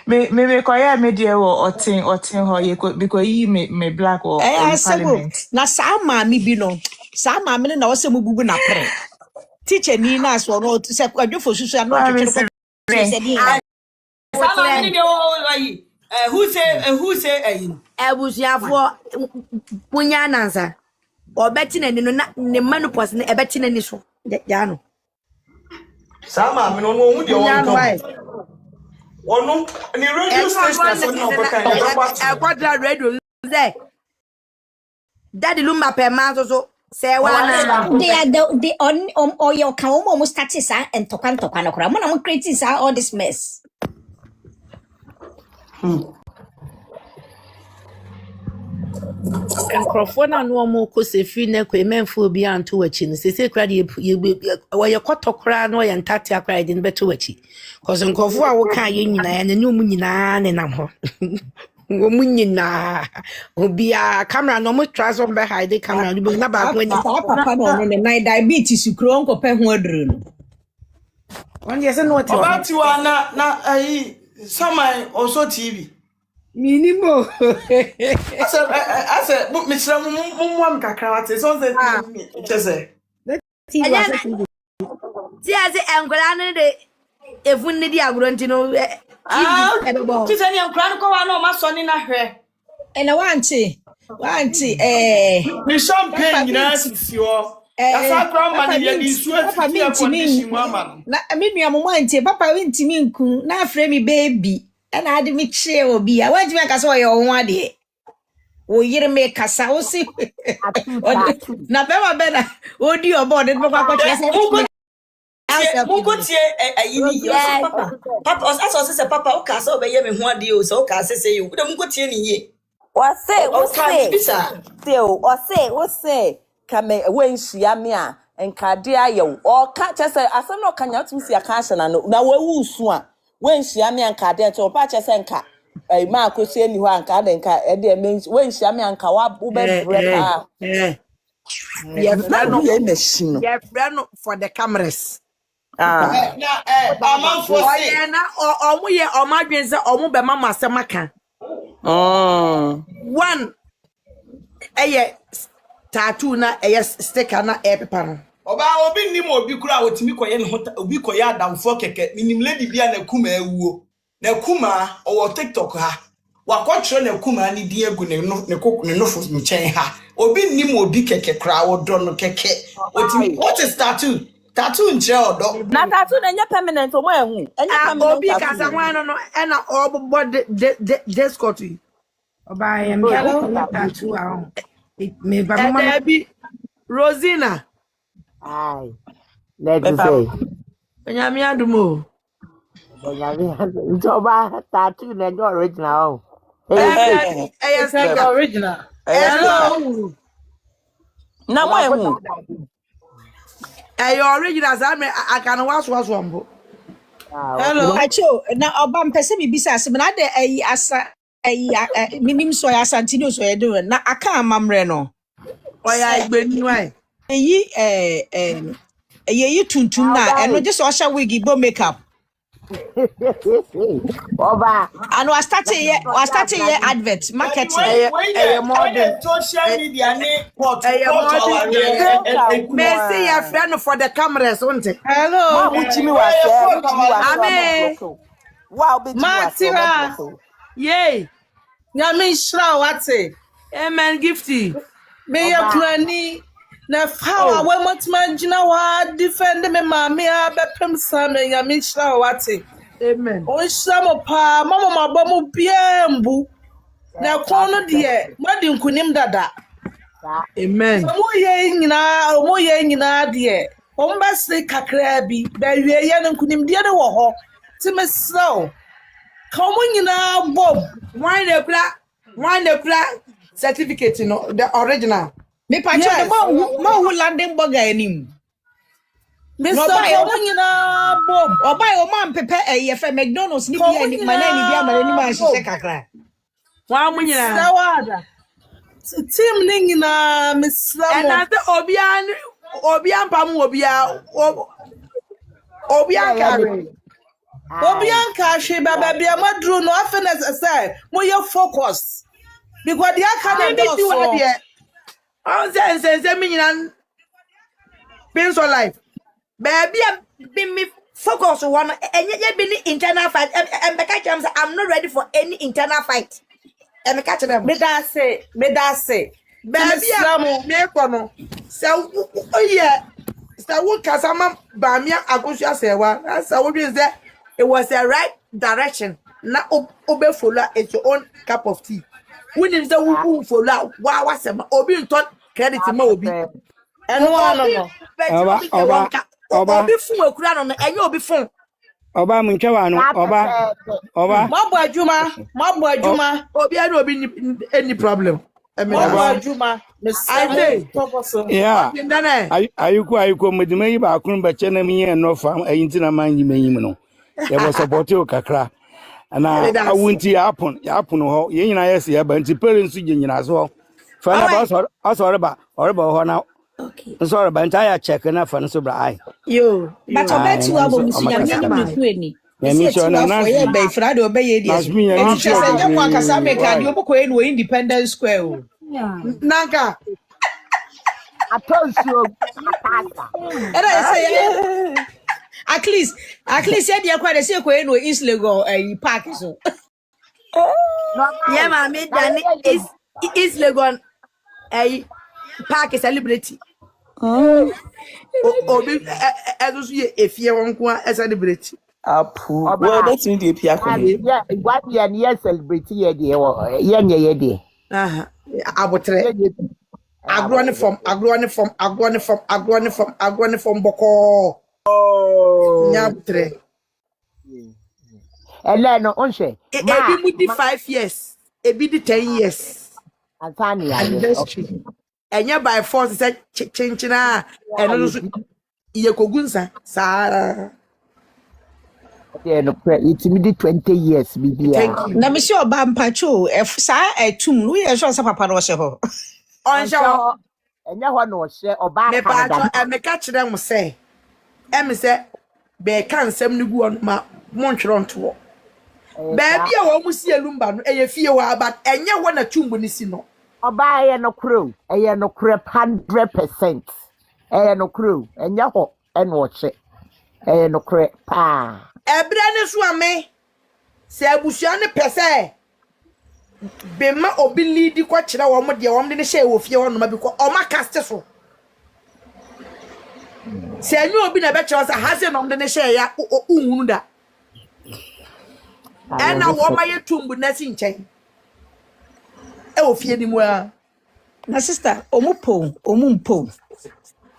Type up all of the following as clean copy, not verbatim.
Me koya me dear otin ho ye because you me black or parliament. Na sa maami bi no. Sa maami no na wo se mu bubu na pre. Teacher ni na so no se kwadwo Fosu so na twetwe ko se di na. Sa maami ni o who say Ebusuafo punya nansa. Obeti na ni no na ne menopause na ebeti na ni so. Ja no. Sa maami no hu de Ono ni radio station so no kwa kan ya kwa radio ze Daddy Lumba per man so say wana They on or your can almost start sa and tokan no kra mo na mo create sa all this mess. Nkrofo na no mo ko se free na ko emenfo bi anto wachi no se kra de ye kotokra no ye ntate akra de beto wachi cause nkrofo a wo ka ye nyina ya ne mu nyina ne nam ho wo mu nyina obi a camera no mo try so be hide camera no na ba ko ni Papa no na diabetes kro nko pe ho aduru no. On ye se no ti OBAA TIWAA na Samai also TV minimo ase misra mum kakra wate so say chese ti ase engola no de efun ne di agro ntino chise ni enkura no ko wa no ma so ni na hwe Ena wanti mi champagne na sisio asa grandma ni ye di su ati ya condition mama na me nua mo anti papa we ntimi nku na afre mi baby na ade mi chie obi a wanti me kasa o ye ho ade wo yire me kasa wo si na be ma be na odi obo de be kwa chese Mungo tie ayini papa aso se papa o kasa o be ye me ho ade o so o kasa se you mungo tie ni ye Wase kame wenhia me a enkade ayew o ka chese asem no kanya tumsi aka ahye na wawu su a wenhia me enkade to pa chese enka ma akosi eni ho anka de enka e de wenhia me anka wa be break ye friend for the cameras man for say na omo ye omadwen se omo be mama semaka one tattoo na sticker na paper no oba obi nim obi kura otimi koye ne hota obi koye adamfo keke minim lady bia na kuma ewuo na kuma o TikTok ha wakotro na kuma ni di egu ne nofo nchen ha obi nim obi keke kura odo no keke otimi what is tattoo nche odo na tattoo na nya permanent o mo ehu enya permanent obi kasa wan no e na obo descot oba ye me tattoo ahụ me ba mama bi Rosina let's say Nyami adumo Joba tattoo na your original yes original hello na mo ehu your original za me aka no waso ambo hello acho na oba mpese mi bisa asem na de asa minim so ya santino so ye do na aka amamre no oya igbenu ai yi tuntum na eno je so sha wig bo makeup Oba and we starting here advert marketing modern social media ni what me see your friend for the cameras won't it hello uchimi wase ame wow be Matira yay nyame shra wate amen gifty me ya plani na fawa we motman jina wa defend me mama abepem sa me nyame shra wate amen o shra mo pa mama mabo mo biembu na kono de madi nkunim dada amen mo ye nyina de o mbase kakra bi da wie ye nkunim de wo ho ti me slow Come on, Bob. Why the black certificate, the original. Me patcho mo who landing burger enim. Mr. Bob. O buy o man pepe for McDonald's ni bia ni mana ni bia mana ni ma hye kakra. Wa mo nyina. Sawada. Team ni nyina Mr. And that obia pam obia carry. Obianka she baby amadru no afenes say moye focus because they can do so. On say me nyina pins for life. Baby be me focus one enye be ni internal fight. And I'm not ready for any internal fight. And catch them. Me da say Baby me kono. So yeah. So what kasama ba me akosua sewa. So what is that? It was the right direction. Na obe follow it's your own cup of tea. When is the who follow wa wasema obi nton credit ma obi. eno no. Obi fun ekura no enye obi fun. Oba munchewa no oba Mabo adwuma. Obi and obi any problem. Mabo adwuma. I say yeah. Ayuko medime yi ba kun ba chena mi no fam ayinti na man yimanyim no. Ye bo support o kakra. Na awunti ya happen ho. Ye nyina yes ya ba nti parents je nyina so. Fa na ba asore ba ho na. Okay. Sorry, but entire check na fa no so bra ai. Yo. But OBAA TIWAA bo misinya me fu eni. Me so na na for be frade obeye dey. Enti se je kwa kasa make ade oboko e no Independence Square o. Nanka. Atonsuo atasa. Era say at least say dey kwa dey say ko e no East Lagos park so. Yeah, ma me dan is Legon park celebrity. Obi ezo ye efie wonko a celebrity. Apu. Well, that's me the pia ko. Yeah, what year celebrity ye dey ye dey. Abotre. Agrone from boko. Oh. Nyabotre. Ele no onse. Ebi mu di 5 years. Ebi di 10 years. Antani ya. Enya by force say chinchina eno so ye kogunsa sa yeah no it me 20 years bibia Na me se oba mpacho sa etum no ye so sa papa no hye ho onsha ho enya ho no hye oba me pa me ka kire mo say say be kan nsem ni gu on ma montwero nto ba bia wo mu si elumba no eye fie wa but enya ho na tumbu ni si no oba ye no kro 100%. No kro enya ho eno hye no kre pa ebra ne so ame se abusua ne pese be ma obi lead kwa kire wo mo de wo mo de ne hye wo fie ho no ma bi ko o ma cast so se anyu obi na be kire sa ha se no de ne hye ya unhunu da ena wo ma ye tumbu na si nchen e wo fie ni mu a na sister omumpo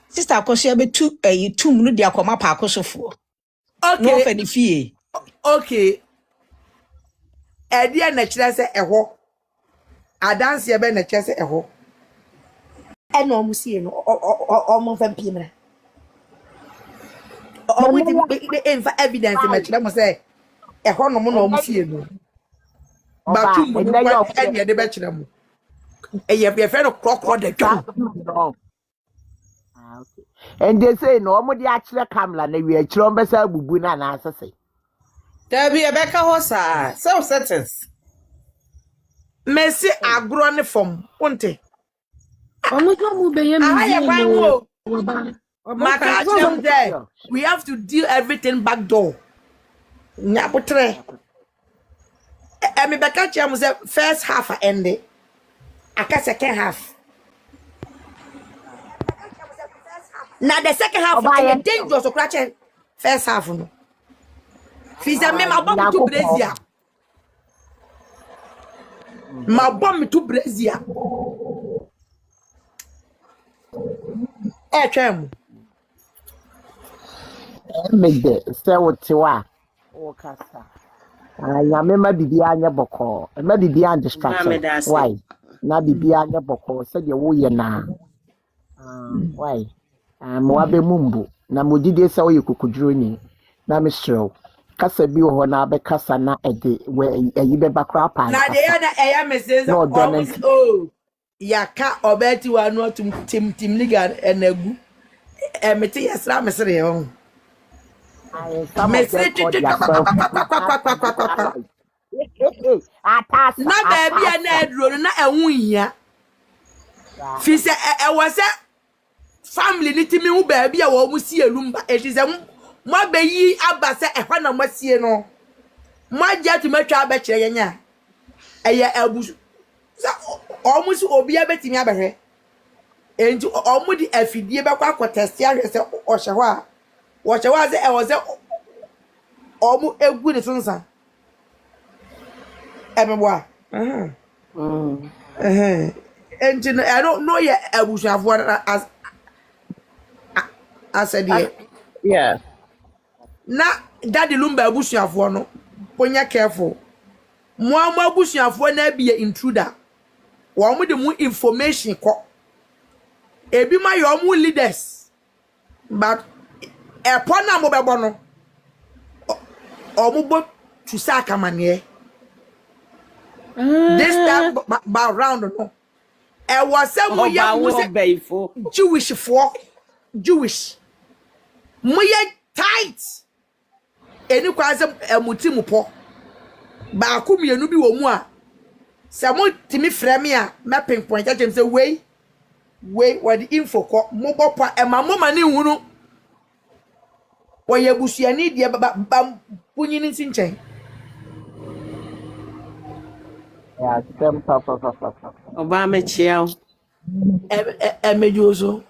sister akoso be tum no de akoma pa akosofo no fa ni fie okay e dia na kire se eho adanse e be na kire se eho And almost no almost vampire. Almost the evidence in my children say eho no mo no almost no but tum mo any de be kire mo ye friend crocodile the gun. Okay. And they say no mo di akire kamla na wi akire on besa bubu na na asese. There be a beka hosa self sentence. Messi agro ne form ponte. We have to deal everything back door. Nyapotre. Me beka chiam say first half ended. Aka second half. Now the second half is dangerous to catch first half no. Fiza me ma bomb to Brazil. Ma bomb to Brazil. Chem. Me de se wo tiwa. O kasa. Ya me ma bibi anya boko. Ma bibi an distraction. Why? Na bibi anya boko se de wo ye na. Why? Mo abe mumbu na modide se wo ye kokuduro ni. Na me shrew. Kasa bi wo na be kasa na ede we eyi be bakra pa. Na de ya na eya message oh. Yaka OBAA TIWAA no tim liga enagu. Mete yesra mesere ho. Some Me of say them call themselves Atasa. na baby a na aduro na ehun hia. Fi se e was family ni timi hu baby a wo mu sie lumba. It is a mo beyi aba se ehwa na mo sie no. Mo agya to matwa aba kire yenya. Eye abusu. Almost obi abetimi abehwe. Enti omudi afidie bekwa akotest ya hwese ohyeho a. Wo hyeho ze e wo ze omu egu ne sonsa. Emeboa. And I don't know yet. I wish I've one as said here. Yeah. Now, Daddy Lumba bush of one. When you're careful, more bush of one be an intruder. One with the more information. A be my own leaders, but a pona mobile bono or mobile to Sakamania. This time, but round no. I was some Jewish for Jewish. Moya tight. Any quasi a mutimupo. Bakumi and Nubi Womua. Someone Timmy Fremia, mapping point at him say, wait, what the info call mobile and my mama knew who. Why you bush ya need ya bam punyin in Sinchang. Yeah, them papa. Obama chiao. Emejoso.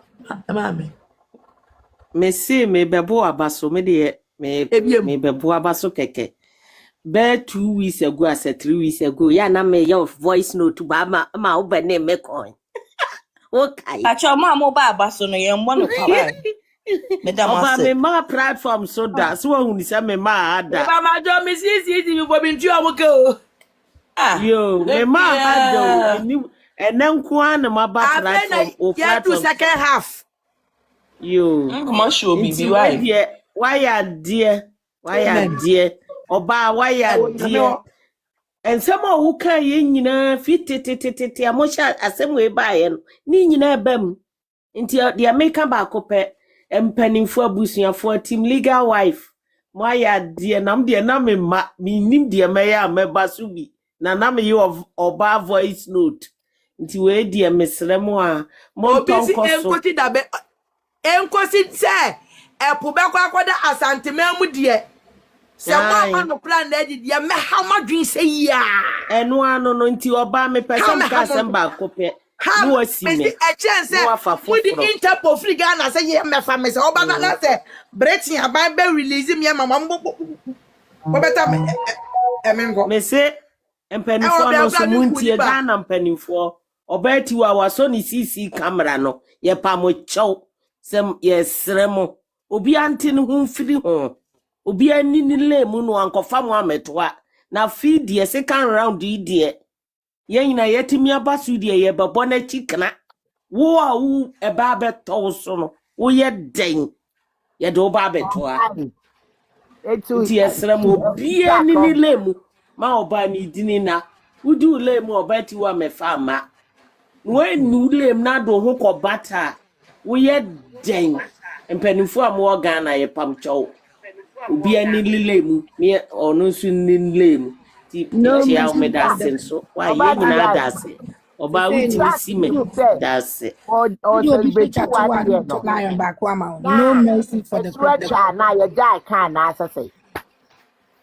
Mami. Me see me bebo abaso me de me bebo abaso keke. Be 2 weeks ago, I said 3 weeks ago. Ya na me your voice note ba ma obene me coin. Okay. Acho ma mo ba abaso no ye mbo no papa. Oba me ma platform so that so hu ni say me ma ada. Oba ma do me see you bo bi ntu amoke. Yo, me ma had and then Kwan ma ba platform o platform. Yeah, second half. Yo. Come show me be why ya dear? Oba why ya dear? And some who can ye nyina fit amosha asem we buy ni nyina bam. Nti the American ba kope empanimfo abusuafo team legal wife. Why ya dear nam de na me ma me nim de me ya meba so bi. Na me you of Oba voice note. Nti we die mesremo a mo tonko so. Enkoti da be enkosi se epo be kwa kwada asantemam die. Se mo no plan na di die me ha madwin se ya. Eno ano no nti Oba me person ka semba kope. No asime. Me a chance we the Interpol free Ghana say ye me fa me se Oba na say Britain aban be release me mama mbo. Beta me emengo. Me say empanifo no so muntie Ghana empanifo OBAA TIWAA waso ni CC camera no ye pa mo chew sem ye sremo obi ante ne ho mfiri ho obi ani ni lemu no ankofa mo ametoa na feed ye second round die ye nyina yetimi abasu die ye bebo na chikna wo a wo eba beto so no wo ye den ye do ba betoa enti ye sremo obi ani ni lemu ma Oba ni dini na udi ulem OBAA TIWAA mefa ma we nu ulem na do ho ko bata wo ye den empanifo am Ghana ye pamcho obi ani lilemu me onu su lilemu ti chia o me dasen so why ye nyina dase Oba witimi si me dase or celebrate one year no. No mercy for the problem. Na ye jai kan na say.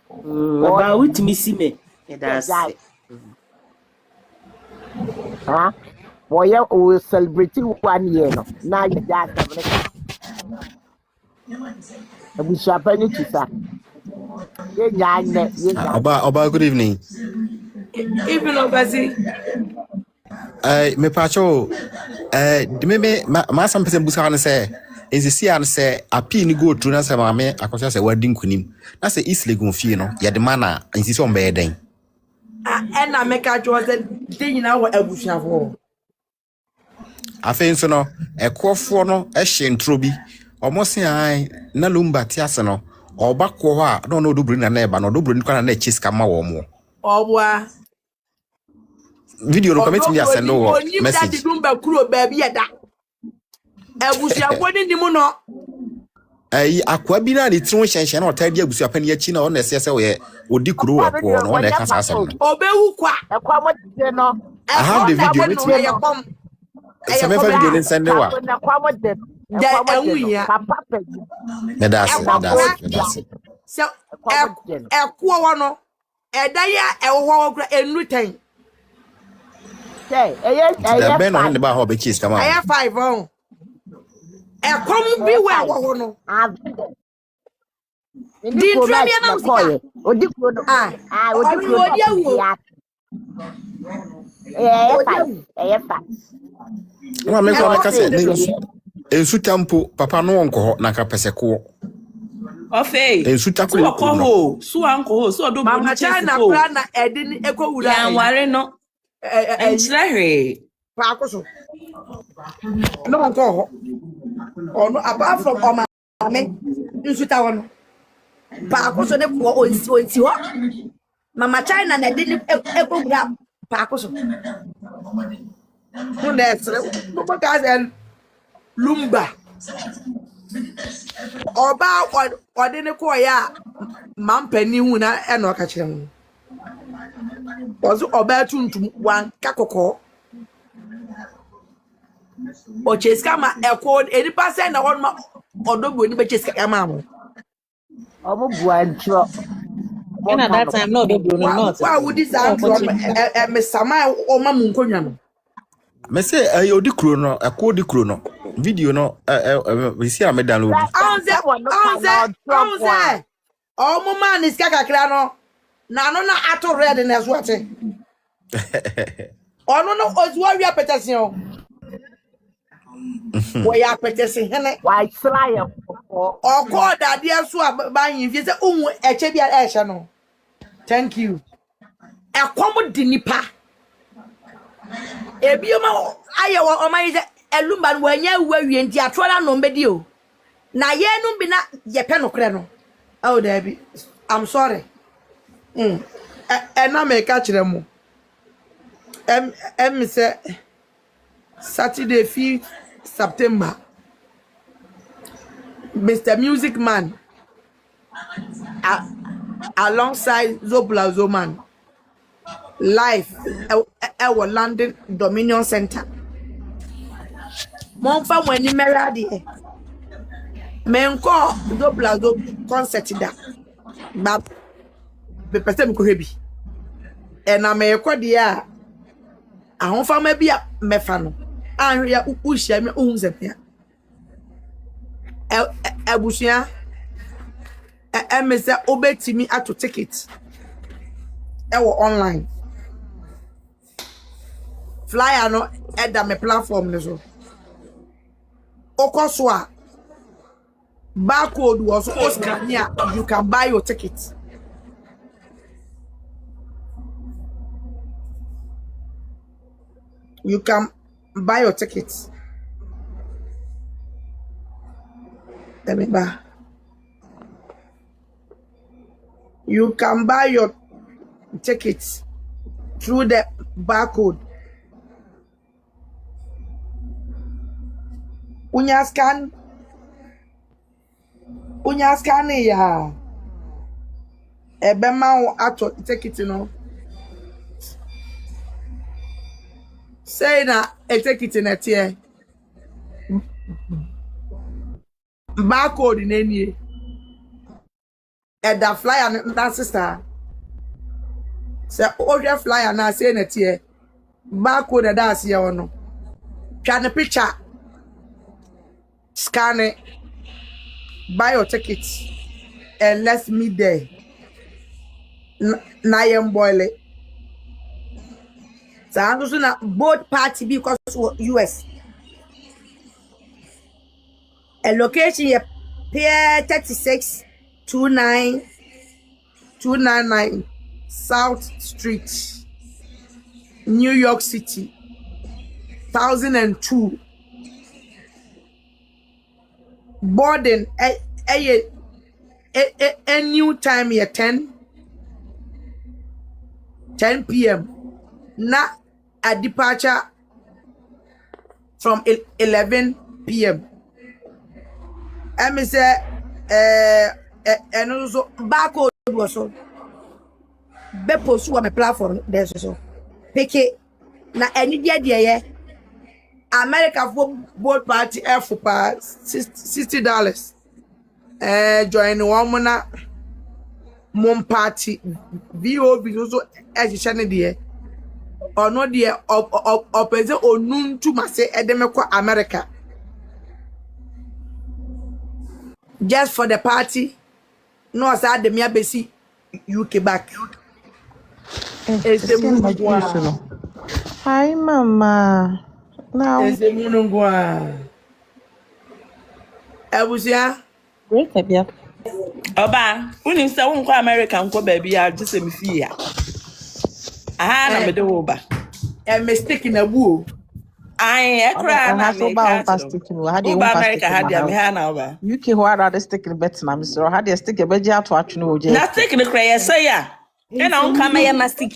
Oba witimi si me dase. Huh? Boy, we celebrate 1 year no. Na ye jai ka. We shapani chisa. Ye jai ne. Oba good evening. Even Obasi. Me pacho me ma some person busa na say ezisi an say api ni go through na say ma me akoso say wedding kunim na say isle gon fie no ye de mana insisi on be den na make a choose dey na wo abusuafo afen so no ekofo no ehye ntro bi omo se ai na Lumba ti ase no oba ko ho a no odobru na eba no odobru ni kwa na chis kama wo mo obwa video no comment me send no message Daddy Lumba kuro baby eda abusuafo ni mu no akwa bi na ne tiri hyenhyen na otadi abusu apani achi na ona ese we odi kuro wa ko no na ka sasa no obewu kwa ekwa mo de no I have the video with me some video in send wa ekwa mo de papa pedi me that's so ekwo wo no eda ya ewo kura enutan say the ben on the ba ho be cheese come on aya 5 on ekom bi we wo no di twa bia na msika odi kuro no odi kuro no no me ko ka se ensu tampo papa no nko ho na ka peseko Ofe. Ensu takuri ko ho su anko ho so do mama China kura na edini ekowura ya ware no enchrehe pa akoso no nko ho ono apart from oma me nsu ta wono pa akoso ne ko onti ho mama China na edini ekowura pa akoso no nesre no magazen lumba oba odene ko ya mampani hu na e no ka kire mu ozu oba tuntum wan kakoko o cheska ma eko enipa se na won ma odogbo ni be cheska ya ma mo omo buantro and at that time no odogbo no not wa wudi sa me sama o ma mu nkonwa no me say odi kuro no eko odi kuro no video no we see am download onze o mo man iska kakra no na no na ato red na so ate ono no ozuwa wi apetese o wo ya apetese hene why try o ko dade aso aban fi se unwu eche bia e hye no thank you ekom di nipa ebioma aye wo man se elumba no anya wawie nti atrola no mbedi o na ye no bi na ye pe no kre no oh Debbie I'm sorry na me ka kire mu say Saturday 5th September Mr. Music Man alongside Zobla Zoman live our London Dominion Center mon fa wani merade menko Zobla Zob concert da ba be person ko hebi na me ekode a ahonfa ma bia mefa no anhwe ya uhia me ohunzapia abusia emese obetimi ato ticket ewo online flyer no eda me platform ne so okoso a barcode was scan here you can buy your ticket you can buy your tickets. Let me buy. You can buy your tickets through the barcode. Unya scan ya. Ebema ato ticket no. Say na a ticket in a tier. Barcode in any. At the flyer that sister. Say order flyer na say na tier. Barcode that's here or no. Can a picture. Scan it. Buy your ticket. And let's meet there. Na yam boil it. So I'm just na both party because US. A location here, Pier 36 299 South Street, New York City, 1002. Boarding a new time here 10 p.m. Na a departure from 11 p.m. I say And also barcode was so. Be Fosu on my platform there so. Pick it. Na any dia America for both party for $60. Join one mona mom party VOB also as channel there. Or no there or present or noon to my say Edemeko America. Just for the party. No, I said the Mia Bessie UK back. It's the moon. Hi, Mama. Now, It's the moon. I was here. Great, baby. Oba, when you say one American go baby, I just say me fear. Aha, na me do oba. A mistake in a woo. I cry na me Oba America had ya me ha na oba. UK who are the stick in bet na Mr. Had you stick a beja to actually OJ. Na stick the cry say ya. And on come ya mastic.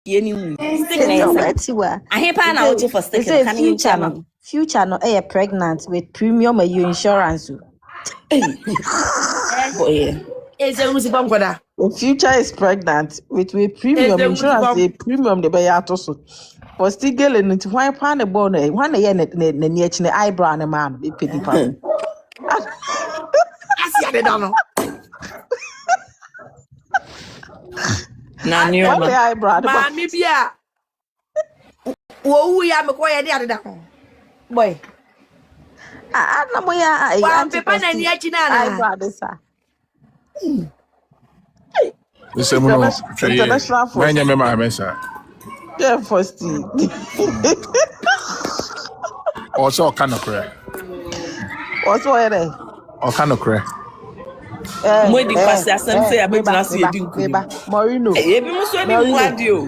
Yeni stick na OBAA TIWAA. I pa na o for stick can you channel. Future no pregnant with premium insurance. Boy. Is a music banquada. The future is pregnant with premium insurance. The premium the beya to so. For still girl into why pan a bone, one a year near eyebrow and a man be pity pan. I see the dano. Na new One eyebrow. Mammy Bia. Oh, we are McCoy the other down. Boy. No more One paper and eyebrow this. International force. Yeah, first. Also, kind of correct. What's why they? Or kind of correct. Mo di kwasi asem say abetuna see edin kunu. Morino. E bi mo so ni kwadio.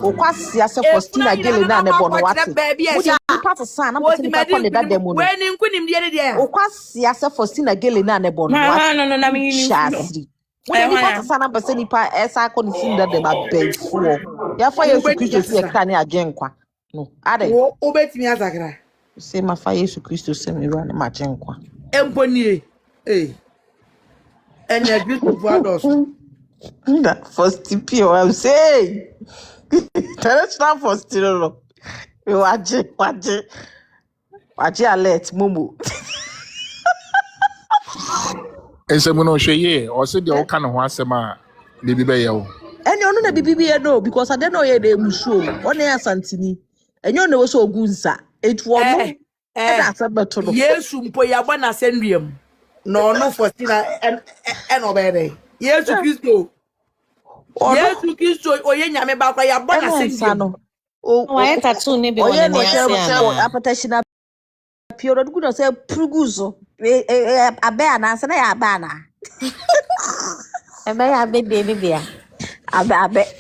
O kwasi ase Faustina Gele na ne bono wate. Wo di pass san na pese ni ka ko le da demo no. When in kunim de de. O kwasi ase Faustina Gele na ne bono wate. No na me ni. Shasri. Wo di pass san na pese ni pa esa ko ni sin da dem abefo. Ya fa Yesu Kristo se ka ni agenkwa. No. Ade. Wo obetimi azakra. Se ma fa Yesu Kristo se me ru na ma agenkwa. Emponi and a beautiful adults. That first TP, I'm saying. That's not for still. Watch it, alert, Mumu. And so, no, she, or said the old kind of one sema, baby bayo. And you know the BB no, because I don't know ye de muso, one air Santini, and you know so good, sir. It was that's a better. Yes, Mpoyabana Sendrium. No, Faustina and Obede. Yes, Christo. Yes, Christo, or Yenya Baka Yabana Sendrium. Oh, I tattoo maybe one appetition. Pure good say Pruguzo. A bear answer a banner. A bear baby. A bet.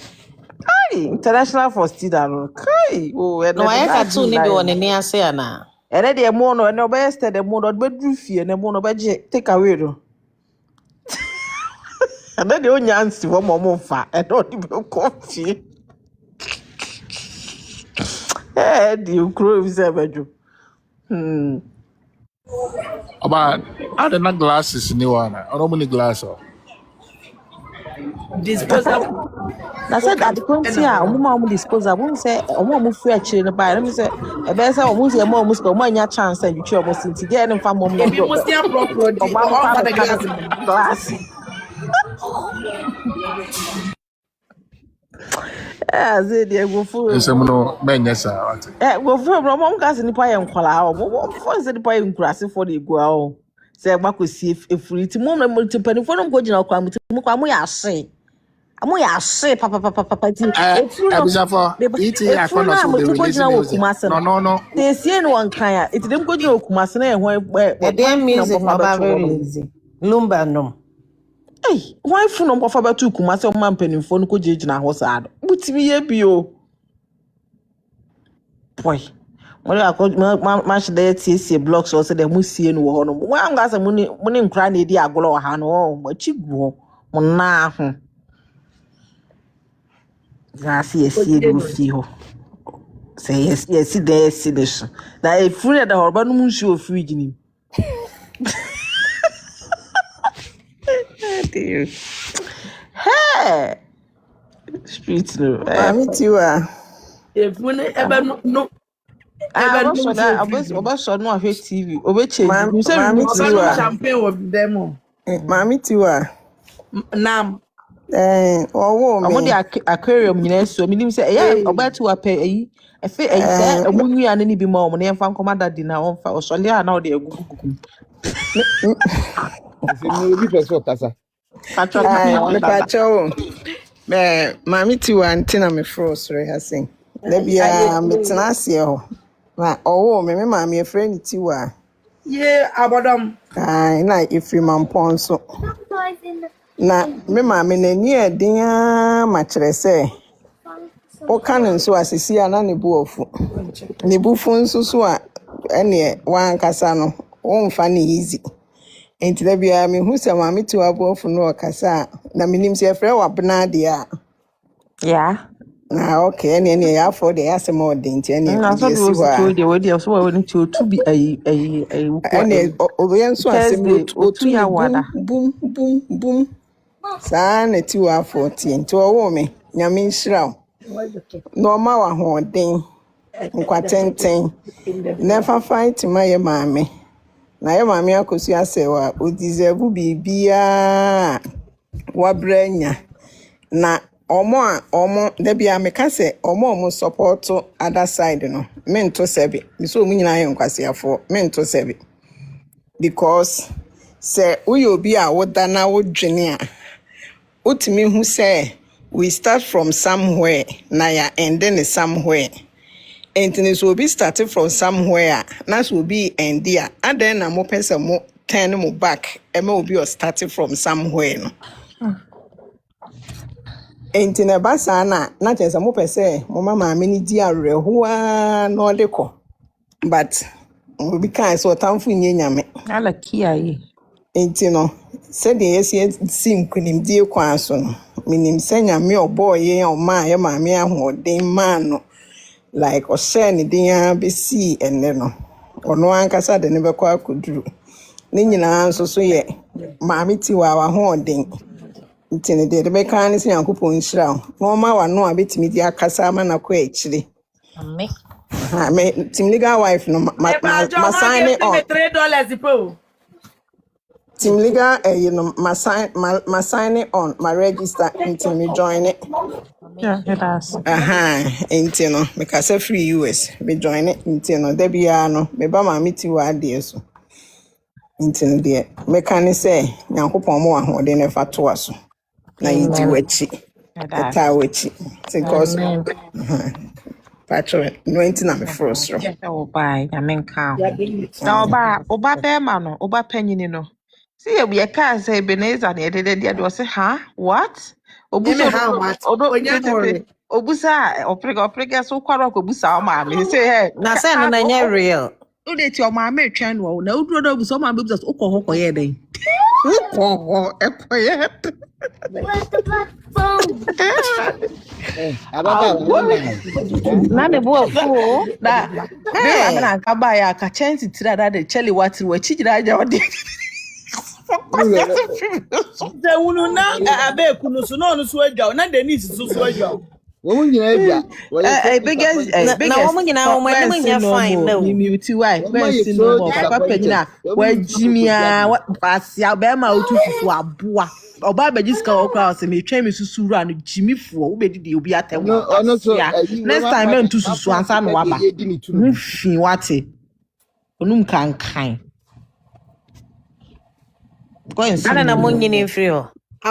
International Faustina. Kai. Oh, no, I tattoo maybe one in near Siena. And then the mono and no best the mono bedroom fee and the mono budget take away. And then the only answer one more fat and not even coffee. Eh, you crow is a bedroom. About other not glasses in the one. I don't need glass. Disposable. I said at the point here, a woman disposable say a woman free a chain by let me say a better almost a more muscle one your chance and you cheer almost into getting from mom. You must have proper glass. I said, yeah, go for no men, yes, sir. Go for Ramon gas in the pie and call what was the pie in grassy for the go? Say, Marco, see if free to mom and multiple for them going out come to Mukamu, say. Amu ya she papa ti ebisafo iti ya kono so de release no they see no one kan it dem go jina Okumase na ehon dem music about very lazy Lumba no why fu no papa betu Okumase o man penimfo no ko jina ho sa do butimi ye bi o boy mo ya ko ma she dey tie blocks o se dem musie no ho no mo anga se mo ni nkra na edi agolo wa ha no mo chiguo mo na ho Yes, you feel. Say yes, there, see this. Now, if free at the urban show free. Hey, street no. Mami Tiwa. If when ever no ever What's no on that? What's on no TV? Obe change. You say Mami remove this no one. Tiwa. champagne with them. Mami Tiwa. Nam. Owo Omo me. de aquarium nyina so. Me nim say OBAA TIWAA pay eyi. Efe eyi say emunwi ane ni bi ma omo na yemfa nkoma daddy na onfa osole a na o de egugugu. Se me obi pese okasa. Me pacho. Mami Tiwa ntina me frosre hasen. Da bia metena ase ho. Na owo me mami efre ni Tiwa. Yeah, abodom. Na ifri mampon so. Na me mami na ni edin a ma kire se. O kan nso asisi ana ne bu ofu. Ne bu fu nso so a ene wan kasa no. O mfa ne easy. Enti da bia me hu se mami Tiwa bu ofu no kasa na minim se efre wa bna de a. Yeah. Okay, ene ya for the asemo de enti ene Na so de do si wa. we dey so we need to be a Ene oye nso asem otu ya boom wada. boom boom boom. Saa na Tiwa 14 nti owo me nyame nhyira no ma wa hoden nkwatenten na fa fight ma ye maame na ye maame akosu asewa o deserve bibia wa branya na omo da bia me ka se omo support other side no mento sebe mi so mu nyina ye nkwasiafo mento sebe because se uyo bi a woda na wodwene a utimi hu say we start from somewhere na ya ending somewhere and this will be starting from somewhere that will be end there and then na mo person mo turn mo back e ma obi or starting from somewhere no and na basa na chese mo pese mo mama me ni di arehoa no deko but obi kan so tamfo nyanyame Ala kiaye. enti no said the sim kunim die kwan so no minim senya me oboye o ma ye ma me ahoden man no like o share ni dia be see enne no ono ankasa de ne be kwa akuduru ne nyina nso so ye Mami Tiwa wa hoden enti ne de be kan ni Yankopon nhira no ma wa no abetimi di akasa ma na kwa ekire Amen. ha me team legal wife no ma sign it on $3 po. Team legal, my sign it on, my register until me join it. Yeah, it does. Until no, because I free US, me join it until no, Debiano, me ba Mami Tiwa dear so. Until dear, me can say, Yankopon mo ho de ne fa to aso. Na yiti wachi. Eta wachi. Because patron, no intina me frustro. Oh, bye. I mean, count. Now, Oba Bema no, Oba Penny no. See, we a car say Ebenezer and the was say, huh? What? Obusa, Obusa, Oprega, so quarrel, Obusa, mammy. Say, hey, Na say no na real. do that your mammy channel. No, do so my boobs as Oko ye day. Oh, Where's the black phone? Na the boy fool. That hey, I'm not buy a chance to that the Chelly what we chijira did. The unu na abe kunu so no so adwa na the niece so adwa. Wo nyina bia. Biggest na wo nyina wo ma nem nya fine no. Me ti why? Best no more. Papa penyina. Wa jimia, wa pasia be ma otufufu aboa. Oba bejiska okra se me twa me susu ra no jimifuo wo be didi obi atem. Next time me ntu susu ansa no waba. Mfi wate. Onum kankan. Ana na mo nyine free ho.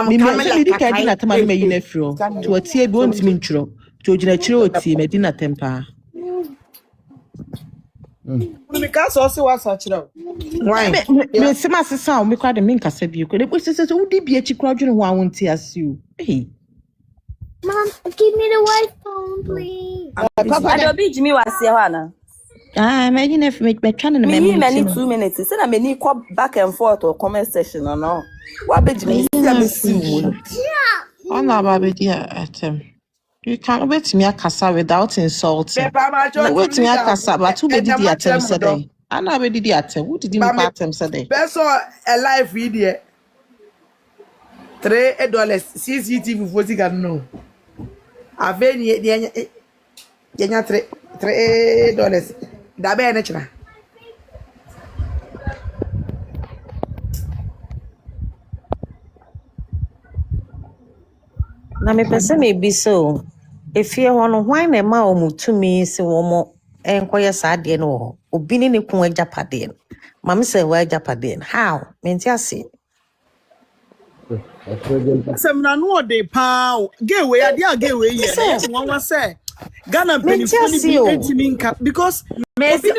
Me can't na tema me yina free. To atie bi ontimi ntwro. To ogina kire otie me di na tempa. Me ka so se wa sa kire. Why? Me se ma sesa o me kwa de me nkasa bi ko. De bo sese so wudi bi achi kra dwene ho awonti ase o. Hey. Mom, give me the white phone, please. Adobe Jimmy was here na. Imagine if me trying to me many 2 minutes. Say na me need come back and forth or comment section or no. What be Jimmy see me. On about atem. You can't wait me akasa without insulting. Wait me akasa but who be did the atem said. Anna be did the atem. Who did you atem said? Best a live video. $3 CCTV Fosi can know. Aveni yenya $3. Da be na chira. Na me pese me bi so. Efie ho no hwan na ma o mutumi se wo mo enkoye saa de no ho. Obi ni ne kun agapade no. Mama say wa agapade no. How? Menti ase. Semna no de pa gateway ade gateway here. One was say Ghana penifo ni bi entimi nka because Messi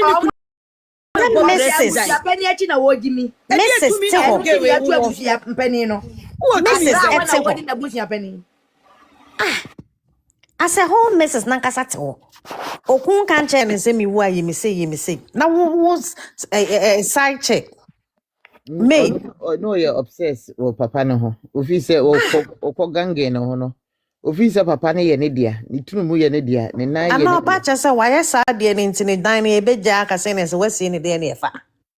Mrs. Penny achi na wogi mi. Mrs. Teho. Ya tu abusia penny no. Mrs. Teho. Wodi na abusia penny. As a whole Mrs. Nankasa Teho. Okun kan che ne se mi wo ayi mi say. Na wo side check. Maid. No, you're obsessed with Papa no ho. Ofi se o gange no ho no. Ofi se Papa ne ye ne dia. Ni tunu mu ye ne dia. Ne nan ye. Ana pa che se wa ye sa de ne ntini dan ne ebeja aka se ne se wasi ne de ne efa.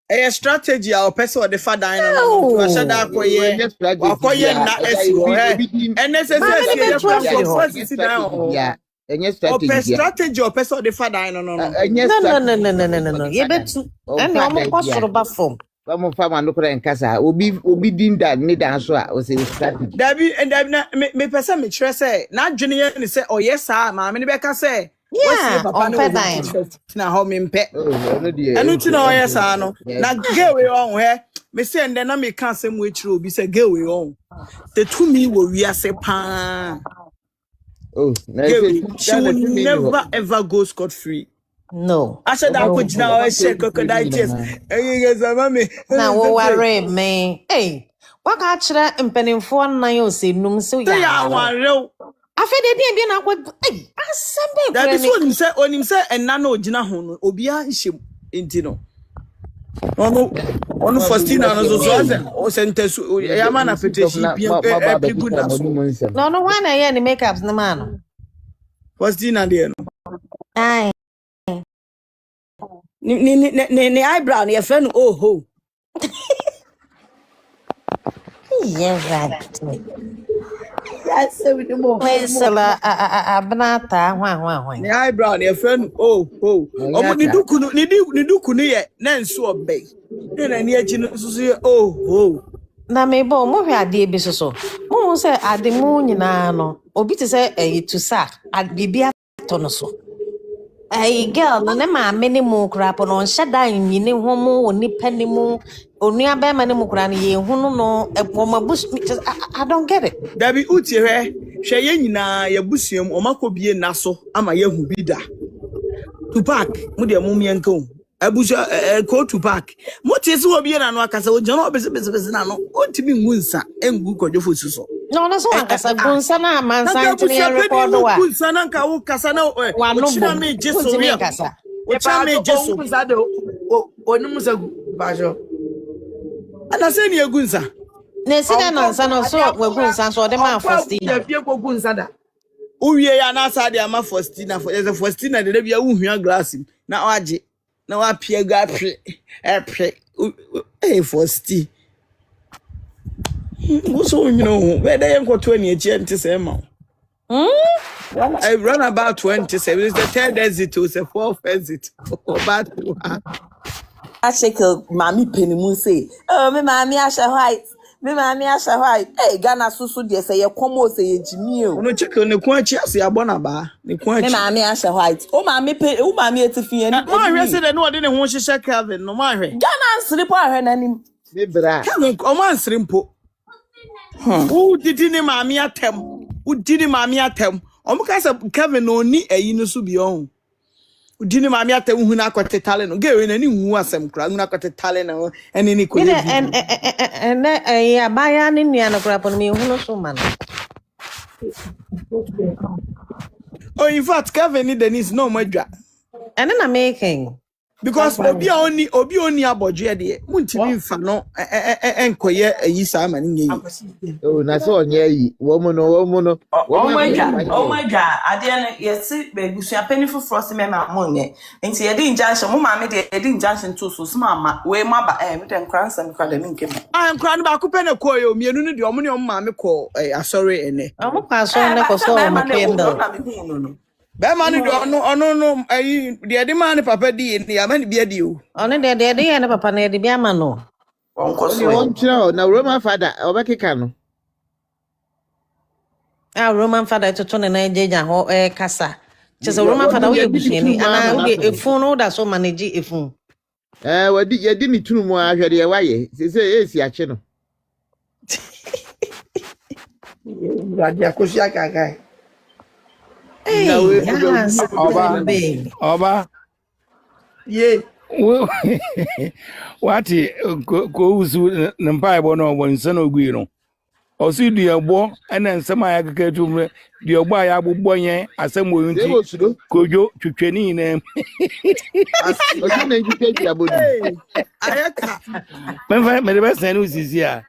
A strategy our person or the father no to shada akoye na esi ho he enye strategy strategy or person or the father no no ye betu ene o mo kwasoro ba form Vamos falar no kura nkasa obi dinda ne dan so a o se strategy Dabi me person me kire say na adwene ye ni say o yes ah ma me ne be ka say yeah on pedan na ho me mpe enu ti na o yes ah no na gewe on he me say ndɛ na me ka asem we kire obi say gewe on the to me wo wi ase pa she will never ever go scot free. No. I said I could now shake crocodile tears. Na wo worry me. Hey, what ka kire mpanimfo na yo se num so ya. Ya warrew. Afede de bi na kwa hey, asembe. That is what onim say enna na ogina ho no obi a hyem enti no. Onu Faustina no so o sentesu ya ma na petition bi good na so. No why na ye ni makeups na man. Faustina de no. Ai. Ni eyebrow ni friend oh ho. Yeah, right. Yes, we do more. Wait, sala abnata hwa. Ni eyebrow ni friend oh ho. Omo ni duku ni ye na nso obey. Na ni achi no so ye oh ho. Na me bo mo hwe ade bi so. Mo se ade mu nyina no. Obi te se to sa bibia to no so. Hey girl, no ma many mo crap on shada nyine ho mo oni pani mu onua be ma ne mo kra ne ye hunu no ekoma bush I don't get it. Dabi uti hwe ye nyina ye busuam o makobie naso ama ye hu bi da. Tupac mu de mo mienko. Abuja ko Tupac. Mo tie se obi na no akasa o jana obese na no. O timi ngunsa engu Kojo Fosu so. No, that's one kasa gunsa na mansa ntini record wa. Gunsa na nka wo kasa na o me jeso ri kasa. O cha me jeso. Gunsa de onum sa bajo. Ana se ni egunsa. Na si na nsa no so we gunsa so de man Faustina. Ya fie ko gunsa da. Uwie ya na asa de ama Faustina de bia wo hua glass na waje. Na wa pie ga Faustina. So you know where they go 20 ntse I run about 27. It's the third exit to the fourth exit. About I shake mommy penny moon say, oh, me mammy asha white. Me mammy asha white. Hey, Ghana susu de say, come on, say, Jimmy. No check on the quantity as a bonaba. The quantity. Me mammy asha white. Oh, mammy pay, oh, mammy at the fee. My resident, no, I didn't want to check Calvin. No, my Ghana slip on her name. Calvin, come on, simple. Who did ni mammy at them? Who did mammy at them? Omukasa Kevin no ni eyi no so bi on. Udini maami atem hu na kwete talent no. Ge na ni hu asem kra hu na kwete talent no ene ni ko. Ya baya ni nua na kra pon mi hu no so man. Oh, in fact, Kevin ni Denise no madwa. Ene na making. because obi oni abodwe de muntimi mfa no enkoye ayi saa ma ne yi. Oh, na so onye yi. Wo mu no. Oh my god. Ade na yesi begusua peniful frost me ma monye. Nti ye di injunction mo ma me de ye di injunction to so mama we ma ba me dem kransa me kwa de nkem. Nkran ba ko pe na koyo mienu no de omo ne omo ma me ko asori ene. Omo kwa so ne ko so omo kendo. Be man do ono ayi de man papa di ni ama ni bia di o. Ono de ne papa na de bia ma no. Onko so. Na Roman father obekeka no. Roman father to ne na jeja ho kasa. Chese Roman father we busuani ana we efun no da so manage efun. Wadi ye di ni tunu mu ahwede ye waye. Se esi ache no. Wadi akosi akakai. Oba. Yeah. What ko usu mpa ebo no wonse no gui no. Osi du ebo ena nsema ya kaka tu du ebo ya agbogbo yen asem oyunti. Kojo twetweni na. Osi na njike di abodu. Ayaka. Me de besen usisi a.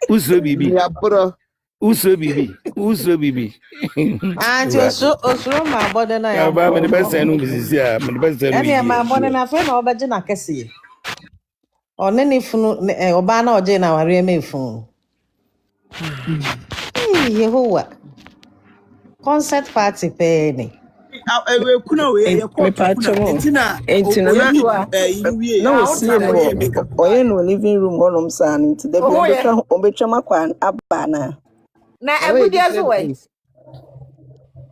Uso bibi. Ya bro. Uso bibi. Anti osuro ma bode na ya. Ba me de besen usisi a, me de besen. Ene ma bode na fe na obaje na kese. One ni funu oba na oje na ware me funu. Yehowa. Concert party pe ni. We kuna we ye ko entina we na o see no oye no living room honom san nti da bi obetwa makwan aba na agudi aso we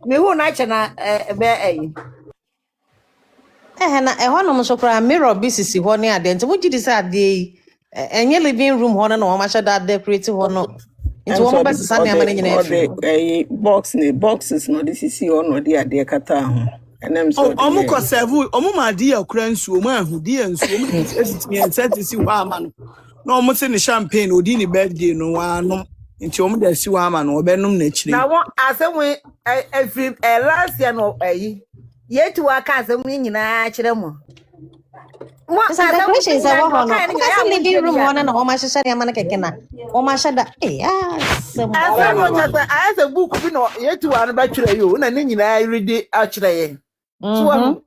me hu na chana be Na honom so kra mirror bisisi ho ne ade nti wogidi sa ade enye living room ho na o ma shada decorate ho no nti wo mo besisa ne amane nyina afi boxes no this is on no dey ade kata ho enem so omo ko serve omo ma di akura nsuo mo ahudi nsuo mo esitimi ensatisi ho ama no na omo se ne champagne odi ni birthday no wa no nti omo da si ho ama no obenum na chire na won asem every last year no yetu aka asem nyina kire mo Esa decoration se wo ho no kasi living room ho na o ma hye hye amane keke na o ma shada asem chata asa book bi no yetu wa no ba twere yo na ne nyina ready a kire ye so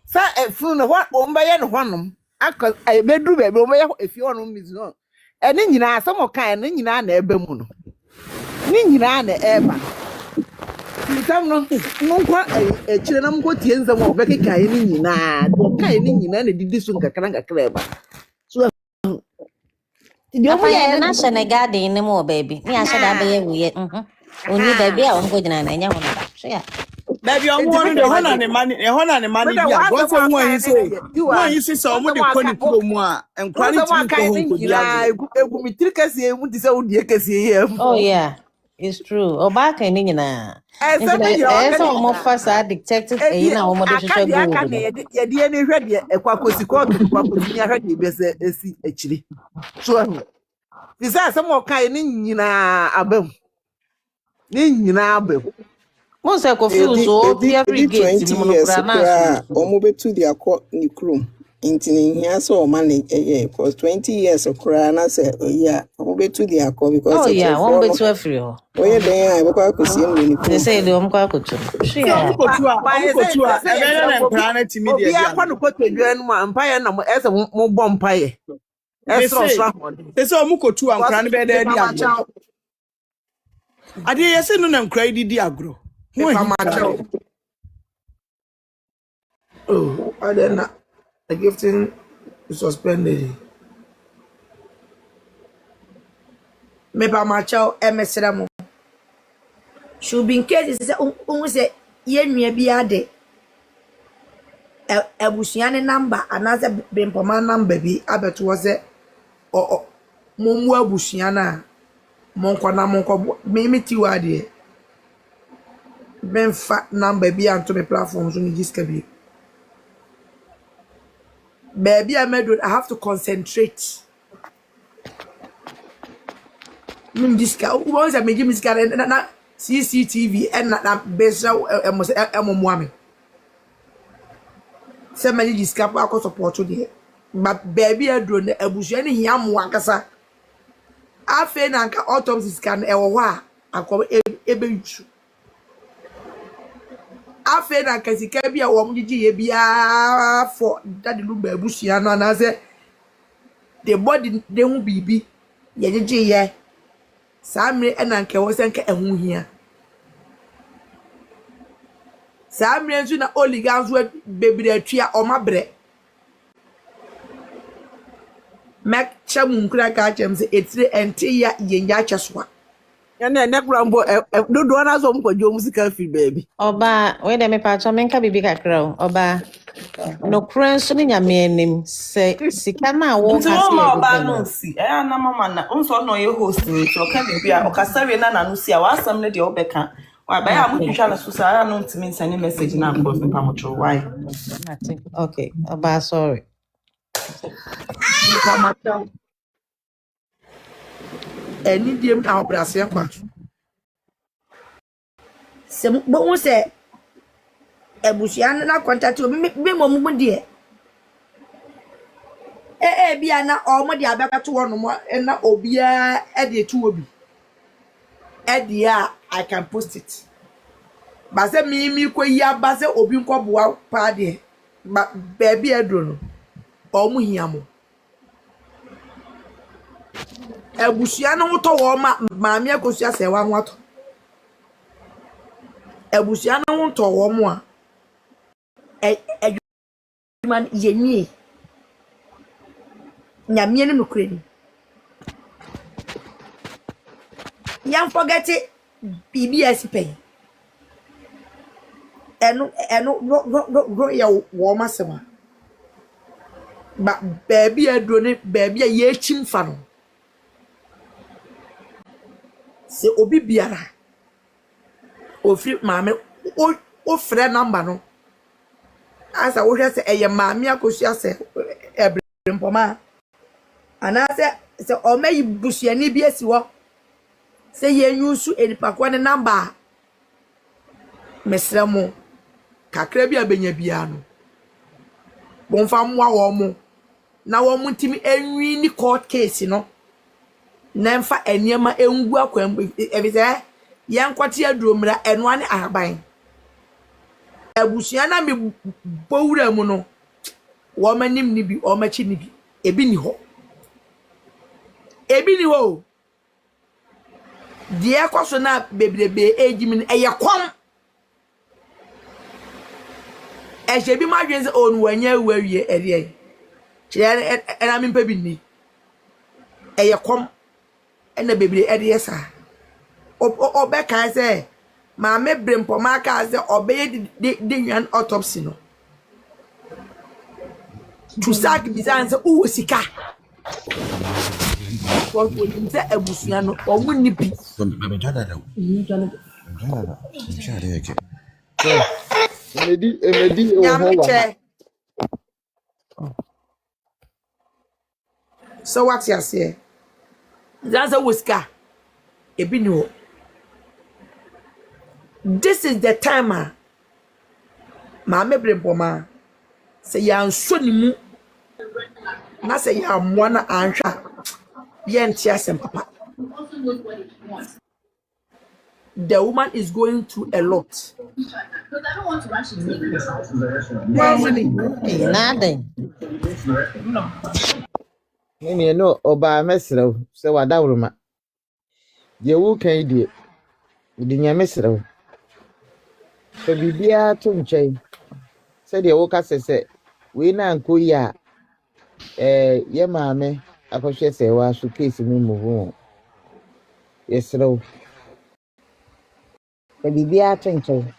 sa fu no what o mba ye no honom aka bedru be o mba ye efi honom mizu no ene nyina asem o kan ne nyina na ebe mu no ne nyina na eba Mitam no kwa chire na mko tie nzam obeke kai ni nyina do kai ni nyina na didi so nkakra eba so Apa ya na shene garden ni mo baby ni asha da be ye oni baby a on go jina na nya hono ba so ya baby on won de hona ne mani bia go so won yi se so mo de ko ni pro mu a enkwa ni ti ko ho ko dia egu mitri kase emu ti se wodi kase ye oh yeah it's true oba kan ni nyina eso mo fasa detective na mo de hwehwe go ye de ne hwe de ekwakosi ko kwakosi ni hwe de be se esi akiri so bisa se mo kai ni nyina abam mo se ko feel so every gate ni mo kura na so omo betu dia ko ni krom intini hia so o man because 20 years okra na say oya omo betu dia ko because oh yeah one betu afri ho oye den ai bako akosi ni they say they om ko akotu ko tu a ebe na nkra na timi dia dia kwa no ko tedwe no ma mpaye na mo ese mo bom mpaye esro they say omo ko tu a nkra na be da dia ade yesi no na nkra di agro Oh, I didn't. The gifting is suspended. Me pa macho emesramo. Should be in case say ye nua bi ade. Ebusuane number anaze bempoma number bi abeto wo se momu abusuana monko na monko me tiwa de. Benfa number bi anto me platforms on this can be. Baby, I have to concentrate. This guy, once I make him this guy, CCTV and na besa emomoame se mani discap akọ support de ba baby adro na abusua ne hia mo ankasa afe na nka autopsy scan ewo ho a akọ ebe yusu afe na nka sika bia wo mgigi ye bia for Daddy Lumba abusua no na se the body de hu bibi ye gigi ye samre na nka wo se nka ehu hia samre nsu na oliganzo bebire atua omabre mek chamunkura ka chem se etire ente ya yenya cheswa yana ne krambo dodo na so mkojo musika fi baby Oba, we de me pacho menka bibi kakra o. Oba, no kranso ni nyame anim se sika na wo Nti ka se mama e oba de no no. si na mama na unso no ye host ni so ka bibia o kasawe na no si a wasam ne de obeka wa ba ya mutwitwa na so sa no ntimi nsane message na across mpa mocho why Nothing. Okay, Oba, sorry. information eni diem na obrase kwa se bo hu se abusua na contact me mo de bia na omo de abeto wono mo na obia de tu obi dia I can post it ba se mi ko ya ba se obi nko boa pa de ba baby adro no omo hia mo abusua no to wo ma me akosua se wa ho ato abusua no to wo mo a man yenye nyamie no nokure ni yam forget it BBS pay eno ro ya wo masema ba baby adro ne baby a ye chimfa no se obi biara ofri maame o frɛ number no asa wo hwɛ sɛ ɛyɛ maame akosua sɛ ebrempoma ana se o mayi busuani bi asi wo se ye nyusu enipakwa ne number mesrɛ mo kakra bi abenya bia no bonfa mwa wo mo na wo mo ntimi enwi ni court case no na mfa eniema engu akwam ebise ye nkwate aduromra eno ane ahaban abusua na me bowura mu no wo manim ni bi o machi ni bi ebi ni ho die kwaso na bebrebe ejimi eye kwam eje bi ma dwense onu wanya wawie ere kire na me mpa bi ni eye kwam ena bebre ere yesa obeka se ma me brempoma ka se obeye de nwan autopsy no tu sak bizanse o sika for nse abusua no omu ni bi Emedi Nyamiche. So what you say? That's a whisker. Ebino. This is the time. Mama Brempoma. Say ya nsonimu. Na say ya mwana ansha. Yentia sem papa. The woman is going through a lot. Nothing. Nene no oba mesrew se wadawruma. Je wo kan die. Udi nya mesrew. Fe bibia to nkyɛn. Se de wo ka se we na anko ya ye maame akɔhwɛ se wa so case mi mu ho. Yesrew. Fe bibia to nkyɛn.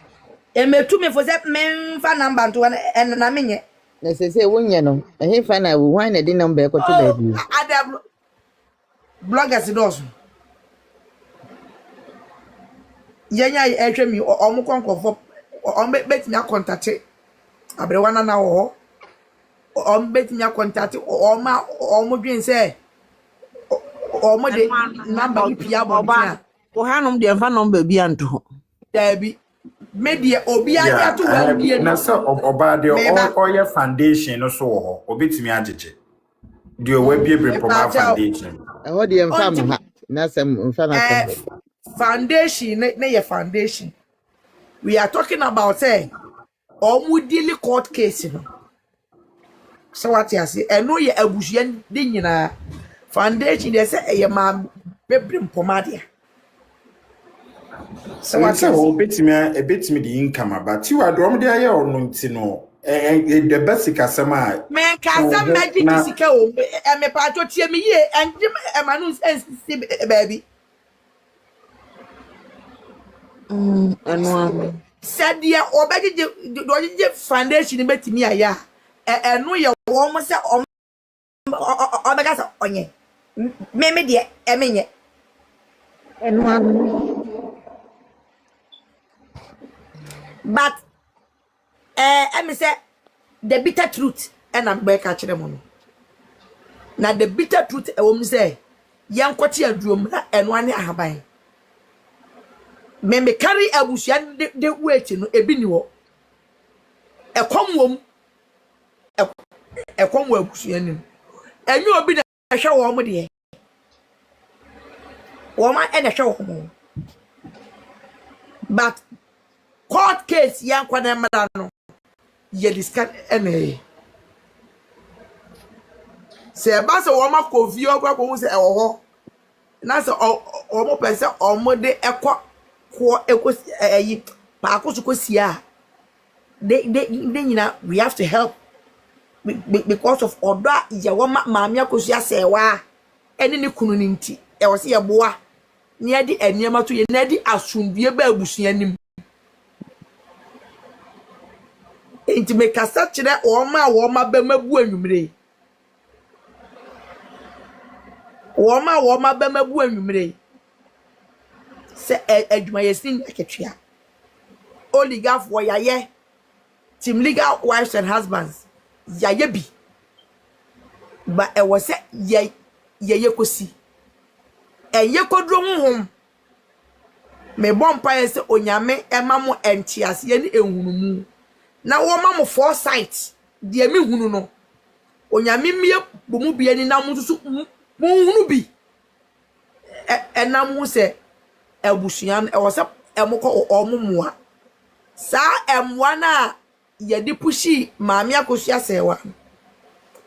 Emetu me for say memfa number to na menye. Na se wonye no. Ehe fa na wo hwan na de number e koto ba bi. Ada bloggers dos. Yenya ehwe mi omo konkofo omo betimi contact abrewana na wo omo betimi contact omo dwen say omo de number pia bombia Ohanum de mfa number bi anto. Dabi. Media obi ade to wan bie na no. so oba de oye foundation no so ho obetimi agege de owa bie brempoma foundation ɛhɔ deɛ mfa mo ha na sɛ mfa na sɛm foundation na ye foundation we are talking about say omudili court case no so what you say eno ye abusua de nyina foundation de say ye ma bebrempoma de so what you obetimi the income about Tiwa drum de aye ono nti no the basic asema men kasa magic sika o me pa to tie me ye enjem emanu sensi baby Eno said ya obeje foundation betimi aya eno ye wo mo se obega se onye me de emenye eno but me say the bitter truth and I'm back at them. Now the bitter truth a woman say young quality drum and one ahabai. Me carry a bush and the waiting a binuo. A comb a comb bush and you have been a shower with the woman and a shower. But court case young quadamano. Ye discuss any. Say about a woman ko view of what say oh. Na say omo person omo de ekwa ko ekos pa ko so sia. They nyina we have to help because of odo ye woma maame akosia say wa ene ne kunu ni nti e wo se ye boa ne ade aniema to ye na ade asundue ba abusua nim. Inti me kasa kire woma ba mabu anwumre woma ba mabu anwumre se adwuma yesin aketwea oligarch wo yaye team legal wives and husbands yaye bi ba e wo se ye kosi eye kodro honhom me bompa ye se onyame emamo entiase ye ne ehunumumu na wo ma mo foresight de mi hunu no onyame mie bomu bia ni na mo susu mo hunu bi enam se abusuan e wo se emoko omomoa sa emwa na ye di pushi maami akosua sewa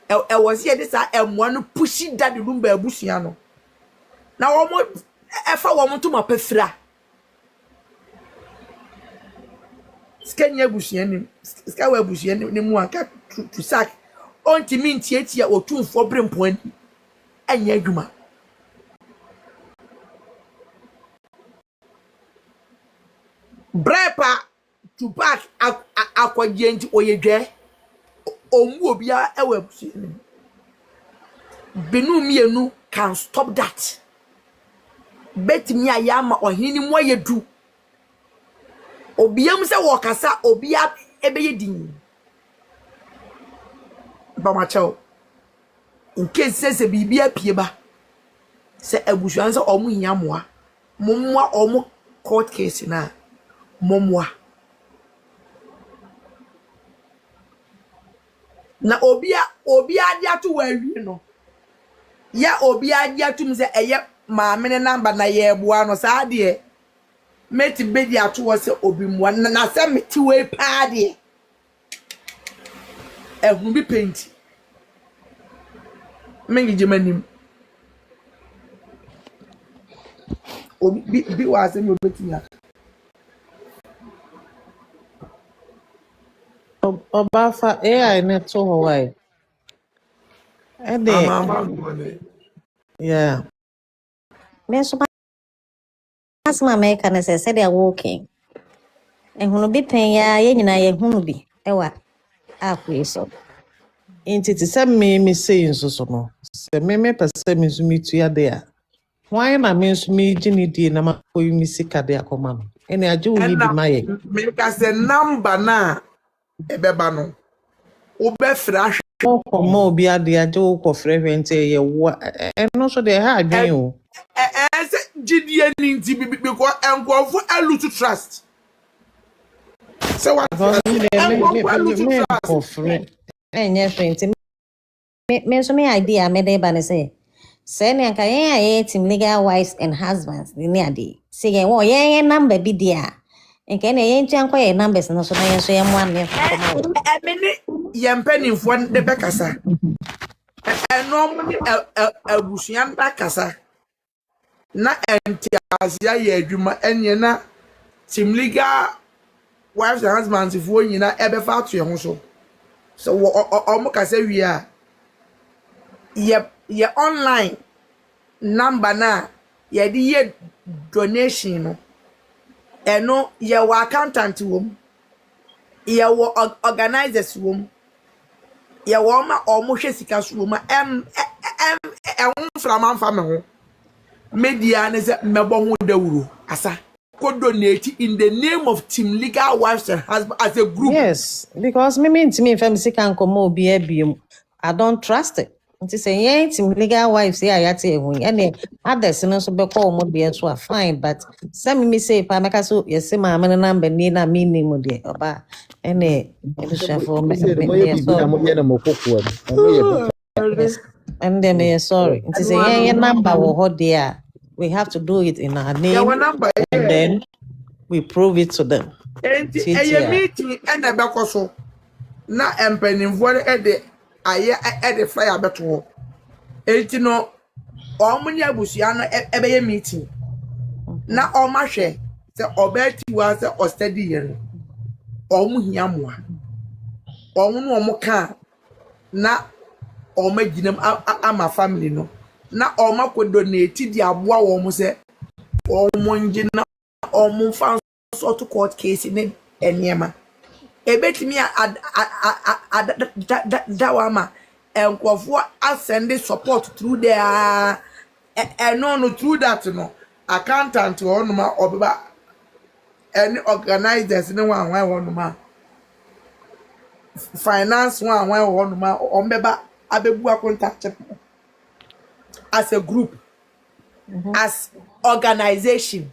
e wo se ye di sa emwa no pushi Daddy Lumba abusuan no na wo mo efa wo mo to ma pefra skenya busuanim ska wa busuanim ne mu aka to sack onti mintiatia otumfo brempo ani anya adwuma brepa to back akwagienti oyedwe omu obia e wa busuanim benu mienu can stop that bet me ayama ohini mu ayedu obiam se wokasa obia ebeye din ba macho in case se bibia pieba se abusuan se omu hiamoa mommoa omu court case na mommoa na obia dia to wawie no ya obia dia tum se eye maame ne number na ye boa no saa de meti bedi ato wo se obi mwa na se meti we pa de ehun bi paint mengi jemanim obi bi wa se mi obeti ya Obafa AI ne to Hawaii. Ede yeah. Meso asma America na say they are walking. Ehunu bi pen ya ye nyina ye hunu bi ewa akwe so. Inti ti se me say nso so no. Se me pese me so me tuya de a. Why na me so me gini die na ma ko mi sika de akoma no. Ene age wo ni bi maye. Me ka se number na ebeba no. Obe fra Omo obi ade age wo ko frehwe nte ye wo. Eno so de ha adwen o. GDN nti because enkwofo lose trust. So what? Because me Trust. for free. Enye friend. Me so me idea me dey ba ne say. Say ne anka yen team legal wives and husbands ni ade. Say yen wo yen number bi dia. Enka ne yen twan kwa yen numbers no so na yen so yen mo an me come out. Emini yempanimfo de bekasa. Enom ni abusuan bakasa. Na entiazia ye adwuma enye na team legal wives and husbands fo nyina ebefa ato ye ho so. So omo kasa wi a ye online number na ye di ye donation no. Eno ye wa accountant wom. Ye wo organizers wom. Ye wo ma omo hwe sika so wom from me ho. Media ne se mebo ho dawuro asa. Ko donate in the name of Team Legal Wives and Husbands as a group. Yes, because me fam sika nkomo obi abiem. I don't trust it. Nti say yen team legal wives here ayate ehun. Ene others no so be call mo de so fine, but some me say pa meka so yes ma me number ni na me ni mo de oba. Ene for me. And then me sorry. Nti say yen number wo ho there. We have to do it in our name, and then we prove it to them. Meeting and a bacoso. Na empanimfo de aye de fire beto. Enti no omunya abusia no ebeye meeting. Na omahwe se OBAA TIWAA se o study yen. Omu hiamoa. Omu no omuka na omaginem ama family no. Na omako donate di aboa wo mu se omonje na omu fan sort court case ni eniema. Ebetimi dawama enkofo send support through their no through that no accountant onuma obeba any organizers ni wan onuma finance wan onuma ombeba abebu contact as a group, as organization.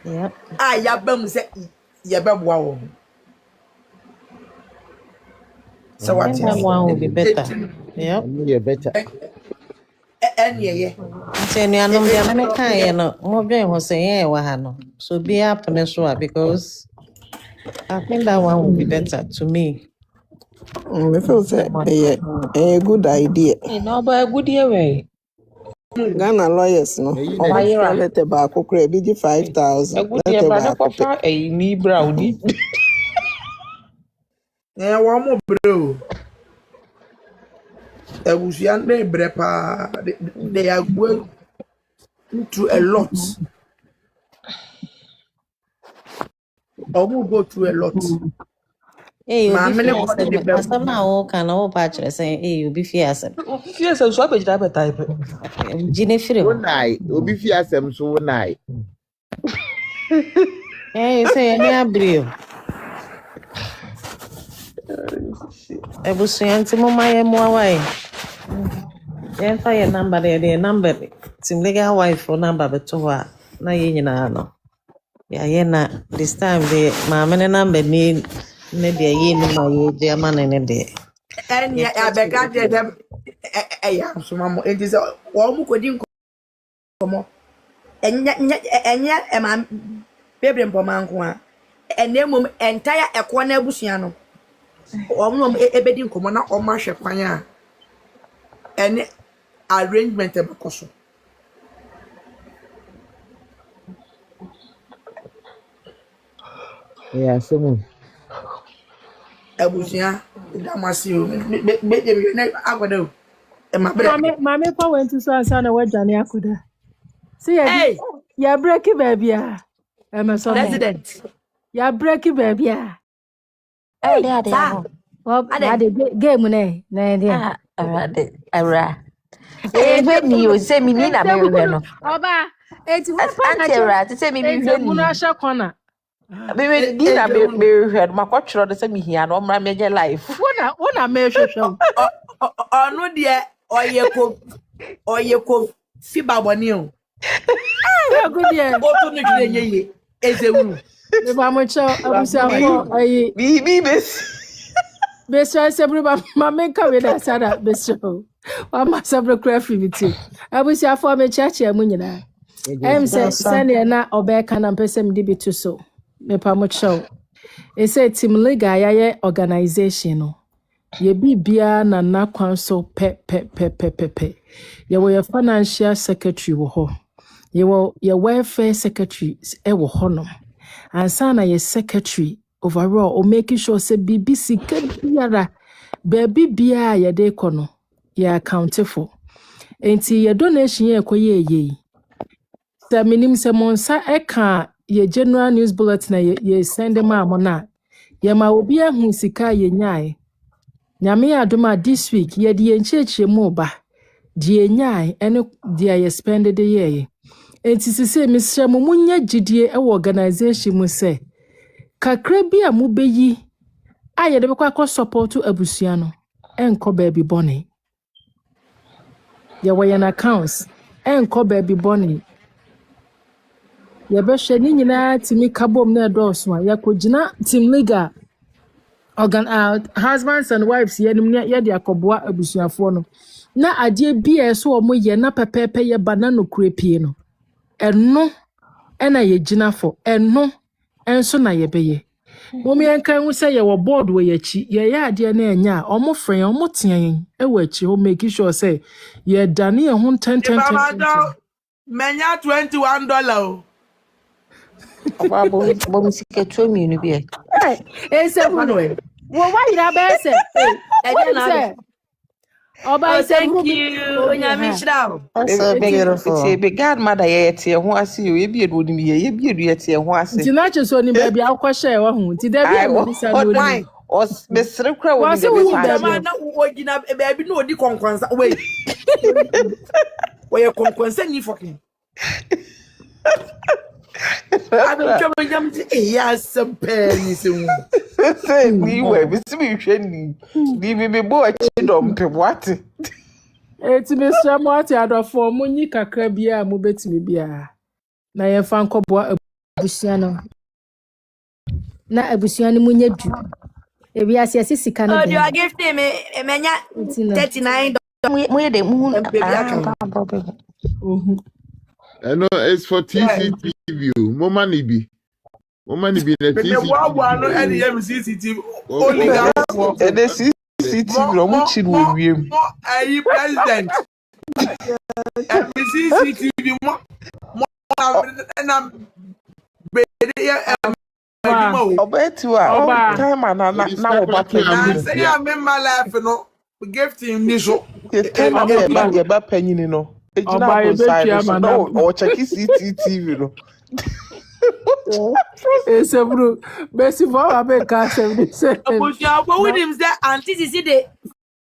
Yeah. Yabem say yabebwa wo. So what is one will be better. Yeah. You're better. Yeah. Say no anum dia me kan ye no. Mo dwen ho say ye wa ha no. So be up ne so because I think that one will be better to me. I feel say a good idea. No, but a good year way. Ghana lawyers no. Omo letter back okra bi 5,000. A good year, but not for a me brownie. Yeah, one more bro. Ebusian dey brepa. They are going through a lot. Omu go through a lot. Hey, you be asem na wo kan wo pa kire say you be fi asem. Fi asem so be jira be type. Jine fire. Wonai, obi fi asem so wonai. Hey, say any abrio. Ebusuyanti mo maye mo awai. Yen fa your number there, the number team legal wife for number beto wa na ye nyina no. Ya ye na this time the mama ne number ni ne de ye ni ma ye de ama ne de. And ya abega de dem ya so mamo it is wo mu kodi nkomo. Enya ema bebre mpoma nko a. Enemum entire ekwo na abusua no. Omo ebedi nkomo na omo ahwe kwan a ene arrangement ebekoso. Yeah, so Abusia damasi o be de na agoda o e ma bre mame pa went to so ansa na wadwane akoda. See ya break baby a. President. Ya break baby a. Ade. Ade game ne na de. Ara. When you say me ni na me no. Oba, eti wo pa na Antera, say me hwe ni. Asha kona. Me di na me hwe ma kwatro de say me hia no mra me je life. Wona me hwehwe. Onu de oyeko fiba boni o. Ah, good yeah. Oto no kire ye ezewuru. Me ba mo cho abusiafo ayi. Bibi bes. Besra sebru ba mama ka we da sada besra. Wa ma sabru craft biti. Abusiafo me chachi amu nyina. Say sane na obeka na mpese mdi bitu so. Me pa mo cho. E say team liga ya organization no. Ye bibia na nakwan so pe. Ye wo your financial secretary wo ho. Ye wo your welfare secretary e wo ho no. Ansa na ye secretary overall o making sure say BBC biara baby bia ye de kono ye account for. Enti ye donation ye koye. Se minim se monsa eka ye general news bulletin na ye send them amona. Ye ma obi ahu sika ye nyae. Nyame adoma this week ye di encheche mu ba. Die nyae ene dia ye spend the ye. Enti sise misre mo munya gidie e organization mu se kakra bi a mu beyi a ye de bekwa support abusua no enko baby boni. Ye wo yan accounts enko baby boni. Ye be hwe ni nyina timi kabom na edoso a yakogina team league husbands and wives ye nim ye de akoboa abusuafo no na ade bi so o mo ye na pepepe ye banana kurepie no eno ena ye gina for eno enso na ye beye momi enkan hu say ye wo board we yachi ye ya ade na enya o mo frɛ o mo tean e wachi o make sure say ye dane ye ho 10 Menya $21. Oba bom sike 2 million bi e. Eh say wo why na be say say Oba thank you. Onyamishra. That's so beautiful. It's a big godmother yet here who I see you. You be a good me. You be a yet here who I see. Ti na cheso ni baby akwhye wa hu. Ti da bi e mo bisa no ni. O mesre kra wo ni be bisa. Na wo gina baby no odi konkwansa. Wait. Wo konkwansa ni fucking. Adam chama jam ya sampen se hu. Say ni we bi si mi hwe ni. Bi be bo achi dom pe what? Eti mesra mo ati adofo mo nyi kakra bia mo betimi bia. Na ye fa nkobo abusua no. Na abusua ni munya du. Ebi asiasi sika no. Oh, you are gifting me menya $39. Mo ye de mu No, it's for TCTV. Moma ni bi na TCTV. No any CCTV. Only that. And the CCTV no mo chi wo wiem. Ayi president. And CCTV mo na be OBAA TIWAA. Time na wo ba pe. Na say ya me my life no. Gifting ni so. Time na ba panyin no. Ejina go side no o check CCTV no. Ese bro, besi for abe ka 77. Obusia go with him say auntie see the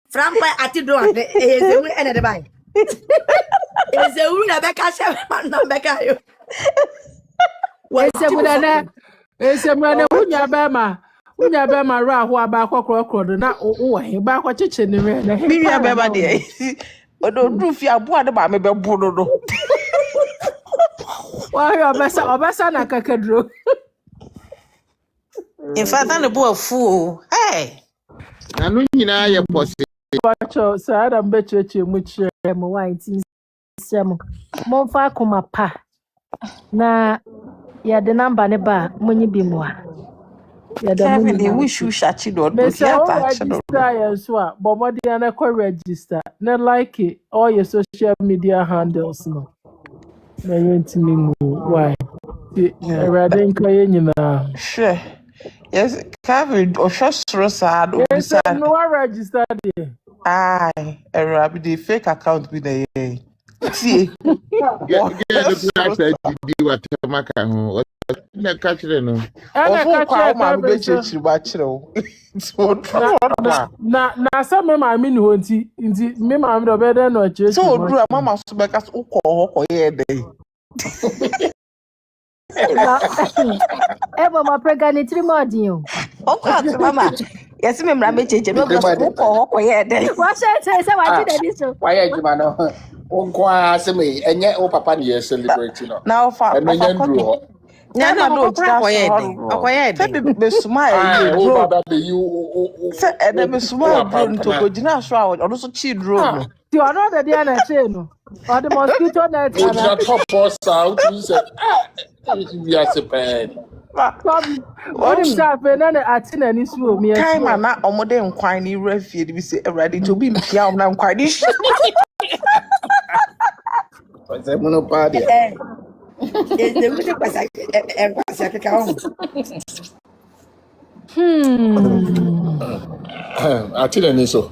frampa ati do ande eze we ene de bai. Eze we na be ka she na be ka yo. Ese budana ese mwana unya be ma ra ho aba kokro do na wo he ba ko cheche ni me na he. Mi be ba de. Odo du fi abo ade ba me be bu no no. Why obasa na kakadro. In fact, I no fool. Hey. Na no nyina ye pose. Wacho sa Adam becheche mu chire mo white nsem. Mo fa akoma pa. Na ya de number ne ba munyi bi mo a. Ya da munyi. Kevin, wish you shachi do do ya so a bomodi na ko register. Na like it, all your social media handles no. Na yentimi mu why? Erade nkaye nyina. Sure. Yes, Kevin, or just sad. Yes, no register there. Aye, Arabi the fake account be there. See, na some my mean won't me my better no church. So do mama so make us uko day. Ebo ma pregani 3 more dio. Oka mama. Yes me mra me cheche no go uko ye day. What say what did this so? Why you man no? Unkwa seme enye o papa ni celebrate no. Now for Eno nya ndru ho. na Nyame no kokora gyina so koye hɔ den. no Okoye sɛ den. be suma Ah, ɛyɛ o drone baba be you sɛ ɛnɛ me suma drone to pampana. go gyina so a ɔno so chi drone no Ti ọ̀nà ọ̀dẹ̀ díẹ̀ náà ṣe nù. Ọ̀dẹ̀ mosquito net O ana. jina top post out you say ah, we are separated. ba Wọ́n sá àfẹ́ náà àti náà ní sùn omi ẹ̀sùn. time a na ɔmo de nkwan ne wura fie de bi sɛ awurade nti obi mpia ɔmo na nkwan ne hyɛ Say mono party. They would pass a on. Ati na ni so.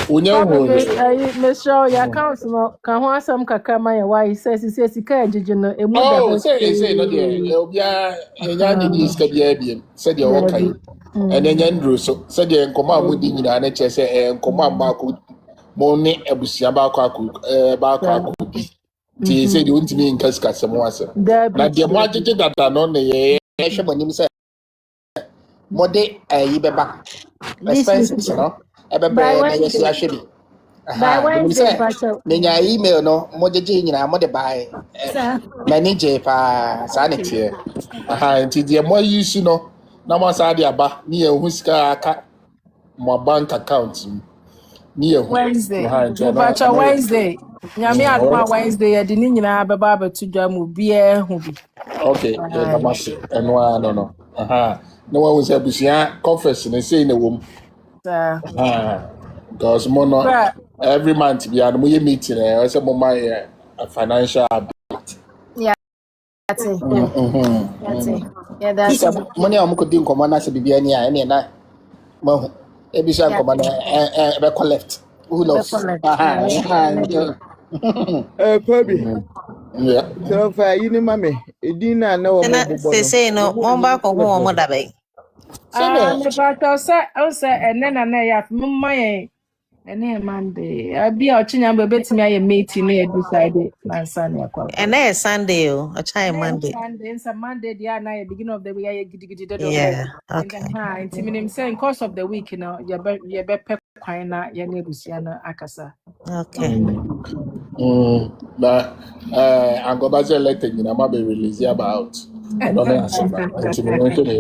Unya Papa hu ni so. Michelle your accounts no ka ho asɛm kakra ma yɛ why says sika ɛgyegye no emu da Oh, bɛ say no there. Obia enya ni iska bia biem. Say the okay. Ene nya ndru so. Say the nkoma amudi nyina na che say nkoma amako mo ne abusia ba akọ bi. Ti say the untimi nkaska semo ase. Na de mo agege data no ne ye hwe manim say mo de ayi beba. Expenses no. Ebebe na yesi ahwe bi. by Aha, the Wednesday say mpakyɛw. menya email no mo jeje nyina mo de buy. Manager pa sa ne tie. Aha, nti de mo use no na mo sa de aba ni ehun sika aka mo bank account ni ehun. Wednesday. Aha, nti no. Mpakyɛw Wednesday. Nyame adom a Wednesday yɛde ne nyinaa bɛba abɛto dwa mu biara ho bi. Okay, na mase. Eno no. Aha. No one was abusia conference ne say na wom. Saa. Aha. Because mo no Bra. every month we are mo meeting I say mo my financial Yeah. Yeah, that's Sisa money a mko di nkoma na se bibia ni a ene na mahu ebisa nkoma na be collect who knows aha Kobe. yeah So far, you know, mammy, a dinner no more. Say no, Momba ko ho mo dabe. Mpakyɛw sɛ ɛnɛ na yɛ afe mma yɛn ɛnɛ Monday. Abi a ɔkye nyamba betumi ayɛ meeting na yɛ decide na nsa na ɛkɔ. And na Sunday o, a chai Monday. Monday, it's a Monday, the other beginning of the week, I giddy Yeah, okay. Inti minim say in course of the week, you know, you be pep quina, your neighbors, akasa. Okay. na angoba ze elected ni na ma be release about I don't know asem na nti me nto ne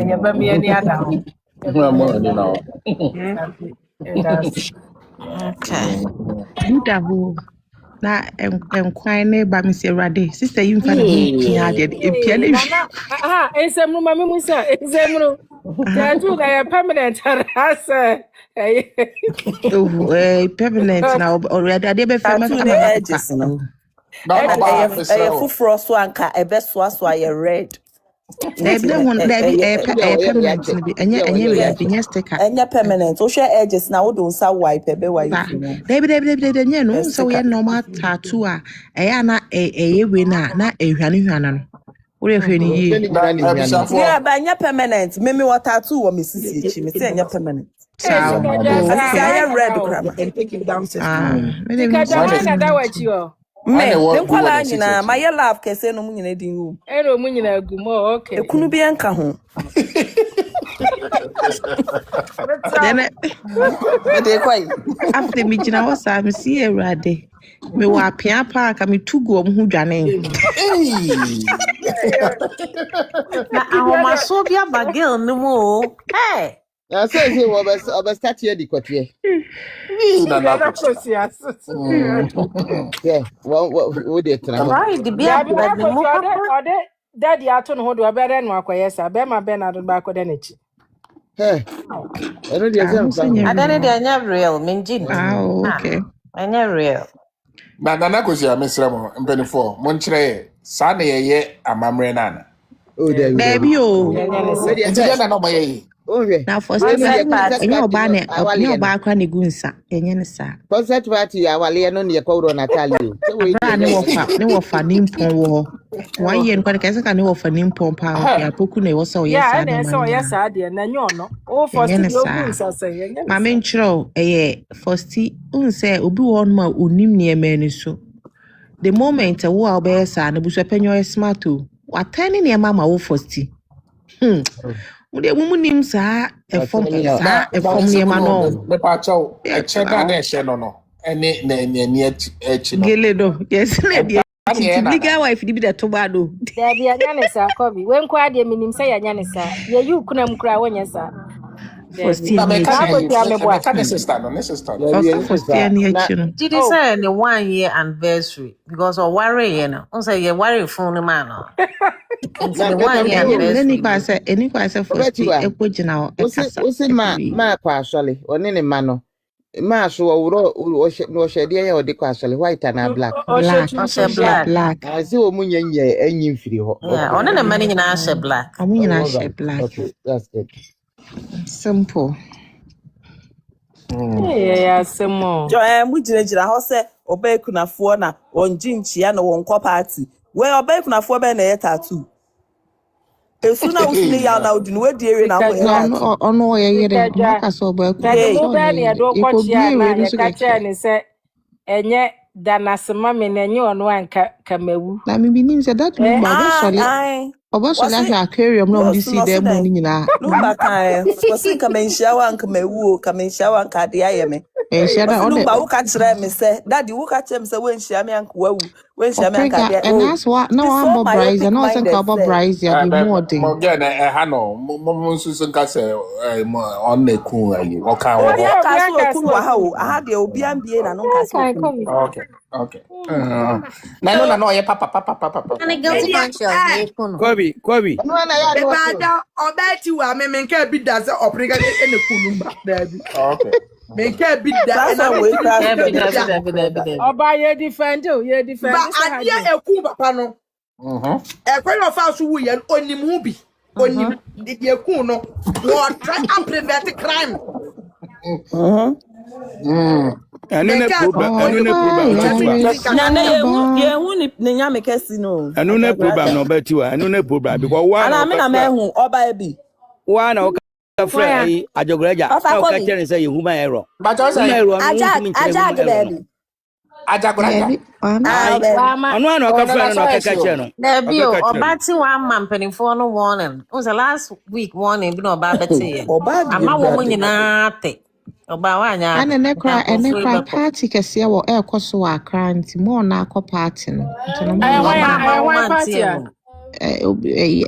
You be me any other. mo ni na It does. Okay. Budaho na nkwan ne ba me sɛ awurade sister yi mfa ne ho pia de pia ne Aha, esemru mami musa, esemru. Tatu na ya permanent arasa. permanent na already ade be fe Tattoo ne edges no. na ba E fufuro so anka ebe so aye red. permanent no bi enye we ade sticker Enye permanent. O hwe edges na wo don sa wipe ebe wipe. David nye no so we normal tattoo a eya na we na ehwane no wo hwe ni yi Yeah, but enye permanent. Me what tattoo wo me sisi echi. Me say enye permanent. Sao. Enye red grandma. Take it down to Me, dem kwala nyina my love kese no mu nyina din wu. Ero mu nyina gu mo okay. Ekunu bi enka ho. Ade kwai. After me gina wo sa me see awurade. Me wa pia pa ka me tugu om hu dwane. Na ahoma so bia bagel no mo. Hey. I say we start here the quartier. Yeah, what they try. Right, the bia the mo ode daddy ato no ho do obere no akoyesa be ma be na do ba akode na chi. Hey. I know the exam. Adane de anya real menjin. Okay. Anya real. na kosi amesra mo mpenifo mo nkyere sa na ye amamre na na. Oh, baby o. Nti na no maye. Na for say enye oba na enye oba akwa ne gunsa enye ne sa. Concert party awale no ne kworo Natalie o. So we ne wofa ne mpon wo. Wa ye nkwa ka se ka ne wofa ne mpon pa ya poku na wo so ye sa na. Yeah, na so ye sa de na nye ono. O first the gunsa say enye. Ma me nkyerɛ first unse obi won ma onim ne ema so. The moment wo a obey sa na busu penyo smart o. Wa tani ne ma wo first. Mude munim sa efom ne ma no Me pa chaw e che na na e she no Any no. Geledo. Yes, lady. Legal wife di bi da to bado. There be a nyanisa, Kobe. When Quadia minim say a nyanisa, ye you couldn't cry when you sa. There be. First year ni Now go echi. tell me what. Meka ne sister no, ne sister no. Also first year ni echi no. Did Oh, say the 1 year anniversary because of worry, you know. On say you worry phone man. Into the 1 year anniversary. Any kwase first year ekogina o ekasa. Wose ma kwa asole one ne ma no ma so woro no hwede ya ode kwa asole white and black Black. I see o munyenye enyi mfiri ho. Yeah, on the money nyina share black. Amu nyina share black. Okay, that's good. Simple. yeah, some more. mu gyinagyina hɔ sɛ ɔbaa kunafoɔ na wɔngye nkyia na wɔnkɔ party wei ɔbaa kunafoɔ bɛn na ɛyɛ tattoo esu na wosini ya na odi no wedi ewe na mo No, ono ye yere. Maka so ba ku. Mo ba na do ko chia na ye ka chia ni se enye danasema me na enye ono anka kamawu. Na me binim se that Lumba obosole ahwe aquarium na omdi si dem mu nyina. Lumba kan fosi kamenhia wa anka mawu o kamenhia wa anka de ayeme. Enhia na on Lumba wo ka kire me se daddy wo ka kire me se we nhia me anka wawu we nhia me anka de and that's what no one Bryce and also Cabo Bryce ya be more thing. Mo get ha no mo nsusu nka se on na ku ayi o ka wo. Ka so ku wa ha o aha de obi ambie na no nka se. Okay. Na no ye papa. And a guilty conscience. Kobe. Bada OBAA TIWAA me menka bi da se oprega ene kulumba Daddy. Okay. Menka bi da Oba ye defend Ba adia eku papa no. Ekwen of house wu ye onimu bi. Onim de eku no. What try and prevent crime. Anu ne problem. Na ye hu ni nyame kesi no. Anu ne problem no OBAA TIWAA. Anu ne problem because one. Ana me na me hu oba bi. One o ka friend ajogoreja. O ka tell say you human error. But also Aja baby. Ajagoreja. Anu o ka friend no ka tell no. There be OBAA TIWAA man penifo no warning. On the last week warning bi no OBAA beti. Ama wo mo nyina te. Oba wanya Ana ne kra party kese wo ekoso wa akra nti mo na akọ party no. I party.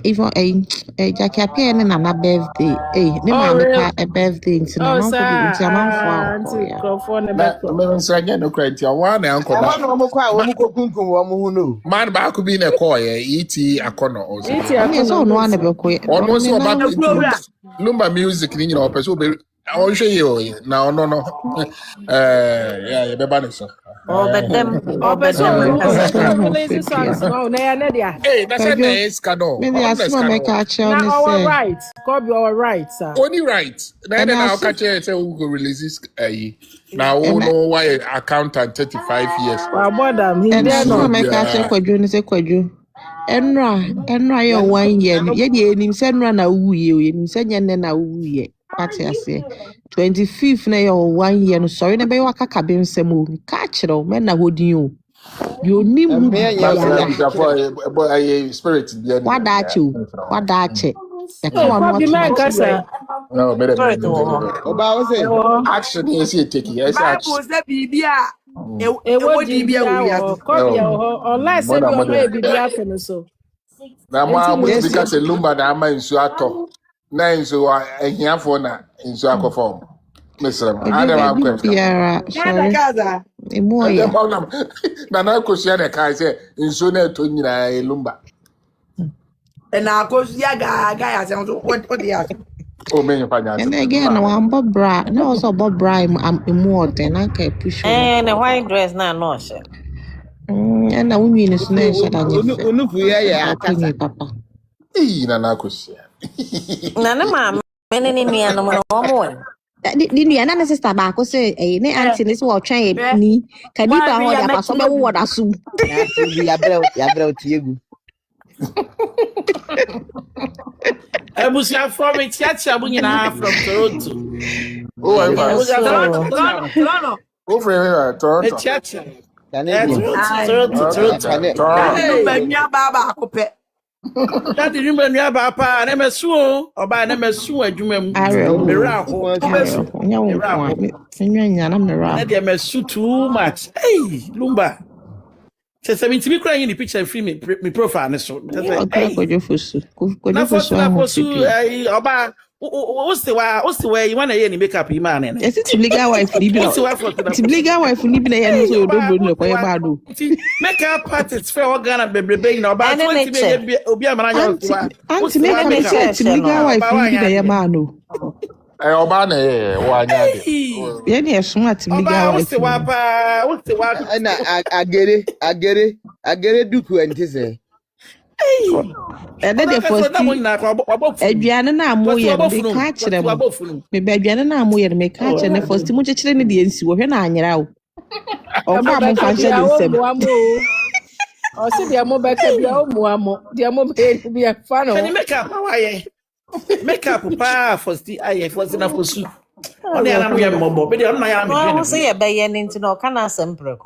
Even Jackie Apia na na birthday. Ne ma me pa a birthday nti na no nti amanfo Na me nso anya no kra nti wa na anko da. No mo kwa wo mo kokunkun wo mo hu no. Man ba ko bi na call ye eti akono o so. Eti so no na be ko. Almost about Lumba music ni nyina o person be o hwe ye o na no yeah ye be ba ne so. But them release songs no na ya na dia. Hey, that's a nice cano. Maybe I small make a child Na all right. Kobe all right, sir. Only right. Then I'll catch you say we go release this now we know why accountant 35 years. Well, madam, he there no make a check Kojo ni say Kojo. Enra ye 1 year. Ye dey nim say enra na wuye, nim say nyenne na wuye. Party ase 25th na your 1 year no sorry na be waka ka be nsem o ka kire men na hodin o you nim who spirit there wadache e come on what man kasa no me Oba wo say action is here take it action was that bibia e wodi bia we ya Kobe unless say you no bibia for so na mo because Lumba na ama nsu ato na nsu ahiafo na nsu akofom mesrem adama kwem sorry emu oya na kosia na kai say nsu na to nyina Lumba na kosia ga ya say what dia o me nfa nya and again no am bobra na also bobra am emu ode na kai push the white dress na no she and na unyi ni sna she da nya unu fu ya akasa papa na kosia na ma mene ni nua no mo di nua na sister ba ko say ne auntie ni so wo twan ni kanipa ho ya pa so be wo da su ya brel tiegu Ebusia from Tiatia Bunyina from Toronto. Oh, I'm Toronto. Oh, from Toronto. Tiatia. Toronto. Baba akupe. Daddy Lumba nua ba pa na mesu o. Oba na mesu adwuma mu. Mera ho. Mesu. Mera ho. Na dia mesu too much. Hey, Lumba. Say me tibi kra yin the picture free me profile ne so. Yeah, Kojo Fosu. Na Kojo Fosu Fosu. ai oba o se wa you wanna hear ni makeup yi man ne. Yes, it's legal wife ni bi na. It's legal wife ni bi na yan so odobro ni ko ye ba do. Makeup artist fair organ bebrebe na oba 20 be obi amara nya so wa. Anti make it's legal wife ni bi na ye ma no. Oba na wa nya de. Ye na smart legal wife. O se wa na agere duku ntise. Ede de first aduane na amoye me ka kire mo me ba aduane na amoye me ka kire ne first mu kire ne de nsi wo hwe na anyera wo o fa mo fa nche de nsem o se de mo ba ka bia o mu amo de mo be bia fa no make up why makeup pa first aye first na Fosu on ya na mo ye mo be de on na ya me no se ye be ye nti no ka na asempre ko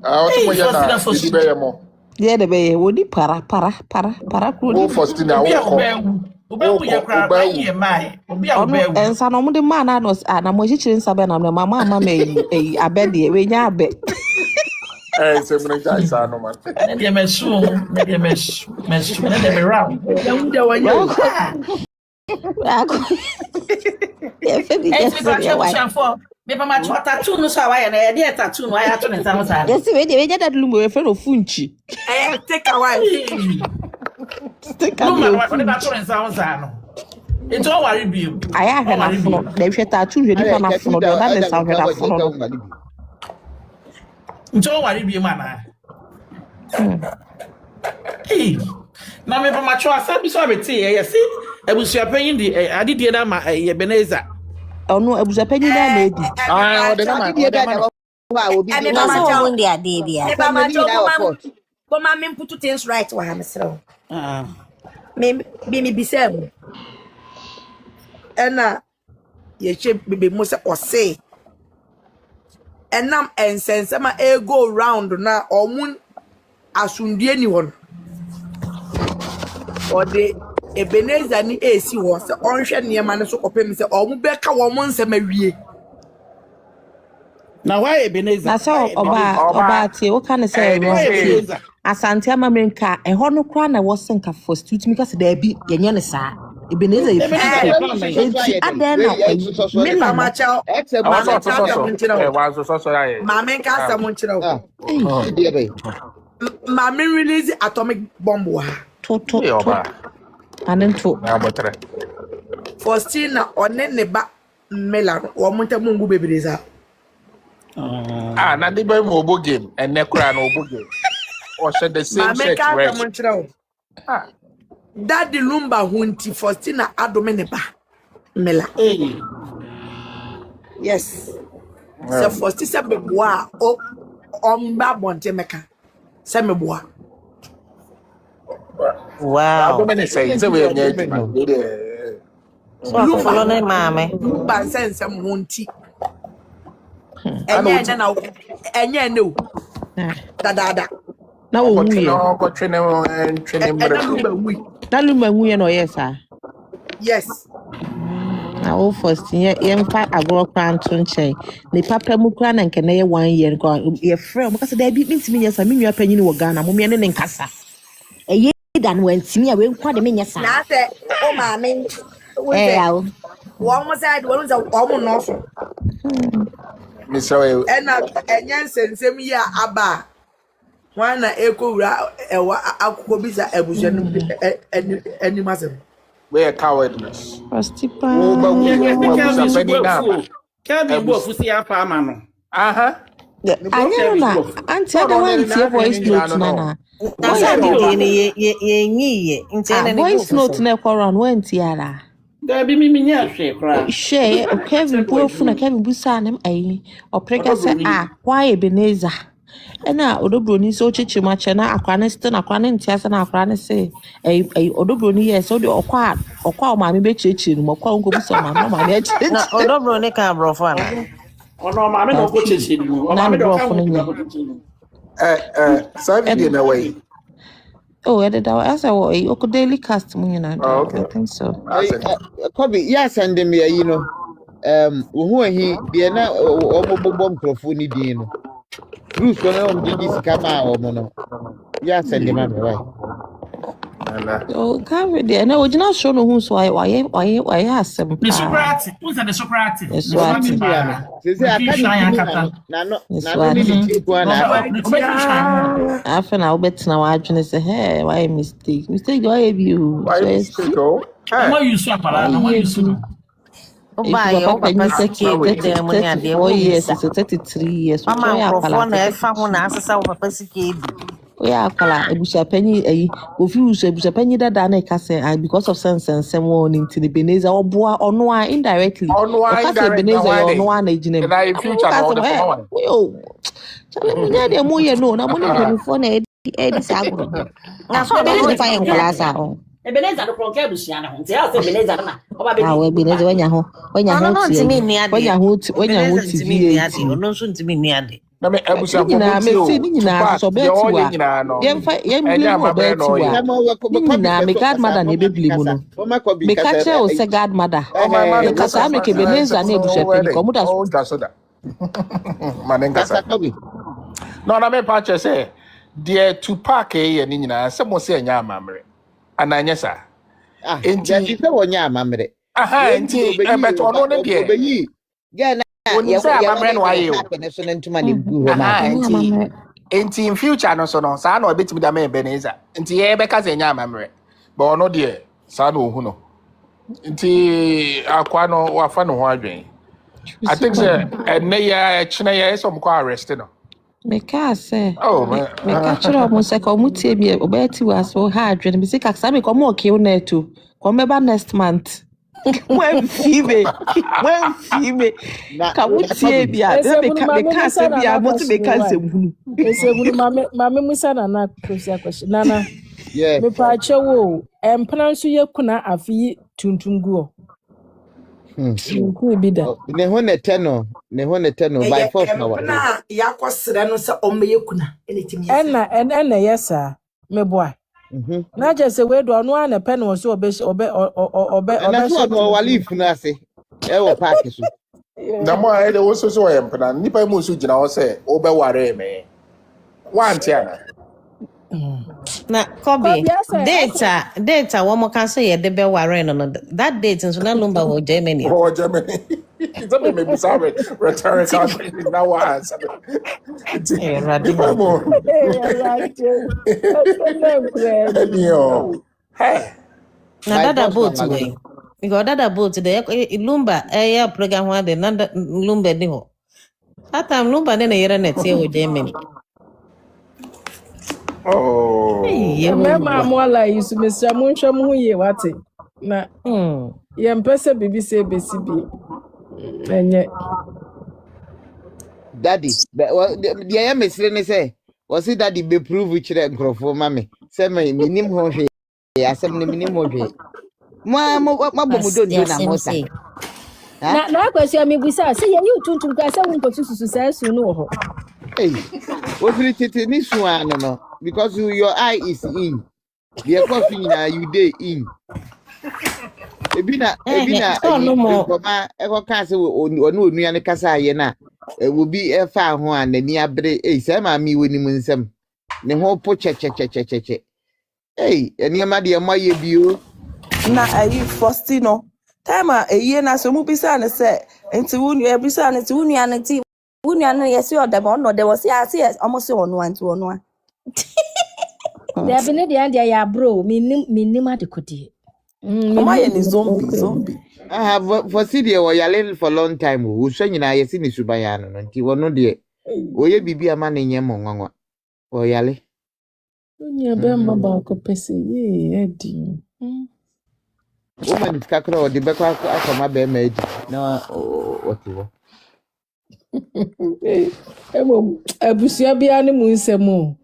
o to mo ye na di be ye mo ye de be wodi para kro di first na wo ko obi ya kra aye mai obi a obi ensa no mo de ma na no na mo hikire nsa be na mama me abede we nya abe se mo nja isa no man na de mesu na de mesu na de me round ya unde wanya ye fe bi get me pa ma tattoo no so awa na de tattoo no aya to ne nsa sa yes we de Daddy Lumba we fe no funchi take away take away no ma to nsa sa no ito o wari bi aya hwe na fo de hwe tattoo hwe ni pa na fo no de na ne sa hwe na fo no ito o wari bi ma na na me pa ma cho asa bi so abeti ye si ebusua panyin di adidie na ma ye Beneza ono ebusua panyin na edi o de na ma wa obi bi na so won dia de bia me pa ma cho ko ma me put things right wa me sro me bisem ena ye che bebe mo se ose enam ensense ma e go round na omun asundie ni won ode Ebeneza ni esi wo se onhwe niema ne so kopem se omu beka wo mo nsema wie na why Ebeneza na so oba tie wo kan se asante amamenka eho no kwa na wo senka first tutimi ka se da bi yenye ne saa Ebeneza e aden na me na ma cha mama ka sa mo nchira mama release atomic bomb wa to anento Faustina one ne ba mela wo monta mungu bebreza na de be mo obo game enne kura na obo game o she the same set right Daddy Lumba hunti Faustina adome ne ba mela yes so Faustina se beboa o omba bonte meka se meboa wow adome ne say we nya so follow na mama ba sense hunti enye no dada na wo wu ye ko twene mre Daddy Lumba wu ye no yes ah yes na wo first ye mfa agro kran to nche ni papa mu kra na nke na ye 1 year ko ye frɛ mo ka se da bi ntimi nyesa me nua panyi ni wo Ghana mo me ne nkasa eye dan wantimi a we nkwa de me nyesa na se o ma me yawo wo mo side wo nza o mo no so me say ena enye nsensem yi aba wana ekowura ewa akoko bisa abuja eni masem we cowardness Ostipa wo ba wu Kevin bo fusi afa ama no anya na anti ada wan tie voice note na asa bi ni ye nyiye nti na ne voice note na ko ron wan tie ara da bi mi nya hwe kra share Kevin bo fu na Kevin bu sa nem ayi opreka se why Ebeneza ena odobroni so chichi ma che na akwa ne st na akwa ne ntia se na akwa ne se odobroni yes so de okwa o ma me be chichi no okwa nko bu so ma no ma me chichi na odobroni ka brofo ana ono ma me no ko chichi no o ma me do ka ko chichi sa video na way Oh, I did. I said, "Oh, you could daily cast money now." Oh, okay. I think so. Kobe, yes, and them, you know. Who he the na omobobo mkrofo ni din no Bruce no didi sika ma o mo no ya send ma me why Oh, can't read there. No, you not show no who so why has some. The Socrates, who's the Socrates? The Swati. Se aka ni na no ni ti kwa na After now, bet now I just say, hey, why mistake? Mistake, why have you? Why mistake? Oh, why you swap around? Why you swap? Papa 34 years, it's 33 years. Mama microphone na efa ho na asesa wo papa sika ebi. Oya akwala ebusha panyi eyi ofi uso ebusha panyi dada na ka say because of sense and some one into the Beneza oboa ono a indirectly. Beneza ono a na ejina. Na in future na order for one. Yo. Chale munya de mo ye no na mo ne penifo na edi sagro. Na so Beneza fa yen kwala sa o. Ebeneza do kronke abusia na ho. Nti ya say Ebeneza na oba be. Ah, we Beneza wanya ho. Wanya ho TV. Ono so ntimi ni ade. Na me abusa ko na me see ni nyina so be tiwa yem blame o be tiwa na me godmother na be blame no me ka che o se godmother me ka sa me ke Beneza na ebusa peni ko muda so da manenga sa no na me pa che say de Tupac ye ni nyina se mo se nya amamre ananya sa enti se wonya amamre aha enti e beto no ne de obeyi ga when say amamre no ayo enti in future no so no sa na obetimi da me Beneza enti ye be ka se nya amamre but ono de sa na ohu no enti akwa no wafa no ho adwen I think say enne ya chine ya so mko arrest no me ka say oh man me ka chiro mo se ko mutie bi OBAA TIWAA so ha adwen me se ka sa me ko mo kill na to ko me ba next month when fibe ka mutie bi a me ka say bi a mo te me ka say hunu esebunu mame musa na question nana yeah me pa chewo empana nso yekuna afi tuntunguo bida ne ho ne teno by force na wa na yakosere no se omeyekuna enetimi ena yesa me boy na je se we do ono ana pe no so obe na so no wali fu na ase e wo park so na mo ai de wo so empana nipa mo so gina wo se obe ware me want ya na Kobe data one more can say the be ware no that date so na Lumba wo Germany it's a me bizarre rhetorical now was na dada boat we because dada boat the Lumba program one the Lumba ni ho that time Lumba na yere na tie wo Germany. Oh, mema mola yisu mesra munhwa mu ye wate na ye mpese bibi se besi bi enye daddy the ya mesre ne say was it daddy be prove chire nkrofo mame say me minim ho hwe asem ne minim ho hwe ma bomu dondo na mota na akwasi amigusa say ye tuntum ka say won ko susu say su no ho hey ofiri tete ni su ano no because your eye is in the coffee na you dey in ebina koma eko ka se onu ane kasa aye na wo bi e fa ho anani abre se ma mi woni mu nsem ne ho po che eni ma de ma ye bio na ayi Faustino time eye na so mu bisa ne se enti wunu e bisa ne ti wunu ane ti wunu ane yesi odem no de was ya se almost onu anti onu a there be ne dia ya bro minim adekodi my ni zombie for city wo yale for long time wo so nyina yesi ni subaya no nti wono de oye bibi ama ne nyem nwanwa wo yale nya be mba ko pese ye edi woman kakra o de be kwa akoma be ma edi na otiwo abusia bia ne mu nsemo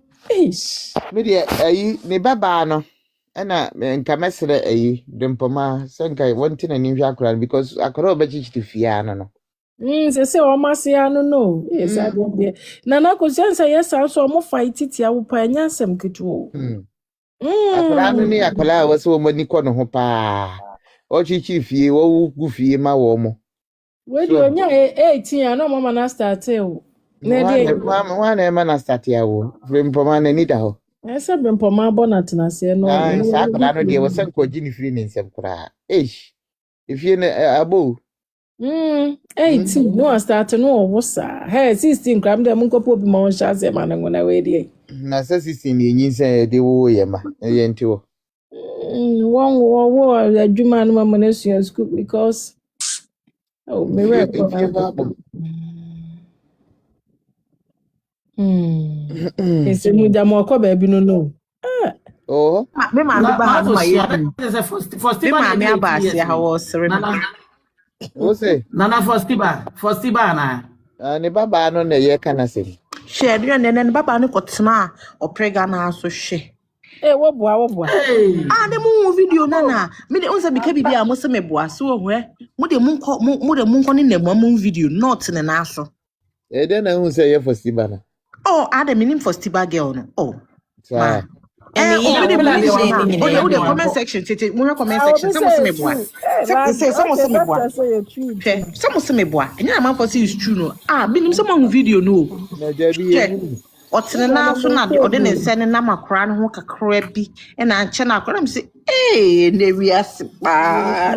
me de ayi ne baba no ena nka mesre ayi dempoma senka wonti na ni hwa akra because akra obechichi fia no se o masia no yes I don't there na ko sense yes so mo fight titia wo pa nya asem ketu Akwadaa no ne akwadaa a wɔsɛ wɔn ani kɔ ne ho paa. Ɔkyekyere fie, wɔwu fie ma wɔn mo. Where do you 18? I know mama na start o. One man na start ya wo. Brempoma na ni da ho. I said brempoma bonnet na say no. Sa akwadaa no de wɔsɛ nkɔgye ne firi ne nsɛm koraa. Ifie na abo. 18 no start no wosa. Hey 16 kram dem nkopo obi ma won sha se ma na we dey. Na 16 ye nyin se de wo ye ma. Ye nti wo. One wo adwuma no ma na sua school because me record. Ese mu jamo ko ba bi no. Oh. Me ma me ba no ma ye. Me ma me aba ase ha wo sere me. Wo say? Nana Fostiba na. Ne baba no na ye kana se. She de ne baba no kotena oprega na so hwe. Wo boa. Ne mu video na me de onse bika bibia mo se me boa so wo hwe. Mo de munko ne na mu video not ne na so. De na hu say ye Fostiba na. Adam minim Fostiba girl no. Sa. The comment section, comment section. Some say me boy. Some say me boy. Some say me boy. And I'm for see is true no. Minim some video no. Otina so na de ne send na makra no ho kakra bi e na nche na akra me say ne wiase ba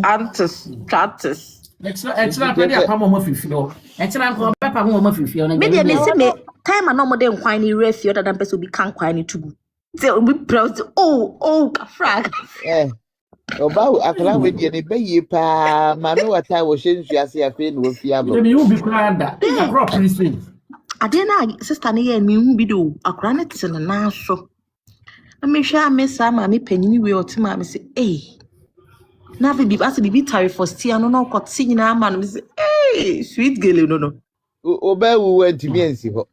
antes status. Extra padi apamo mo fifio. Extra ko papa mo mo fifio na. Me de ne say me time na mo de nkwan ni refi oda dan person bi kan kwan ni tubu. Say we proud frag. Oba akala we de ne bayi pa ma me wata wo hyensuase afi na wo fi abo. Me hu bi kranda. Ika crop priest. Ade na sister ne ye me hu bi do akra na tene na so. Na me hwa me sa ma me panyini we otima me say na be as bibi tari for stia no kwoti nyina ama no me say sweet girl no. Oba wu antimi ansi ho.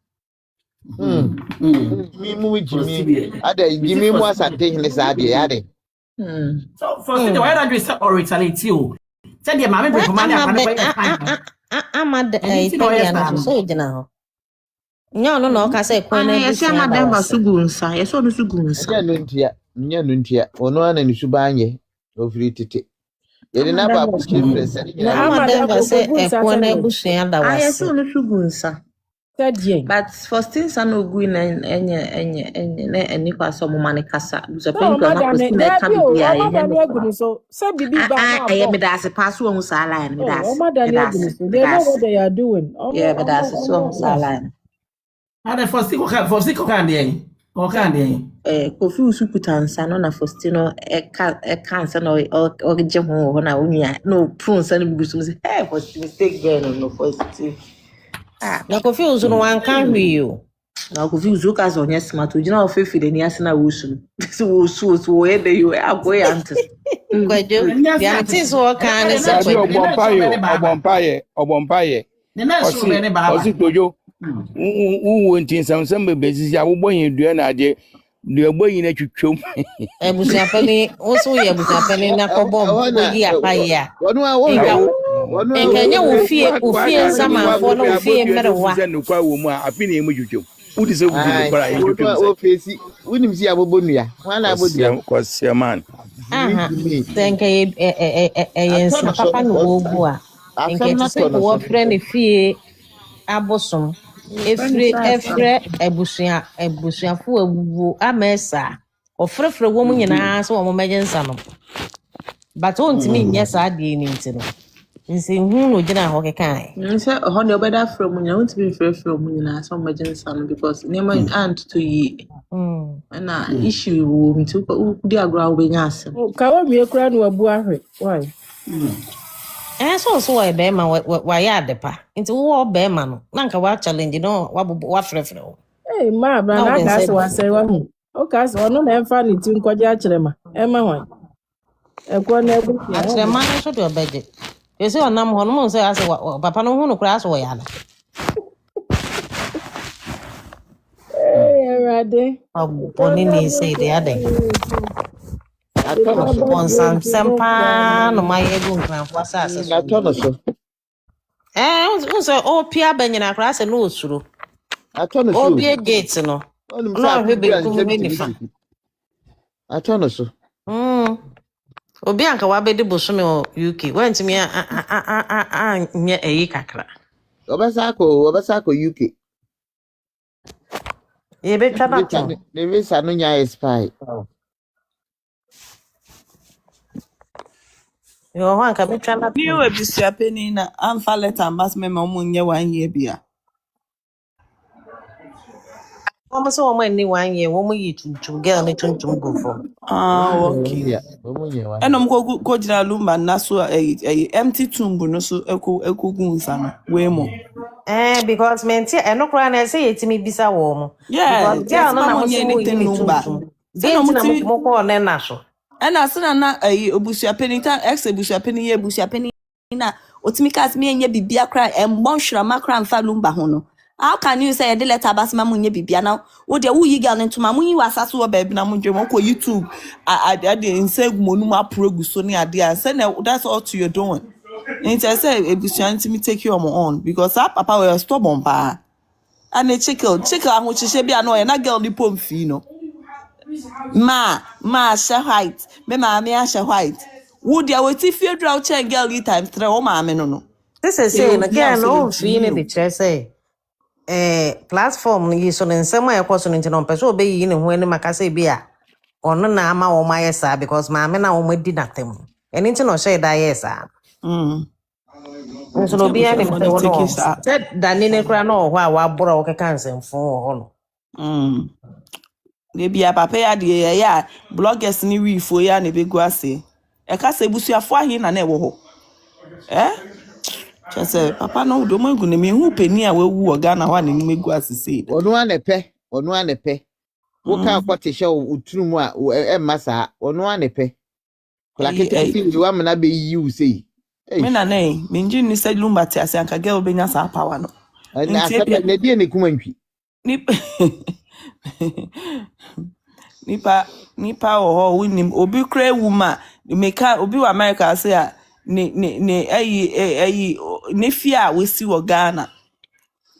Me mu jimi ada jimi mu asante hene sa de yade. So for the why don't you say or retaliate you? Say the mama be command amad na so jina ho. No ka say ko na bi. Yes madam ba sugunsa. Yes onu sugunsa. Nya no ntia. Ono ana ni suba anye. Ofiri tete. Yele na ba bu children say. Amad ba say ko na busuan da was. Yes onu sugunsa. But first things are no good na any pass of money kasa. So people not to na can be here. So say bibi ba na. I me that's pass one line. Me that's. They know what they are doing. Yeah, but that's so line. Ada first ko kan dey. O kan dey. Kofi usukutansa no na first no e cancer no o je ho na unya no prune san bibi so say hey first mistake girl no first. Na Kofi uzu no wan kan hwi you. Na Kofi uzu ka so nya smart ojina o fefi de ni ase na wo su. So wo su so e dey you agoy antes. Kojo. Ya tis wo kan se obompaye. Ne na so be ne ba. Osi Kojo. Wo ntinsam bebezi ya wo boyin dua na ade. Dua boyin na twetwom. Ebusia pani, wo so ye ebusia pani na ko bom ko yi apaye a. Enkenye ufie samanfo na ufie merewa. No kwa wo mu a afi na emu twetwom. Udi se wudu kwara ye twetwom. O fesi, unim si abobonua. Wana abodua. Kwase man. Enkenye yensa papa no ogu a. Enkenye se wo friend fie abosom. Efre ebusuafo awuwo amesa. Ofrefre wo mu nyina so wo mejensa no. But ontimi nya sa de ni ntino. Nse hu no gina ho kekan. Nse ho ne obeda from nya ontimi frefre mu nyina so mejensa no because nema aunt to yi. Na issue wo mti ko di agro wo nya asem. Ka wo mie kura no abu ahwe. Why? So e be ma wa ya depa. Nti wo be ma no. Na nka wa challenge no wa frefre wo. Ma bra na gas wa say wa hu. O gas ono na emfa ni ti nkwaje a kire ma. E ma wan. E ko na ebu. Atre ma na so do beje. You say onam ho no mo say ase papa no hu no kura so wo ya na. Rade. Oni ni say de ade. On sampa no my ego nkran for asase. Na to no so. Unso o pia banyina kura se no osuro. Ato no so. O bie gate no. No hwe be ku me nifa. Atono so. Obi anka wabedi bosome o UK. Wentimi a nye eyi kakra. Obasa ko UK. Ye be twa bato. The visa no nya spy. Yo ho anka be twa bato. Ni we bisuapeni na amfa letter mbas me ma mo nye 1 year bia. Omo so omo ni 1 year, omo yi tuntum girl ni tuntum go for. Okay. Enom ko jira Lumba na so empty tomb no so egu nsa no we mo. Because menti enokra na say yetimi bisa wo mo. Yeah, Because girl no na mo say wo yi Lumba. Say no mo ko ne na so. Ena se na obusuapeni ta ex obusuapeni ye obusuapeni na otimi kas me enye bibia kra embon hwrama kra mfa Lumba ho no. How can you say the letter basma munye bibia now? Wo de wo yi girl into ma munyi wasaso wo baby na munje mo ko YouTube ade inseg monu ma progu so ne ade and say that's all to you doing. And I say ebusuan me take you on because that papa was stubborn pa. And a chickle ahụ chiche bia no na girl ni pomfi no. Ma she white. Me ma me she white. Wo de awoti fie draw chen girl times 3 o ma me no. This is saying again no fi ni the chair say platform yi so ne nsɛm a ɛkɔ so no nti no mpɛ so obeyi ne ho ani makasa bi a ɔno na ama wo ma yesa because maame na wo ma di natem ɛni nti no ɔhyɛ da yesa nso no bi ani mte wo no sɛ dani ne kura no hɔ a wabora wo keka nsɛmfo hɔ no de bia papa ya de ya bloggers ni wifo ya na begu ase e ka se busuafo ahi na ɛwɔ hɔ Chese papa no do mo egu ne me hu peni a wawu oga na hɔ na nim egu asese Onu anepe wo ka kwate hye uturumu a emma saa onu anepe kula kete fi wa mena be yi u sei me na nei me nji ni se Lumba ti ase anka girl benya saa power no na na die ne kumantwi nipa ho winim obi kra wuma meka obi wa America say a ne ayi ne fia we si wo Ghana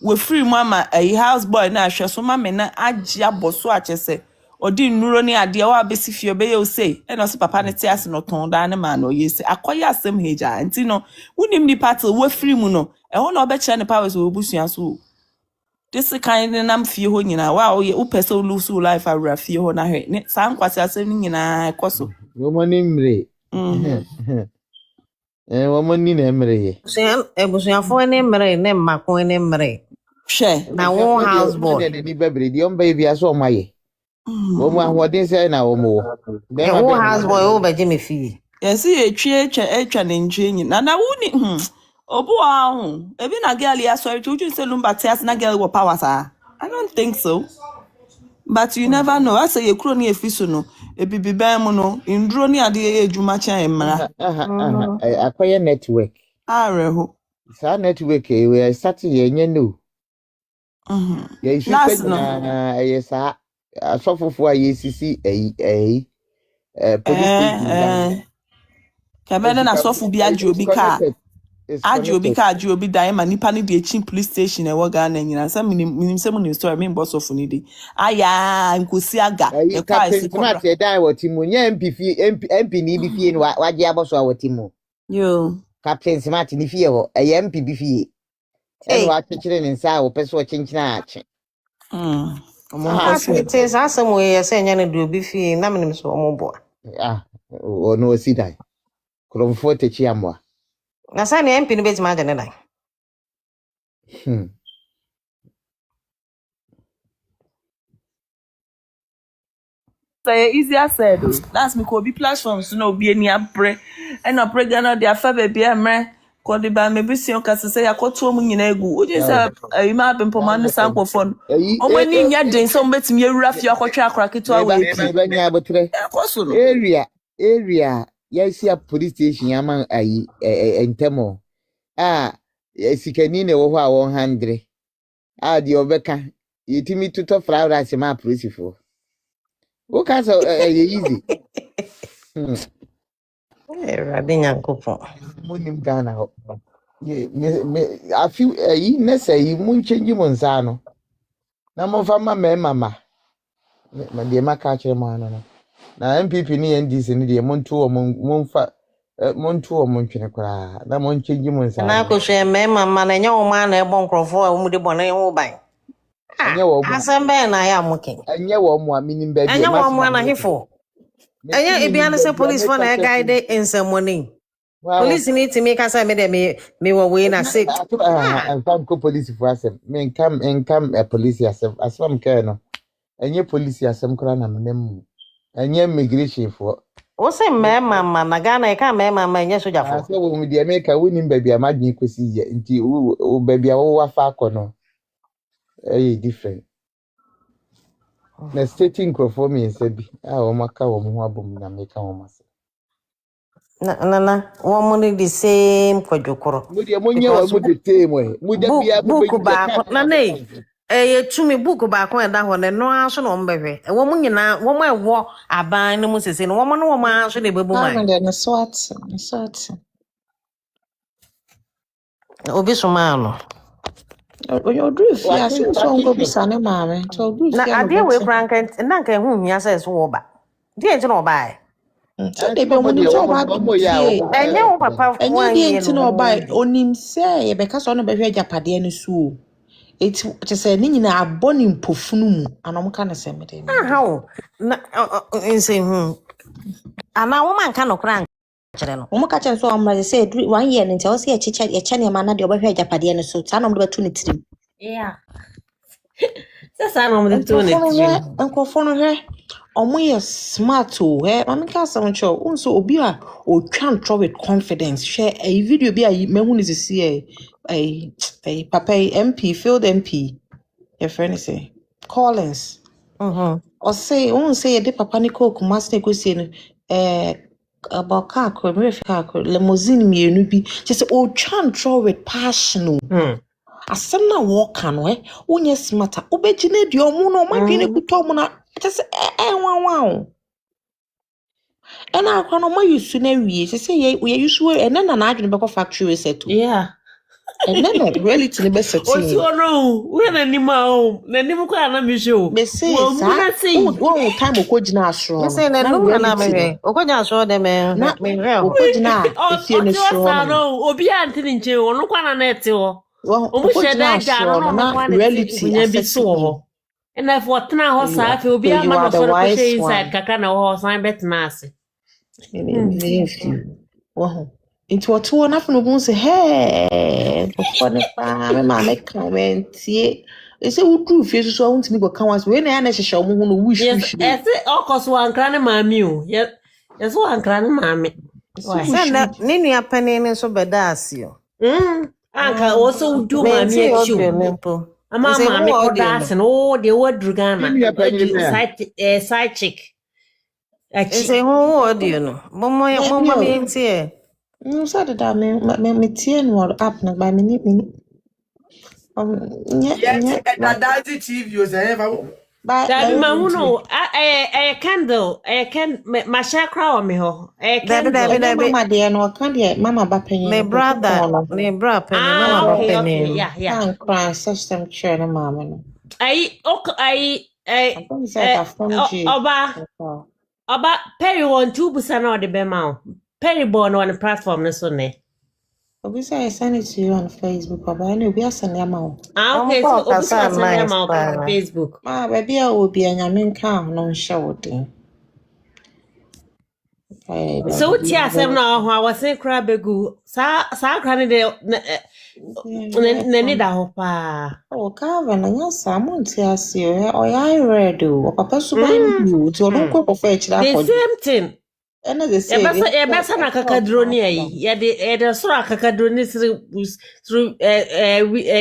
we free mama ayi house boy na ahwe so mama na agye aboso achese odi nnuro ne ade wa besi fie be ye o say e no so papa ne ti ase no ton da ne ma no yesi akoya asem heja nti no wunim ni party we free mu no e ho na obeche ne powers we busua so this kind nam fie ho nyina wa o ye upese lose life awra fie ho na hwe ne san kwase asem nyina ekoso wo mani mre wo mani na mre ye ebusuafo ne mre ne mmako ne mre hwe na wo house boy ne ni bebre di on baby aso maye wo mu ahode se na wo mu wo house boy wo beje me fie yes etwa ne nje nyina na wuni obu ahụ ebi na girl ya sorry to you say Lumba tears na girl wo power sa I don't think so but you never know I say ekro ni efiso no ebibi ban mu no nduro ni ade ye ejuma cha emra akoye network areho sa network we start ye nye no ya isu na sa asofofo a yesisi police kamera na sofu bi aji obi ka aji obi dan ma nipa ni de chin police station e wo Ghana nyina sa minim se mu ni story me boss of ni de aya nkosi aga e kwa isi ko na te dan wotimo nya MP ni bi fie ni waje aboso awotimo yo Captain Smart ni fie ho e MP bi fie e wa twekere ni nsa wo pese wo chinchina ache te sa asem we se nya ne de obi fie na minim so omobo ono osidai kromfo te chi amwa na sa ne MP ni betima ade ne dan say easier said that's me ko be platforms no be any apre and na Ghana dia fa baby emre ko de ba me bision ka se yakoto mu nyina egu o je say ma bempo man no sankofo no o mani nya den so mbetimi ewura fie akotwa akora keto awe banya abotre area ya police station yaman ayi entemo sikani ne wo ho a 100 de obeka yitimi tuto flower se ma police fo o ka so easy Radinha copo. Munim Ghana ho. Me afi yi na sai mun change mun sa no. Na mo fa ma me mama. Me de maka kire mo ano no. Na MPP ni NDC ni de montu o monfa montu o montwene kra na monchenji monsa na ko hwe mema ma na nya wo ma na ebo nkrofo a wo mu de bone ho ban enye wo mu asembe na ya muke enye wo mu minim ba bi enye wo mu na hifo enye ebiane se police for na guide ensemoni police ni timi ka say me de me wo we na say am ko police for asem me nkam police asem ka no enye police asem kra na menem enye immigration for o se mema ma na Ghana e ka mema ma enye soja for so wo mi de me ka wonim ba bi amadwen kosi ye nti wo ba bi wo wafa akono different na stating crofo me nsabi wo maka wo ho abom na me ka wo masa na wo mo ni the same Kojo mu de monye wa mu de temo mu de bia book ba na nei tumi book ba ko da ho ne no aso no mbehwe wo mu nyina wo mo ewo aban no mu sese no wo mo no wo ma aso ne bebu man na swat obi sumano Oyo dru fi ase so ngo bisa ne maame to dru fi na ade we krankan na nka hu hia se so wo ba die nti no ba so de be moni to ba enye wo papa enye die nti no ba onim se ye be ka so no be hwe japade ne so eti te se ni nyina aboni mpofunu mu anom ka ne se me de aha wo na nse hu ana wo man ka no kran kire no wo ka chen so amra se 1 year nti o se ye chicha ye chane ma na de obehwe japade ne so ta no de batu ne tirim yeah sasa no de tu ne tirim enkofo no he omo ye smart o mami ka sam cho unso obi a o twan tro with confidence share a video bi a mehu ne sisi papa MP field MP your friend say Collins o say ye de papa ni ko kumas ne ko sie no about car ko me fi car ko limousine mienu bi just o twan tro with passion asem na walk an wonye smarter obegine di omo no madwene kuto omo na just wow and I can no use na wie say we use and then na adwene be ko factory set yeah and then reality ne be set o si ono we na ni ma o na ni mu kwa na mi show me say wo time okogina asro me say na no na me okogina asro de me okogina efie ne sro no obi anti ni nche ono kwa na net ho omu sheda ja no no reality nya bi so ho and if what na ho sa fe obi ama no so ko inside kaka na ho san bet na ase wow into what one after no say hey for ne pa me ma make comment they say we do face so want me go kan once we na hyehyɛ omo hu no wish yes okoso ankra ne maami o yes so ankra ne maami say na ne nua pani ne so beda ase o anka also do maami achu ama maami ko dance no de wadru Ghana side chick say who audio no momo me ntie no said that me tie no app na ba me ni Daddy TV o say Daddy mamuno candle can my shakra o me ho Daddy mama de no kan de mama ba panyin my brother mama ba panyin yeah cry system chair na mama no Oba Perry on tube sana o de be ma Perry born on the platform no so ne Obi say I send it to you on Facebook oba any obi asend ya ma okay so obi send ya ma on Facebook baby a obi anyame nka no nhye wode so what ya asem na ho awase kra begu sa kra ne de ne da ho pa o ka va na nya sa mo nti ase o ya read o papa so ba you ti o don ko fetch that for the same thing and they say e be sa na kakadro ni ayi ye de so kakadro ni through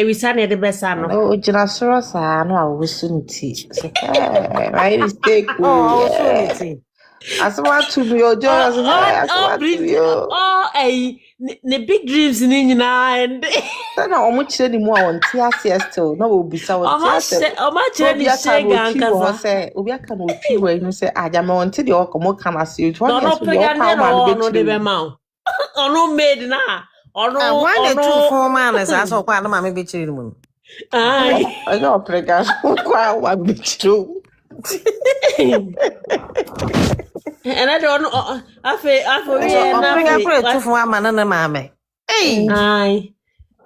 we san e de be sa no o jira so sa no a wo sunti right mistake oh sunti aswa to me o just aswa to you ne big dreams ni nyina and na omo kire ni mu a won ti ase still na wo bisa won ti ase omo kire ni shega ankaza say obi aka na otwi we no say ajama won ti de okomo kan ase you no no pegande no de be ma ono made na ono one two four man say so kwa na ma me be kire mu ai no pregande kwa wa be kire And I don't know. I feel Hey. Aye.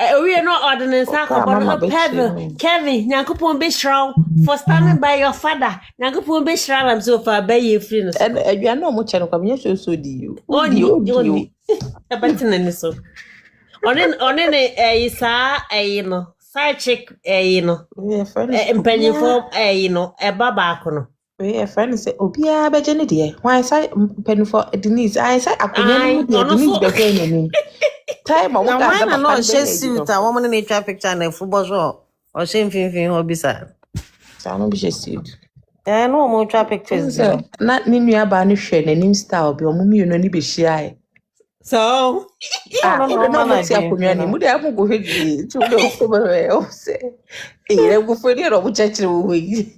We are not ordinance. Kevin, Yankupon be shroud for standing by your father. Yankupon be shroud. I'm so far by you, friends. And you are no much of a so do you. Only a button and so. On a side chick, penny form, a babacono. We are friends say, oh, yeah, but Jenny, dear. Why say penny for Denise? I say, I couldn't Denise time I want to share suit a woman in a traffic channel football show or same thing hobby sir. So no be suit. No more traffic face. Not Nina Banishan and him style be on me, you know, be shy. So I don't know what's happening. Would I go ahead to go say, I go for the other church away.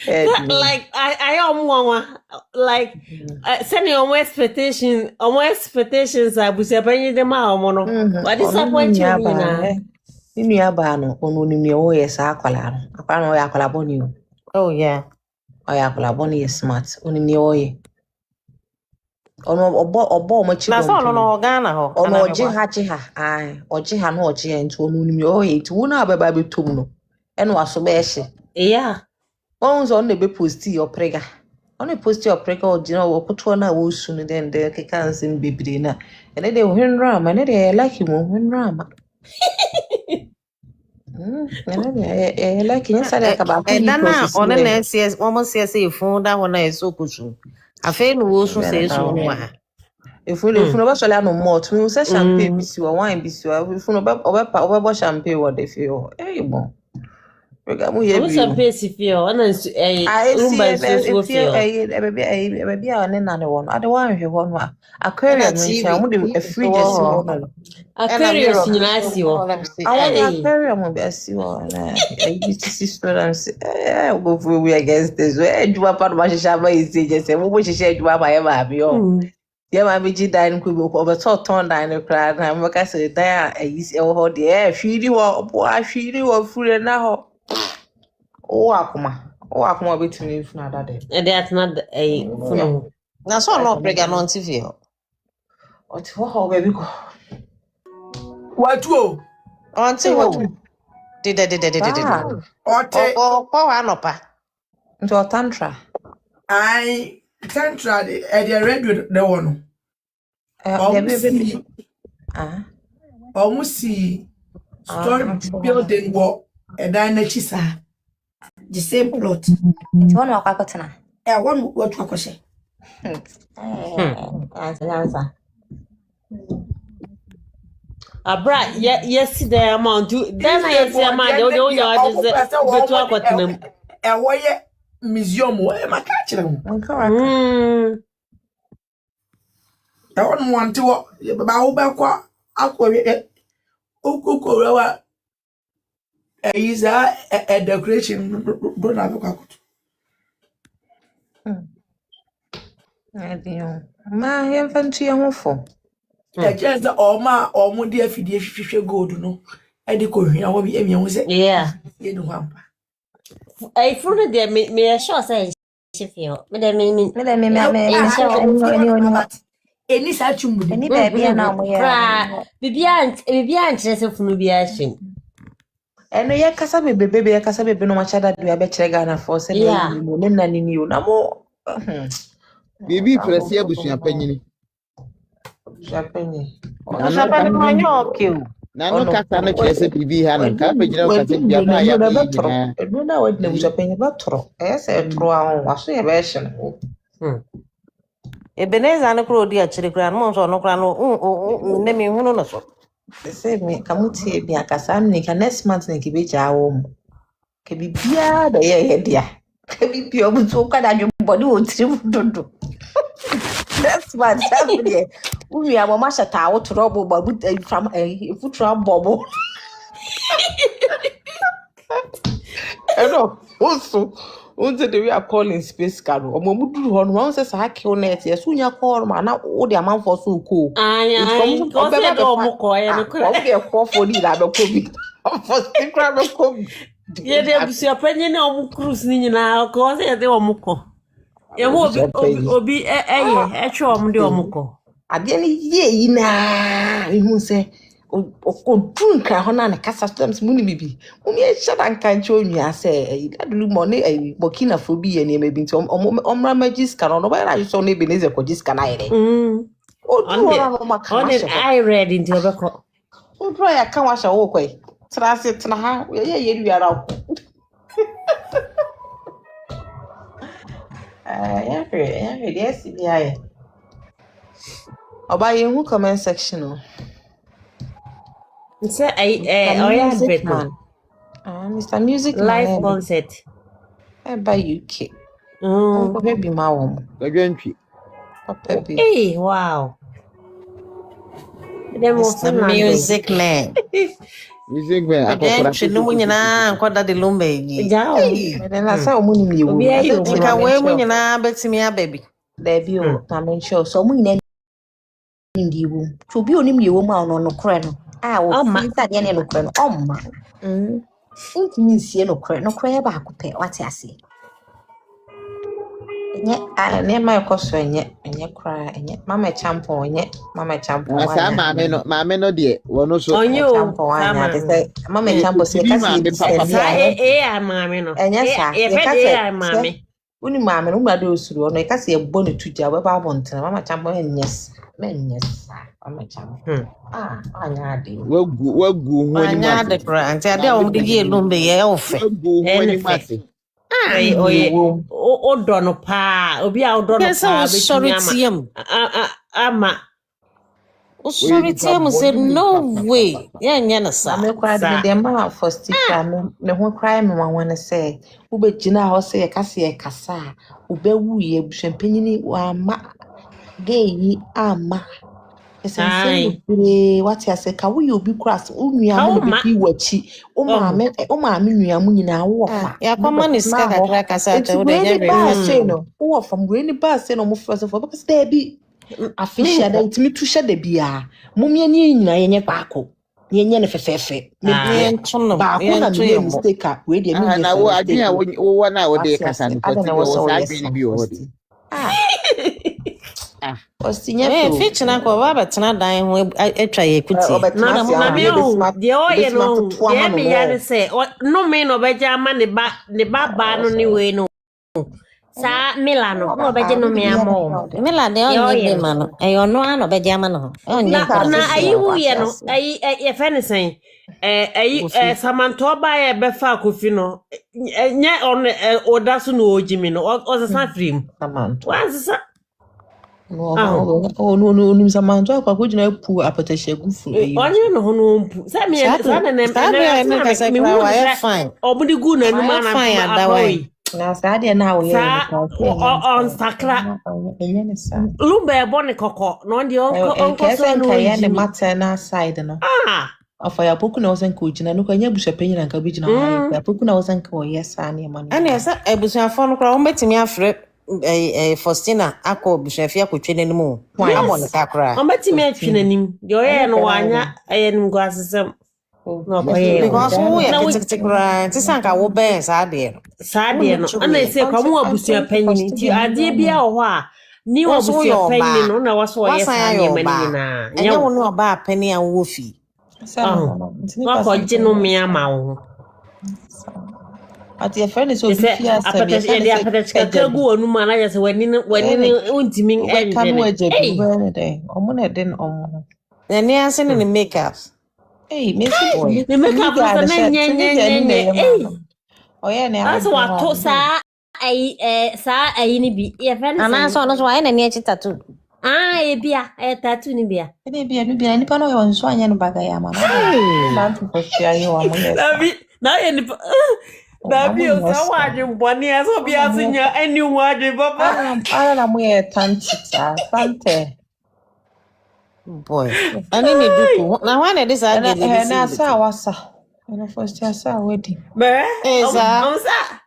Like I like sending on expectations I was bringing them out mono. What disappoint you now? In your ban on your yes, aquala. Apparently, aquala boni. Oh, yeah. I aquala boni is smart. Only your or much. That's all on Ghana. Oh, no, Jiha, I or Jiha no Jian to only to one other baby tumno. And was so beshi. Yeah. Bones on the be posty or prega. Only post your prega or dinner or put one hour soon then the cans in baby dinner. And then they win ram and they like him win ram. I like inside about and now on an NCS almost says a phone that one is so good. I fail also says so. If we never shall no more, we will say champagne be or wine be so. If we over champagne what they feel. Hey, bon. What's a pace if you are I see baby on another one. I don't want to one. Aquarium, a free Aquarius, I see you. Aquarium will be a sea one. I used to see students. We against this. You are part of my shabba is just a woman she said you are my ever. Yeah, my BG dining could go over so torn down the crowd. And what I said, there, I used to hold the air. Feeding or food now. Oh, Akuma between you from that day. And that's not a phone. Now, so not pregnant on TV. What, baby? What you? Auntie, what did Anopa into a tantra. I tantra the red with the one. Almost see story building what a diner chisa. The same plot. One walk out now. One what you say. Answer. Abra, yesterday amount to then I see a man, and why museum where my catch them. I don't want to walk about aqua. Ukukurawa is a decoration. My infantry and for. Just the Oma or Modia Fidia gold, no. I decor here. I will be a yeah. You know, I found there may a short say she feel. Any such any baby now. Bibian just from Nubiation. And I casabe baby, a casabe no much that we are better Ghana for saying, yeah, Nani knew no more. Baby, press your bush and penny. Champagne. Nano Catana Chess, BB, and cabbage. No, it never Japan about throw. I said, throw on was a version. Ebeneza and Crow, dear children, Monso, no crano, name you no so. They say me, come to be a Cassam, Nick, and next month, Nicky Beach, our home. Can be beer, the year, dear. Can be pure, but so can your body would do. That's what happened. We are a master tower to rob from a foot bubble. Hello, also. Until we are calling space car, or Momudu on one says I kill net, yes, soon you call man out all the amount for so cool. I got a call for the other could for the crab of cook. Yeah, there's your opinion on cruising now, cause they were muco. obi etwe omde omko ade ne ye na ehu se okodun kan ho na ne kasa stems muni bibi umi e shada nkan che onua se Daddy Lumba ne Burkina Faso bi ye ne mebi nti omra magis kan no ba na so ne Ebenezer Kogis kan ayere odu ora no maka on I read into obeko odu ya kan wa sha wo kwai trase tena ha ye duara yes yeah oba ye hu comment section o say oya beto Mr. Music live concert by UK ko be ma wo mo Gagantwi. Hey, wow. Mr. Music Man. Music Man. Gagantwi no munyina kwa Daddy Lumba yi. Na sa o muni mi wo. Tika we munyina betimi ababi. Da bi o, na men show so munyina ndi wo. So bi oni mi wo ma no kore no. Wo fi ta de ne no kore no. Omma. Ntimi nsie no kore ba akopɛ wate ase. Ne ma ekoso enye kra enye mama champo enye mama champo wa asa mama no de wono so champo wa nya de say mama champo se kasi mama no enye sa mama uni mama no gbade osuru ono kasi ebo ne tuja we ba abonten mama champo enyes mama champo anya ade wagu ho ni anya ade kra anti ade o mde ye Lumba ye ofe wagu ho ni mase odo no pa obi a odo no pa betimi ama sorry tiem said no way nya na sa me kwa de ma for sticker me ho cry me wanwana say wo be gina ho say ye kasa wo be wu ye bushempanyini wa ma gay ama esense what ya say ka wo ye obi cross unua mo be wachi o ma me nua mu nyina wo fa ya kwa ni ska kakra kasa cha wo de nya no wo fa mwe ni ba say no mo first of all because there be afisha da itimi tu hye da bia momye ni nyina yenye paako yenye ne fefefe me ba ko na me mistake we dey me na wo adwia wo na wo de kasa no poti wo sa adwin bi wo de osinye feature na ko baba tena dan ho etwa ye kuti na me o de o ye no ye me ya ne se no me no beja ama ne ba no ni we no sa Milano no beje no me amo Milano o ye be mano e ono ano beje ama no na ayi wu ye no ayi e fenisen Samanto ba ye be fa kofi no nye on oda so no ojimi no o sa frim Samanto wansa no Samanto akwa ko gina pu apatahye gufu onye no ho no mpu sa me sa na me wu fine obudi gu na nu ma na na saade na wo ye on sakra Lumba e bone koko no ndi onko so no ya ne maternal side no afa ya poku na osan ko gina no kwa nya bushapenya na nka bi gina ya poku na osan ko yesa na ma no ana esa ebusuafo no kra o betimi afre Faustina akọ bushafia kotwe nanimu amon kakra o betimi atwe nanim de o ye no wanya ayenim go asesem because who ya kitikra tisanka wo ben saade no ana ese kwa mu abusua panyini ti ade bia wo ho a ni wo abusua panyini no na waso ye sanye mani na enya wo no oba pani an wo fi wa ko jinu mi ama wo ati friend so bifia sabe apatechika gu onu ma na ya se wani untimi enje omo na den omo nani ase ne makeups me makeup so na nye oya ne aso wa to sa ni bi ye friend ana so no so wa na ne chi tattoo bia tattoo ni bia ni pa no yo so anya no baga ya ma na to for share you wa mo na ye ni Baby, o sa waje mboni aso bia sinya any waje baba. Na mo ye tantita, tante. Boy. Ani ni duku. Na wana this again. Na sa wasa. Na first ya sa wedding. Be? Eza. Onsa.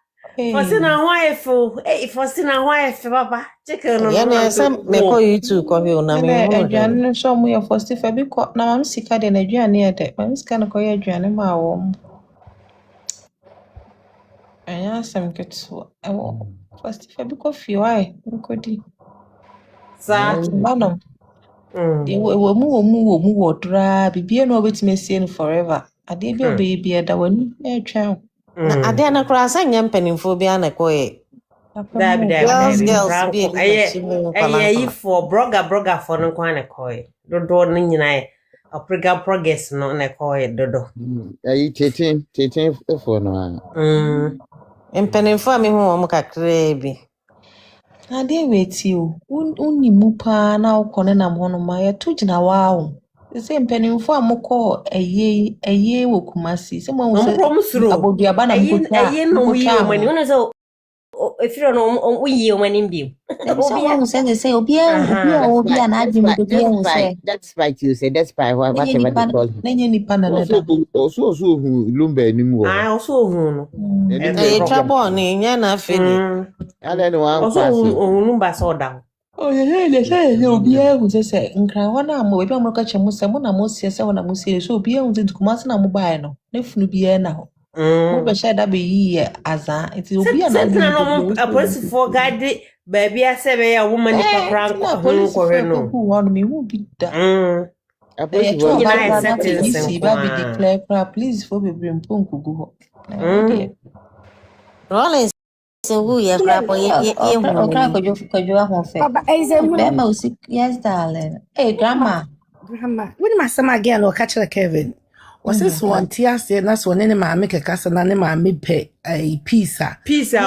Fosina hoefu. Fosina hoefu baba. Chicken no. Ya na sa me ko YouTube ko bi ona me. Aduane so mo ye first fa bi ko na mam sika de na aduane ye de. Mam sika no ko ye aduane ma wo. Anya sem ketso First, if I be coffee, why? Nkodi. Sa. Mano. They were mu dra. Bibi no wait see no forever. Ade bi obeyi da wani twa. Na ade na kura sanya mpanimfo bi ana koye. Dabi. Girls be Aye for broga for no kwana koye. Dodo no nyina progress no na koye dodo. Ayi tete for no. Mpanimfo a me hu omo kakra bi. Ade weti o. Unni mu pa na ukone na mhono ma ya tujina wawo. Se mpanimfo amukọ eye wo Kumasi. Se mo se aboduaba na mukota. Aye no yi o mani. Una so if you no uyi o mani bi. Obi say obi na adwuma obi say. That's right you say that's by whatever they call him. Nenye nipa na leda. Also Lumba animu wo. Also hu no. Trouble ni nya na afeli. Ale no wan also Lumba so down. Say obi ehu say nkran wana am obi amurka chemu se mo na mo sie se wana mo sie so obi ehu ze Kumasi na mo bae no. Na funu bi na ho. Mo be share da be yi aza. Iti obi na no a police for guide baby asebe ya woman ni kakran ko no. Who me who be da. A police for baby declare please for be bring ponku go ho. Rollins who ya crapo ye Kojo ahonfe. Baba ezemu. Bema usi yes darling. Hey grandma. When my son again or catch Kevin. Was this one tia say that's one any ma make a kasa na ne ma me pe a pizza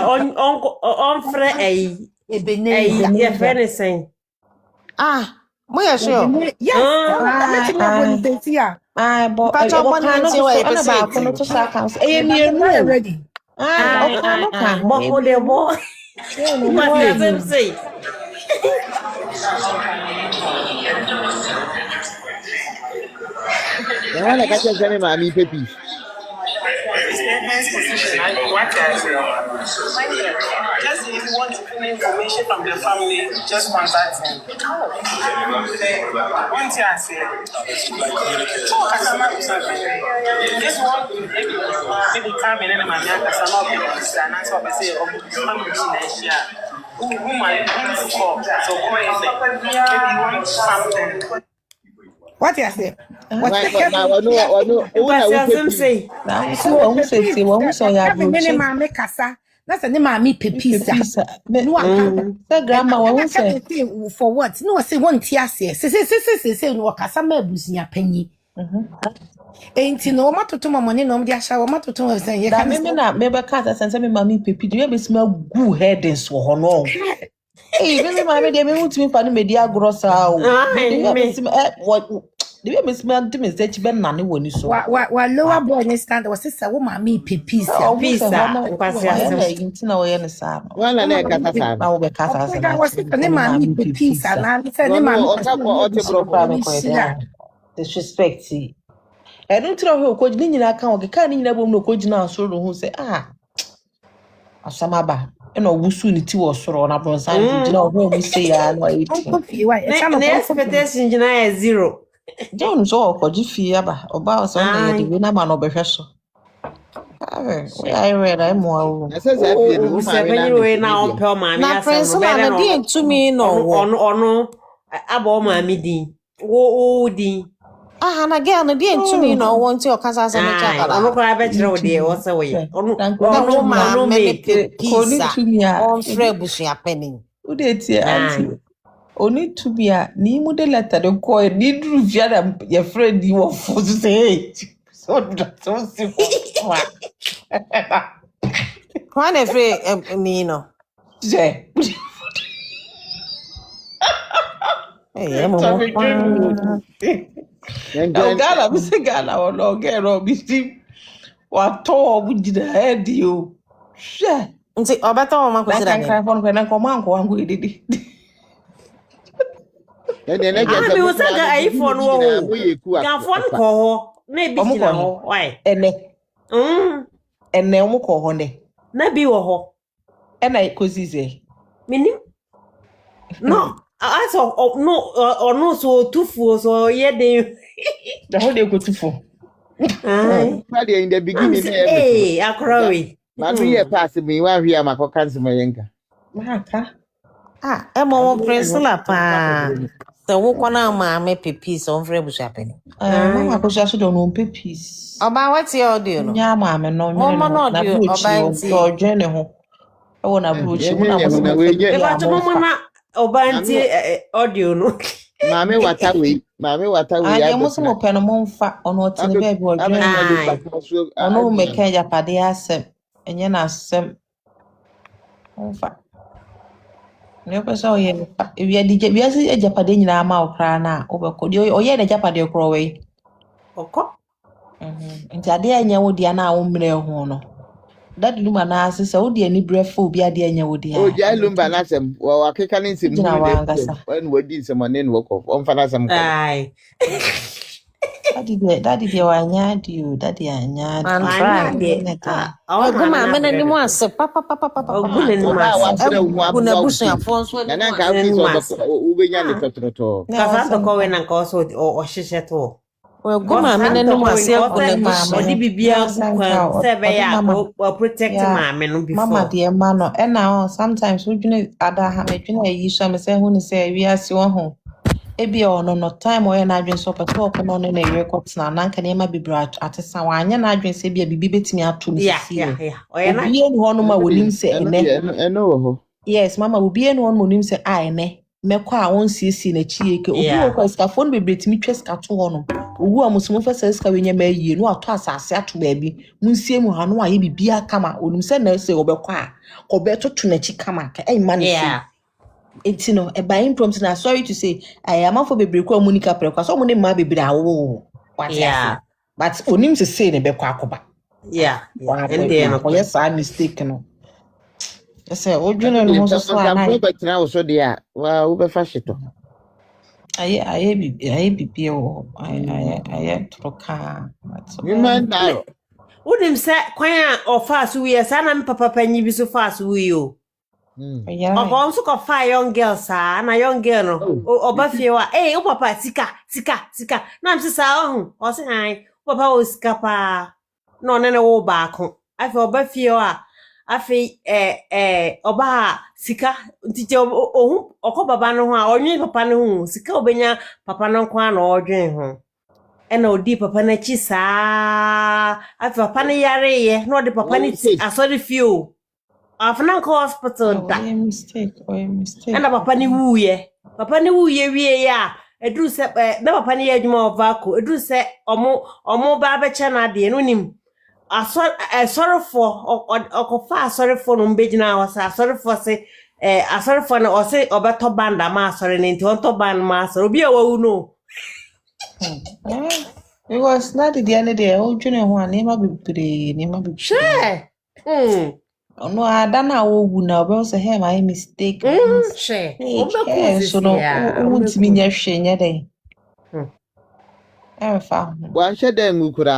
on fre a friend saying mo ya sure yes but I want to say what you say kono to sa kan e mi enu ready bo de bo what does him say I want to catch any mommy pepi. What just if you want to find information from the family, just contact him. One thing I say, this one maybe come in and my customer and answer say, who might call so maybe you want something. What you say? What you say? Now, so ya me kasa. That's a me pizza. No, grandma, what say? For what? No, say one tia say. Say no kasa me busia penny. Ain't no matter to my money, no, dia shower matter to us. That me na me be kasa sense me mami pepi. Do you be smell good head and so no? Hey, me mami dey me want me pa no media grossa o. What the way smell to me say chibe na ne woni so. Wa lower boy ne stand was say wo mami pizza. Intina wo ye ne sa. Wala na kasa sa. Na wo be kasa sa. Na was ne mami pizza na say ne mami disrespect. E don't tell her ko ni nyina kan o ka ni nyina bom no ko gina asoro hu say asamaba e no wusu ni ti wo soro na bronsan gina o ho mu say ya no 18. Ne expectation gina ya 0. John so ko ji fi aba oba so na ye de na ma no behwe so. I read I mo. I say say no we na on pe ma mi asem no be na dey ntumi no ono aba ma mi din wo din na girl no dey ntumi no won ti o kasa se me cha bala ono ko abe kire o dey wo se we ono ma me pizza on frɛ busua penin wo dey tie auntie oni to be a ni mu de letter de ko ni dru via da your friend you of Fosu say so si wa kwan every me no je Gala mi se gala o lo gero bi ti wa to bu jida head yo she nti obata o ma ko sira ni kan na ko man ko wangu edidi mi wo sa ga iPhone wo ga phone ko ho na bi kina ho why ene mo ko ho ne na bi wo ho na ko zize mini no aso no so tufu so ye de the whole day go tufu in the beginning hey akrowe man we pass me one here ma ko cancel my yenka Maka. Emo Priscilla pa. So wo kwana ma me pepis on frɛ busuapɛni. Mama akosua so don pepis. Oba what your audio no? Nya ma me no Mo nwene no na audio buochi oba nti. o dwene ho. E wo na buochi mo na mo se na mo we fa. je. E ba to mo na obanti audio no. Mame wata we Ya mo se mo pe no mo mfa ono otene ba bi o dwene. Ono me ka ja pade asem. Enye na asem. Mo mfa. Ne pesa o ye wi adije wi ase ajapade nyina ma okra na obekọ de o ye na ajapade okro we Okọ. Nti ade anya wo dia na wo mre ho no Daddy Lumba na ase se wo dia ni brefo obi ade anya wo dia o Daddy Lumba na sem wa akeka ne nsem Gina wa ngasa when wadi nsem ne no ko on fa na sem ko Ai. Daddy dia wa nya di o Daddy anya di Oguma me na ni mo ase papa Oguna ni mo ase Oguna busuafo so na nka wo benya ne totroto ka fa ko we na nka so o hyehyɛ to Oguma me na ni mo ase Oguna mama odi bibia kwa se be ya o protect mama no before mama de ma no e na sometimes we dwene ada ha me dwene yi so me se hu ni se wi ase wo ho ebi ono no time o ye na adwen so peto ko no na record na nanka na ma bibra atesa wa anya na adwen se bia bibi betimi ato ni sisi o ye na obi enu ho no ma wonim se ene wo ho yes mama obi enu ho no wonim se ene mekọ a won sisi na chieke obi wo kwa ska phone bebretimi twa to ho no owu amusumu fa se ska wenya ma yie no ato asase ato ba bi munsie mu ha no aye bibia kama onim se na se obekọ a obeto na chi kama ka ma ne se It's no a by impromptu na sorry to say I am for bebre kwa Monica prekwa so mo ne ma bebre awo what but onim se say ne be kwa akoba and then no yes I mistake no yes o dwene no so so na I betina wo so dia wa wo be fa hyeto aye bibi o aye troka women now wonim se kwan a ofa so wi esa na papa panyi bi so fa so wi o Oba nso ko fa young girl sa na young girl no oba fie wa o papa sika na am sa o se han papa o sika pa no ne wo ba ko afi oba fie wa afi oba sika ntije ohun okọ baba no ho a onwe papa no ho sika obenya papa no kwa na odwen ho na odi papa na chi sa afi papa ne yare ye na odi papa ni asori fie o Afna ko hospital da. Mistake. And papa ni wuye wie ya. Edru se na papa ni adwuma ovako. Edru se omo ba be cha na de no nim. Asorofo okofa asorofo no mbegina wasa asorofo se asorofo na ose obeto banda ma asore ne nti onto band ma asore obi awu no. It was not the end of the old junior one nema be Sure. No, I don't know who now, but say, hey, my mistake. So no, won't mean your shame, day. One shed them who could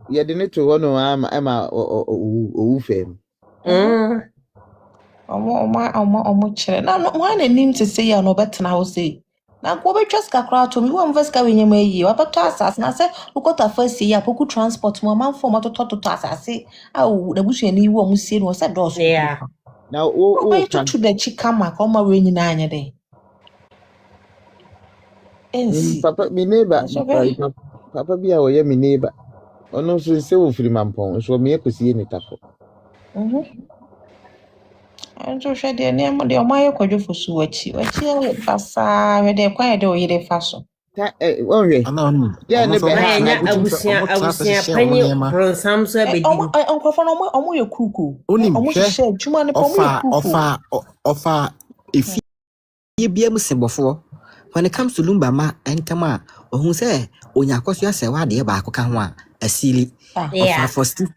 ye didn't to one Emma or fame. No, one name to say, I know better now say. Now, go be just a crowd to me, one verse going your way, you are to us, and I said, who got a first year, who could transport my man for to talk to us. I say, oh, the bush and you won't see was a door. Now, to the chicama, come my rainy 9 day. Papa, me neighbor, Papa be our me neighbor. Oh, no, so say, free man pong, so me to see any tapo. And so she dear name of the Omaya Kojo Fosu, what you fasa, where they quiet or ye fashion. Yeah, Uncle for no your cuckoo. Offer if you be able to before. When it comes to Lumba ma and Tama, or who say, when you cause yourself, what dear Bakokanwa, a silly for still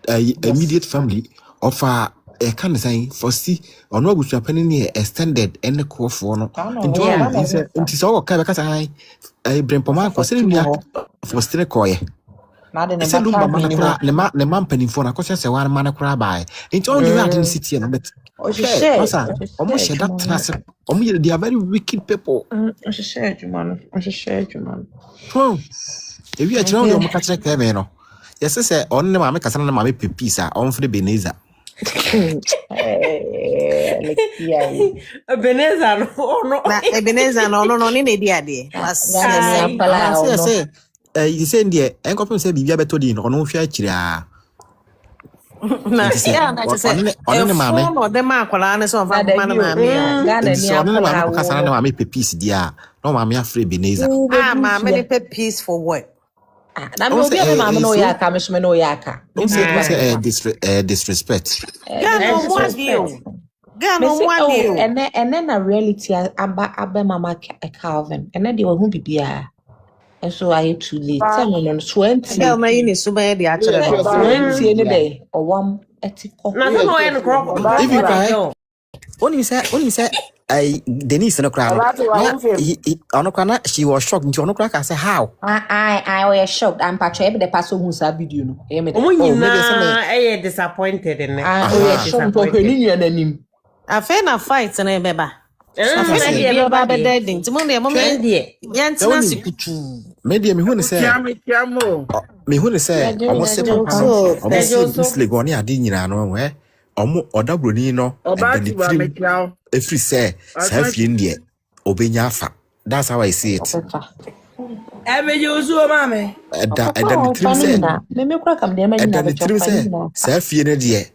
immediate family offer. Can say for see or no which happening here extended and the core for no. It is all because I bring Poma for sitting for still coy. The man penny for a question, say one man a cry by. It's all the right in the city and bet. Almost that they are very wicked people. I should share you, man. If you are trying to catch a camera, yes, sir, only my Cassandra, my pizza on for the Beneza. Ebenezer no. Na Ebenezer no ni na di ade. Was say. You say there enkopem say bibia beto di no no hwa akira. Na ya na say ne mame. No de ma akwala ne so fa ma na mame ya. Ghana ni akwala ko kasa na mame pe peace dia. No mame afre Ebenezer. Mame ne pe peace for what? Na me obi a mama no ya ka me so me no ya ka. Disrespect. Ghana mo ene na reality aba mama Calvin. Ene de wo bibia. And so I too late. Tell me no 20. Tell me you need so be dey actually. 20 any day or one etiko. Na so no en crop. If you buy only say I Denise no cry. No cry she was shocked. No cry can say how. I was shocked. I'm patcho e be the pass who sa video no. E me. Maybe disappointed in it. I shocked to hwani nua nanim. Afa na fight na beba. Afa na dey beba be dead. Timo na mo me. Yantina sikutu. Media me hu ne say. Me hu ne say almost this legoni ade nyina no we. Omo odabroni no every say fie ndie obenya afa. That's how I see it. Usu mame. The trim say me kura kam de ma the trim say fie ne de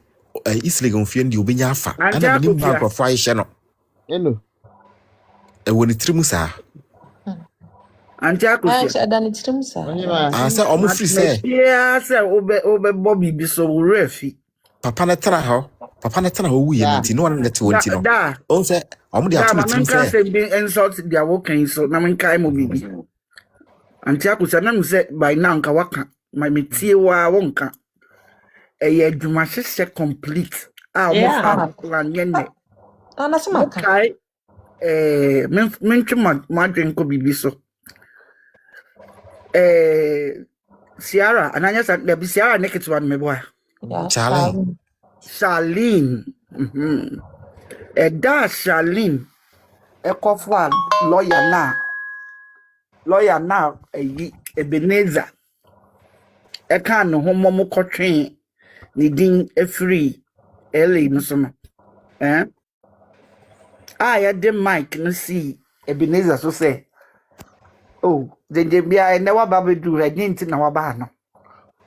islegon fie ndie obenya afa. Ana me nimba ko fa ihye no. Hello. Woni trim sa. Antia kusia. Dan trim sa. Say omo free say. Yeah, say obe Bobby bi so refi. Papa na tara ho wu ye nti no one let wonti no o se omo de atometim say say be insult dia wokan so na men kai mo bibi anti akusa na say by now nka waka my metie wa wonka eye adwuma hye complete mo fa plan yenne ana se maka kai men twema madwen ko bibi so Sierra ananya sa de bi Sierra neketi wan me boy Charlene. That Charlene. Ekofwa lawyer now. Ebenezer. Eka no homo mo kotwen ni din free. LA no so no. Ya de Mike no see Ebenezer so say. Oh, de bia na wa ba bedu e nti na wa ba no.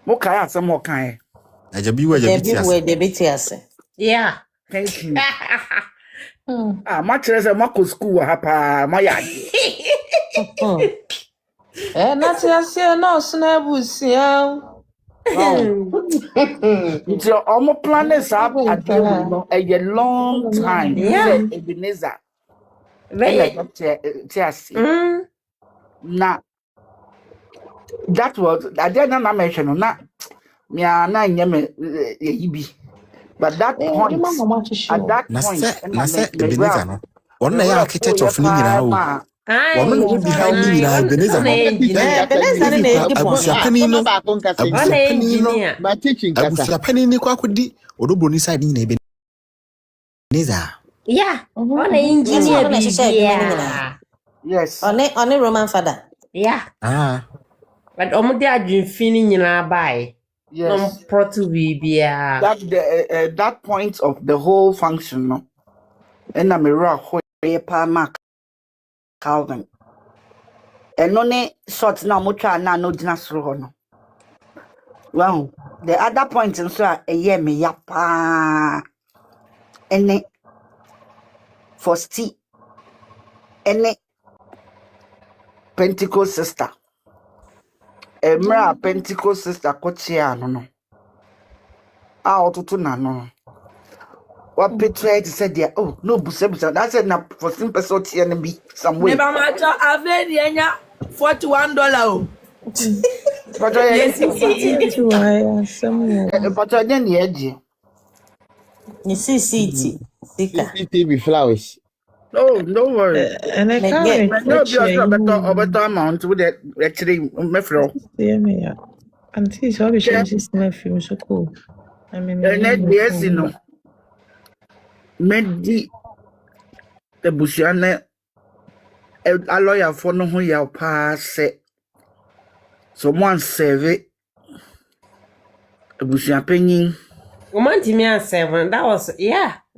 Mo kai asem mo kan. Yeah. Thank you. Much as a Marco school hapa maya. Not no snabusia. It's your almost planets up at a long time. Yeah. Ebenezer. Now, that was I didn't mention not. Me na nyame yibi but that point at that point na say Ebenezer no one na ya architect of ni nyina o one no be behind ni nyina Ebenezer no my teaching kasa pani ni kwa kudi odobro ni side ni na Ebenezer yeah on engineer yeah yes on Roman father yeah but omo de adwinfini nyina bai. Yes. That point of the whole function, no. And I'm a rock Mark Calvin. And no short now mucha na no dinasro no. Well, the other point in so a year me yapa. And for tea. And Pentecost sister. Emra Pentecost sister kochia no. Otutu na no. What betrayed said there? Oh no, busebusa. That's na for simple sort here be some way. Never matter. I've enya $41. But yes, but I didn't hear you see CCTV flowers. Oh, don't worry. And I can't no be a better amount with that actually me flow. Yeah, me ya. Auntie, so we should system film so cool. I mean, yes, you know. Medi the bushane a lawyer for no who ya pass someone serve a bushan penny. Woman to me 7. That was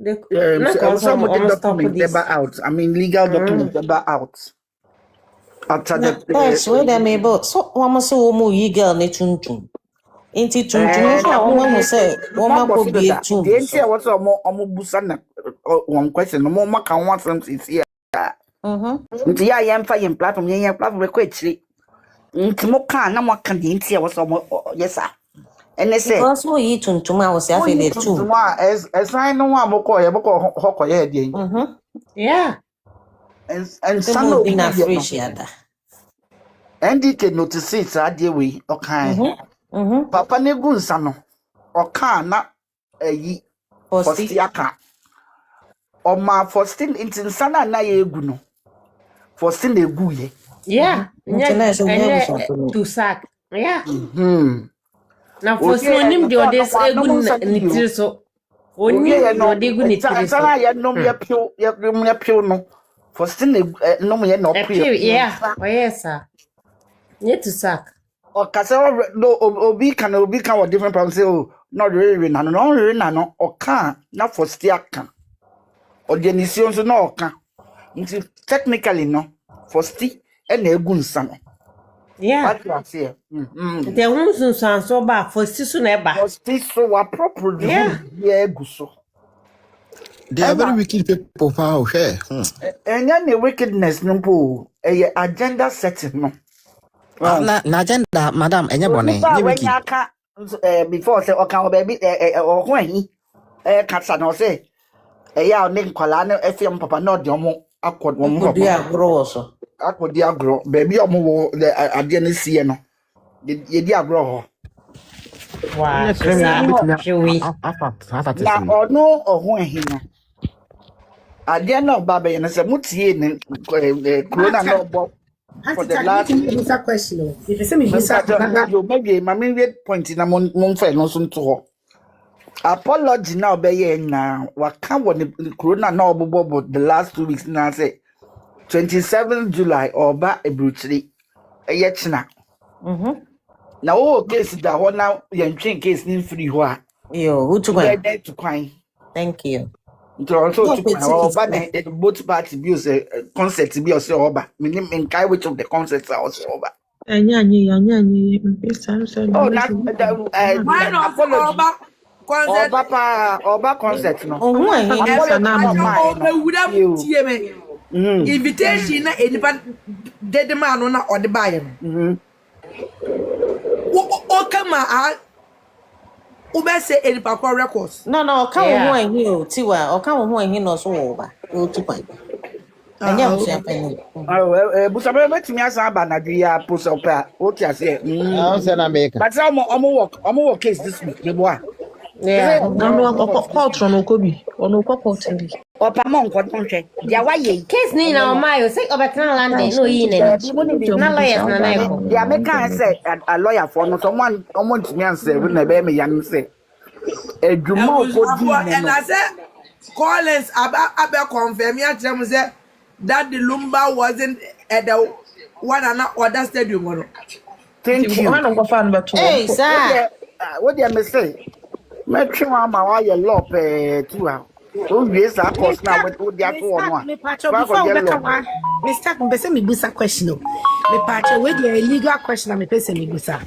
So some of the documents ever out. I mean, legal documents ever out. After That's where they may both. So, one must say, you girl, need to. Ain't it to one say, woman could be too. The NCA was almost busana one question. No more can want something here. Nti ya yɛmfa yɛn platform yɛn platform rekɔ akyiri nti mo kan na mo aka de nti wɔ so mo yes sir ene say because wo yi tuntum a wo se afi de tu esan no wa mo kɔ yɛ bɔkɔ hɔkɔ yɛ de yeah and some of na fresh yada NDK notice it ade we ɔkan papa ne gu nsa no ɔkan na ayi first aka ɔma first nti nsa na yɛ egu no first na egu yɛ yeah to sack yeah na first onim de odes egu ni tiri so onim de egu ni tiri so sana yɛ nom yɛ pio no first na nom yɛ no pio yeah yes sir need to sack o kasa no obi kan what different people say oh no really na no o kan na first aka organization so no ka nti technically no first e na egu nsa no yeah what say the ones so ba first so na eba first so wa proper yeah egu so they are very wicked people how share any wickedness no po agenda setting no na agenda madam enye bone nye wicked before say okan baby ho ahi kasa no say ya ne nkwala ne efiem papa no de omo akod wo mo di agro so akodi agro baby omo wo ade ne sie no ye di agro ho wow na ono ho ahi no ade no baba ye no say mutie ne corona no bo for the last question if you say me you maybe my point na mon fa no so nto ho apology now be ye na waka wo the corona na obobo the last 2 weeks na say 27 July oba ebruchiri eye china na wo case da ho na yentwen case ni free ho a yo who to go to kwan thank you also to oba na both party bi o say concert bi o say oba minim nkai which of the concerts are also oba anyi oh na oba concert no invitation na enipa dede ma no na ode ba ye no o kama a o be say enipa kwa records no ka wo ho ahi o tiwa o ka wo ho ahi no so wo ba o tu kwan anya wo sia pani busa be betimi asa aba na dwi ya poso pa o ti ase say na make but omo work case this week me boa yeah no court no kobi ono court bi opa mo nko tonhwe dia wa ye case ni na o mayo say obetana lande no yi ne na lawyers na na eko dia me kan say a lawyer for no someone omo ntimi anse na be me yan say edwuma okodi ne no and I say Collins aba confirm ya tell say Daddy Lumba wasn't at the one and other stadium no thank you hey sir what do you say me twa ma wa ye law tu a o wie sa course na we dia to ono a me patch before we come on Mr. Mbese me busa question no me patch we the illegal question me pese me busa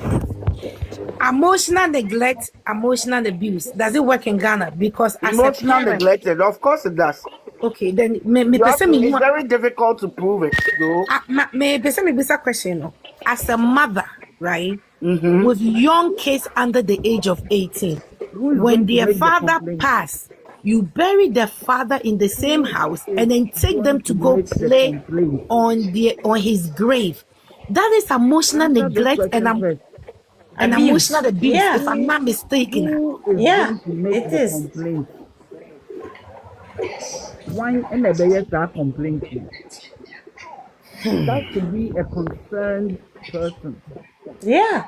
emotional neglect emotional abuse does it work in Ghana because emotional neglected of course it does okay then me pese me it's very difficult to prove it though me pese me busa question no as a mother right with young kids under the age of 18 when their father passed, you bury the father in the same house and then take them to go play on his grave. That is emotional neglect and emotional abuse, if I'm not mistaken. Yeah, it is. Why and a complaint? That should be a concerned person. Yeah.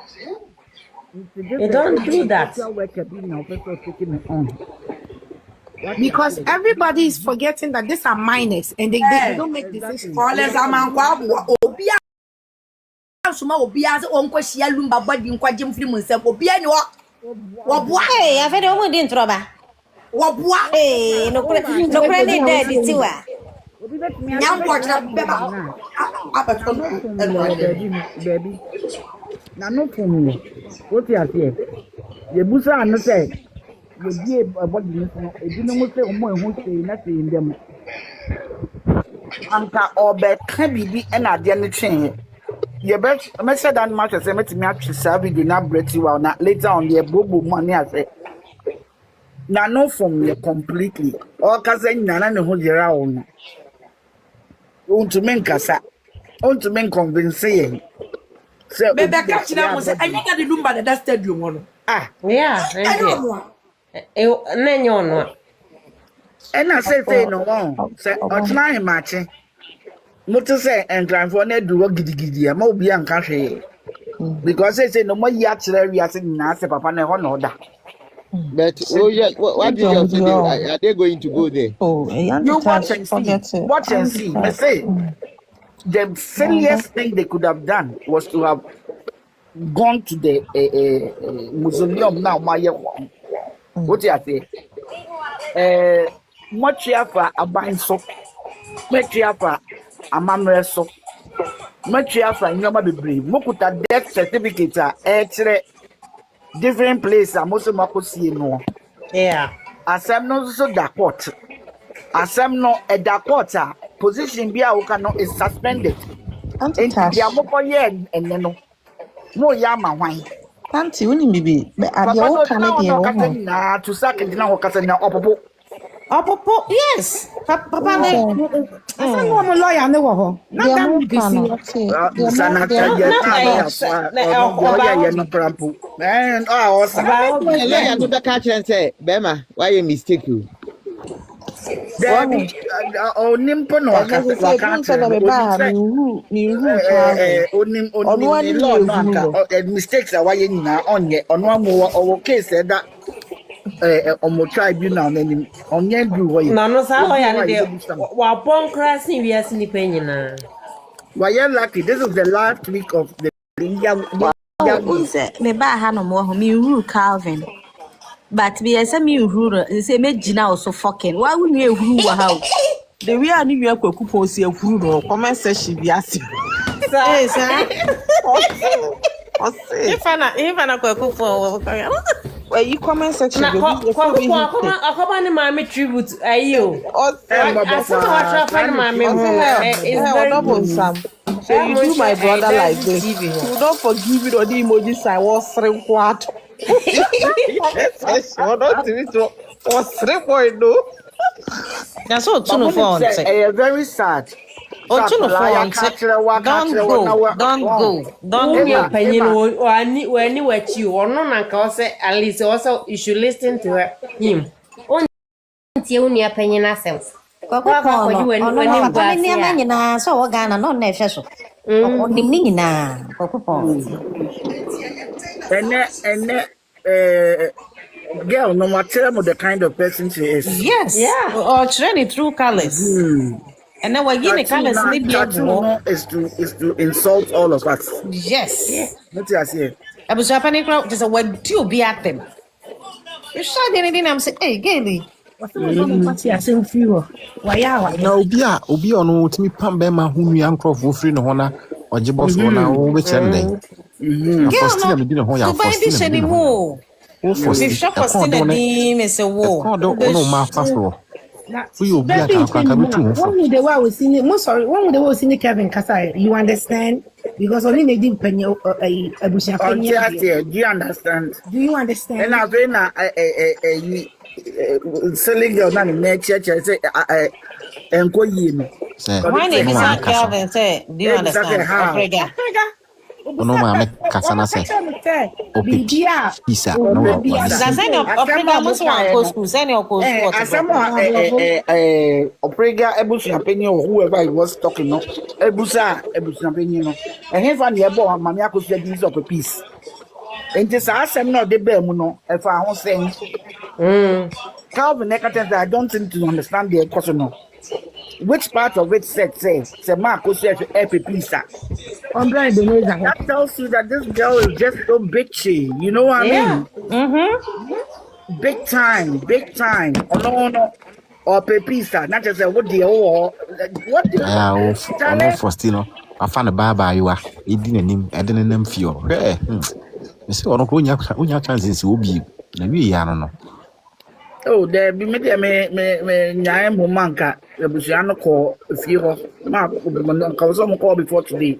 You don't do that. Because everybody is forgetting that these are minors and they don't make decisions. Collins amankwa obia suma obia se onko hia lumba body nkwa gem free munse obia ni wo bo hey afede o mo di ntroba Wabua. Hey, no credit Daddy TIWA. Obi betumi Nyam aka watch saa na bi beba. na Abaton anofom and yɛ one. baabi no baabi na anofom no wote aseɛ yɛbusa ano sɛ yɛbie bɔdi no so no ebinom sɛ ɔmo ɛho sei na sei ndɛm anka ɔbɛka biribi ɛna adeɛ no twɛn mɛhyɛ da no ma hwɛ sɛ mɛtumi atwe saa video no abrɛ Tiwa na later on deɛ bobo mu ane asɛ na no from yɛ completely ɔkasa nyina na ne ho yɛra wo no ɔntumi nkasa ɔntumi nconvince yɛn sɛ obi Bebe catch na mo say anya Daddy Lumba na that stadium one. Yeah, Ayo no. Nenyo no. ɛna sɛ no wɔn sɛ ɔtena ahemaakye mote sɛ nkranfoɔ no adu hɔ gidigidi a ma obi anka hwee because say no mo yi akyerɛ wiase nyinaa sɛ papa na ɛhɔ na ɔda. But oh yeah, what did you say? Are they going to go there? Oh, You watch and see. Watch and see. Me say the silliest thing they could have done was to have gone to the mausoleum now. My what you say? Much for a bind so, much for a mamre so, much for nyoma bebree. Mokuta death certificate a different place. I'm also makosi no. Yeah. Asem no so da court. Asem no a da court position bi a woka no is suspended. Enti dia moko ye enne no ya ma hwan. Auntie, uni bibi, but Papa adia no wo kan na de no wo kasa ho. na to sak dina ho kasa na opopo. Opopo, yes. Papa ne. asa no mo lawyer ne wɔ hɔ na Dia dam mo bi kan si no, hɔ tie. Sana ta ye na afa. Oya ye no prampo. And osa. Lawyer no be catch and say, "Bema, why you mistake you?" There be onimpo no And as I say, waka don't say na me ba mi ru travel. onim Ono ani ni law ye no hunu anka no. mistakes a waye nyina onye ono amu owo case da omo tribunal nanim onye do wo ye Na no sa lawyer ne de waye wa bon krasin wiase ni panyina. lucky. This is the last week of the young Unse me ba ha no mo ho mi ru Calvin. But be say me ru say me gina also fucking. Why would you ru wa how? The way ani nwa kwaku posi akuru no, comment section bi ase. Eh sir. Ose. If na kwaku for. Well, you comment section Na bi ko akoma ne mama tribute ayo. Asema wa trafa ne mama ho is very double Sam. So you do my brother like this. You will not forgive it or the emoji sign was 3 quart. Not to it was 3 point no. That's all tunu for on. very sad. Oh, tunu for on. Don't go. Don't go. Penyin wani wachi ono na nka o say at least also you should listen to him. Ontie uni penyin asem. Kwa wani papa ni ama nyina so wo Ghana no na ehwe so. Onim ni nyina kokopon. Girl, no matter the kind of person she is. Yes. Yeah. Or training through colors. And then we're getting colors is to insult all of us. Yes. What you say? I was happening crowd just a word to be at them. You shot anything I'm saying, hey, Gaily. Na obi ono timi pam be ma hunu ya nkrofo free no ho na oje boss ho na wo be chende. Afostina me di no ho ya afostina me no. Wo fosti. Bishop was still a dim as a war. Kodo ono ma fafro. We obi aka bitu ho. One with the way we see it, sorry, one with the way we see Kevin Kasai, you understand? Because only they did penny a bush. Do you understand? Do you understand? And I've been selling your money near church say enko yi no. Why they decide Calvin say, do you understand? Ono ma me kasa na say. Isa no. Zazani Oprega must want to school, send your course. Oprega ebusu apenye or whoever he was talking no. Ebusu apenye no. And he van ye bo mama akosia this of a piece. And this asem no de be mu no e fa ho sen. Calvin Ekaten, I don't seem to understand the question no. Which part of it said say Marco said FPP that tells you that this girl is just so bitchy. You know what I mean? big time. Oh no. Or pepisa, not just what the what aya o the ono Charlie? Faustino afa ne baba yiwa edi nanim ede ne nam fie no hwɛ me se ono ko onya chance nsi obi na wi ya no Oh, there be me nyai mo manka ebusua no call fie ho ma ka so mo call before today.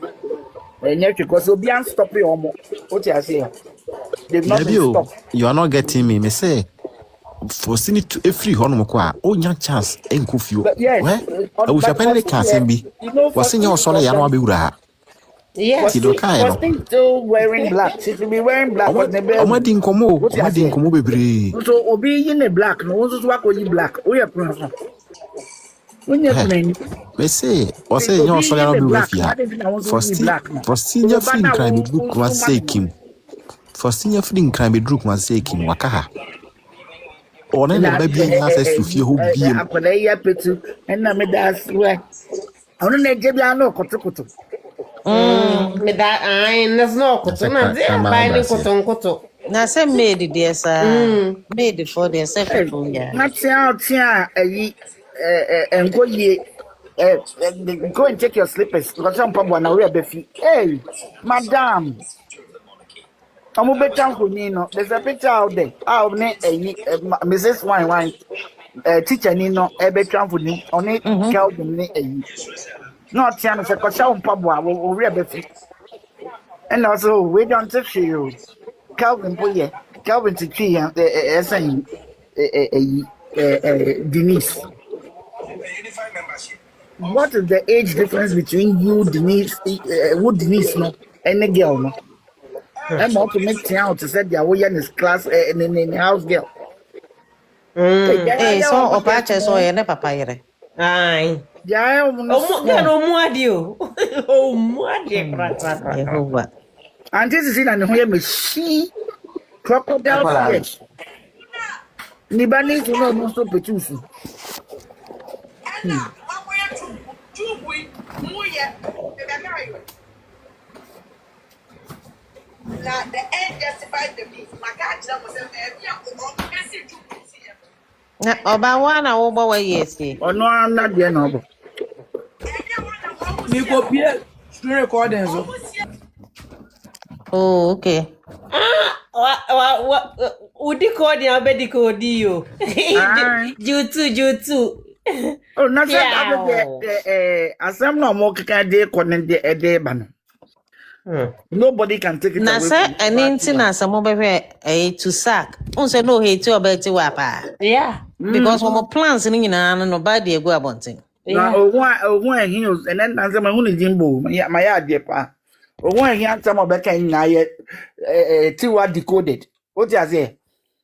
Nyɛ because obi an stop you omo. What you say? They've not Maybe been stopped. you are not getting me say Faustino to every hono ko a onya chance enko fio But yes, we but abusuapɛn for ne still ka asɛm bi you know for wɔse nyɛ still ɔsɔre ya no abɛwura ha Yeah. ti do kae no still wearing black. She should be wearing black ɔmo because the bear. ɔmo adi nkɔmmɔ What you say? bebree So obi in the black no one so wako yi black. Oh yeah, prince. When you prince. me say ɔsɛ nyɛ Obi ɔsɔre ya in no the abɛwura black. fie Now ha they think I want to yi Fausti black no. nya So firi bana nkran wo bɛduru kuma sɛ kim Fausti nya firi nkran bɛduru kuma sɛ kim waka ha ɔne ne na ba bi nya sɛ su fie hɔ biem akwada yi apetu ɛna me da aswe ɔno na gye bia no kotokoto Me that I there's no koto na there by ni koto. Na say maid there sir. Maid for there say people yeah. na tia ayi enko ye go and check your slippers because some papa na we abefi hey madam amu beta nkoni no there's a picture out there out ne ayi Mrs. Wine teacher ni no ebetwa nkoni oni Kelvin ne ayi na tia no se ko sha mpabo wo we abefi and also we don't take you Calvin boye Calvin to tree saying Denise. What is the age difference between you, Denise, Denise, no, and the girl, no? I'm about to make town to say the away in his class in house girl. Eh, so opache so ye ne papa yere. Aye. Yeah, no muadio. Oh, muadio. Jehovah. And this is in an home she crocodile fish. Nibani to know most of the truth. The end justifies the means. My God, Na oba wana wo bo we yesi. Ono na de na obo. me go pie screen recording so. Oh, okay. Udi kodi abedi kodi yo. Jutu. Oh, na say asem na mo keka de konen de ede ba no. Nobody can take it Na away. say anything na some be to sack. Un say no hate OBAA TIWAA pa. Yeah. Because when plans ni nyina no ba de go abonten. Na ogun ehin and then answer my hunu jimbo my yard pa. Ogun ehin answer mo be kan na ye TIWAA decoded. What you say?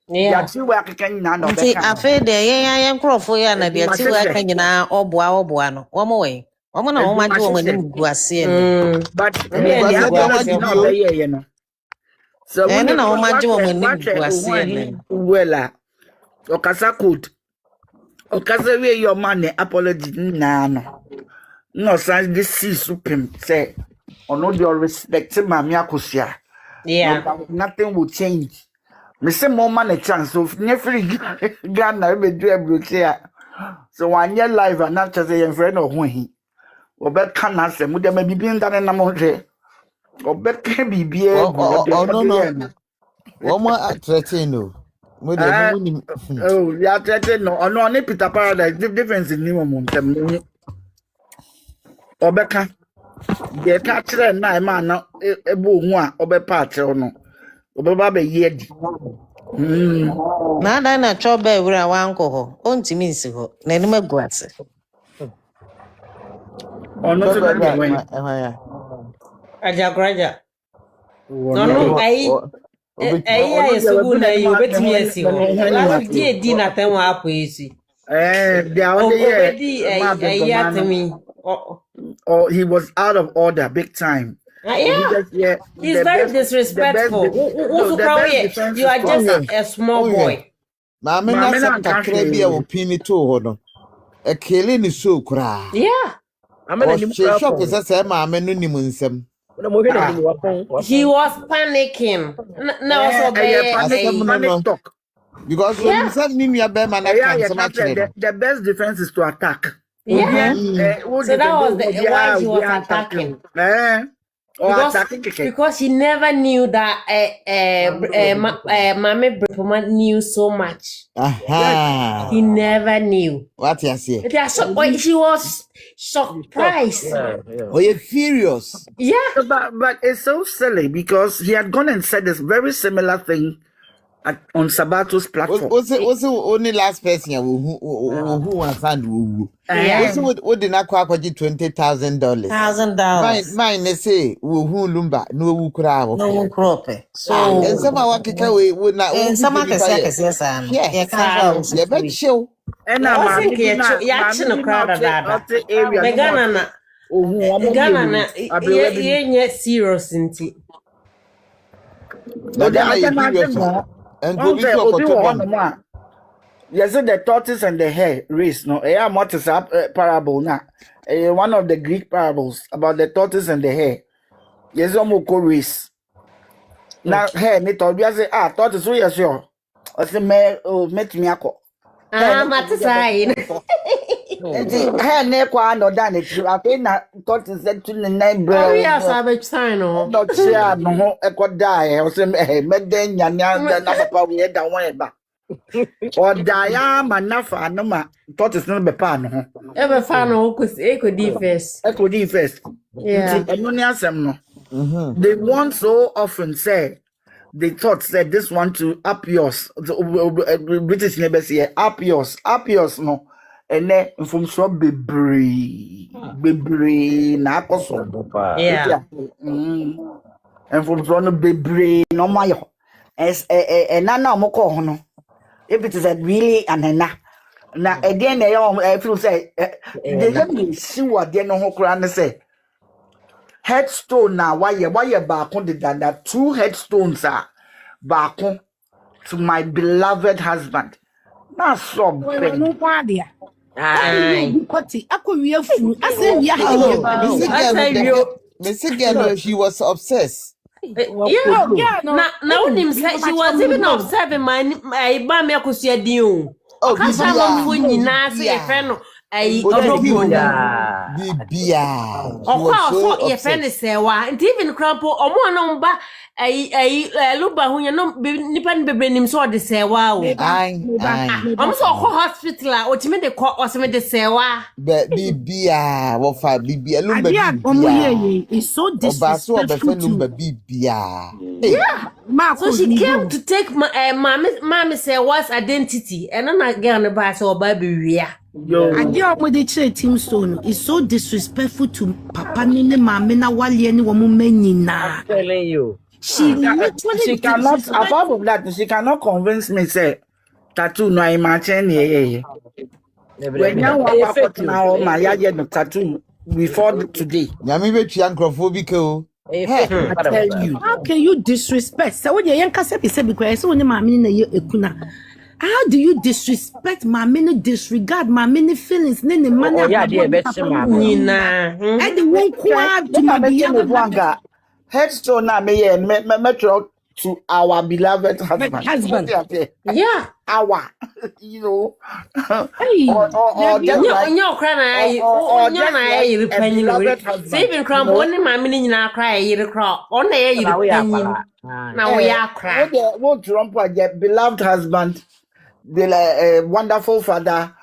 Ya TIWAA keka na no be Nti kan. afa de ye nkrofo ya na de TIWAA kan nyina oboa no. Wo mo we. Wo mo na wo ma je wo manim gu ase ni. But no be ye no. So when na wo ma je wo manim gu ase ni. Wela. Okasa code. Okasa we your man apology na no. No san this see supim say ono your respect mami akosia. Yeah. Nothing will change. Me say more man a chance of never Ghana be do ebrotia. So one year live and not just a friend of when Obet can answer mude me bibi ndane na mo hwe. Obet can be bibi no. Woman threaten no. Mo de mo ni. Oh, we are threaten no. No, only Peter Paradise difference in new mum tem. Obeka. De ka kire na ma na ebo hu a obepa kire no. Obeba be ye di. Na da na chobe wura wanko ho. Ontimi nsi ho. Na ni magu ase. Ono so na de wen. Ajagraja. No, ya sugu na yo betimi esi ho. Last year di na ten wa apo esi. They are Oh, he was out of order big time. Yeah. He's very disrespectful. You are just a small boy. Mama na kakra bi e wo pini to ho no. E kele ni so kura. Yeah. Amana ni shop say mama no ni nsem. He was panicking. No, so panic talk. Because when you send me a bear man, I can't so much. The best defense is to attack. Yeah. So that was why he was attacking. Because he never knew that Mame Brepoma knew so much. He never knew. What you say? She was surprised. Oh, you're furious. Yeah. But it's so silly because he had gone and said this very similar thing on Sabato's platform. Was it only last person who was found who? What did not quite $20,000? Mine, they say, who Lumba, no crowd. No crop. So, and some of what away would not. And some of the seconds, yes, yeah, but show. And I'm thinking, Yaction of crowd of that. Ghana, serious in tea. And yes, the tortoise and the hare race. No, what is up parable now? One of the Greek parables about the tortoise and the hare. Yes, race. Now, hare, they told me, I say, tortoise, we are sure. I say, met me. Matasai. Hare, never no done it. I think that tortoise said to the name, bro. Yes, I bet sign. Not share, no, I could die. I was a medden, Yana, we had that one back. Or Diana Nafa, no ma, tortoise no be pan. Ever found who could defense. Echo defense. Yeah. They won't so often say, they thought said this one to up yours, the British neighbors here, up yours, no. And then from so bebree, na koso. Yeah. And from so no bebree, no mayo. As a nana moko no. If it is a really an ena. Now again, I feel say they let me see what they know who say. Headstone now, why you back on the 2 headstones are back to my beloved husband. Not so bad. She was obsessed. Yeah, now him say she was even observing my mama kusia diu. Oh, kasa mo funyi na say friend Bibia. So your friend say wa. Even crampo omo no mba Lumba hu no nipa ni bebre nim so de say wa o. Omo so hospital o timi de ko o se me de say wa. Bibia, wo fa Bibia Lumba Bibia. Is so disrespectful to Bibia. Yeah. So she came to take mommy say what's identity and I'm girl no ba so baby and your mother team stone is so disrespectful to Papa Nene Mame na wali any woman na. I'm telling you. She cannot, apart from that, she cannot convince me say tattoo no imagine when you want now my no tattoo before today. Nyame betu ankrofobika o. Hey, I tell you. How can you disrespect? So when you young say because so when Mame na ekuna. How do you disrespect my many disregard my many feelings? Nene man. Oh yeah, dear, Nina. And the one to my headstone na me metro to our beloved husband. Yeah, our, you know. Hey, or saving crumb only my mini na cry you crop only you now we are crying. Won't Trump get beloved husband, the wonderful father,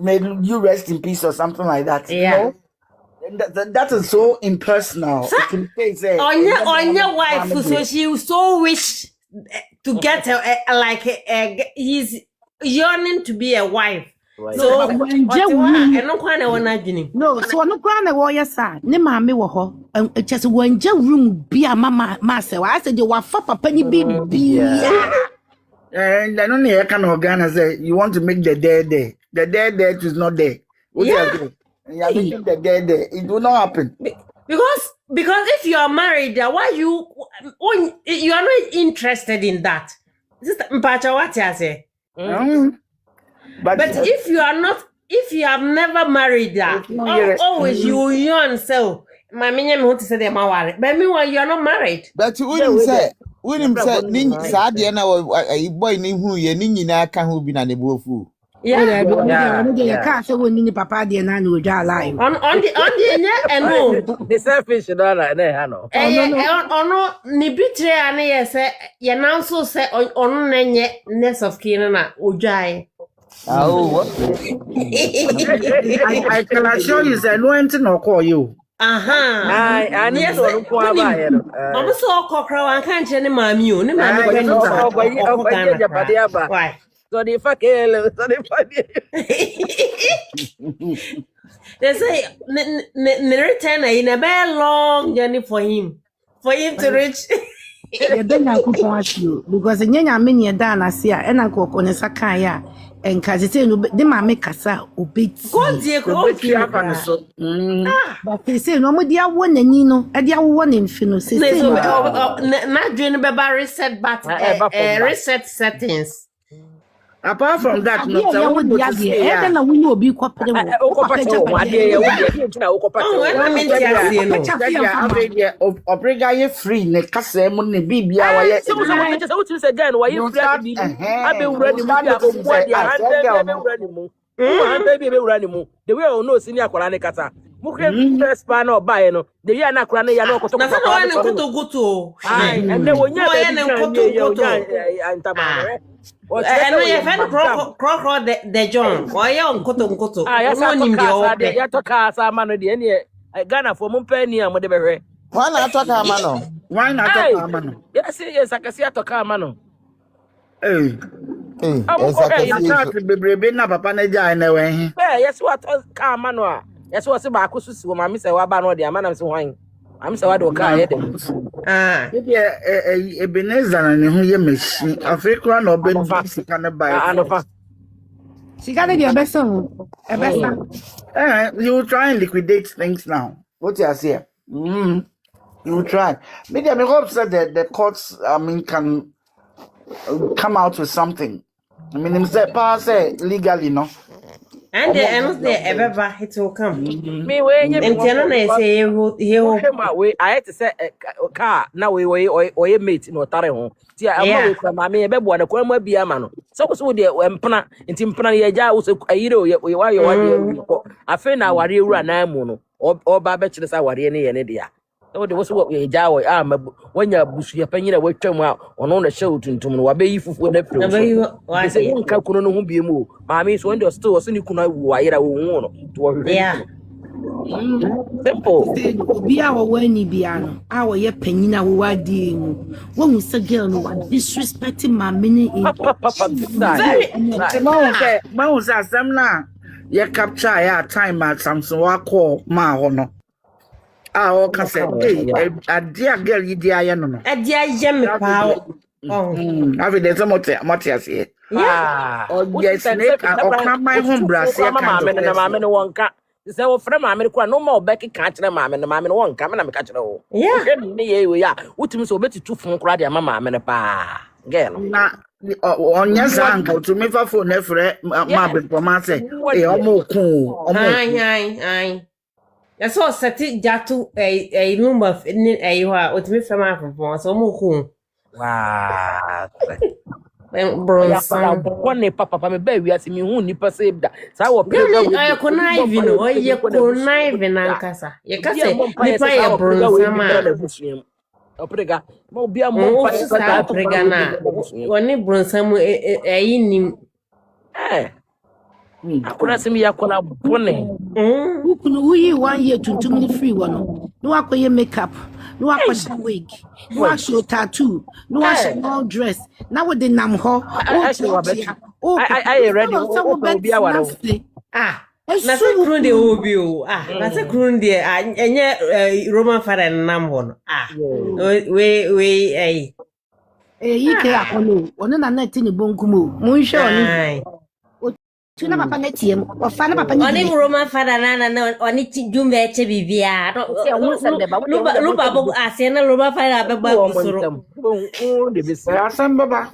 may you rest in peace or something like that. Yeah. You know? That is so impersonal. On your wife, so she so wish to get he's yearning to be a wife. Right. So I don't quite know what I'm no, so I'm not going to warrior side. Ne mammy were ho, and just when your room be a mama master. I said you were for penny baby. And then only I can organize say you want to make the dead day. The dead day is not there. What you are making the dead day. It will not happen. Because if you are married, why you are not interested in that? This is what you say. But if you are not, if you have never married that, always you yearn so. My minion want to say them are but meanwhile you are not married. But you wouldn't say Unim said ning sadia na a boy ni who ye ning na ka hu bi na ne bofu. Yeah, yeah. Can't say when ni papa de na no dwa alive. On the no. The selfish dollar na no. Ono ni bitre ane ye se ye now so say ono na nye ness of kin na odwae. Oh, I can assure you that no one no call you. I need to go about it. I'm so cockroach, I can't tell him, mammy, you know, why? So the fuck, so the fuck. They say, return in a very long journey for him to reach. Then I could ask you because the young many done as here and I go on a sakaya. And cause say no, they might make us obey. God, dear, but they say no more dear one and no, a dear one in Finos. Not doing a reset, but reset settings. Apart from that, no, I would be and I will be cooperating. Obrigado free, ne kasa mo ne bibia wa ye. So what say again, why you free? I be ready mo dia ko bo dia ready mo. Baby be ready mo. The way o know senior akwara ne kasa. Mo kre first pa na oba ye no. The way na akwara ne ya na okoto. Na so na kuto. Ai, and then wonya be kuto. Antama. And we have croc the John. Why on Koto? Yes, I talk as a man of the end. Ghana for Mumpany and whatever. Why not talk a mano? Why not talk a mano? Yes, I can see a talk a mano. Yes, what car manoa? Yes, what's about Kusus, my Miss Wabano, the Amanam's wine. I'm so I don't care. Ebenezer and who you miss. Africa no benefits can buy. She got your best son. You try and liquidate things now. What you say? You try. Maybe I hope that the courts, can come out with something. I mean, pass legally, no. And the end there ever it will come. Me when you say I had to say a car now we or mate in Otaro. See, I'm from my me bebo and a crumb be a man. So was with the empana in Timpana ya was a hero. Why you are I feel now what you run mono or babetches are any idea. So there was what we jaw when you're bush your penny away term out on the show to Wabe for the I say, you can't be moved. Mammy, so when you're still so you couldn't wire a woman to yeah. Simple. Be our wenny piano, our ye penina wadi. When we say girl, no one disrespecting my mini in Mouse as them now. You capture ya time at Samson Wako, ma honor. Oh, can say, a dear girl, you dear, no. A dear Jemmy Pow. Have it some Matias here. Yeah. Oh, yes, or come my home, brass, mamma, and a mamma, no one cat. Is our friend, mamma, no more Becky catching a mamma, and the mamma won't come and I'm catching all. Yeah, we are. What you so better to phone cry, mamma, and a pa. Girl, on your uncle to me for never, Margaret, for my say, a more cool. Aye. That's all set it jatu a room of a you are with me from Africa, so more. Wow. One papa, my baby, as me who nipper saved that. So I conniving or you conniving, Ancassa. You can say, I play a bronze. Oprega, mo bia mo pregana. One bronze in him. Akuna simi yakona bone. We 1 year to 2 minutes free one. No akwa makeup. No akwa wig. No akwa tattoo. No akwa dress. Now with the nam ho. I ready. Na se krun de obi o. Na se krun de enye Roman father nam ho no. We Ike akolo. Ono na net ni bonkumo. Mo hwe oni. Tuna papa na tiem. Ofa na papa ni. Oni Roman father na oni jumbe eche bibia. Luba bo ase na Roman father abegba kusoro. De be say asamba ba.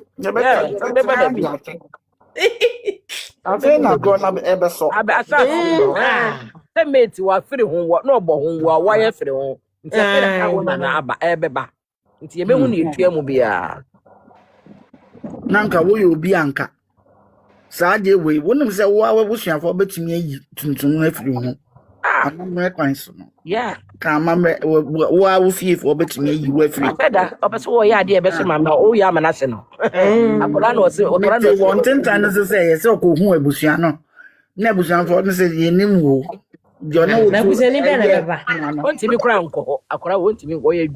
I na go na ebe so. The mate wa free ho no bo ho wa ye free ho. Nti afere ka wona na aba ebe ba. nti ye be hu ne etua mu bia nanka wo ye obi anka saa de we wonim se wo awe busuafo betumi ayi tuntum afiri ho amamre kwan so no yeah ka amamre wo awo fiefo betumi ayi wo afiri afeda obeso wo ya de e be so mama o ya mana se no akola no se otora no won tentan no se ye se ko hu abusua no na abusuafo no se ye nim wo Jona na busani be na beba ontimi kura nko akora wontimi nko ye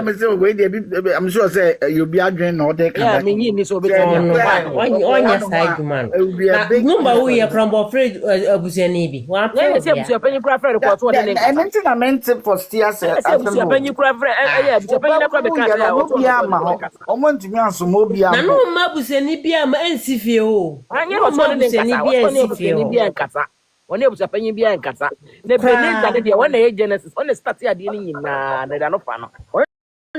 me say we dey I'm sure say you be adwen na odek yeah me yin ni so be onya side man na number wo ye from afraid abusani bi wa yeah say busu apanyi kura friend ko to de ne I meant for steer say busu apanyi kura friend yeah busu apanyi na kura be ka ya o bi ama ho omo ntumi anso mo bi ama na no ma busani bi ama ensifie o anya no so de busani bi nkasa One was a penny be and cassa. The penny that one day Genesis on the start here dealing in the Danopano. Or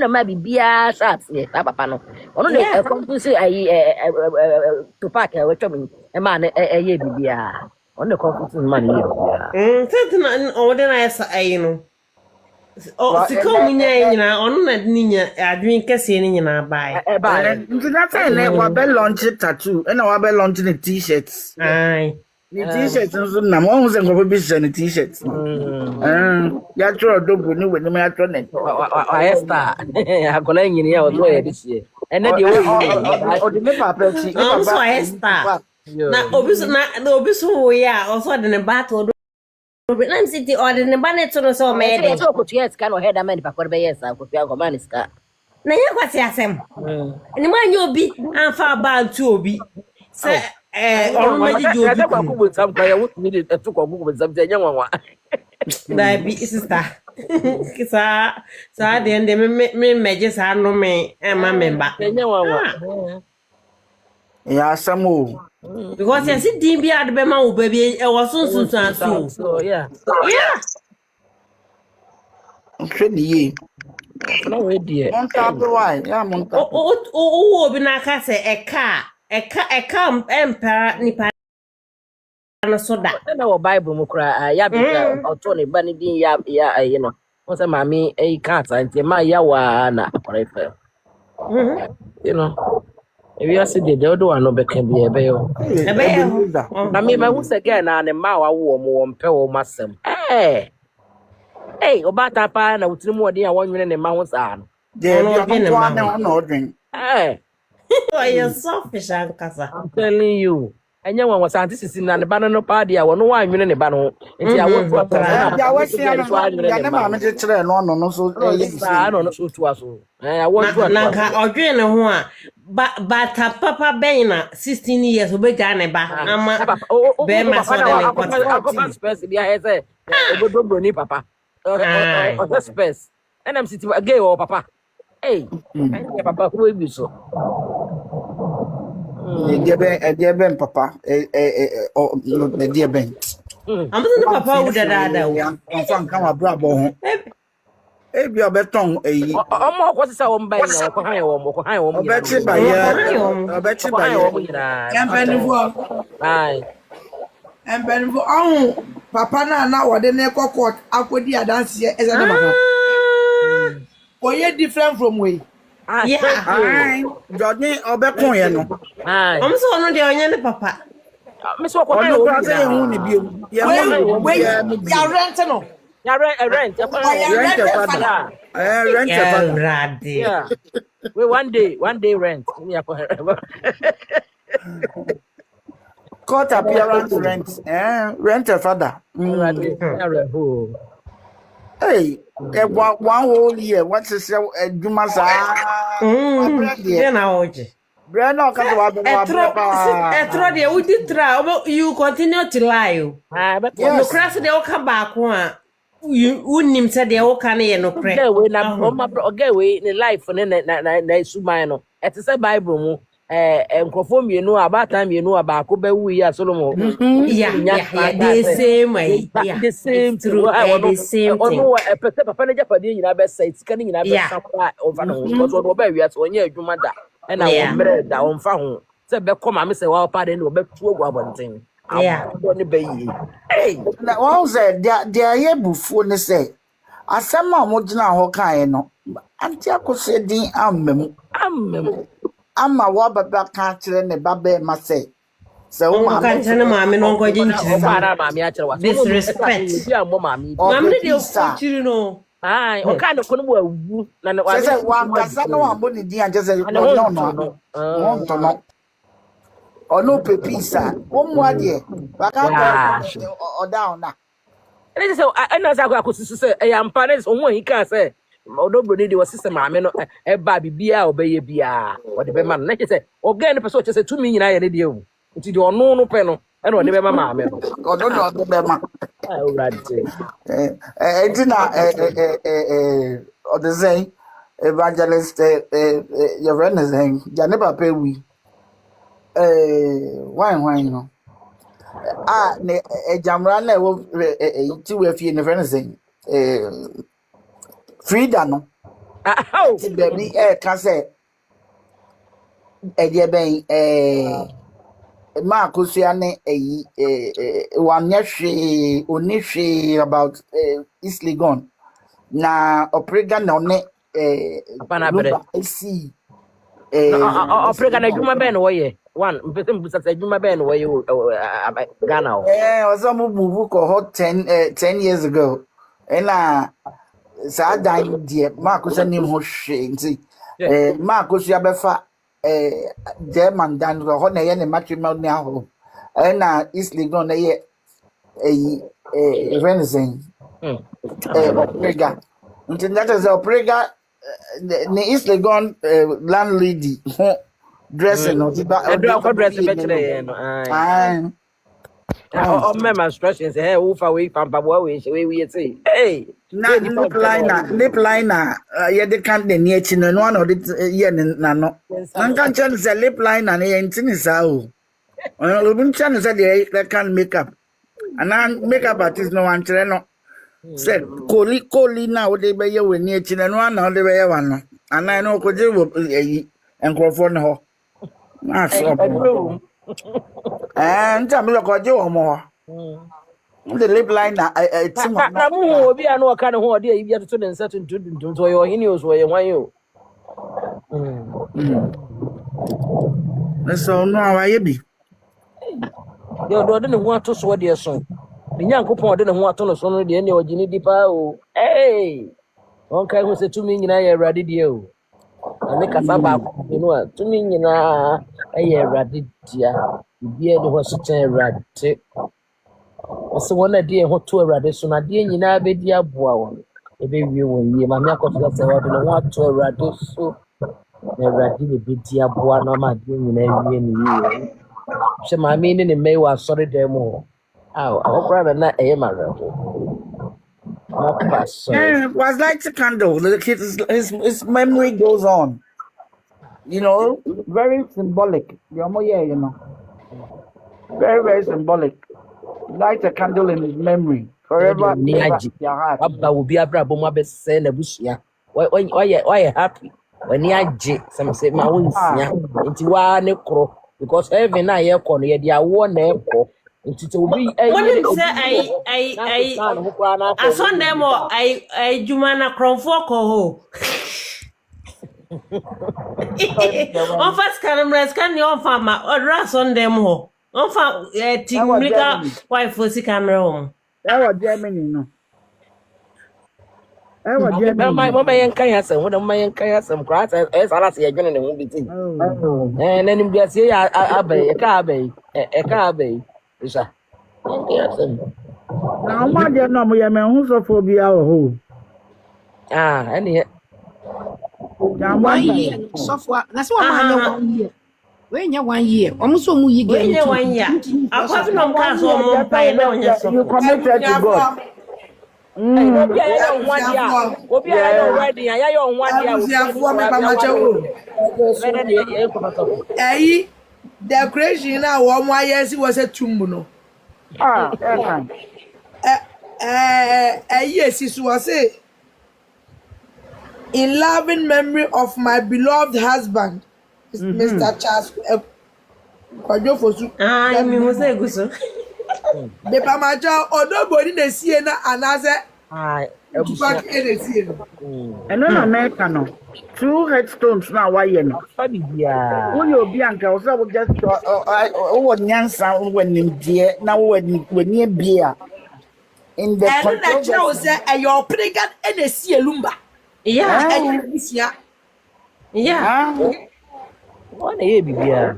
maybe beer shots, yes, Papa. One day I come to say to pack a coming a man a year beer on the conference money. Certain organize you know. Oh, to come in on that Nina, I drink a scene in our buy. That's why we launch tattoo and I will launch the t-shirts. Aye. The t-shirts na mo hu se ngo bi se the t-shirts ya tro dobu ni we ni ma tro net Esther akola nyini ya ozo ya bisi ene de o de me papa chi so Esther na obiso ya oso de ne battle Problem city order ne banet so so me de so ko yes kan o head man pa ko be yes ko pia ko man ska na ye kwati asem ni ma nyo obi anfa ba ntu obi se ọ̀run méjì jẹ́ obi kù. Kúgbò sam kwa ya wọ́n ní ẹ̀tún kọ̀ kúgbò sam jẹ́ ẹ̀yẹ́ wọn wá. Dàbí sísá. Sáà dẹ̀ ndẹ̀ mi mẹ̀jẹ̀ sáà nù mí ẹ̀ má mi bá. Ẹ̀yẹ́ wọn wá. Ìyá Sámú o. Because yẹn sì dín bí adébẹ́ máa wò bẹ́ẹ̀ bí ẹ̀wọ̀ sunsun sàn sùn. Nhwẹ́ nìyí. Fúláwọ̀ ẹ̀ di ẹ̀. Mọ̀ntà bí wáyé, yá mọ̀ntà. Owó obi n'aka sẹ̀ ẹ̀ka empara nipa no so da na wo bible mu kura ya bi auto ne ba ne din ya ayi no won say mami e ka ta nti ma ya wa na akore fe you know if you see the do one no be kan bi ebe yo na me ma hu se ga na ne ma wa wo mo wo mpe wo masem obata pa na wutiri mu odi a wonwene ne ma hu sa no de bi no wa na odwen oh, you're selfish, Ankasa. I'm telling you. And you was anti na the banana party. I want no one in the banana. And I want to I was saying, no, so I don't know to us. I want to Nanka or drain a one. But Papa Baina, 16 years, obey Janeba. I'm bear my son. Space behind her. Good papa. Space. And I'm sitting again, oh, papa. Hey, papa, who will be so? Dear Ben, papa, dear Ben. I'm the papa with the dada. I'm come a bravo. If you are beton, what is our bay or high or bet you by a bet you by and Ben for papa now what the neck or court aqua dance here as a or yet different from way. Yeah, Johnny or Becon. I'm so on the onion, papa. Miss Walker, rent. Court appearance rent a father. Hey, one whole year. What's the show? Dumasa. Breno you continue to lie. But you crash the come back one. You wouldn't say the old can no pray. Okay, we in life for Sumano. At the Bible. And conform you know about time you know about Kobe we are Solomon. Yeah, the same way. The same true. The same thing. A percentage of the United States coming in over because what we are so near Jumada and I am down found. So become a Mr. Walpard or back to one thing. Yeah, hey, one said, they are here before they say, as some more Mojina Hokai, no. Anti akose din amem. Ama wa baba ka kire ne baba ma say. Se wo Onko ma kan me chana mami no onko jinchiri Oba no. na mami a kire wa. Disrespect. Bi ammo mami bi. Mami ope ne de pisa. ochiri no. Ai, o ka ne kono mu awu na ne wa Se me se nso wa mu kasa no wa adu. bo ni din anje se Ana no ho no nto no. no. Won to no. Ono pe pisa. Wo mu ade. Wa ka Ya. ko o down na. Ele say ana sa ko susu say e ampa ne so ho hi ka say odobro ni de wo sese maame no e ba bibia obeye bia o de be ma na che say oga ne person che say tumi nyina ye ne de o nti de ono no pe no e no de be ma maame no Ono no de be ma. ah urade Edina or the saying evangelist your friend is saying ya never pay we why no ne ejamra na wo ti we fie ne friend saying Frida no oh ti baby ka say de ben ma kosua ne wan hwe oni hwe about East Legon na oprega na one apana bere Lumba AC o prega na djuma ben wo ye one mpese mbusa say djuma ben wo ye Ghana o also move ko hot 10 years ago and sa dan die Marco sani ho hwe nti Marco so abefa German dan ho na ye ne matrimonial home and East Legon na ye Renaissance Oprega nti that is Oprega the East Legon landlady dressing no tiba do ko dress be kire ye no ai o mema instructions hey wo fa we pampa bo we we say hey na lip liner ye de kan de ne chi no no na de ye na no nka chen se lip liner ne ye ntini sa o obun chen se de kan makeup ana makeup artist no wan chere no se koli na wo de be ye we ne chi no na wo de be ye wa no ana no ko je wo yi enkrofo no ho na so nta mi ko je wo mo the lip liner tim na mu obi a no ka ne ho de yi bia to ne nsa tuntum so ye ohini o so ye hwan yo so no awaye bi de do de ne ho ato so de so ni Nyankopon de ne ho ato no so no de ne ogini di pa o hey on kai ho se tumi nyina ye awrade de o na me kasa ba ko no a tumi nyina ye awrade dia bia de ho so chen awrade so wona de ho to awrade so na de nyina be di aboa won e be wie won yie ma me akoto se wa de ne ho ato awrade so na awrade be di aboa na ma de nyina wie ni yie she ma me ne me wa sorry dem ho aw brother na e ma reho was like the candle. His memory goes on. You know, very symbolic. You know, very, very symbolic. Light a candle in his memory forever. Your heart. Abba will be a brabo ma be say na busia. Why happy? When you aje, some say my own sia. Inti wa ne kro because heaven na ye ko no ye dia wo na e ko. Inti to be When say I asonde mo I juma na kronfo ko ho. On first can you on farmer or asonde mo. On fa timlika wife for camera home. That was Germany no. Mama yankan yasem wo mama yankan yasem kwa sala se yadwene ne ho biti nanim bia se ya abai e ka abai isa yasem na ma de no mo ye me hu so fo bia ho ene ya mo so fo na se wa ma nya 1 year we nya 1 year omo so mu yi ga we nya 1 year akwa bi no ka so mo pai na onya so you committed to God. Obi ya yo nwadia obi ya yo wedding ya yo nwadia abusiafo me ba ma chewo decoration na wo mo ayesi wo se tumbu no esi so wo say in loving memory of my beloved husband Mr. Charles Kojo Fosu mi mo say guso be pa ma cha odogbo ni na sie na anase ebusua eno na America no 2 headstones na waye no Fabia. wo ye obi anka wo say wo just wo nyansa wo nimdie na wo wani abia in the And na controversy chira say ayo pregan ene si elumba. Yeah. And bisia. Yeah. One ye bibia.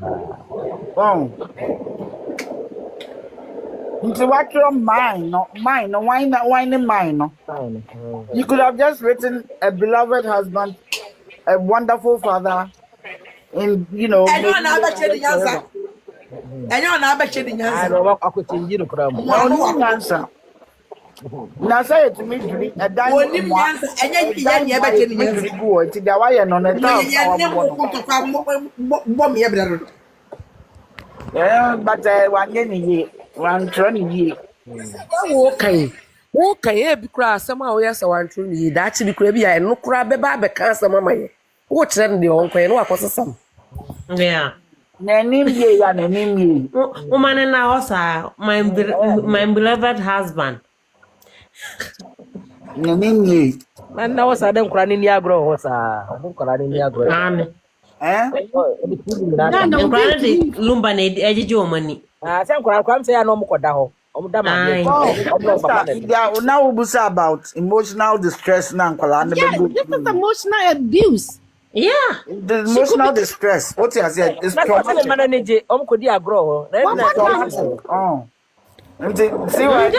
Wow. Into what your mind, no, why mine, no. You could have just written a beloved husband, a wonderful father, and And you na ba chedi nyansa. And you na ba chedi nyansa. I don't akotinji no kra mu. No, no answer. Now say it to me, a dime. Woni nyansa enye ye ne ba chedi nyansa. Go it the why no na No ye ne mo ko to kwa bom ye bra. Yeah, but one ye one training Okay. Okay, be cry some how yes one true ni that be cry be no cry be ba be can some mama. What trend the on no akoso sam. Yeah. Nanim ye ya nanim ye. Woman na hosa my beloved husband. Nanim ye. Man na wasa den kra ni agro wasa. Mo kra ni agro. Amen. Eh? Nkwana de Lumba na ejije omani. Ah, say kra say ya no mo koda ho. Yeah, now we about emotional distress now. Yeah, this is emotional abuse. Yeah. The emotional distress. What you said is traumatic. Oh. See what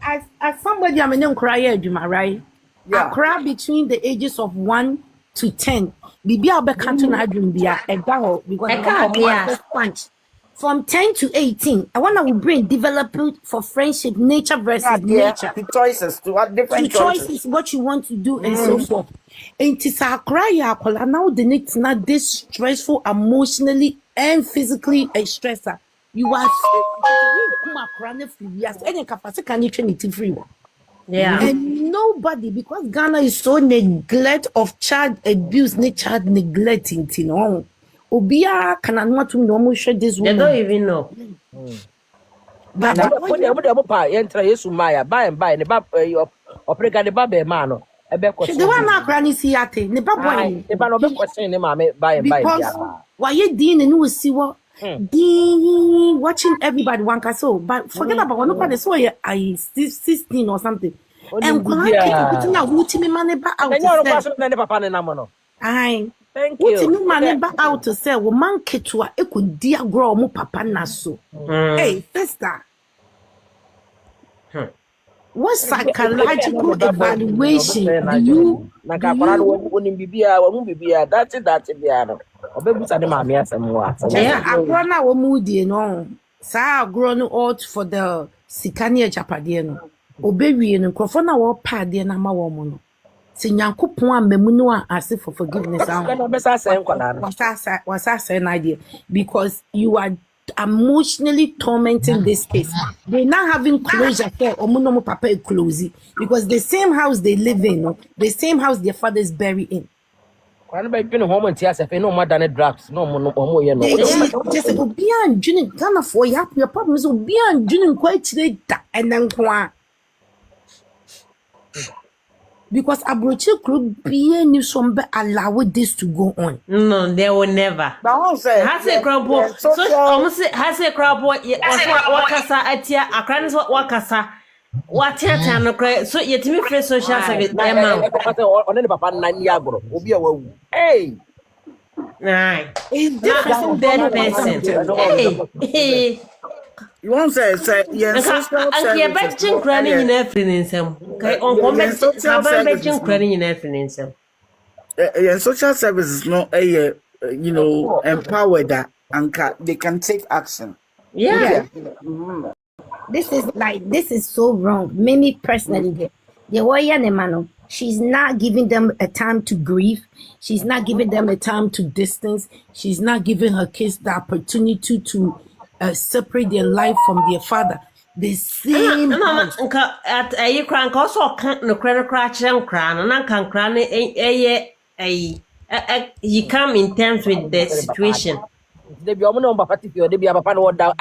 as somebody I'm in cry, right? Yeah. I cry between the ages of 1 to 10. Bibi Albekanto na adwum bia ega ho because from 10 to 18 I want to bring development for friendship, nature versus nature. The choices to what different choices what you want to do and so forth. And to cry ya now the next not this stressful emotionally and physically a stressor. You are free. Yeah. And nobody, because Ghana is so neglect of child abuse, child neglecting, you know. Obia cannot to normal share this woman. They don't even know. But the one now crying see at the boy. Because why you dean and you see what watching everybody one so but forget about one nobody so I 16 or something. And putting out me money back out. Thank you. Putting money back out to say woman ketua e could dear grow mo papa na so. Hey sister. What psychological evaluation do you agro na wo mudi no sa agro no out for the sikania japade no obewie no krofo na wo pade na ma wo mo no se nyankopon amamu no ase for forgiveness was an idea because you are emotionally tormenting this case. They're not having closure for omuno papa close because the same house they live in, the same house their father is buried in. Just beyond June Ghana for your problem is beyond June quite later and then because Abrochi could be a new somebody allow this to go on. No, they will never. Has a crop, so almost has a crop. Wakasa atia, a crani's wakasa. What no cry? So yet me free social service. Hey, it's different than person. Hey. You won't say yeah, social services. And crying in everything. Okay, on comment, crying in everything. Yeah, social services no empowered that and they can take action. Yeah. This is so wrong. Many personally, the warrior Nemano, she's not giving them a time to grieve. She's not giving them a time to distance. She's not giving her kids the opportunity to separate their life from their father. The same. At a crank also can't no credit crash and cran and I can cran he come in terms with the situation. They be papa no down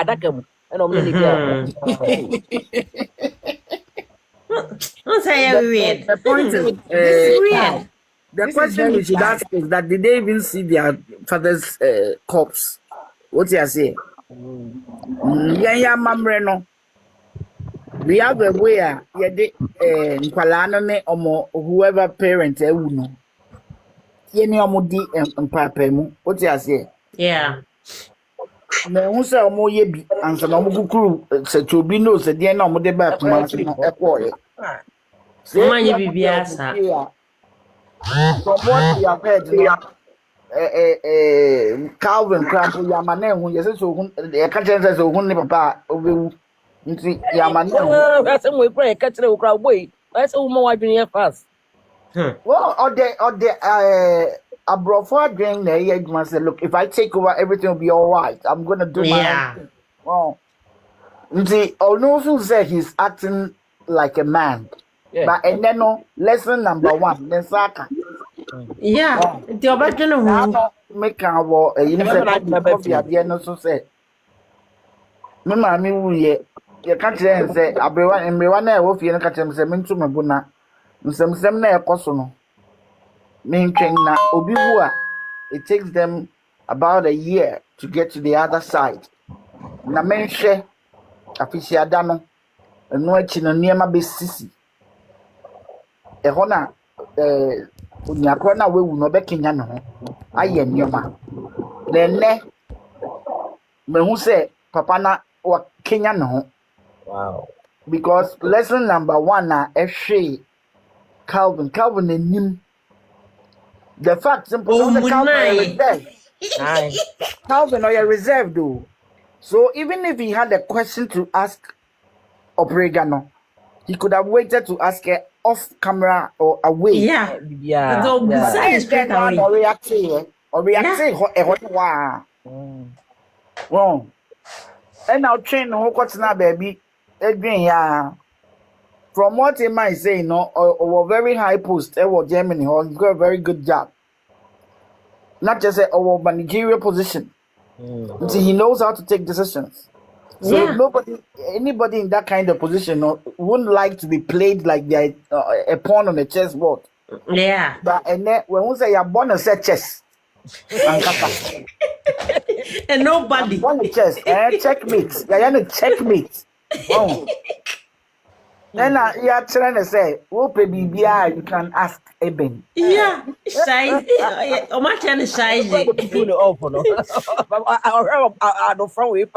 And I'm really girl. Don't say weird. The point is, This is weird. the question we should ask is that did they even see their father's corpse? What you say? Yeah, mamre no. We have a way, yeah, the Nkwalano or whoever parent no. Yeni omudi mpapa mu. What you say? Yeah. Na hu say omo ye bi ansa na omo kukuru se to bi no se de na omo de ba kuma so no ekoye. Manye bibiasa. From what we have heard, Calvin Crampo Yamane, who yes, so the catcher says, who ne papa, Obu, Yamane. That's a way pray, catch the crowd way. That's all more doing fast. Well, or the Abrofo drink the year must say, look, if I take over, everything will be all right. I'm gonna do my own thing. Well, you see, Onosu said he's acting like a man. Yeah. But and then no lesson number 1, then Saka. Yeah, the original one. Make our coffee at the end also say. No, mammy, we can't say, Abewan and Mewana, Wolfie and Katam Semintu Mabuna, some seminar Cosono. Main train na Obiwa. It takes them about a year to get to the other side. Na mention Afisia Dano, and no chin near my best. Ehona unyakona we no be Kenya no aye nyoma nene me hu say papa na wa Kenya no. Wow. Because lesson number 1 na ehwe Calvin enim the fact simple the Calvin is there. Calvin or reserved though. So even if he had a question to ask Obregano, he could have waited to ask her off camera or away. Yeah. Or react Well, and now train who got now, baby. Again, yeah. From what he might say, no, or very high post, or Germany, or he got a very good job. Not just a managerial position. So he knows how to take decisions. So anybody in that kind of position wouldn't like to be played like they're a pawn on a chessboard. Yeah. But and then when we say you're born to set chess, and nobody born chess, checkmate. You're checkmate. Oh. Then you're trying to say, "Whoop BBI, you can ask Eben." Yeah, shy. Oh, my channel is shy. I don't from we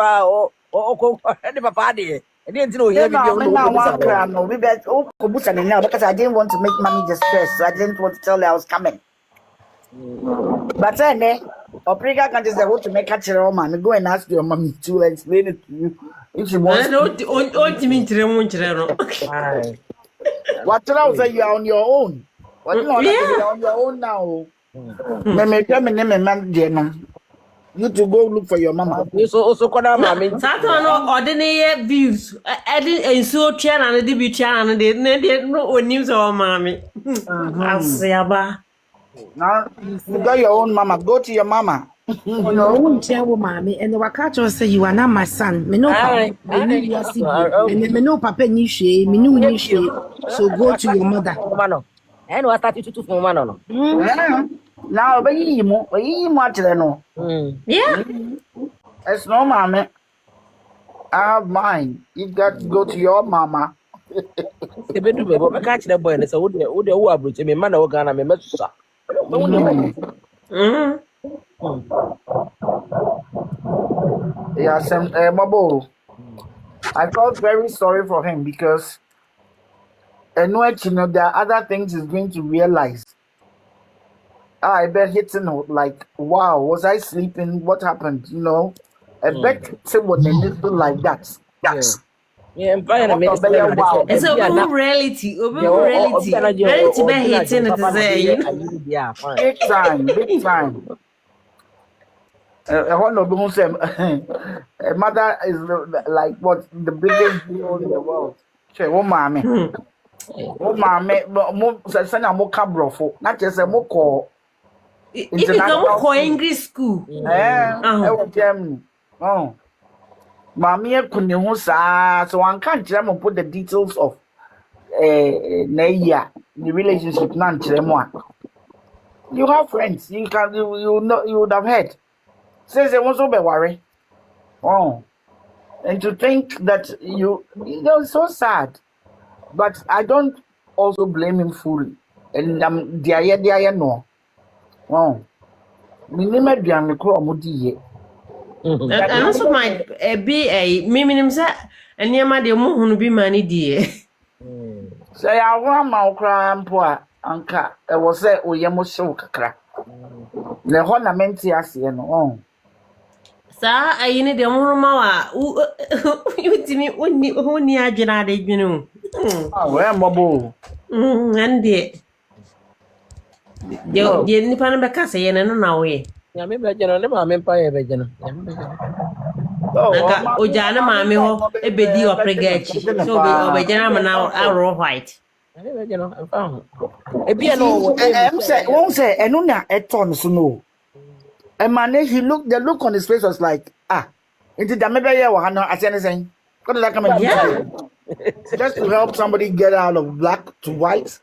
or any party. I didn't know you no, we bet now because I didn't want to make mommy distressed, so I didn't want to tell her I was coming. But then, Oprega can just want to make a chair man. Go and ask your mommy to explain it to you if she wants. What else are you on your own? What you on your own now? You to go look for your mama. You also call her mommy. Saturn ordinary views. I didn't so chair and the debut channel and they didn't know news of mommy. I'll say about. Now you got your own mama. Go to your mama. No, won't tell mommy, and the Wakacho say you are not my son. Me no papa, me no papa ni she, me no ni she. So go to your mother. And what started to for man. Now, but you much no. Yeah. It's no mommy. I have mine. You got to go to your mama. The bedroom, but catch the boy and so would who are bridge me man or Ghana me mesusa. Yeah, some Mabo. I felt very sorry for him because there are other things he's going to realize. I bet hitting like, wow, was I sleeping? What happened? I bet someone like that. Yeah, it's a reality. Reality by hating it big time. One of them said, a mother is like what the biggest deal in the world. Say, oh, mommy, more send a more cabrofo, not just a more call. If you come to English school, Germany. Oh. Mammy couldn't who sa so one can't jam put the details of the relationship none you have friends, you can you know you would have heard. Says they won't be worry. Oh, and to think that it's so sad. But I don't also blame him fully. And dear no. Oh, minimum diamond cromody. And also might be a minimum set, and near my dear moon be money dear. Say, I want my cram poor anka. I was there, oh, you must show crack. The ornament, yes, you know. Sir, I need the more mamma. You to me who near Janade, you know. Where mobile? And dear. You didn't find a cassay and no way. Nyame general ne ma me pa ye be general. Naka ojana mami ho ebedi opregachi so be general now arrow white. Nyame be general am fa ho. Ebi no say won say enu na eton so no. And man, the look on his face was like, into the maybe I want to say anything. What did I come and do? Just to help somebody get out of black to white.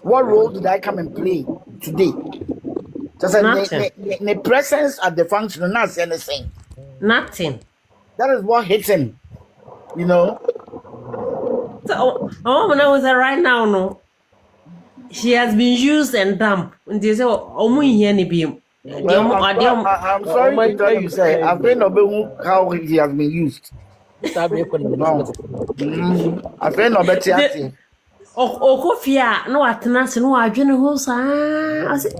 What role did I come and play today? Just the presence at the function, not say anything. Nothing. That is what hits him, you know. So, when I was right now, no. She has been used and dumped. And they say, oh, well, I'm sorry to tell you, say, I've been about how he has been used. I've been about it. Oh, coffee, no, at Nancy, no, I don't know. I said,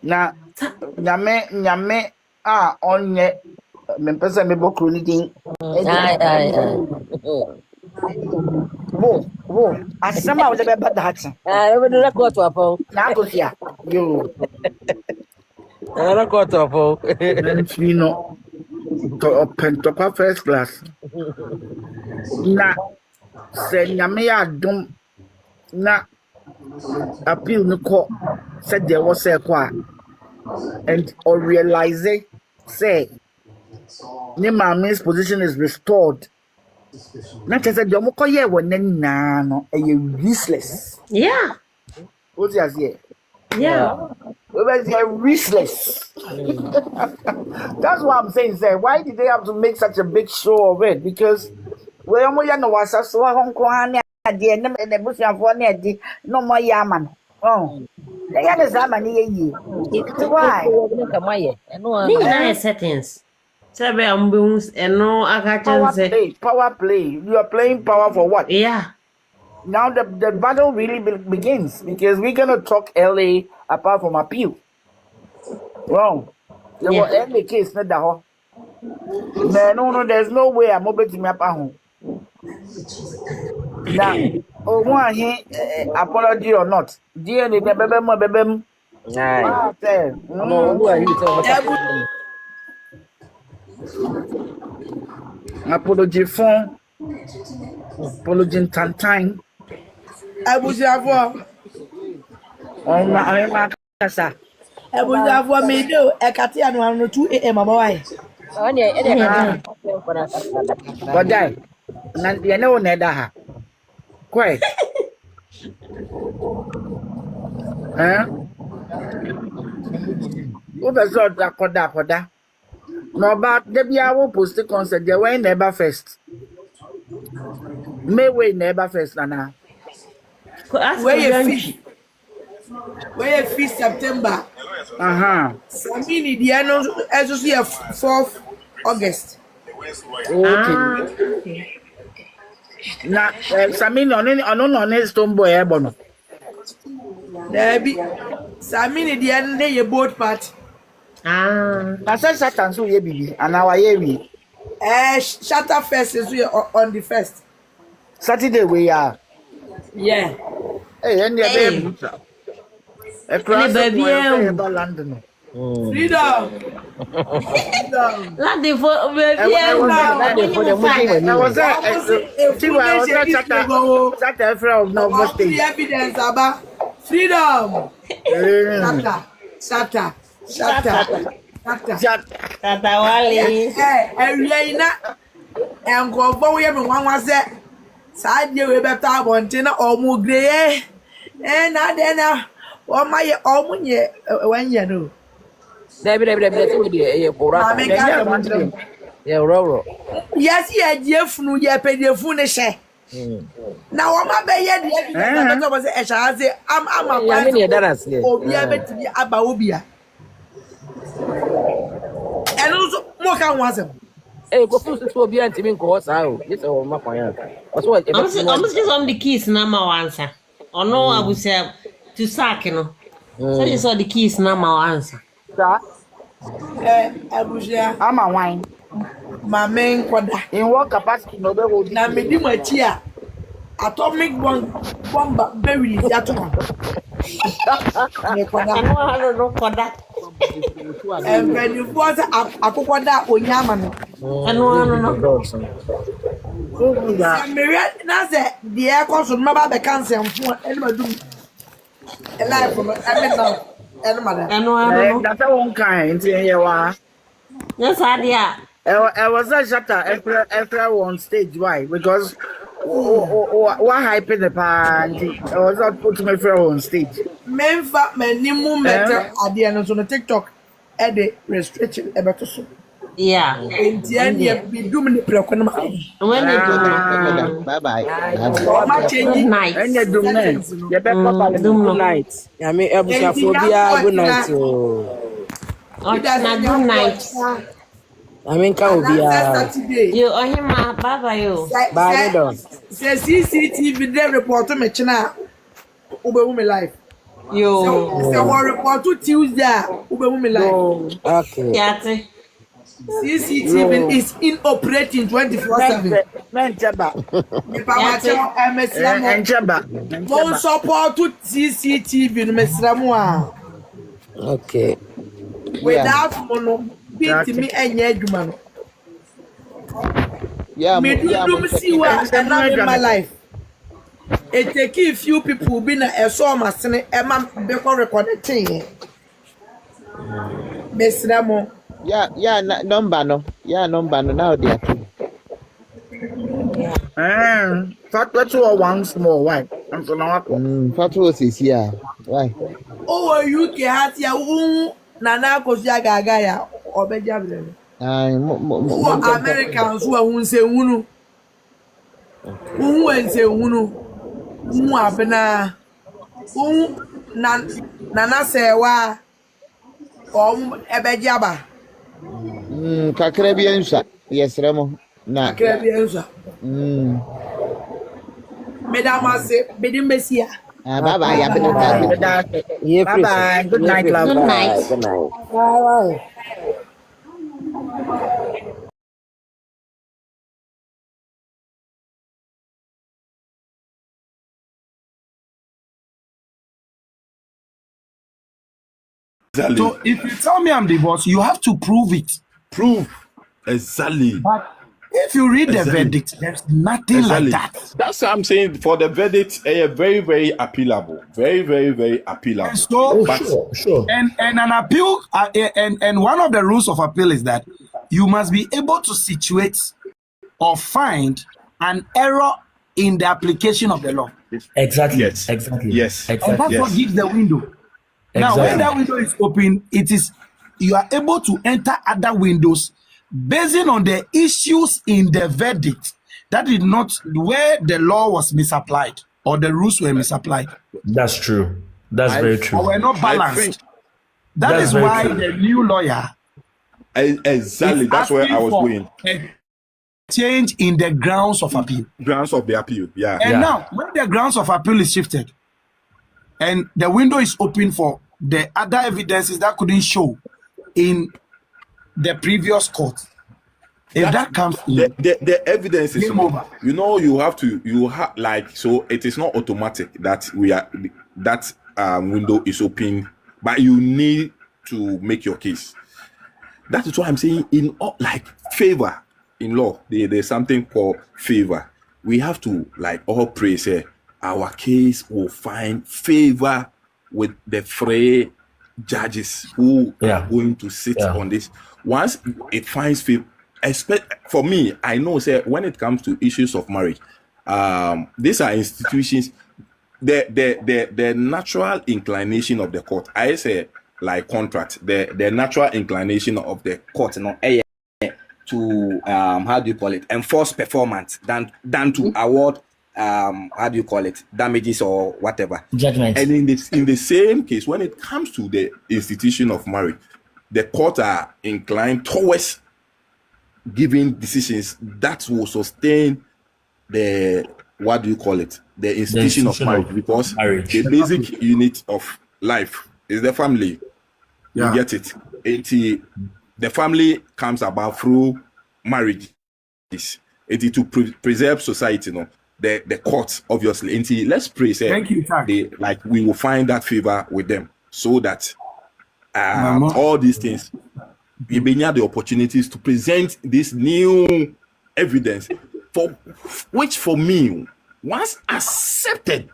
Now, Yame, on yet, Mempesa Mebo Cruniting. Whoa, I somehow never bet that. I will not go to a phone. Now, you. I don't go to a phone. You know, to open to first class. Na, say, Yamea don't na appeal no court, said there was a qua, and or realize it, say, Nima's position is restored. Not as a Jomokoye when no, useless. Yeah. What's that here? Yeah. Useless. That's what I'm saying. Say, why did they have to make such a big show of it? Because we was so Hong Kong and the bush of one no more yaman. Oh, they had a zaman why? Settings. And no, power play. You are playing power for what? Yeah. Now the battle really begins because we're gonna talk LA apart from appeal. Wrong. There was any case not that. No, there's no way I'm able to map at home. Now, one here, apology or not, dear, the baby. Apology phone, apology time. I was avoir. Oh, my casa. I was avoir me do a Katia no 2 a.m. Boy. But that, you know, Neda. Quite. What was that? Koda. No, but the Biawo post the concert, they were never first. May we never first, Nana. Where you fish September? Samini Diano as you see 4th August. Okay. Now, Samini on his stone boy, Ebono. There be Samini Diano, they boat part. That's a Satan, so ye be, and our ye. Shatter first is on the 1st. Saturday we are. Yeah. Hey, and your baby. Across baby, London. Freedom. Not the for baby. I was that from no evidence about freedom. Shatter. Tata Wale. Area na enkofo we me nwanwa se saa die we beta abonte na omu greye na de na o maye omu nye wanye no Debi we dey ma me ka mo ro. yes ye die funu ye pedefunu ne hye na wo ma be ye de na beto bo se e sha se am Ya me ne dara se. obi abetimi aba obia eno so mo ka nwasem Go Fosu to obi antimi nko saa o. Yes o ma kwan ya. Oso e I'm just on the keys na ma wansa. Ono abusia to sack no. So you saw the keys na ma wansa. Abusia ama wine ma men kwada in what capacity no be hold na me di machi a atomic bomb very yato me kwada no kwada when you was akokwada onyama no no na say the air cost ma ba be cancel mfo ene madum life no eme now ene madam no that one kind nti ye wa yes adia I was a chapter extra on stage why because what hyping the party I was not put my friend on stage memfa manimu meter ade no so no TikTok e de restriction e beto so yeah enti e bi dum ni preko no ma when they do bye bye ma change night enya dum na ye be papa good night. Ya me ebusiafo bia good night o. na good night. I mean ka obi a. Yo ohima baba yo. Bye don. Say CCTV dey report me china ube me life. Yo. Say one report to Tuesday ube me life. Okay. Yate. CCTV is inoperating 24/7. Mencheba. Me pa ma cho MSM. Mencheba. Don't support to CCTV no mesramu a. Okay. Without mono beat me enye adwuma no. Me do see what in my life. It take a few people been a so masene e ma be ko record thing. Mesramo. Number no now they are two. Fatu one small why? I'm so now. Fatu is here. Why? Oh, you can have ya nana kosia gaga ya obeja bele. Americans who are say hunu. Who and say hunu. Mu abena. Nana say wa ebeja ba. Kakra bi ensa. Yes, Remo. Na. Kakra bi ensa. Mesdames, bedi mesia. Bye bye. Bye bye. Good night, love. Good night. Good night. Bye. Exactly. So if you tell me I'm divorced, you have to prove it. Prove. Exactly. But if you read the verdict, there's nothing like that. That's what I'm saying. For the verdict, very, very appealable. Very, very, very appealable. And so, sure. And an appeal, and one of the rules of appeal is that you must be able to situate or find an error in the application of the law. Exactly. Yes. Exactly. Yes. And that's what gives the window. Now, when that window is open, you are able to enter other windows based on the issues in the verdict that is not where the law was misapplied or the rules were misapplied. That's true. That's very true. Or were not balanced. That is why the new lawyer. Exactly. That's where I was going. Change in the grounds of appeal. Grounds of the appeal. Yeah. And now, when the grounds of appeal is shifted, and the window is open for the other evidences that couldn't show in the previous court. If that comes in, the evidence is over. So it is not automatic that window is open, but you need to make your case. That is why I'm saying in favor in law, there's something called favor. We have to all pray, say our case will find favor with the judges who are going to sit on this. Once it finds favor, for me, I know, say, when it comes to issues of marriage, these are institutions, the natural inclination of the court, I say, like contract, the natural inclination of the court, to how do you call it, enforce performance than to award how do you call it, damages or whatever judgment. And in the same case, when it comes to the institution of marriage, the court are inclined towards giving decisions that will sustain the what do you call it, the institution of marriage, because the basic unit of life is the family. You get it. The family comes about through marriage. It is to preserve society, the court, obviously. And let's pray, say, thank you, we will find that favor with them, so that all these things, we may have the opportunities to present this new evidence, which for me, once accepted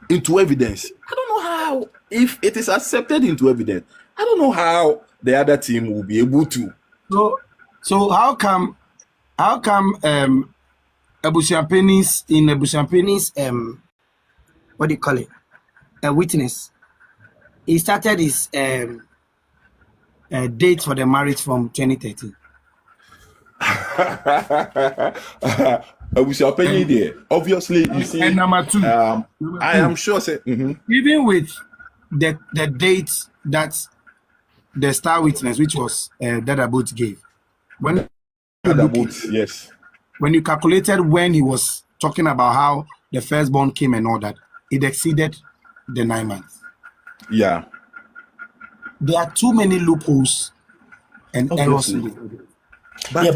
into evidence, I don't know how, if it is accepted into evidence, I don't know how the other team will be able to. So how come Abusiapeni's what do you call it, a witness, he started his date for the marriage from 2013. Abusiapeni there, obviously, you see, and number two, I am sure, say, even with the date that the star witness, which was Dada Boat, gave, when you calculated when he was talking about how the firstborn came and all that, it exceeded the 9 months. Yeah. There are too many loopholes and errors. But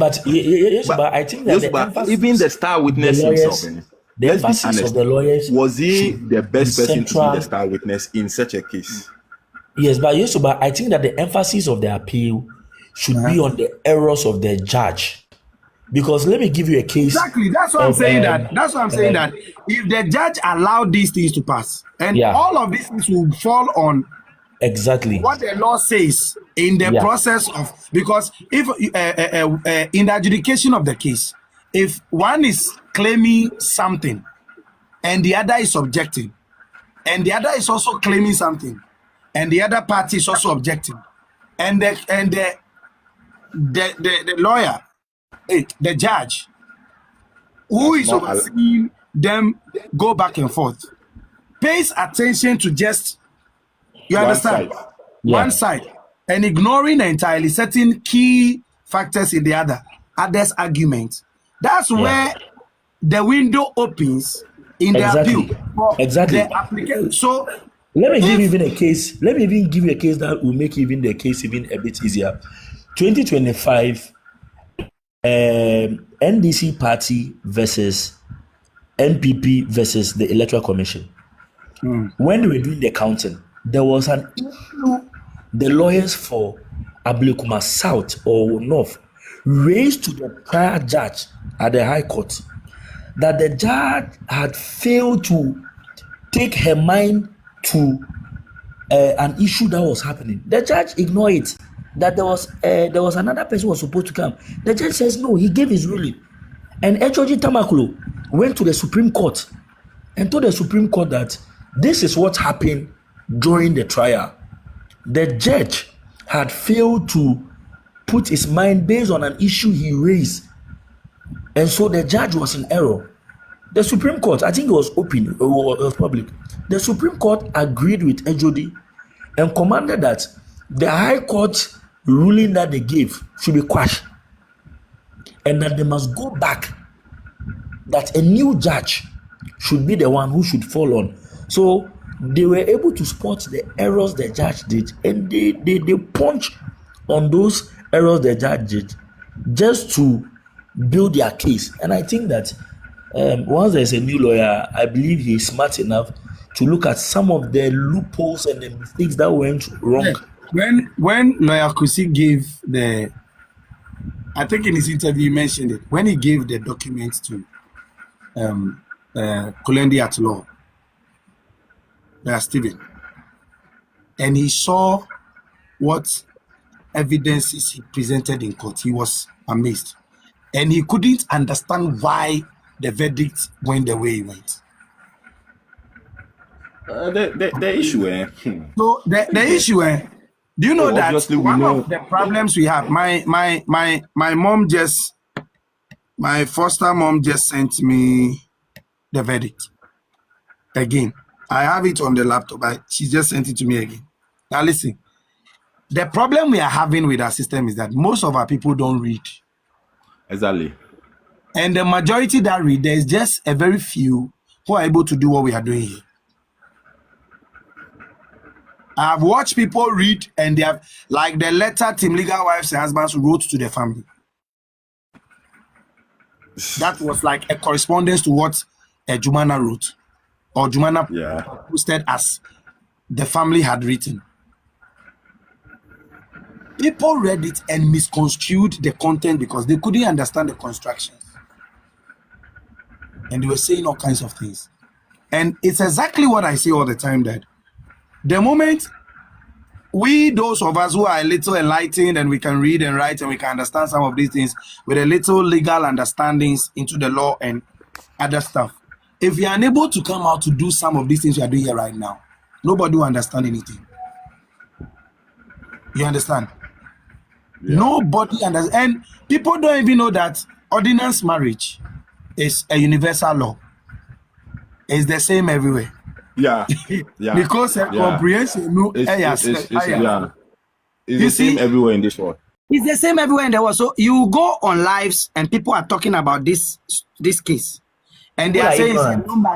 I think that even the star witness himself, the emphasis of the lawyers, was he the best person to be the star witness in such a case? Yes, but I think that the emphasis of the appeal should be on the errors of the judge. Because let me give you a case. Exactly, that's what I'm saying. That if the judge allowed these things to pass, and all of these things will fall on what the law says in the process of, because if in the adjudication of the case, if one is claiming something and the other is objecting, and the other is also claiming something, and the other party is also objecting, and the lawyer, the judge, who is overseeing them go back and forth, pays attention to just, you understand, one side, and ignoring entirely certain key factors in the other's argument. That's where the window opens in the appeal for the applicant. So let me give you even a case. Let me even give you a case that will make even the case even a bit easier. 2025, NDC party versus NPP versus the Electoral Commission. When they were doing the counting, there was an issue the lawyers for Ablekuma South or North raised to the prior judge at the High Court that the judge had failed to take her mind to an issue that was happening. The judge ignored it. That there was another person who was supposed to come. The judge says no, he gave his ruling. And Echoji Tamaklo went to the Supreme Court and told the Supreme Court that this is what happened during the trial. The judge had failed to put his mind based on an issue he raised. And so the judge was in error. The Supreme Court, I think it was open, it was public. The Supreme Court agreed with Ejodi and commanded that the High Court ruling that they gave should be quashed, and that they must go back, that a new judge should be the one who should fall on. So they were able to spot the errors the judge did, and they punch on those errors the judge did just to build their case. And I think that once there's a new lawyer, I believe he's smart enough to look at some of the loopholes and the mistakes that went wrong. When Lawyer Kusi gave I think in his interview he mentioned it, when he gave the documents to Kulendi at law, Stephen, and he saw what evidences he presented in court, he was amazed. And he couldn't understand why the verdict went the way it went. The issue, So the issue, do you know that one of the problems we have? My foster mom just sent me the verdict again. I have it on the laptop, but she just sent it to me again. Now listen, the problem we are having with our system is that most of our people don't read. Exactly. And the majority that read, there's just a very few who are able to do what we are doing here. I've watched people read and they have, like the letter Team Legal Wives and Husbands wrote to the family. That was like a correspondence to what Jumana wrote, or Jumana posted as the family had written. People read it and misconstrued the content because they couldn't understand the constructions. And they were saying all kinds of things. And it's exactly what I say all the time, that the moment we, those of us who are a little enlightened and we can read and write and we can understand some of these things with a little legal understandings into the law and other stuff, if we are unable to come out to do some of these things we are doing here right now, nobody will understand anything. You understand? Yeah. Nobody understands. And people don't even know that ordinance marriage is a universal law. It's the same everywhere. Yeah. Because comprehension, it's the same everywhere in this world. It's the same everywhere in the world. So you go on lives and people are talking about this case. And they are saying, and then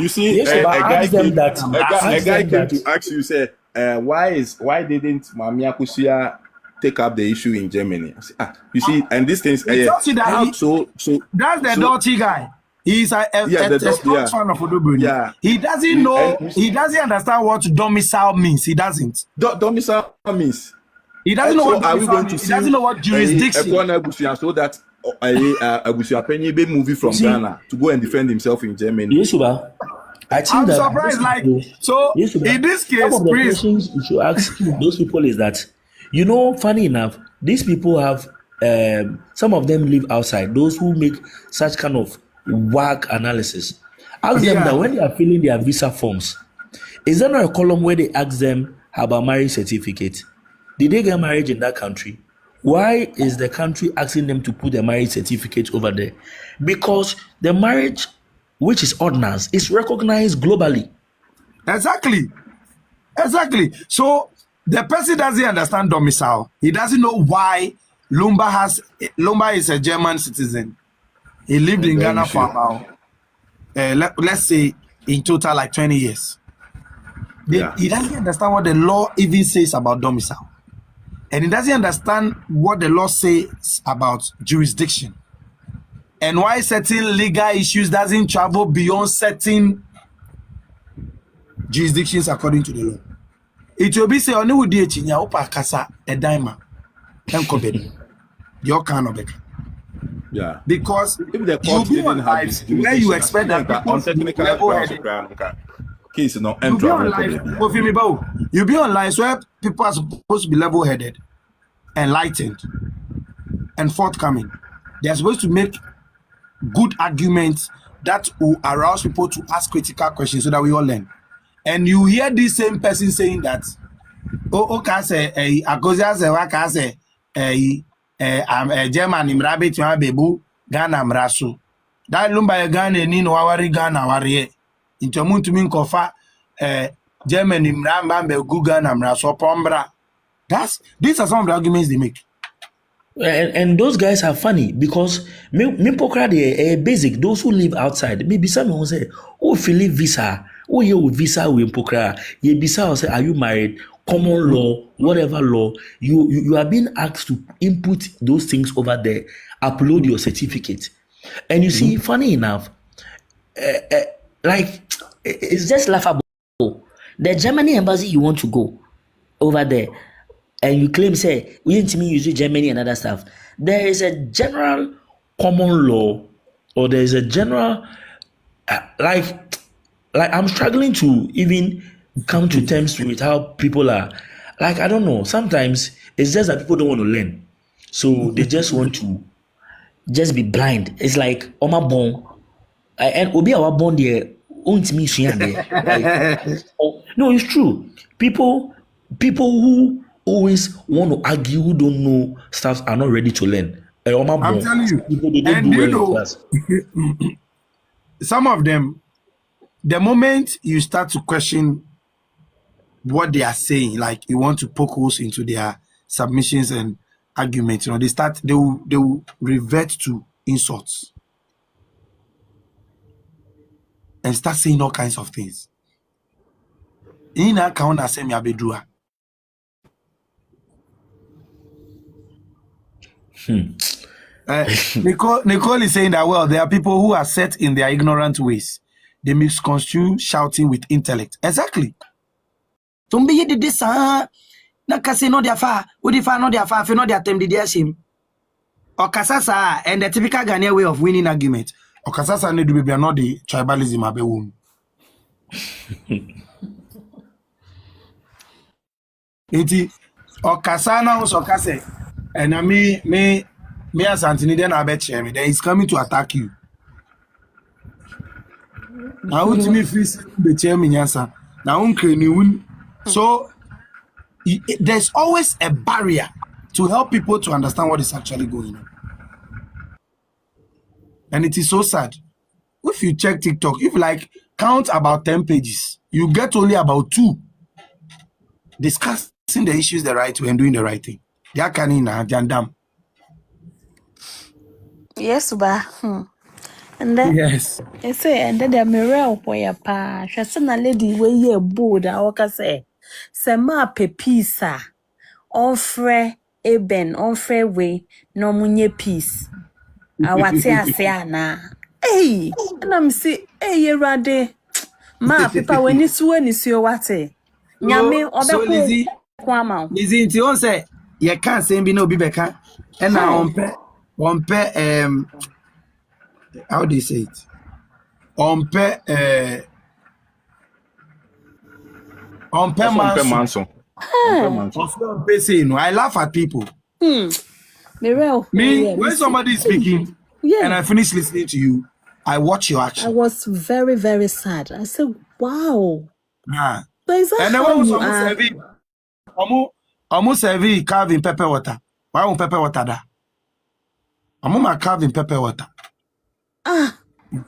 you see a guy came to ask you, say, why didn't Mami Akusia take up the issue in Germany? You see, and these things that's the dirty guy. He's a sports fan of Odobuni. Yeah. He doesn't know, he doesn't understand what domicile means. He doesn't. Domicile means. He doesn't know what domicile means. He doesn't know what jurisdiction. So that Abusia Penny be moving from Ghana to go and defend himself in Germany. Yes, I'm surprised. Like, so in this case, some of the questions you should ask those people is that, you know, funny enough, these people have some of them live outside. Those who make such kind of work analysis, ask them that when they are filling their visa forms, is there not a column where they ask them about marriage certificate? Did they get married in that country? Why is the country asking them to put their marriage certificate over there? Because the marriage, which is ordinance, is recognized globally. Exactly. So the person doesn't understand domicile. He doesn't know why Lumba is a German citizen. He lived in Ghana for about, let's say, in total, like 20 years. He doesn't understand what the law even says about domicile. And he doesn't understand what the law says about jurisdiction. And why certain legal issues doesn't travel beyond certain jurisdictions according to the law. It will be say, only with the chinya opa kasa a diamond and kobedi. Your kind of it. Yeah. Because if the court didn't have this where you expect that people case no you be on lines where people are supposed to be level-headed, enlightened, and forthcoming. They are supposed to make good arguments that will arouse people to ask critical questions so that we all learn. And you hear this same person saying that, I'm a German in rabbit to have bebu Ghana mrasu. That Lumba Ghana ni no wari Ghana wari. Into muntu min kofa German in Rambam Ghana mrasu pombra. These are some of the arguments they make. And those guys are funny because me pokra the basic. Those who live outside, maybe someone will say, "Oh, if you live visa, oh you with visa we pokra." Ye visa will say, "Are you married?" Common law, whatever law, you are being asked to input those things over there, upload your certificate, and you see, funny enough, like it's just laughable. The Germany embassy you want to go over there, and you claim say we didn't mean use Germany and other stuff. There is a general common law, or there is a general like I'm struggling to even come to terms with how people are. Like, I don't know. Sometimes it's just that people don't want to learn, so they just want to just be blind. It's like Oma Bon and Obi our Bon there. Like, no, it's true. People who always want to argue, who don't know stuff, are not ready to learn. I'm telling you. People, they don't And do you well in know, class. some of them, the moment you start to question what they are saying, like you want to poke holes into their submissions and arguments, they will revert to insults and start saying all kinds of things. In a count as semi abedua. Nicole is saying that, well, there are people who are set in their ignorant ways. They misconstrue shouting with intellect. Exactly. Tumbi did this, na kasi no dia fa, udi fa no dia fa, fe no dia tem di dia shim. Okasasa and the typical Ghanaian way of winning argument. Okasasa ne do be not the tribalism abe wom. Iti Okasana was Okase, and me as Antony then I bet me then he's coming to attack you. Now to me free the chairman answer. Now so there's always a barrier to help people to understand what is actually going on. And it is so sad. If you check TikTok, if like count about 10 pages, you get only about 2 discussing the issues the right way and doing the right thing. They are canning jandam. Yes, ba. And then Yes. I say, and then the mirror boy pa. She said, "Na lady we ye bold." I waka say, "Sema pepisa, onfre eben, onfre we no munye peace." Awate ase ana. Hey, and I'm say, hey, ye rade. Ma pepa we ni suo wate. Nyame Lizzie, kwama. Lizzie, inti on say you can't say be no be beka. And now on pe how do you say it? On pe Manson. I laugh at people. Me, when somebody is speaking and I finish listening to you, I watch your action. I was very, very sad. I said, wow. Nah. So is that And then how when you are? almost serving carving pepper water. Why won't pepper water da? I'm carving pepper water.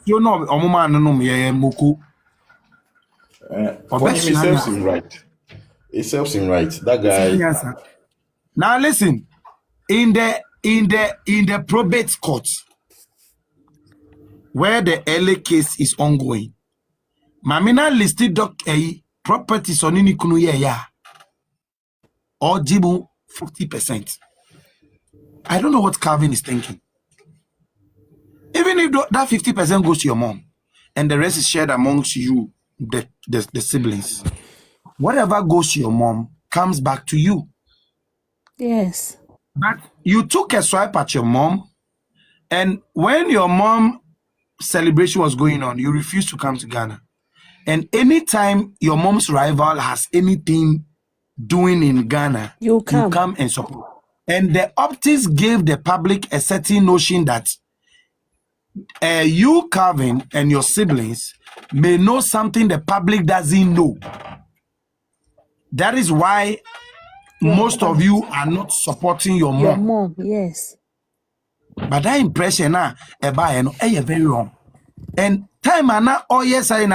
You know, moku. For him, it serves him right. It serves him right. That guy. Now listen, in the probate court, where the LA case is ongoing, Mamina listed properties on any kunu ya or jibu 50%. I don't know what Calvin is thinking. Even if that 50% goes to your mom and the rest is shared amongst you, the siblings, whatever goes to your mom comes back to you. Yes. But you took a swipe at your mom, and when your mom celebration was going on, you refused to come to Ghana. And anytime your mom's rival has anything doing in Ghana, you come and support. And the optics gave the public a certain notion that you, Calvin, and your siblings may know something the public doesn't know. That is why most of you are not supporting your mom. Your mom, yes. But that impression very wrong. And time oh yes, I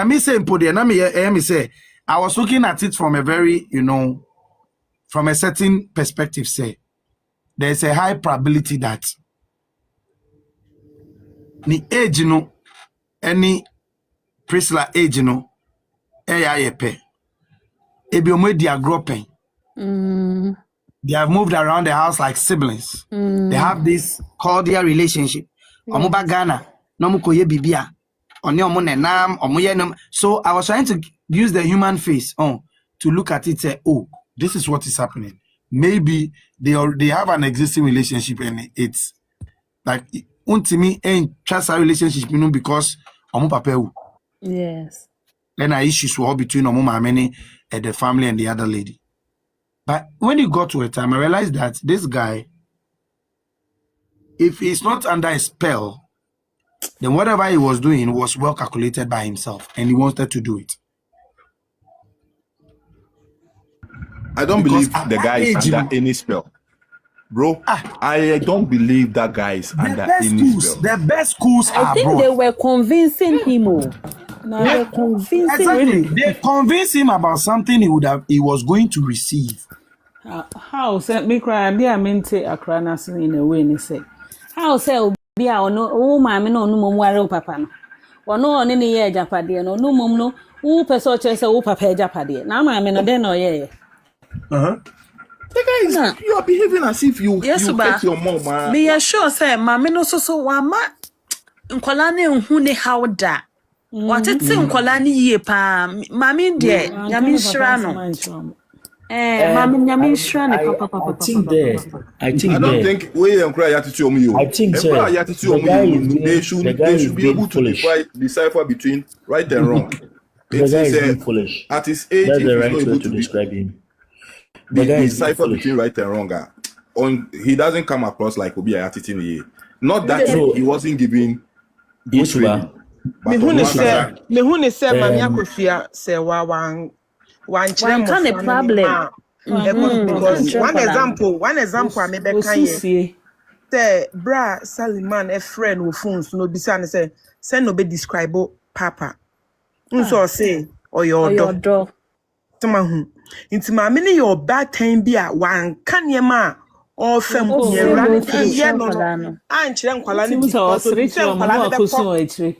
say I was looking at it from a very, from a certain perspective, say there's a high probability that the age, any Priscilla age, they have moved around the house like siblings. They have this cordial relationship. So I was trying to use the human face to look at it, say, oh, this is what is happening. Maybe they have an existing relationship and it's like untimi ain't trust a relationship, because Yes. Then I issues were between Omumameni and the family and the other lady. But when it got to a time, I realized that this guy, if he's not under a spell, then whatever he was doing was well calculated by himself, and he wanted to do it. I don't believe the guy is under any spell. Bro, I don't believe that guy is under any spell. The best schools are I think abroad. they were convincing him. No, they were convincing Exactly. really. They convinced him about something he was going to receive. How say me cry be a mente akra na so in a way ni say. How say obi a ono o ma me no no mom ware o papa no. Ono one ne ye ajapade no no mom no wo pese o chere say wo papa ajapade. Na ma me no den no ye. The guy is, you are behaving as if you hate your mom, man. Me ya sure say mama no so wama nkwala na ehu ne how da. Watete nkwala ne yie pa mama de nyame nhira no. Mama nyame nhira ne papa. I think I don't think we encourage attitude on you. I think so. They should be able to decipher between right and wrong. The guy is being foolish. At his age, that's if the right he's not way able to to describe him. The guy is decipher between right and wrong. He doesn't come across like Obi attitude. Not that he wasn't giving good training. Me who say mami akofia say one kind of problem. Because one example I maybe can say bra Saliman a friend who phones no bisa say send no be describe papa. Unso say or your dog. Tamahu. Inti ma me your bad time bia wan kanyema or fam ye ran ye no anchire nkwala ne bi so nkwala ne be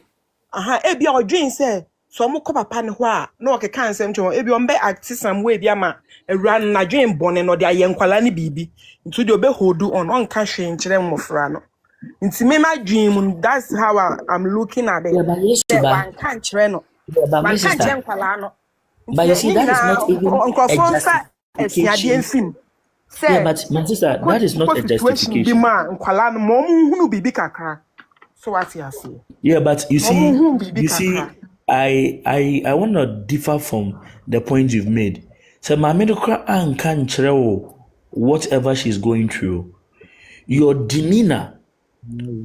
ebi odwin say so mo ko papa ne ho a na o keka nsem twa ebi o mbe act some way bi ama ewura na dwen bone no de aye nkwala ne bibi nti de obe hold on ka hwe nkyere mmofra no nti me ma dwen mu that's how I'm looking at it wan kan kyere no wan kan kyere nkwala no. But you see, that is not even a justification. Yeah, but my sister, that is not a justification. Yeah, but you see, I want to differ from the point you've made. So my medical aunt can't tell whatever she's going through. Your demeanor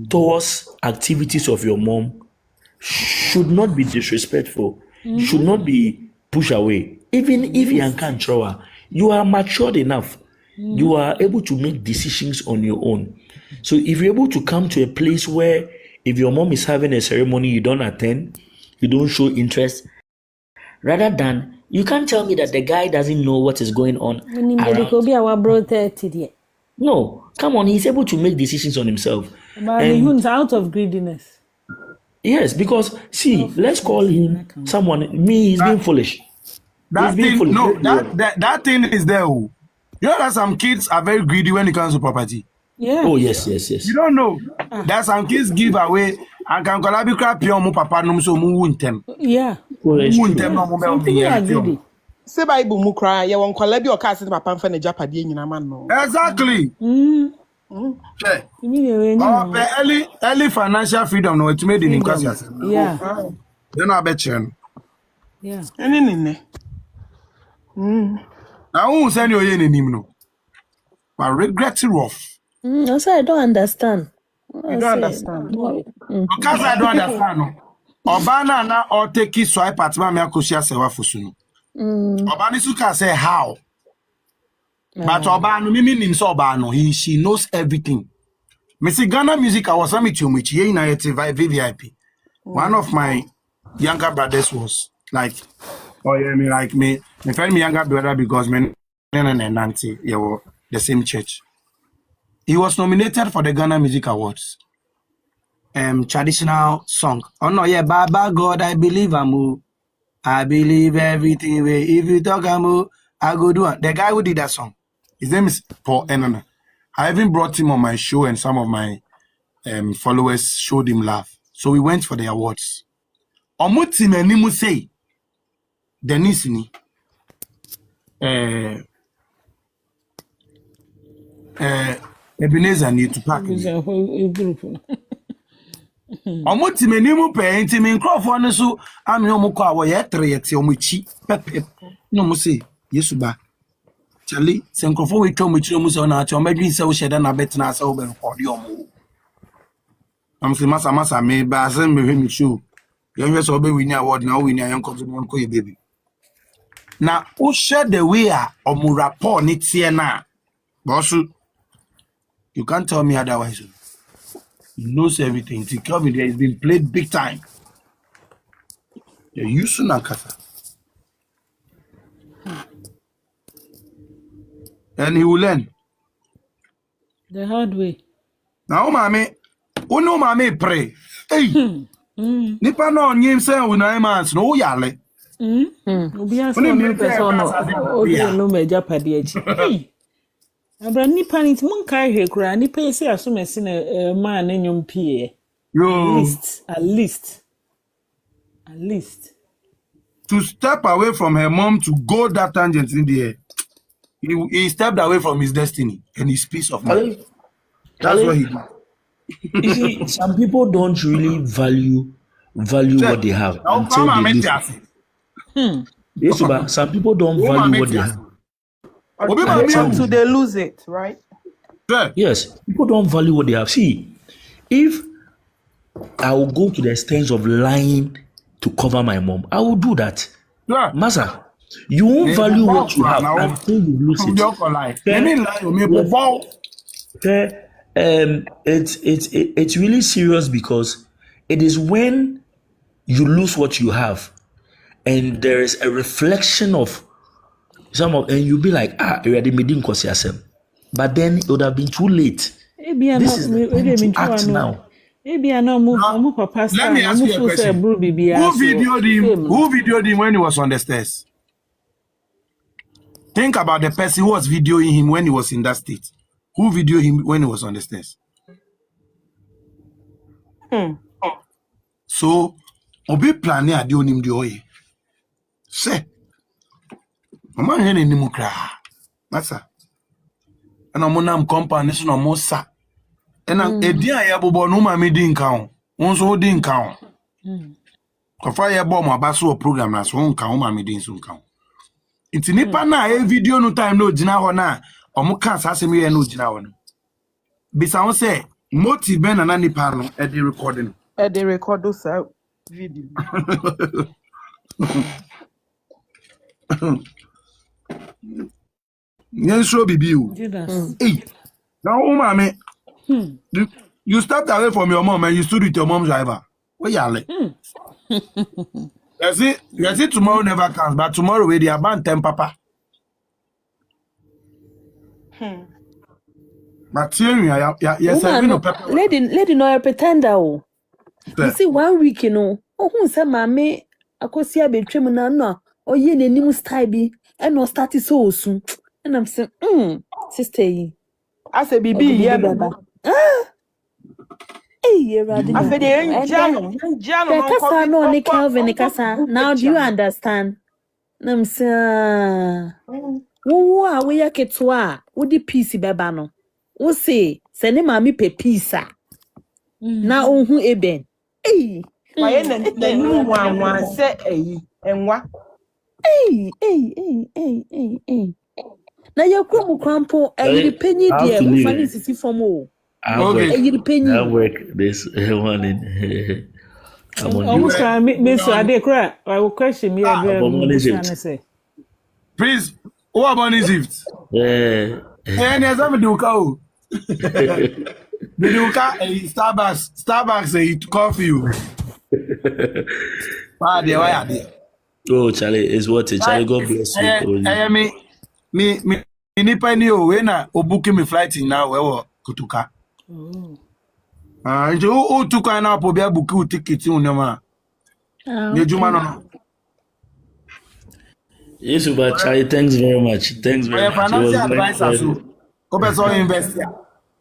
towards activities of your mom should not be disrespectful. Should not be push away. Even if you can't throw her, you are matured enough. You are able to make decisions on your own. So if you're able to come to a place where if your mom is having a ceremony, you don't attend, you don't show interest, rather than, you can't tell me that the guy doesn't know what is going on around. No, come on, he's able to make decisions on himself. But he's out of greediness. Yes, because see, let's call him someone. He's being foolish. That thing is there. You know that some kids are very greedy when it comes to property. Yeah. Oh yes. You don't know that some kids give away and can collaborate crap your papa no so mu wuntem. Yeah. Say Bible mu cry, you won collabi or cast papa fan Japadi in man no. Exactly. Early financial freedom no it made in Nkwasi. Yeah. You know bet you. Yeah. Now who send you in no? But regret rough. Also, I don't understand. You don't understand. Because I don't understand. No. Obana na or take his swipe at Mamma Kosia Sewa Fosu. Obani Suka say how. But Obano meaning so Obano, she knows everything. Missy Ghana music, I was with you, which ye na VVIP. One of my younger brothers was like, oh yeah, me like me. My friend, my younger brother, because me and Nancy, they were the same church. He was nominated for the Ghana Music Awards. Traditional song. Oh no, yeah, Baba God, I believe Amu. I believe everything. If you talk Amu, I go do it. The guy who did that song, his name is Paul Enana. I even brought him on my show, and some of my followers showed him love. So we went for the awards. Omuti menimu say, Denise ni. Ebenezer need to pack. Omo timenimu pe enti me nkrofo ne so ame omo kwa wo ye tre yete omo chi pep no mo say Yesu ba Charlie se nkrofo we twa omo chi omo say na acha omo dwin se wo sheda na betna se wo be record omo am say masa me ba se me hwe mi show ye hwe so be win award na win ayen ko ye baby na wo share the way omo rapport ni tie na boss you can't tell me otherwise. He knows everything. Kelvin there has been played big time. You're using Nakasa. And he will learn. The hard way. Now, mommy, no mommy pray. Hey, Nipa no nyim say we no mans no yale. Obi ase no person no. Obi no meja pade achi. Abra nipa nti mun kai hwe kura nipa ese asomesi na man nyom pie. At least. To step away from her mom to go that tangent in the air. He stepped away from his destiny and his peace of mind. That's what he did. You see, some people don't really value what they have until they lose it. Yes, but some people don't value what they have. Until they lose it, right? Yes, people don't value what they have. See, if I will go to the extent of lying to cover my mom, I will do that. Masa, you won't value what you have until you lose it. It's really serious because it is when you lose what you have and there is a reflection of and you'll be like, already made in but then it would have been too late. This is the time to act now. Maybe I know move papa. Let me ask you a question. Who videoed him when he was on the stairs? Think about the person who was videoing him when he was in that state. Who videoed him when he was on the stairs? So, obi planning adi onim di oye. Say, mama hene ni mukra. Masa. And I'm compound this no more sa. And edi aye bobo no ma me din kan. Won so din kan. Kofa ye bo mo abaso program na so won kan ma me din so kan. Iti nipa na e video no time no gina ho na omo kan asem ye no gina ho no. Bisa won say motive ben na nipa no e dey recording. E dey record those video. Yes, so bibi you. Hey, now, mommy, you stepped away from your mom and you stood with your mom's driver. What y'all like? You see, tomorrow never comes, but tomorrow we are bound 10 papa. But here, yes, lady, no, I pretend. You see, 1 week, you know, who said, Mammy, I could see a bit trim no, or ye the new style be, and no start so soon. And I'm saying, sister, I say, Bibi, yeah, hey, now do you understand? I'm saying, who we are ketwa, would the piece bebano? Who say, send him mammy pe pizza. Now, who eben? Hey, the new one say, and what? Hey. Na ya krom krampo ayiri penny dia ku fani sisi fomo ayiri penny I work this one in almost me so ade kra I will question me please who about Egypt and as am do ka o do ka Starbucks it coffee you why there oh Charlie is what Charlie God bless you me nipa ni o we na obuke me flight now we wo kutuka nje o tuka na po bia buku ticket un ma ne juma no yes but Charlie thanks very much much financial advisor so ko be so invest ya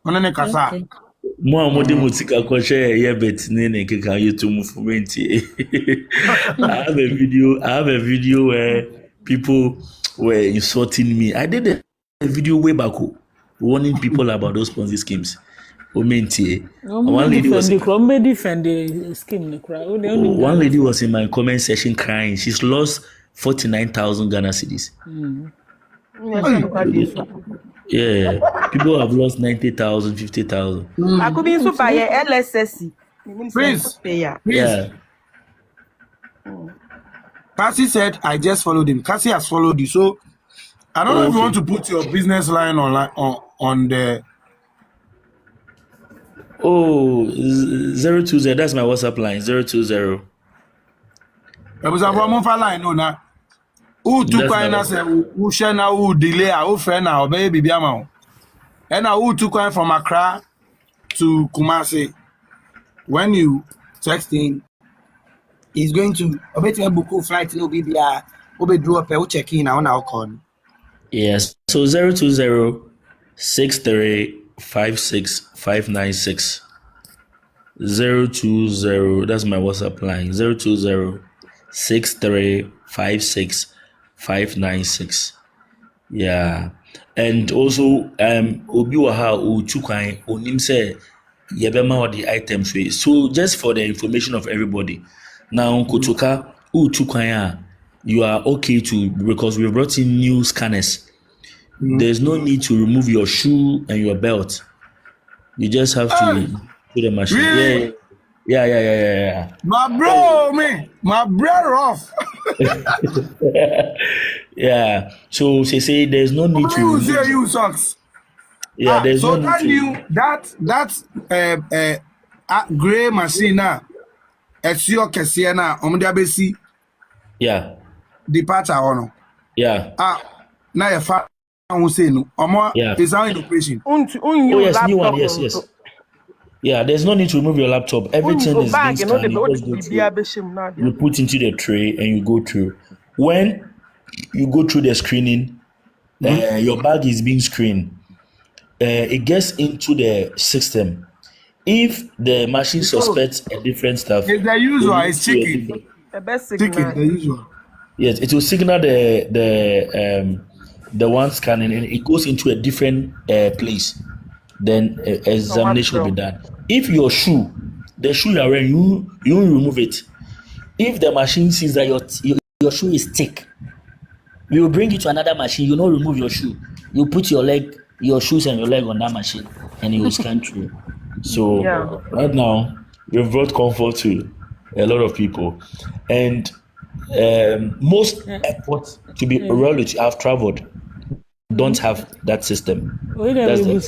ona ne kasa mo amode mutika ko share ye bet ne keka YouTube movement I have a video where people were insulting me. I did a video way back warning people about those Ponzi schemes. Omentie. One lady was in my comment section crying. She's lost 49,000 Ghana cedis. Yeah, people have lost 90,000, 50,000. I could be so by LSSC. Prince. Yeah. Cassie said, I just followed him. Cassie has followed you. So I don't know if you want to put your business line on the. Oh, 020. That's my WhatsApp line. 020. There was a woman for line, no, now. Who took coin say who share now who delay who friend now baby biama. And now who took coin from Accra to Kumasi. When you texting, he's going to book a flight no be there. Obe draw up a check in on our con. Yes. So 020 6356 596. 020. That's my WhatsApp line. 020 6356 596. Yeah. And also obi wa ha o tukwan onim say yebema all the items we. So just for the information of everybody. Now kotoka o tukwan you are okay to, because we brought in new scanners. There's no need to remove your shoe and your belt. You just have to put the machine. Really? Yeah. My bro off. Yeah. So they say there's no need to. You say you socks. Yeah, there's so no that need new that gray machine now. It's your Kessiana Omdiabesi. Yeah. Departure or no. Yeah. Now your father will say no. Yeah. Is our operation. Oh yes, new one. Yes. Yeah, there's no need to remove your laptop. Everything is being scanned. You put into the tray and you go through. When you go through the screening, your bag is being screened. It gets into the system. If the machine suspects a different stuff, it's the usual. It's chicken. The usual. Yes, it will signal the one scanning, and it goes into a different place. Then examination will be done. If your shoe, the shoe you are wearing, you remove it. If the machine sees that your shoe is thick, we will bring it to another machine. You don't remove your shoe. You put your shoes and your leg on that machine, and you will scan through. So right now, we've brought comfort to a lot of people, and most airports, to be reality, I've traveled, don't have that system. That's the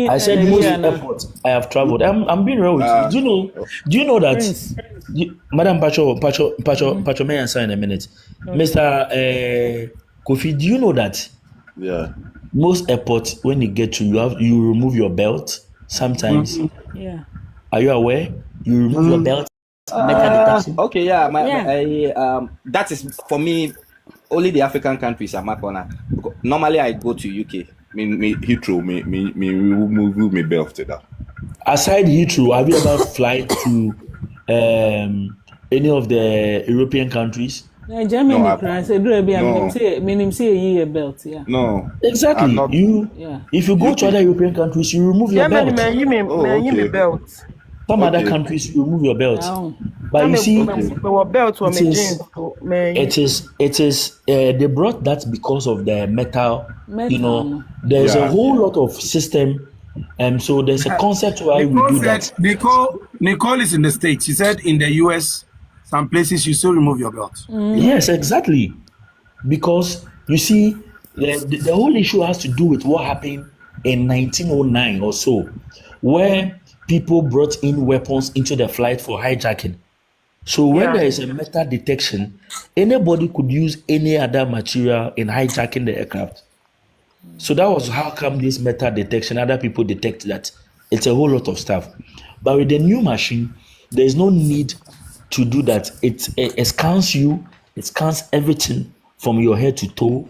I said most airports I have traveled. I'm being real with you. Do you know that Madam Pacho may answer in a minute. Mr. Kofi, do you know that most airports, when you get to you remove your belt sometimes? Yeah. Are you aware? You remove your belt. Okay, that is for me. Only the African countries are corner. Normally, I go to UK. Me Heathrow, me remove my belt to that. Aside Heathrow, have you ever fly to any of the European countries? Germany, belt. Yeah. No. Exactly. If you go to other European countries, you remove your belt. Belt. Some other countries you remove your belt, but you see, it is they brought that because of the metal. You know, there's a whole lot of system, and so there's a concept why we do that. Nicole is in the States. She said in the US, some places you still remove your belt. Yes, exactly, because you see, the whole issue has to do with what happened in 1909 or so, where people brought in weapons into the flight for hijacking. So when there is a metal detection, anybody could use any other material in hijacking the aircraft. So that was how come this metal detection, other people detect that. It's a whole lot of stuff. But with the new machine, there is no need to do that. It scans you, it scans everything from your head to toe,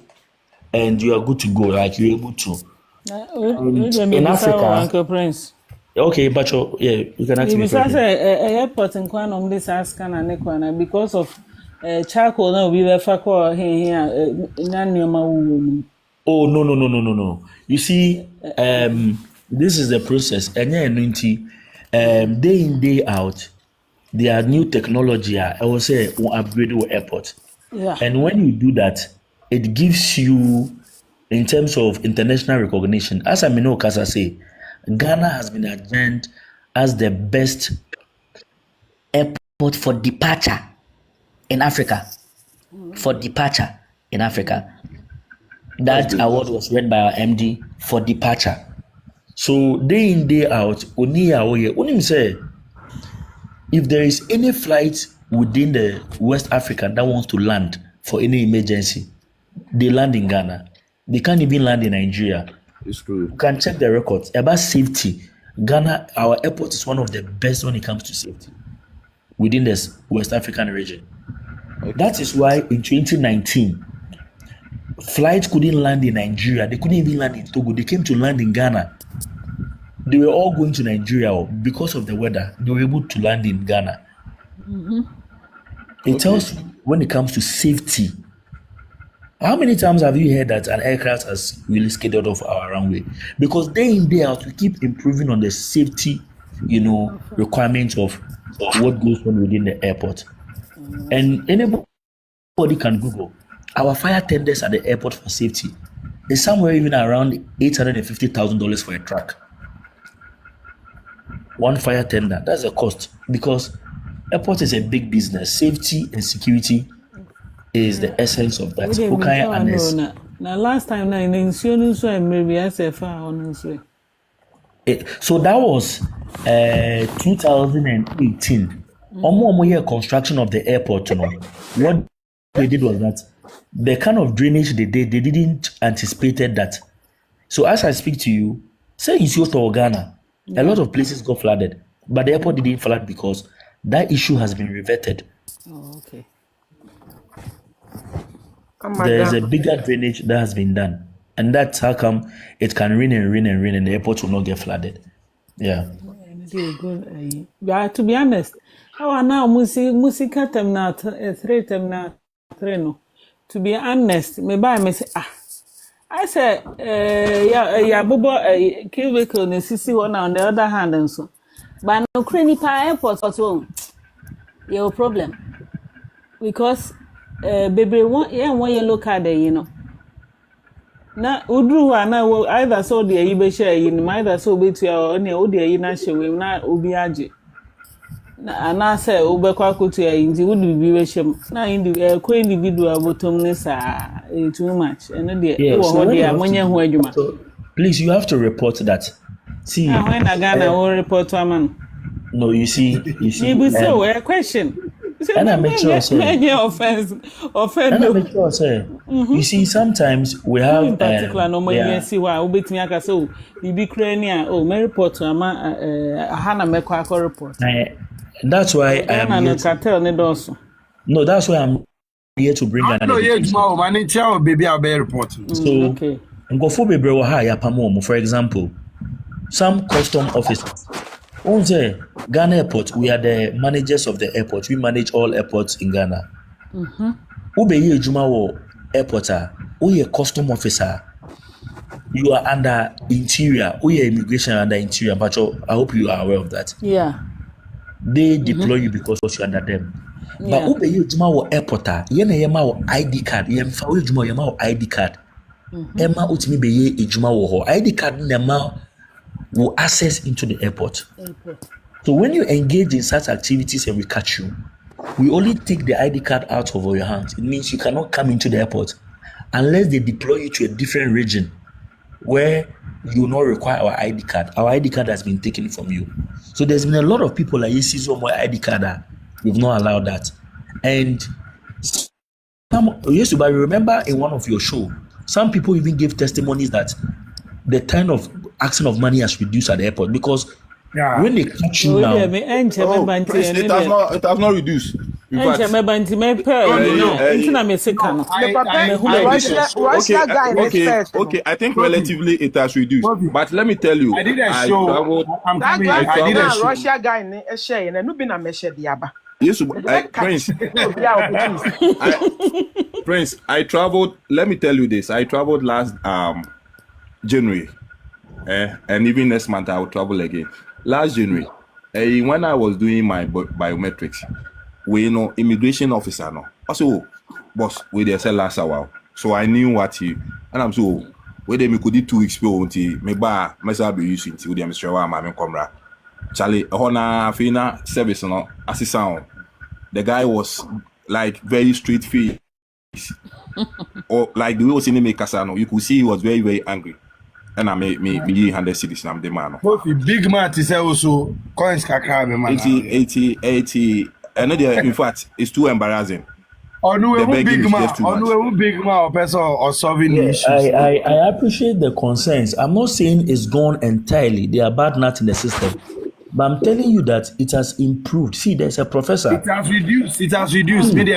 and you are good to go, like you're able to. In Africa, Uncle Prince. Okay, but you can ask me. Airport in Kwanum this scan and Nekwana because of charcoal now we were here Oh no. You see, this is the process. Day in, day out, there are new technology. I will say will upgrade your airport. Yeah. And when you do that, it gives you, in terms of international recognition, as I know, Kasa say, Ghana has been adjourned as the best airport for departure in Africa. For departure in Africa. That award was read by our MD for departure. So day in, day out, only say, if there is any flight within the West Africa that wants to land for any emergency, they land in Ghana. They can't even land in Nigeria. It's true. You can check the records about safety. Ghana, our airport is one of the best when it comes to safety within the West African region. Okay. That is why in 2019, flights couldn't land in Nigeria. They couldn't even land in Togo. They came to land in Ghana. They were all going to Nigeria because of the weather. They were able to land in Ghana. It tells you when it comes to safety. How many times have you heard that an aircraft has really skidded off our runway? Because day in, day out, we keep improving on the safety, requirements of what goes on within the airport. And anybody can Google our fire tenders at the airport for safety. It's somewhere even around $850,000 for a truck. One fire tender, that's the cost. Because airport is a big business. Safety and security is the essence of that. Now last time in insurance maybe I say honestly. So that was 2018. Omo construction of the airport, What they did was that the kind of drainage they did, they didn't anticipated that. So as I speak to you, say in Soto, Ghana, a lot of places got flooded, but the airport didn't flood because that issue has been reverted. Oh, okay. There's a bigger drainage that has been done, and that's how come it can rain and the airport will not get flooded. Yeah. To be honest, now music tem na three no. To be honest, me say I say bobo kiweko ne sisi one on the other hand and so. But no crane pa airport also your problem. Because baby one yellow card there, na udru na either so there you be share either so be to your own there na share we na obi age na say obekwa akoto ya inji would be we share na individual bottom ne sa too much and there so please you have to report that. See when Ghana will report to a man. No, you see maybe so a question. And I make sure say offense. And I make sure say you see sometimes we have in particular no more see why obetimi aka so bibi krania me report to ama hana meko akọ report. That's why I am here. No, that's why I'm here to bring an baby I'll be reporting. So okay. Ngofo bebre wo ha ya pamo for example, some custom officers. On the Ghana airport, we are the managers of the airport. We manage all airports in Ghana. Ubeye Juma wo airport we a custom officer. You are under interior. We are immigration under interior. But I hope you are aware of that. Yeah. They deploy you because you're under them. But Ubeye Juma wo airport yema wo ID card. Yemfa we Juma yema wo ID card. Emma utimi beye ejuma wo ID card nema will access into the airport. So when you engage in such activities and we catch you, we only take the ID card out of your hands. It means you cannot come into the airport unless they deploy you to a different region where you will not require our ID card. Our ID card has been taken from you. So there's been a lot of people like you see some more ID card we've not allowed that. And I remember in one of your show, some people even gave testimonies that the kind of action of money has reduced at the airport because when they catch you now, it has not reduced. Okay, I think relatively it has reduced. But let me tell you, I did a show. Russia guy, Yes, Prince. Prince, I traveled. Let me tell you this. I traveled last January, and even next month I will travel again. Last January, when I was doing my biometrics, we immigration officer no. Also, boss, we there say last hour, so I knew what he and I'm so. Whether me could do 2 weeks before me ba myself be using to the Mr. Mami Comra. Charlie, Hona Fina service no assistant. The guy was like very straight face. Or like the way was in me Casano, you could see he was very, very angry. And I made me 100 cities and I'm the man. Big man to say also coins kakra man. 80. Another in fact it's too embarrassing. Or no big man or person or solving the issues. I appreciate the concerns. I'm not saying it's gone entirely. They are bad nuts in the system. But I'm telling you that it has improved. See, there's a professor. It has reduced. Maybe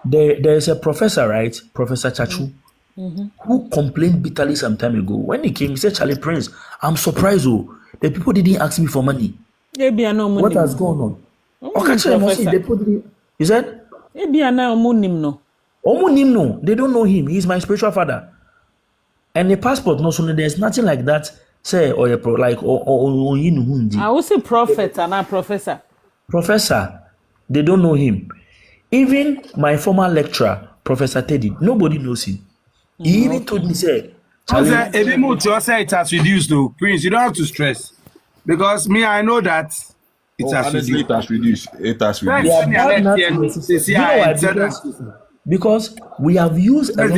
There's a professor, right? Professor Chachu, who complained bitterly some time ago. When he came, he said, Charlie Prince, I'm surprised. The people didn't ask me for money. What has gone on? You said? They don't know him. He's my spiritual father. And the passport, no, so there's nothing like that. Say, or like, I will say prophet and not professor. Professor, they don't know him. Even my former lecturer, Professor Teddy, nobody knows him. He even told me, say, it has reduced though. Prince, you don't have to stress. Because me, I know that it has reduced. It has reduced. You know why? Because we have used first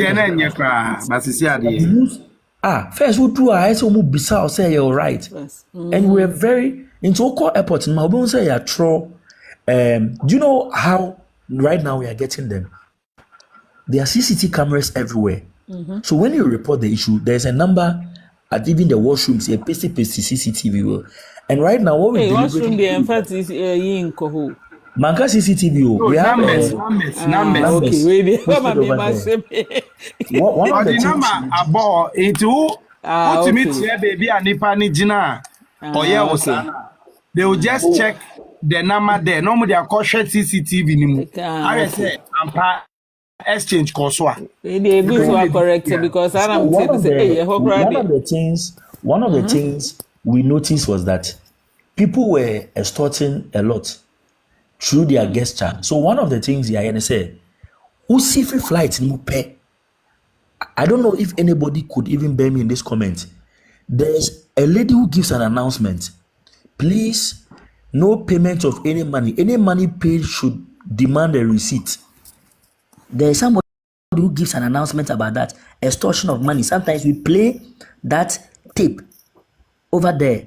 we do I say bisa say you're right. And we're very into Oko airport in Melbourne say you're true. Do you know how right now we are getting them? There are CCTV cameras everywhere. So when you report the issue, there's a number at even the washrooms, a pasty CCTV. And right now, what we washroom the emphasis in Koho. Manka CCTV. We have numbers. Okay, one of the number about into ultimate baby and Nipani Jina. They will just check the number there. Normally, they are called CCTV. I say, exchange Koswa. They are corrected because I am one of the things we noticed was that people were extorting a lot through their gesture. So one of the things they are going to say, Usi free flights no pay. I don't know if anybody could even bear me in this comment. There's a lady who gives an announcement. Please, no payment of any money. Any money paid should demand a receipt. There's somebody who gives an announcement about that. Extortion of money. Sometimes we play that tape over there.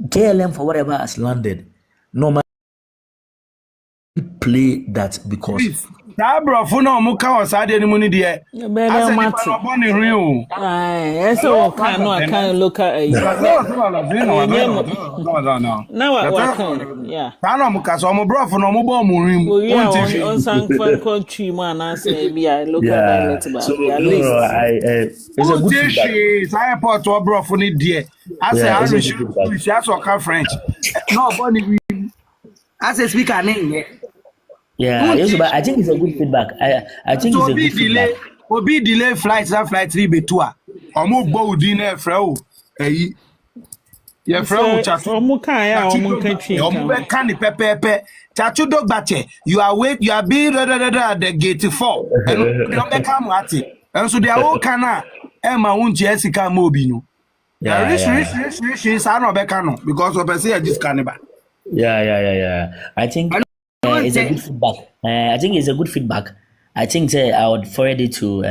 KLM for whatever has landed. Normally play that because that bro for no muka was had any money there. Born in Rio. So can look at now what can yeah. Tano muka so mo bro for no mo born mo rim. On san country man I say be I look at that so it's a good feedback. Airport to bro for need there. I say I wish you ask French. No born I say speak an name. Yeah, yes, but I think it's a good feedback. I think so it's a good feedback. Obi delay flights that flight 3 be 2. Omo bo dinner frau. Eh. Ye frau chatu. Omo kan ya omo kan twi. Omo be kan the pepe. Chatu dog bache. You are being at the gate 4. And you be come at it. And so they are all kana e ma unji esika mo obi no. Yeah, rich is no be kanu because of person e just cannibal. Yeah. I think it's a good feedback. I think it's a good feedback. I think I would forward it to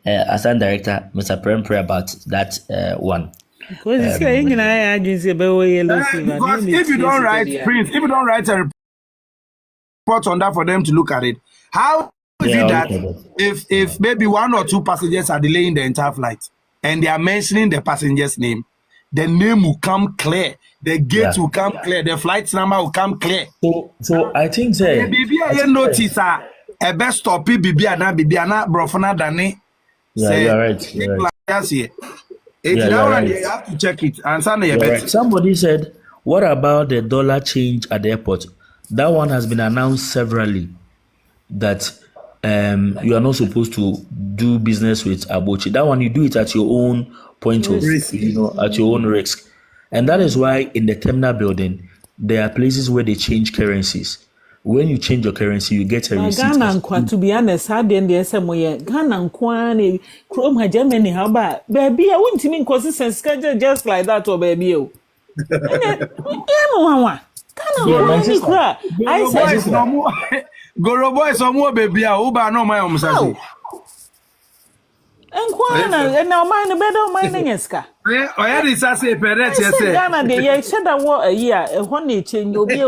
Assistant Director, Mr. Prempre, about that one. Because if you don't write, Prince, if you don't write a report on that for them to look at it, how is it that if maybe 1 or 2 passengers are delaying the entire flight and they are mentioning the passenger's name, the name will come clear. The gate will come clear. The flight number will come clear. So I think Bibi I notice a best stop Bibi ana brofana dani. Yeah, you're right. You have to check it. And somebody said, what about the dollar change at the airport? That one has been announced severally that you are not supposed to do business with Abochi. That one you do it at your own point of, at your own risk. And that is why in the terminal building, there are places where they change currencies. When you change your currency, you get a receipt. Ghana, to be honest, how then the SMO, Ghana, Kwan, Chrome, Germany, how about baby? I wouldn't mean consistent schedule just like that, or baby. I said, Goro boys, no more baby. Uba no my own. And Kwan, and now mind the better minding Eska. I had this as a parent. Yes, Ghana, they said that war a year, a honey chain, you'll be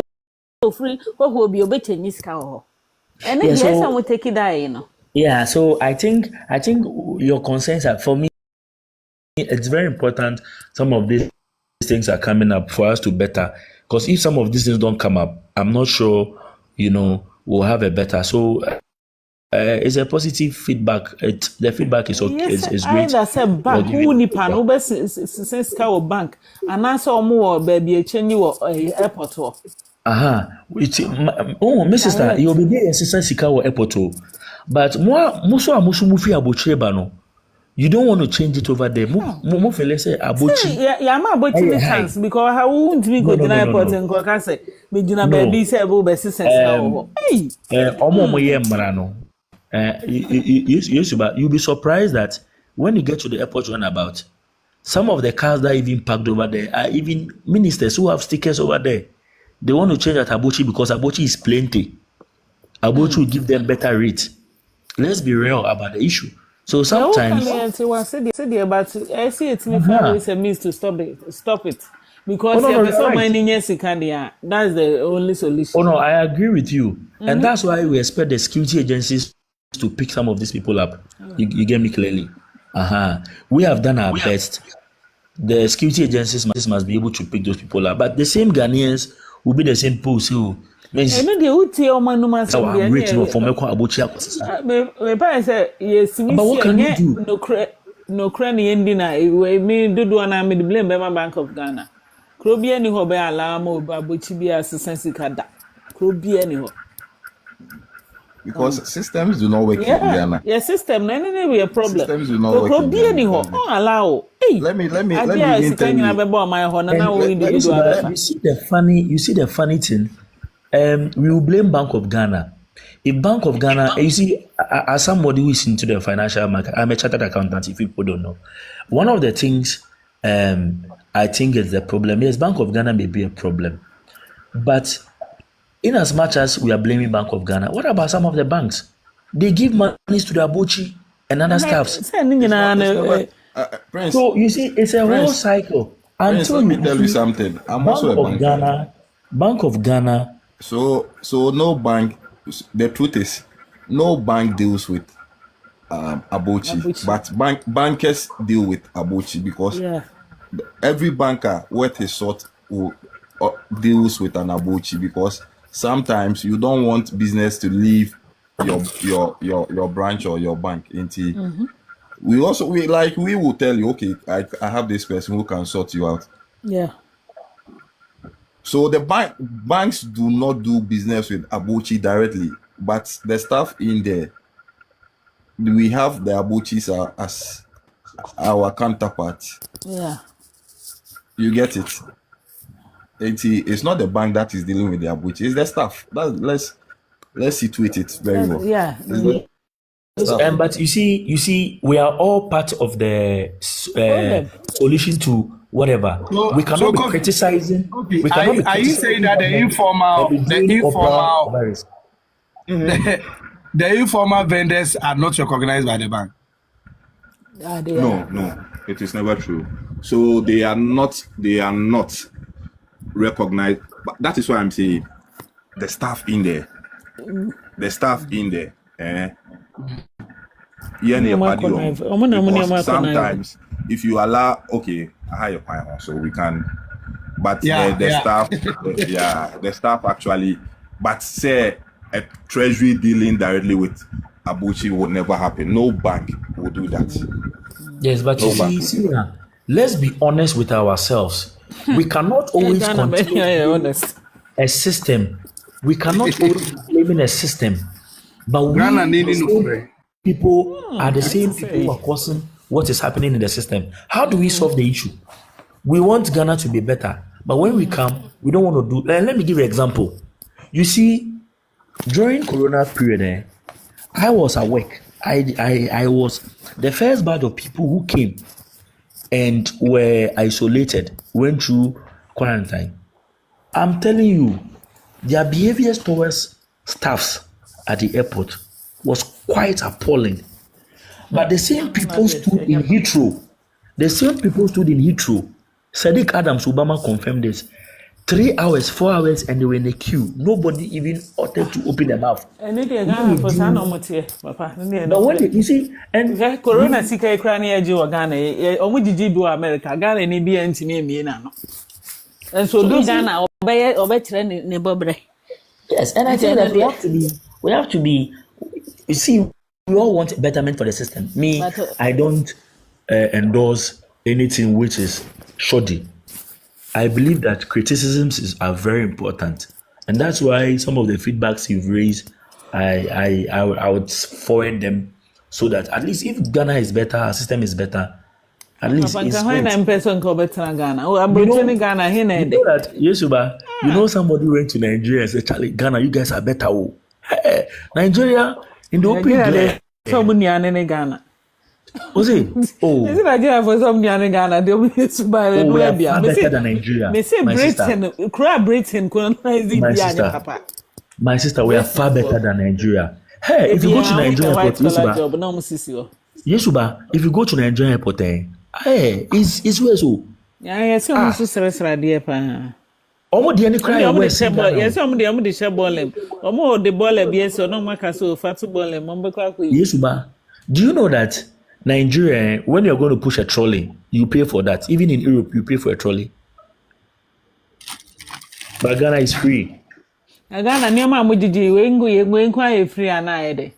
free, what will be a bit in this cow. And then yes, I will take it there, you know. Yeah, so I think your concerns are, for me, it's very important. Some of these things are coming up for us to better, because if some of these things don't come up, I'm not sure, we'll have a better. So it's a positive feedback. The feedback is okay. Yes, is great. I said bank who nipa no be since cow bank and answer more baby a change you airport. My sister, you'll be there assistant Sikawa airport. But mufi abocheba no. You don't want to change it over there. Mo fele say abochi. Yeah, I'm about to chance because how won't we go to the airport and go say me juna baby say bo be assistant Sikawa. Hey. Omo ye mra no. You'll be surprised that when you get to the airport runabout, some of the cars that are even parked over there are even ministers who have stickers over there. They want to change at Abochi because Abochi is plenty. Abochi will give them better rates. Let's be real about the issue. So sometimes but I see it is a means to stop it. Because so many years that's the only solution. Oh no, I agree with you. And that's why we expect the security agencies to pick some of these people up. You get me clearly. We have done our best. The security agencies must be able to pick those people up. But the same Ghanaians will be the same people who yes, but what can you do? No cranny ending. We mean do one me the blame Bank of Ghana. Could be any hobby alarm or Babuchi assistance kada. Could be any because systems do not work in Ghana. Yes, system no be a problem. Systems do not work in Ghana. Oh, allow. Hey, let me tell you. You see the funny thing. We will blame Bank of Ghana. If Bank of Ghana, you see, as somebody who is into the financial market, I'm a chartered accountant. If people don't know, one of the things I think is the problem. Yes, Bank of Ghana may be a problem, but in as much as we are blaming Bank of Ghana, what about some of the banks? They give money to the Abochi and other staffs. So you see, it's a whole cycle. Prince, let me tell you something. I'm also a bank. Bank of Ghana. So no bank. The truth is, no bank deals with Abochi, but bankers deal with Abochi because every banker worth his salt deals with an Abochi because sometimes you don't want business to leave your branch or your bank. We will tell you, okay, I have this person who can sort you out. Yeah. So the banks do not do business with Abochi directly, but the staff in there, we have the Abochis as our counterparts. Yeah. You get it? It's not the bank that is dealing with the Abochi, it's the staff. Let's situate it very well. Yeah. But you see, we are all part of the solution to whatever. We cannot be criticizing. Okay. Are you saying that the informal vendors are not recognized by the bank? No, it is never true. So they are not recognized. But that is why I'm saying the staff in there. Sometimes if you allow, okay, I hire your client, so we can, but the staff actually, but say a treasury dealing directly with Abochi would never happen. No bank will do that. Yes, but you see, let's be honest with ourselves. We cannot always continue a system we cannot always be blaming a system, but we the same people are the same people who are causing what is happening in the system. How do we solve the issue? We want Ghana to be better, but when we come, we don't want to do. Let me give you an example. You see, during Corona period, I was at work. I was the first batch of people who came and were isolated, went through quarantine. I'm telling you, their behaviors towards staffs at the airport was quite appalling. But the same people stood in Heathrow. The same people stood in Heathrow. Sadiq Adams Obama confirmed this. 3 hours, 4 hours, and they were in a queue. Nobody even ought to open their mouth. And Papa. But when you see, and Corona sika ekrani eji wa Ghana, omu jiji bi wa America, Ghana ni bi entimi emi na no. And so do Ghana obetire ne bobre. Yes, and I think that we have to be. You see, we all want betterment for the system. Me, I don't endorse anything which is shoddy. I believe that criticisms are very important, and that's why some of the feedbacks you've raised, I would forward them so that at least if Ghana is better, our system is better. At least it's Ghana. You know that Yesuba, you know somebody went to Nigeria and said, "Charlie, Ghana, you guys are better." Oh, Nigeria in the open glare. Ghana. Was it? Oh, is it Nigeria for some Ghana? They will buy we are far better than Nigeria. Me say Britain, crab Britain, my sister, we are far better than Nigeria. Hey, if you go to Nigeria airport, Yesuba, if you go to Nigeria airport, hey, it's where so. Yeah, yes, so seriously, dear pa. Omo de any cry away. Yes, omo de share ball. Omo the ball be so no maka so fat ball mbo kwa ko. Yesuba, do you know that Nigeria, when you're going to push a trolley, you pay for that. Even in Europe, you pay for a trolley. But Ghana is free. Ghana, near my mujiji, when quite free and I de.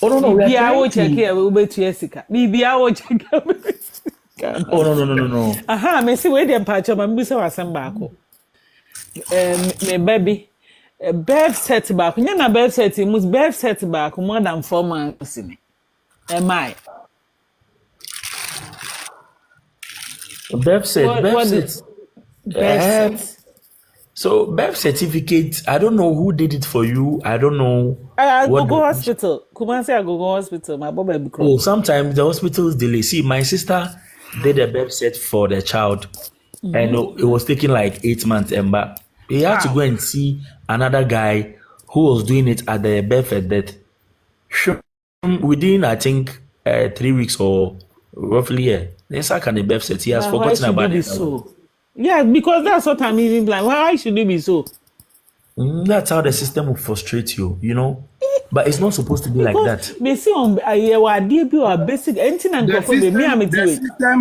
Oh no, we are watching here. We'll be to Jessica. We are watching. Oh no. Aha, me see where the patch of my musa was some back. Me baby, a birth set back. When you're birth set, it must birth set back more than 4 months in it. Am I? Birth set. So birth certificate, I don't know who did it for you. I don't know. I go hospital. Kumasi, I go hospital. My baby. Oh, sometimes the hospitals delay. See, my sister did a birth set for the child, and it was taking like 8 months. And but he had to go and see another guy who was doing it at the birth at that. Within I think 3 weeks or roughly, then second the birth set. He has forgotten about it. So? Yeah, because that's what I'm even like. Why should it be so? That's how the system will frustrate you, you know. But it's not supposed to be like that. The system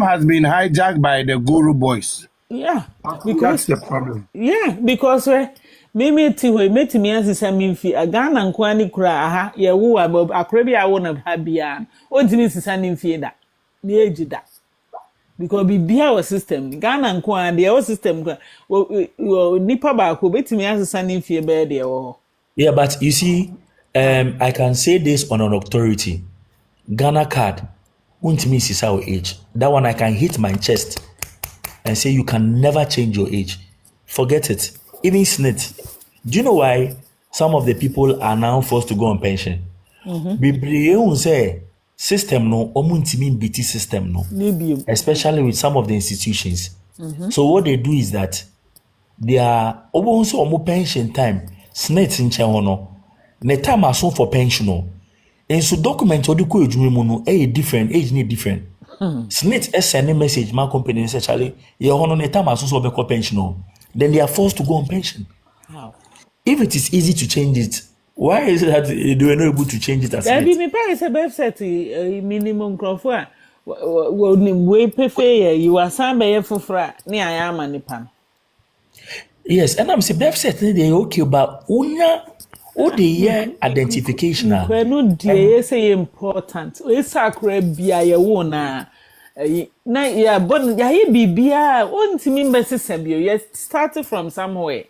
has been hijacked by the Guru boys. Yeah, because that's the problem. Yeah, because me as Sammy a Ghana and Kwani cry, aha, ya woo above a crabby I won't have habia. What is this sending feeder? The age that. Because be our system, Ghana and Kwan, the our system, Nipa back will be to me as a sending fear bed. Yeah, but you see, I can say this on an authority. Ghana card won't miss our age. That one I can hit my chest and say you can never change your age. Forget it. Even SNIT. Do you know why some of the people are now forced to go on pension? Say system no, BT system no. Especially with some of the institutions. So what they do is that they are also pension time. SNIT in Chahono. The time are so for pension. And so document or the age different, age need different. SNIT send a message, my company essentially, you're on the time as also be pension. Then they are forced to go on pension. How? If it is easy to change it, why is it that they were not able to change it as SNIT? Me pay a website minimum crowd. We pay you are some by for fra near I am and pan. Yes, and I'm saying website they okay, but the year identification now. Well, no, dear, say important. It's a crab be a wona. Na yeah, but yeah, be a won't mean by system. You started from somewhere.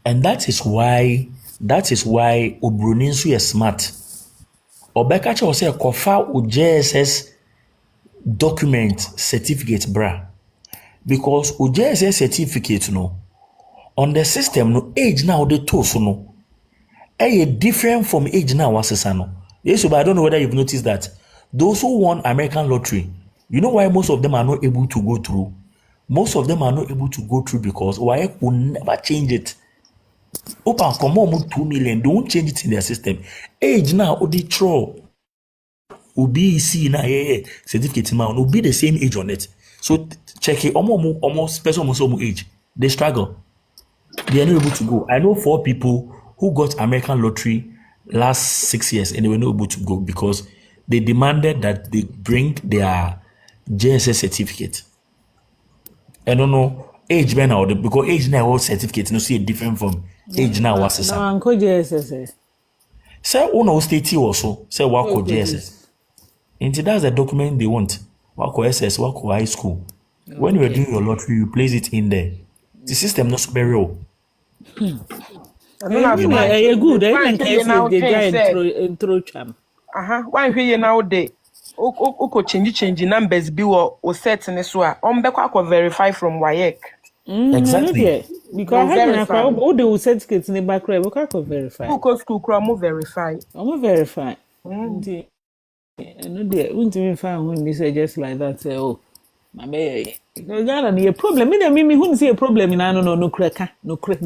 And that is why Obroninsu is smart. Obekacha was say kofa o JSS document certificate bra. Because o JSS certificate no on the system no age now they toast no. Different from age now wasesa no. Yes, but I don't know whether you've noticed that. Those who won American lottery, you know why most of them are not able to go through? Most of them are not able to go through because WAEC will never change it. Open come on 2 million, they won't change it in their system. Age now, or they throw. Ubi see na certificate man will be the same age on it. So check it almost person almost age. They struggle. They are not able to go. I know 4 people who got American lottery last 6 years and they were not able to go because they demanded that they bring their JSS certificate. I don't know age ben now because age now what certificate no see a different from age now what's the No, uncle JSS. Say uno state also say wako JSS. And that's the document they want. Wako SS, wako high school. When you are doing your lottery, you place it in there. The system not super real. Good. I think they guy intro cham. One way now day. Oko change numbers be or set in so on back verify from WAEC. Exactly. Because I have all the certificates in the back we can verify. Oko school cramo verify. I'm verify. I know they won't even find when they say just like that. Say, oh, my baby, no problem. Me who see a problem in no cracker, no credit,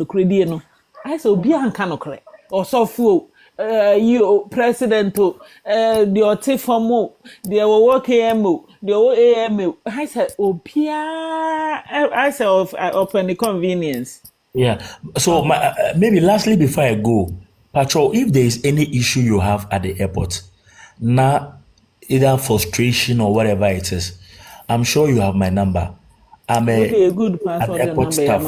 no. I say, be an can correct or so full. You president, the OT form, the work AMO, the AMO. I said, oh, Pia, I said, open the convenience. Yeah. So maybe lastly before I go, Patrol, if there is any issue you have at the airport, now either frustration or whatever it is, I'm sure you have my number. I'm a good airport staff.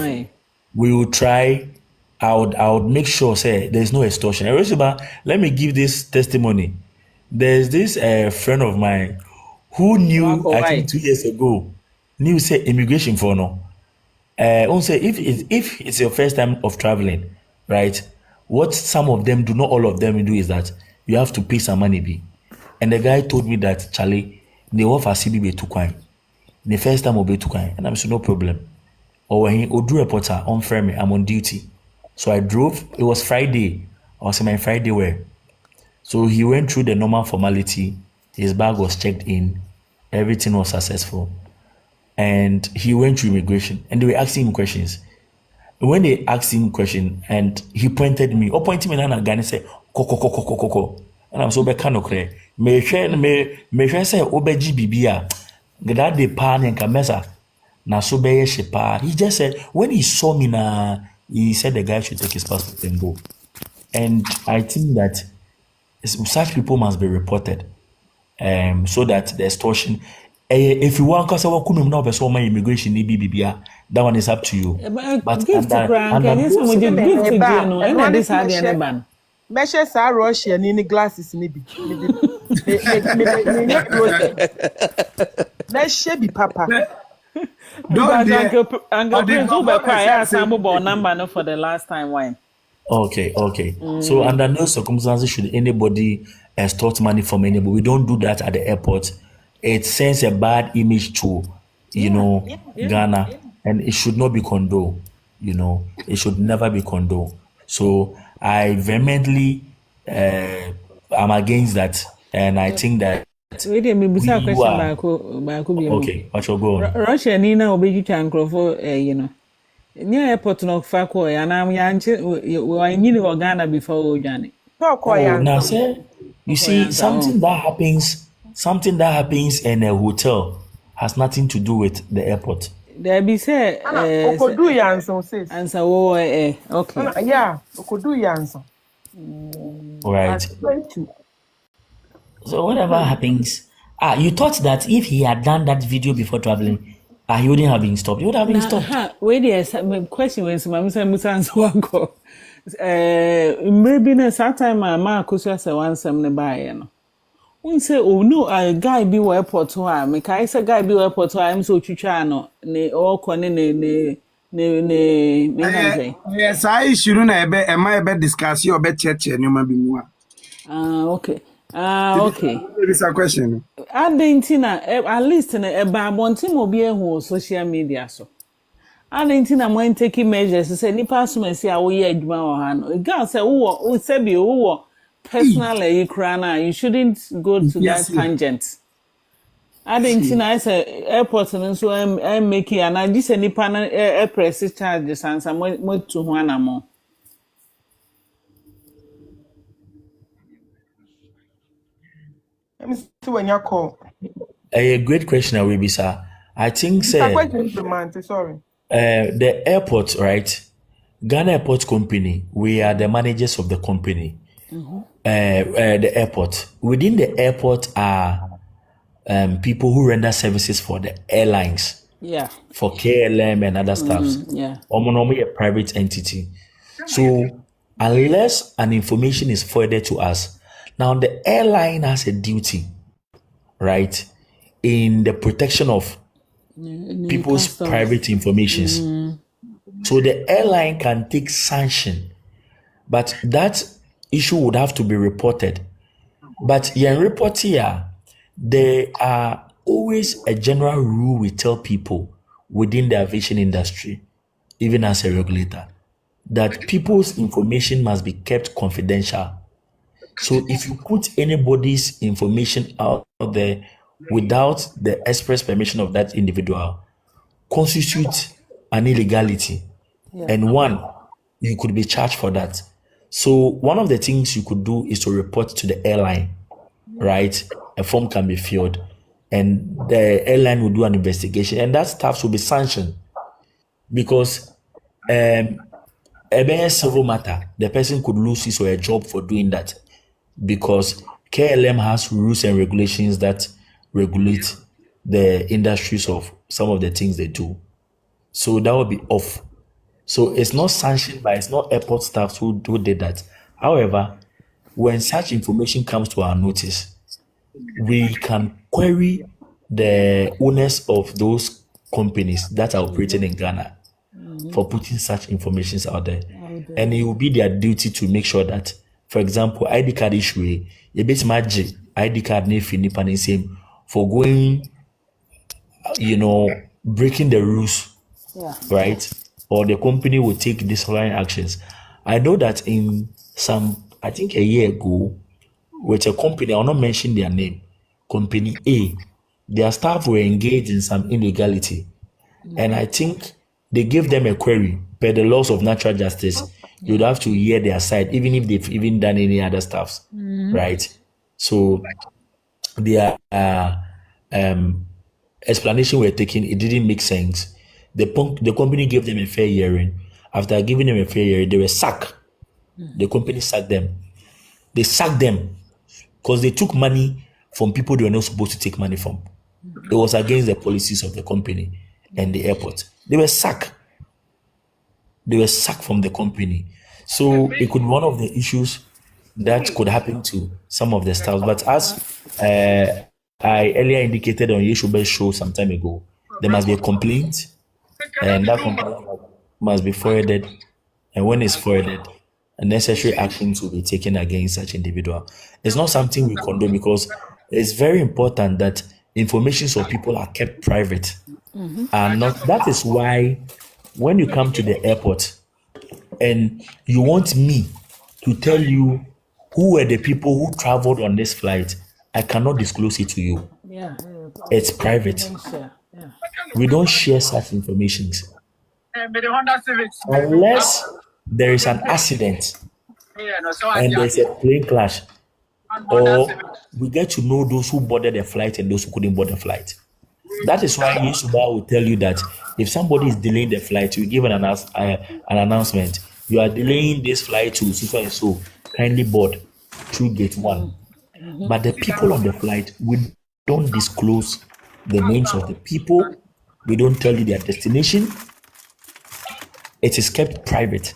We will try. I would make sure say there's no extortion. Let me give this testimony. There's this friend of mine who knew I think 2 years ago knew say immigration for no. Say if it's your first time of traveling, right? What some of them do, not all of them do, is that you have to pay some money. And the guy told me that Charlie, they offer CBB to coin. The first time will be to coin, and I'm saying no problem. Or when he do reporter on me, I'm on duty. So I drove. It was Friday. I was in my Friday wear. So he went through the normal formality. His bag was checked in. Everything was successful. And he went through immigration. And they were asking him questions. When they asked him question, and he pointed me and I said, Koko. And I'm so bekano. Me say obeji bibia. That the pan and kamesa. Na so beye shepa. He just said when he saw me he said the guy should take his passport and go. And I think that such people must be reported. So that the extortion. If you want to say what immigration that one is up to you. But measure sa Russian in glasses maybe. Measure be papa. Number for the last time wine. Okay. So under no circumstances should anybody extort money from anybody. We don't do that at the airport. It sends a bad image to Ghana, and it should not be condoned. It should never be condoned. So I vehemently am against that, and I think that okay, what shall go on? Russia Nina obeji chankrofo near airport no fako and I'm we in Ghana before Ojani. Now say you see something that happens in a hotel has nothing to do with the airport. There be say Okodu yanso says. Answer okay. Yeah, Okodu yanso. Right. So whatever happens, you thought that if he had done that video before traveling, he wouldn't have been stopped. He would have been stopped. Wait, yes, my question was, Musa answer maybe next time my question say one some buy we say oh no a guy be airport to am make I say guy be airport to am so twitwa no ne all kone ne ne hanze. Yes, I should na ebe discuss your be church ni ma bi mu a. Okay. Okay. There is a question. Adentina at least na eba abonti mo bi ehu social media so. Adentina mo take measures say nipa asumasi a wo ye adwuma wo ha no. Girl say wo say bi wo personal kra na you shouldn't go to that tangent. Adentina is airport nso am making and I just nipa na press charges and some mo to ho anamo. Let me see when you call. A great question, Awebisa. I think, sir, sorry. The airport, right? Ghana Airport Company, we are the managers of the company. The airport. Within the airport are people who render services for the airlines. Yeah. For KLM and other stuffs. Yeah. Omonomi a private entity. So unless an information is forwarded to us, now the airline has a duty, right, in the protection of people's private informations. So the airline can take sanction, but that issue would have to be reported. But in report here, there are always a general rule we tell people within the aviation industry, even as a regulator, that people's information must be kept confidential. So if you put anybody's information out there without the express permission of that individual, constitutes an illegality. Yeah. And one, you could be charged for that. So one of the things you could do is to report to the airline, right? A form can be filled and the airline will do an investigation and that staff will be sanctioned because a civil matter, the person could lose his or her job for doing that because KLM has rules and regulations that regulate the industries of some of the things they do. So that would be off. So it's not sanctioned by, it's not airport staff who did that. However, when such information comes to our notice, we can query the owners of those companies that are operating in Ghana for putting such information out there. And it will be their duty to make sure that, for example, ID card issue, a bit magic, ID card same for going, breaking the rules, right? Or the company will take disciplinary actions. I know that in I think a year ago, with a company, I'll not mention their name, Company A, their staff were engaged in some illegality. And I think they gave them a query per the laws of natural justice. You'd have to hear their side, even if they've even done any other stuffs, right? So their explanation were taken, it didn't make sense. The company gave them a fair hearing. After giving them a fair hearing, they were sacked. The company sacked them. They sacked them because they took money from people they were not supposed to take money from. It was against the policies of the company and the airport. They were sacked. They were sacked from the company. So it could be one of the issues that could happen to some of the staff. But as I earlier indicated on Yeshuba's show some time ago, there must be a complaint, and that complaint must be forwarded. And when it's forwarded, necessary actions will be taken against such individual. It's not something we condone because it's very important that information of people are kept private. And not that is why when you come to the airport and you want me to tell you who were the people who traveled on this flight, I cannot disclose it to you. Yeah. It's private. We don't share such information. Unless there is an accident and there's a plane crash, or we get to know those who boarded the flight and those who couldn't board the flight. That is why Yusuba will tell you that if somebody is delaying the flight, you give an announcement. You are delaying this flight to so and so, kindly board through gate 1. But the people on the flight, we don't disclose the names of the people. We don't tell you their destination. It is kept private.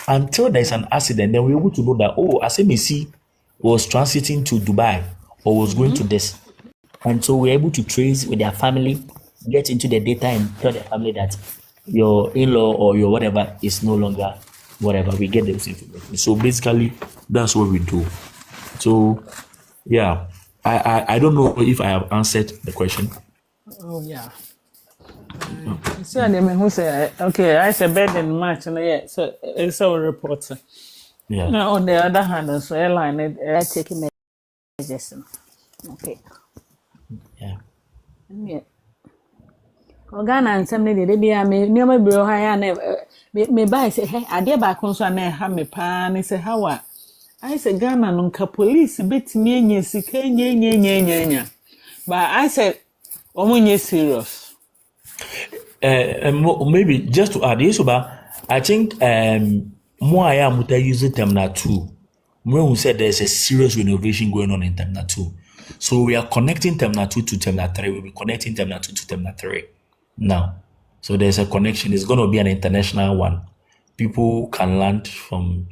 Until there is an accident, then we're able to know that, Asemisi was transiting to Dubai or was going to this. And so we're able to trace with their family, get into the data and tell their family that your in-law or your whatever is no longer whatever. We get those information. So basically, that's what we do. So yeah, I don't know if I have answered the question. Oh yeah. So they may who say okay, I said bed in March and yeah, so it's a report. Yeah. Now on the other hand, so airline I taking measures. Okay. Yeah. Yeah. Organa and some lady, they be a me near my bro high and me buy say, hey, I dear back on so I may have me pan. I say, how I say, Ghana nunca police bit me and yes, nye. But I said, oh, serious. Maybe just to add this, I think more I am to use the Terminal 2. When we said there's a serious renovation going on in Terminal 2. So we are connecting Terminal 2 to Terminal 3. We'll be connecting Terminal 2 to Terminal 3 now. So there's a connection. It's going to be an international one. People can land from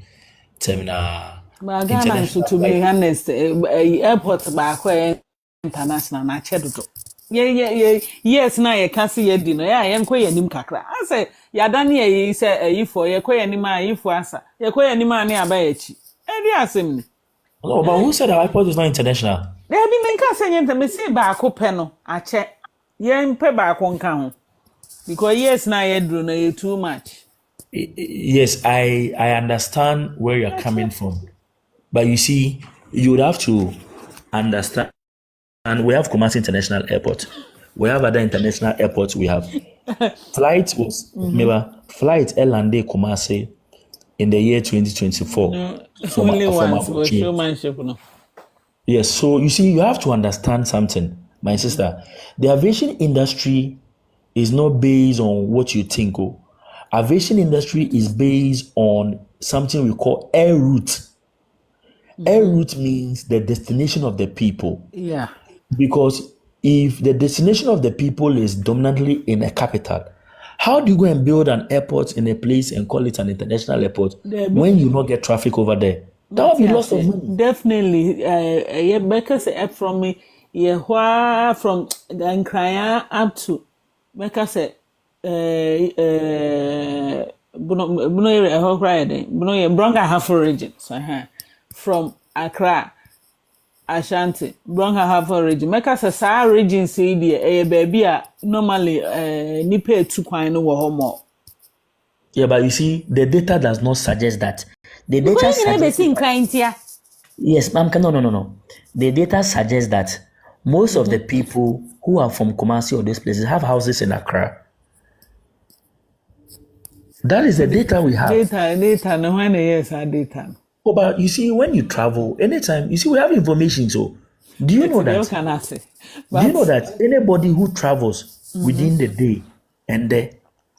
Terminal. But Ghana, to be honest, airport back where international, na chedo. Yeah. Yes, na ye can see ye dino. Yeah, I am quite nim kakra. I say, ya dani ye say if for ye quite anima if asa. Ye quite anima ni abayechi. Edi asim. No, but who said our airport is not international? There be men can say yente me say ba ko pe no a che. Ye mpe ba ko nka ho. Because yes na ye dro na ye too much. Yes, I understand where you're coming from. But you see, you would have to understand. And we have Kumasi International Airport. We have other international airports. We have flight Elande Kumasi in the year 2024. Only once for showmanship. No. Yes, so you see, you have to understand something, my sister. The aviation industry is not based on what you think. Aviation industry is based on something we call air route. Air route means the destination of the people. Yeah. Because if the destination of the people is dominantly in a capital, how do you go and build an airport in a place and call it an international airport when you not get traffic over there? That would be lots of money. Definitely. Yeah, because from me, yeah, from Nkraya up to because Bronga half region. From Accra, Ashanti, Bronga half region. Make us a Sahara region say the baby normally nipe 2 kwan no more. Yeah, but you see, the data does not suggest that. The data suggests yes, ma'am. No. The data suggests that most of the people who are from Kumasi or those places have houses in Accra. That is the data we have. Data. No one yes, our data. Oh, but you see, when you travel, anytime, you see, we have information. So, do you know that? Do you know that anybody who travels within the day and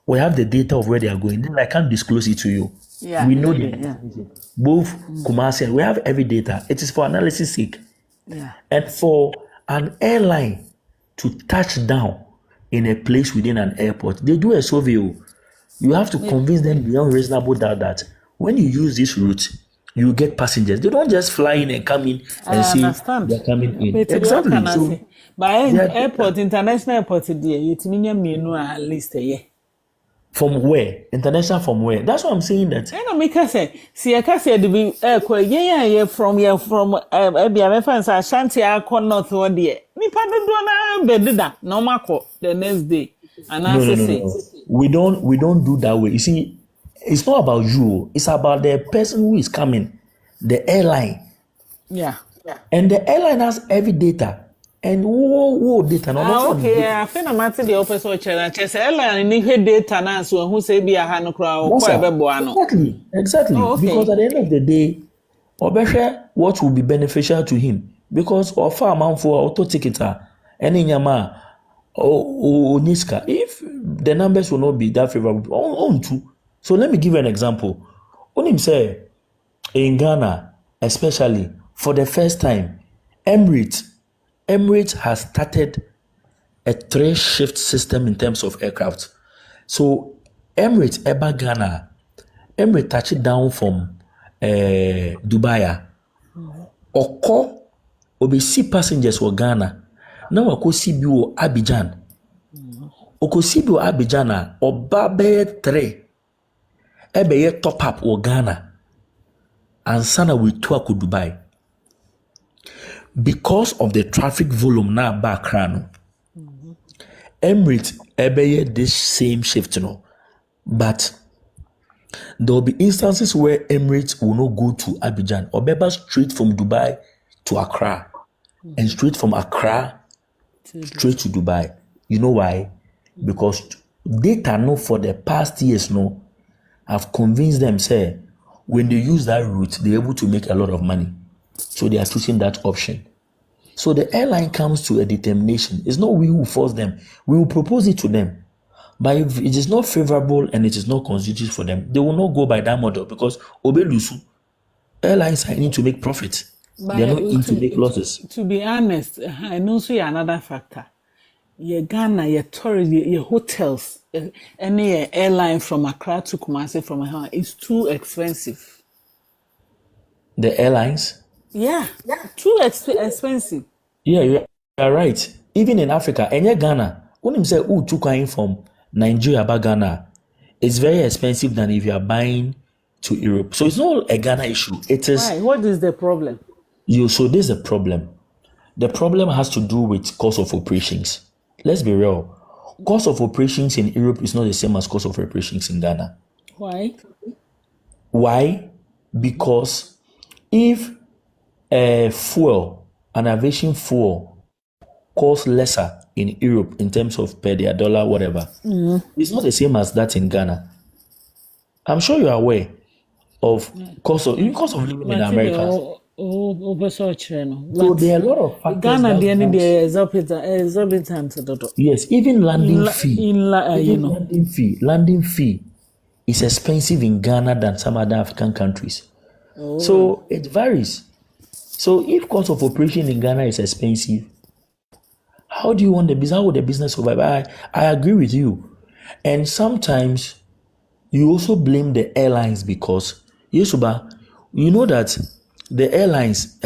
we have the data of where they are going, then I can't disclose it to you. Yeah, we know both Kumasi and we have every data. It is for analysis sake. Yeah. And for an airline to touch down in a place within an airport, they do a survey. You have to convince them beyond reasonable doubt that when you use this route, you get passengers. They don't just fly in and come in and say they're coming in. Exactly. So, by airport, international airport, you at least a year. From where? International from where? That's what I'm saying that. I know because see I can say the be from fans Ashanti north one there. Me pardon do na bedida no mako the next day. And no. We don't do that way. You see, it's not about you. It's about the person who is coming, the airline. Yeah. And the airline has every data. And whoa data. Okay, I think I'm at the opposite channel. Airline need data now, so who say be a hand crowd? Exactly. Okay. Because at the end of the day, Obesha, what will be beneficial to him? Because of our amount for auto ticketer, any yama or Niska, if the numbers will not be that favorable, on to. So let me give you an example. On him say, in Ghana, especially for the first time, Emirates has started a 3-shift system in terms of aircraft. So Emirates Eba Ghana, Emirates touch it down from Dubai. Oko obesi passengers were Ghana. Now wako CBO Abidjan. okosido Abidjan a oba be 3 ebe top up o Ghana and sana we to Dubai because of the traffic volume na background. Emirates ebe this same shift but there will be instances where Emirates will not go to Abidjan or maybe straight from Dubai to Accra and straight from Accra straight to Dubai. You know why? Because data know for the past years have convinced them say when they use that route they're able to make a lot of money, so they are choosing that option. So the airline comes to a determination. It's not we who force them. We will propose it to them. But if it is not favorable and it is not conducive for them, they will not go by that model because Obelusu airlines are in to make profit. They're not in to make losses. To be honest, I know so another factor. Your Ghana, your tourists, your hotels, any airline from Accra to Kumasi from here is too expensive. The airlines? Yeah, too expensive. Yeah, you are right. Even in Africa, and Ghana, when you say who took from Nigeria by Ghana, it's very expensive than if you are buying to Europe. So it's not a Ghana issue. It is. Why? What is the problem? So there's a problem. The problem has to do with cost of operations. Let's be real. Cost of operations in Europe is not the same as cost of operations in Ghana. Why? Why? Because if an aviation fuel costs lesser in Europe in terms of per their dollar, whatever, it's not the same as that in Ghana. I'm sure you are aware of cost of living in America. So there are a lot of factors. Ghana, the exorbitant. Yes, even landing fee is expensive in Ghana than some other African countries. Oh. So it varies. So if cost of operation in Ghana is expensive, how do you want the business? How would the business survive? I agree with you. And sometimes you also blame the airlines because Yesuba, you know that the airlines,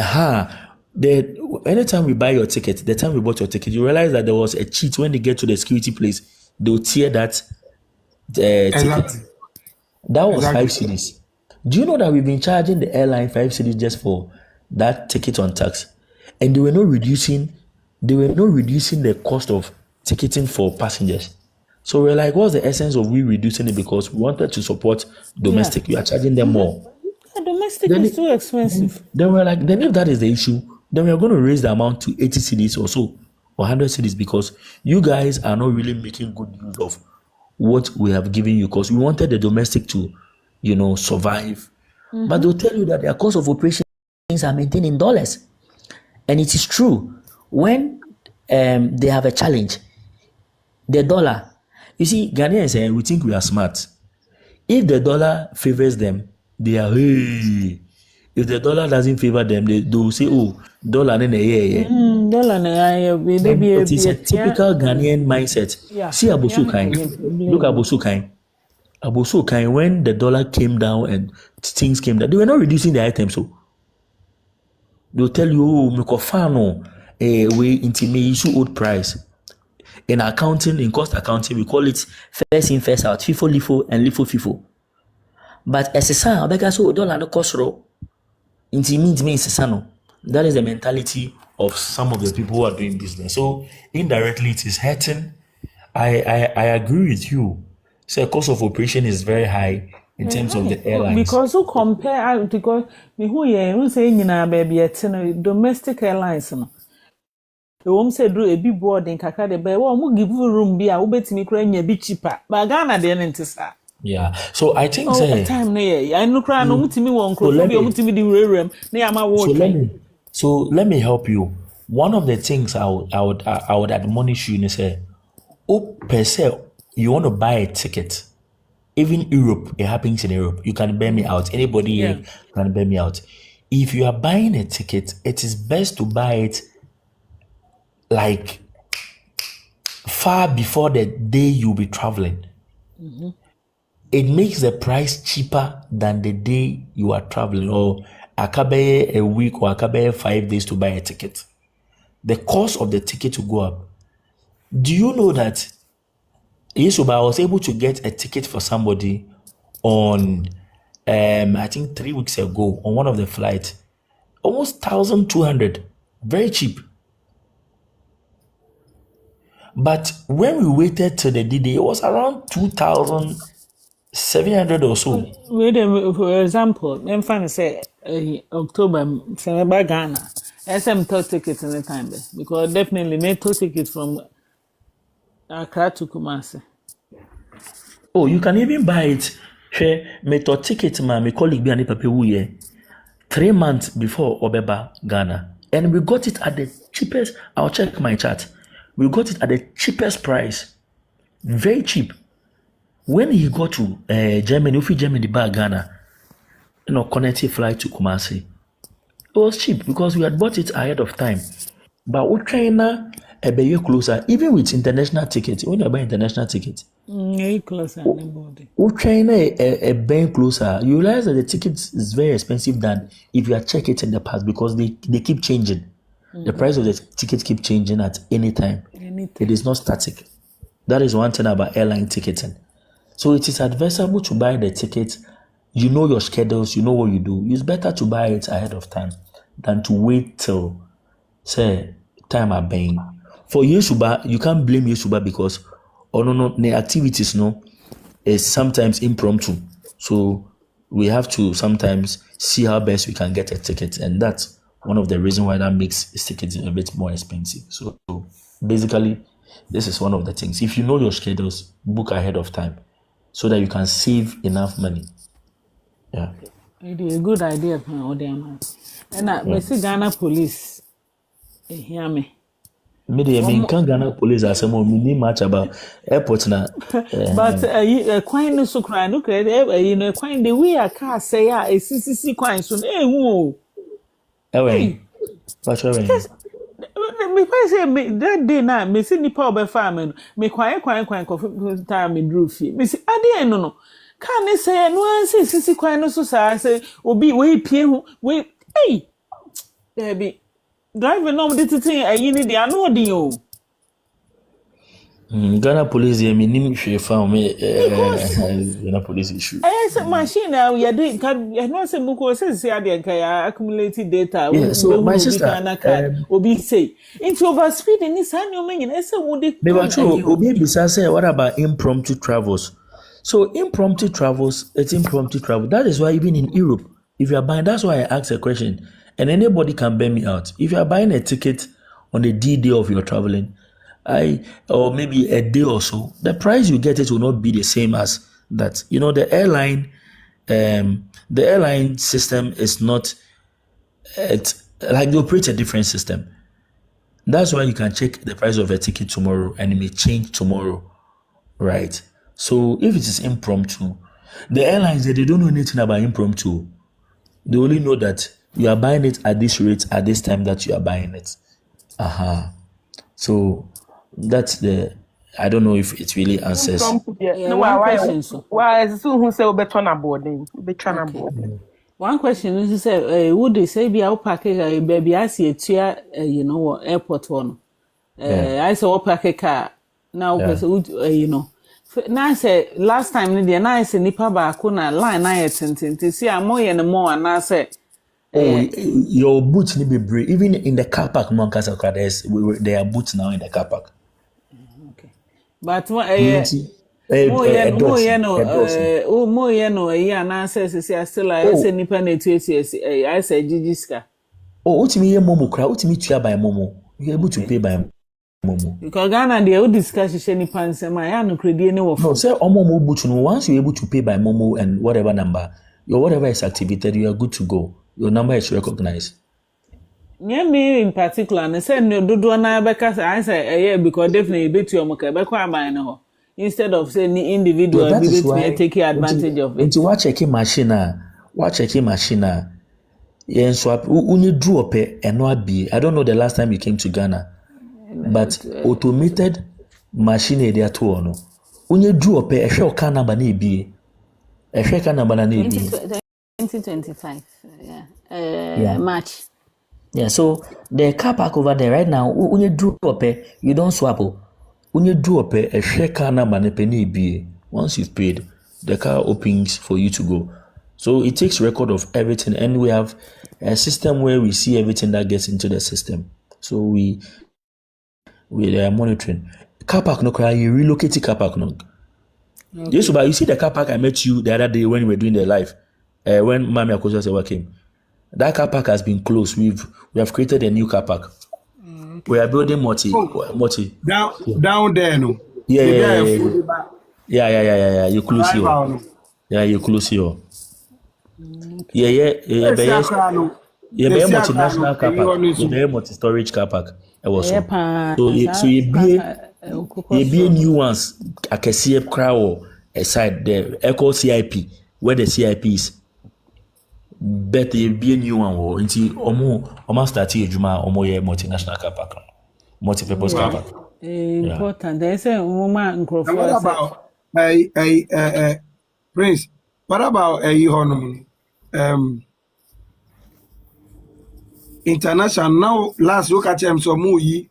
anytime we buy your ticket, the time we bought your ticket, you realize that there was a cheat. When they get to the security place, they'll tear that ticket. That was 5 cedis. Do you know that we've been charging the airline 5 cedis just for that ticket on tax? And they were not reducing the cost of ticketing for passengers. So we're like, what's the essence of we reducing it because we wanted to support domestic? We are charging them more. Yeah, domestic is too expensive. Then we're like, then if that is the issue, then we're going to raise the amount to 80 cedis or so, or 100 cedis because you guys are not really making good use of what we have given you because we wanted the domestic to, survive. But they'll tell you that their cost of operations are maintained in dollars. And it is true. When they have a challenge, the dollar, you see, Ghanaians, we think we are smart. If the dollar favors them, they are, hey. If the dollar doesn't favor them, they will say, oh, dollar, it is a typical Ghanaian mindset. Yeah. See Abosu Kain. Look at Abosu Kain. Abosu Kain, when the dollar came down and things came down, they were not reducing the items. So they'll tell you, oh, Mikofano, we issue old price. In accounting, in cost accounting, we call it first in, first out, FIFO, LIFO, and LIFO, FIFO. But as a son, I so dollar no cost row. That is the mentality of some of the people who are doing business. So indirectly, it is hurting. I agree with you. So cost of operation is very high in terms of the airlines. Because you compare, because who say baby domestic airlines no. The home say do a big boarding kakra de be we give room be a ubetimi kra nya bi cheaper. But Ghana de ntisa. Yeah. So I think time no I no kra no mutimi won kro so be mutimi di rerem na ya ma wo. So let me help you. One of the things I would admonish you is say, per se, you want to buy a ticket. Even Europe, it happens in Europe. You can bear me out. Anybody here can bear me out. If you are buying a ticket, it is best to buy it like far before the day you'll be traveling. It makes the price cheaper than the day you are traveling, or akabe a week or akabe 5 days to buy a ticket. The cost of the ticket will go up. Do you know that Yesuba, I was able to get a ticket for somebody on, I think 3 weeks ago on one of the flights, almost 1,200, very cheap. But when we waited till the D-Day, it was around 2,700 or so. Wait a for example, I'm fine to say October, Senegal, Ghana. SM took tickets in the time because definitely made 2 tickets from Accra to Kumasi. Oh, you can even buy it. Share me to ticket my colleague behind the paper 3 months before Obeba Ghana, and we got it at the cheapest. I'll check my chart. We got it at the cheapest price, very cheap. When he got to Germany, if he Germany by Ghana, connecting flight to Kumasi, it was cheap because we had bought it ahead of time. But we China a year closer, even with international tickets. When you buy international tickets, closer. We China a bit closer. You realize that the tickets is very expensive than if you had checked it in the past because they keep changing. The price of the ticket keep changing at any time. It is not static. That is one thing about airline ticketing. So it is advisable to buy the ticket. You know your schedules, you know what you do. It's better to buy it ahead of time than to wait till, say, time are buying. For Yesuba, you can't blame Yesuba because, the activities, is sometimes impromptu. So we have to sometimes see how best we can get a ticket. And that's one of the reasons why that makes tickets a bit more expensive. So basically, this is one of the things. If you know your schedules, book ahead of time so that you can save enough money. Yeah. It is a good idea. And I see Ghana police. Hear me. Me can Ghana police are some mini much about airport now. But quite no so cry. Look at quite the way I can't say a CCC quite soon. Who? Hey. What's your name? Because that day now, me see nipa obe farm me kwai coffee time me drew fee. Me see ade no. Can they say no answer sisi kwai no so say obi we pie hu we hey. There be driving no the thing ayini dey ano odi o. Ghana police here me nim hwe fa me Ghana police issue. Yes, machine now you do can you know say muko say ade nka accumulated data. Yeah, so my sister obi say into overspeed in this annual mean say wo dey. Obi bisa say what about impromptu travels? So impromptu travels, it's impromptu travel. That is why even in Europe, if you are buying, that's why I asked a question, and anybody can bear me out. If you are buying a ticket on the D-day of your traveling, or maybe a day or so, the price you get it will not be the same as that. The airline system is not, it's like they operate a different system. That's why you can check the price of a ticket tomorrow and it may change tomorrow, right? So if it is impromptu, the airlines, they don't know anything about impromptu. They only know that you are buying it at this rate at this time that you are buying it. So that's the, I don't know if it really answers. One question is say would they say be out pack baby I see a airport one. I saw pack car now now say last time na I say nipa ba ko na line na yetintin see amoye no more and I say your boots need be brave. Even in the car park, there are boots now in the car park. Okay, but what still I say nipa na I say jijiska. Oh, ultimately momo cry. Ultimately by momo. You're able to pay by momo. Because Ghana they will discuss nipa nsema ya no credit any work. No, say momo boot no. Once you're able to pay by momo and whatever number, your whatever is activated, you are good to go. Your number is recognized. Yeah, me in particular, and say no do na because I say because definitely bet you moka be kwa buy no. Instead of saying individual be take advantage of it. Into watch checking machine yeah, swap uni drew up and no be. I don't know the last time you came to Ghana. But automated machine there too no. Uni drew up a show can number na be. A show can number na be. 2025, yeah. March. Yeah, so the car park over there right now, when you drew up, you don't swap. when you do a share car number and a penny be once you've paid, the car opens for you to go. So it takes record of everything, and we have a system where we see everything that gets into the system. So we are monitoring. Car park no cry, you relocate the car park no. Okay. Yes, but you see the car park I met you the other day when we were doing the live, when Mami Akoso came. That car park has been closed. We have created a new car park. We are building multi. Down there, no. Yeah. You close here. Yeah, you close here. Yeah. Be multinational car park. Be multi-storage car park. So you be new ones. I can see a crowd aside the Echo CIP where the CIP is. But you be a new one. Until almost start your juma multinational car park, multi-purpose car park. Important. There's a woman. What about Prince? What about international now? Last look at him so muyi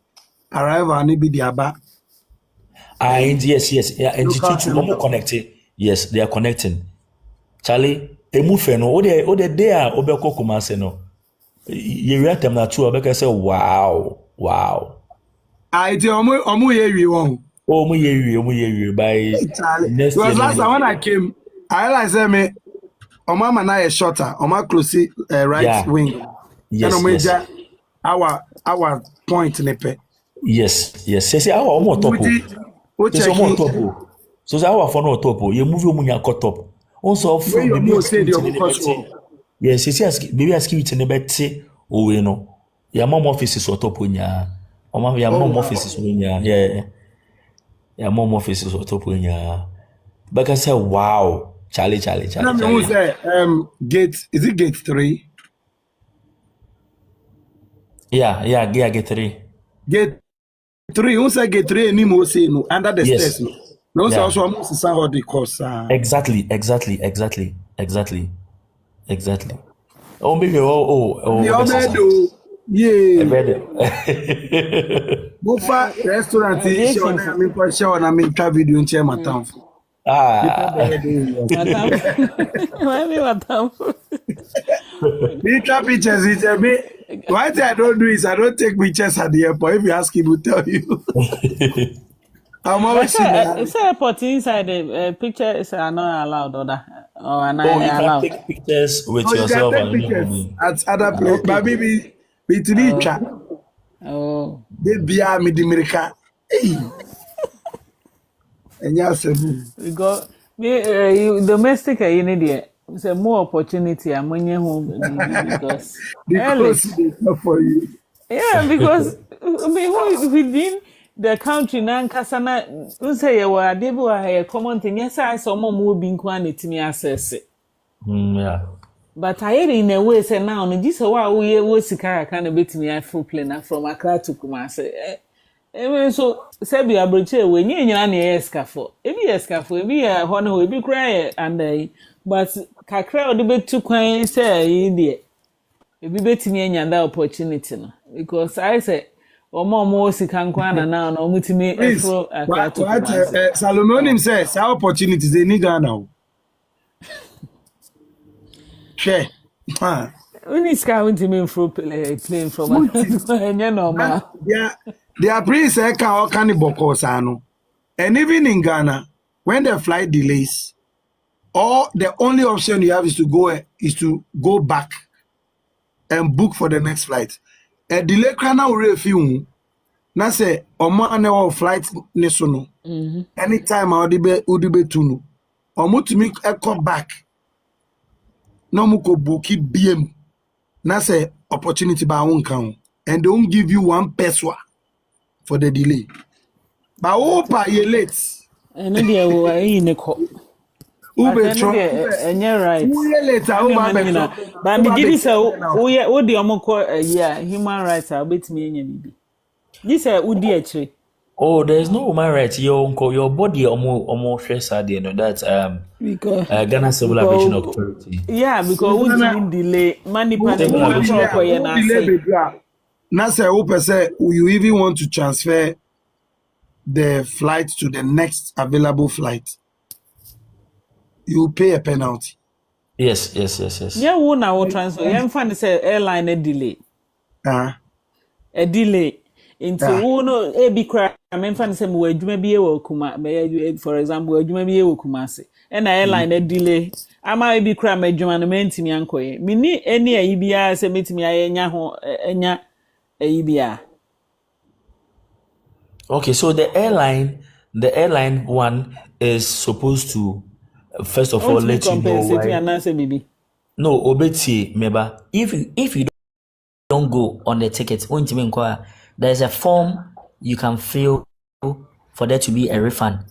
arrival and be the aba. Yes. Yeah, and the connected. Yes, they are connecting. Charlie, emufe no. Ode there obeko kumase no. You react them na two. Obeko say wow. It's omu ye won. Omu ye by next year. Because last time when I came, I realized me Oma na a shorter, Oma close right wing. Yes. Our point nepe. Yes. Say our omo topo. It's omo topo. So our for no topo. You move your munya cut top. Also from the yes, baby ask you to nebete o we no. Your mom offices or topo nya. Oma your mom offices nya. Yeah. Your mom offices or topo nya. But I say wow. Charlie. Who say gate, is it gate 3? Yeah, gate 3. Gate 3, who say gate 3 any more say no under the stairs no. No say also almost how the course. Exactly. Oh maybe yeah. Bufa restaurant show na me try video in chair matam. Pictures is me. What I don't do is I don't take pictures at the airport. If you ask him, will tell you. I'm always it's a airport inside the picture is not allowed or allowed. Take pictures with yourself and at other place. But maybe to the chat. Oh. They be me the America. And yes, we got domestic you need it. It's a more opportunity and when you home because for you. Yeah, because within the country now kasana say you were able a common thing. Yes, I saw more being quantity me access it. Yeah. But I in a way say now this while we was kind of bit me full plane from Accra to Kumasi. So Sebi Abroche when you na escafo. Ebi escafo, ebi hono, ebi cry and but kakra o de betu kwan say e ebi betimi anya that opportunity no because I say omo sika nkwan na now no mutimi efro Accra to Kumasi. Solomon says our opportunities they need now. Share. When is going to mean for plane from normal? They are pretty or cannibal sano. And even in Ghana, when the flight delays, or the only option you have is to go back and book for the next flight. A delay can now refuse. Na say omo flight nesono. Anytime I would be tunu. Omo to make a come back. No muko book it BM. Na say opportunity by one count. And don't give you one peso for the delay. But opa ye late. And then they were in the call. Ube try. And you're right. But me did so. What the omoko human rights are with me and baby. This would actually. Oh, there's no human rights. Your body almost stress at the end of that. Because Ghana Civil Aviation Authority. Yeah, because we didn't delay money. Now say, you even want to transfer the flight to the next available flight, you pay a penalty. Yes. Yeah, who now will transfer? Yeah, I'm fine say airline a delay. A delay. Into who no a be cry. I'm fine say we do maybe a kuma. For example, we do maybe a kumasi. And airline a delay. I might be cry my German menti mi anko. Me ni any a IBA say meet me a enya ho enya a IBA. Okay, so the airline one is supposed to first of all let you know why. No, obeti meba. If you don't go on the ticket, there's a form you can fill for there to be a refund.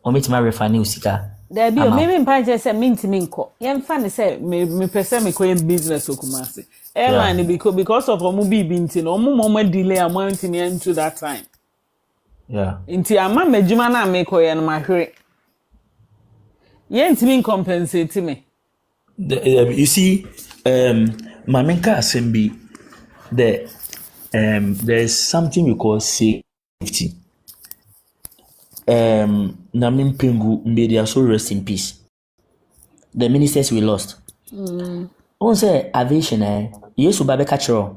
Or me to my refund usika. There be maybe in page say minko. Yem fan say me person me ko business okumase. Airline because of omu binti no omu delay amount into that time. Yeah. Inti ama medjuma na me ko ye no mahwere. Ye ntimi compensate me. You see, Mamenka Assembly, there's something we call safety. Namin Pengu Media, so rest in peace. The ministers we lost. On say aviation, yes, Ubabe catcher.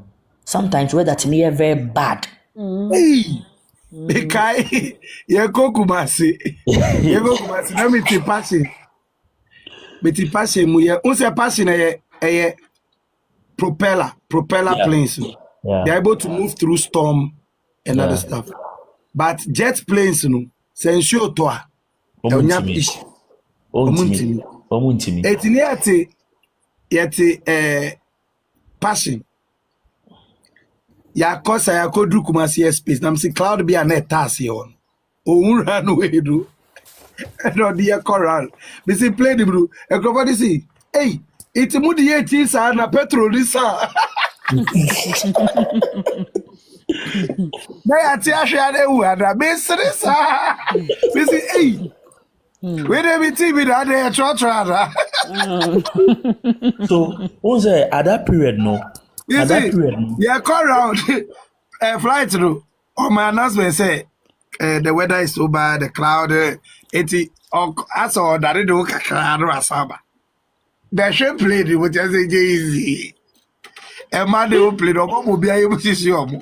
Sometimes weather to me very bad. Hey, Bekai, Yakokumasi. Yakokumasi, let me take passing. But the passing, we passing a propeller planes. They're able to move through storm and other stuff. But jet planes, sensio toa. Omuntimi. Yeti passing. Ya kosa ya kodru kumasi space. Namsi cloud be a net tasi on. O run away do. No dear coral. Bisi play the blue. Everybody see. Hey, it's mudi yeti sa na petrol this sa. Na ya ti ahwe ade wu ada besiri sa. Bisi hey. We dey be TV that dey trotro. So, was at that period no? You see, yeah, call round flight through. Oh, my announcement say the weather is so bad, the cloud, I saw that it do kakra asaba. The ship played it with just easy. A man they will play the will be able to see you.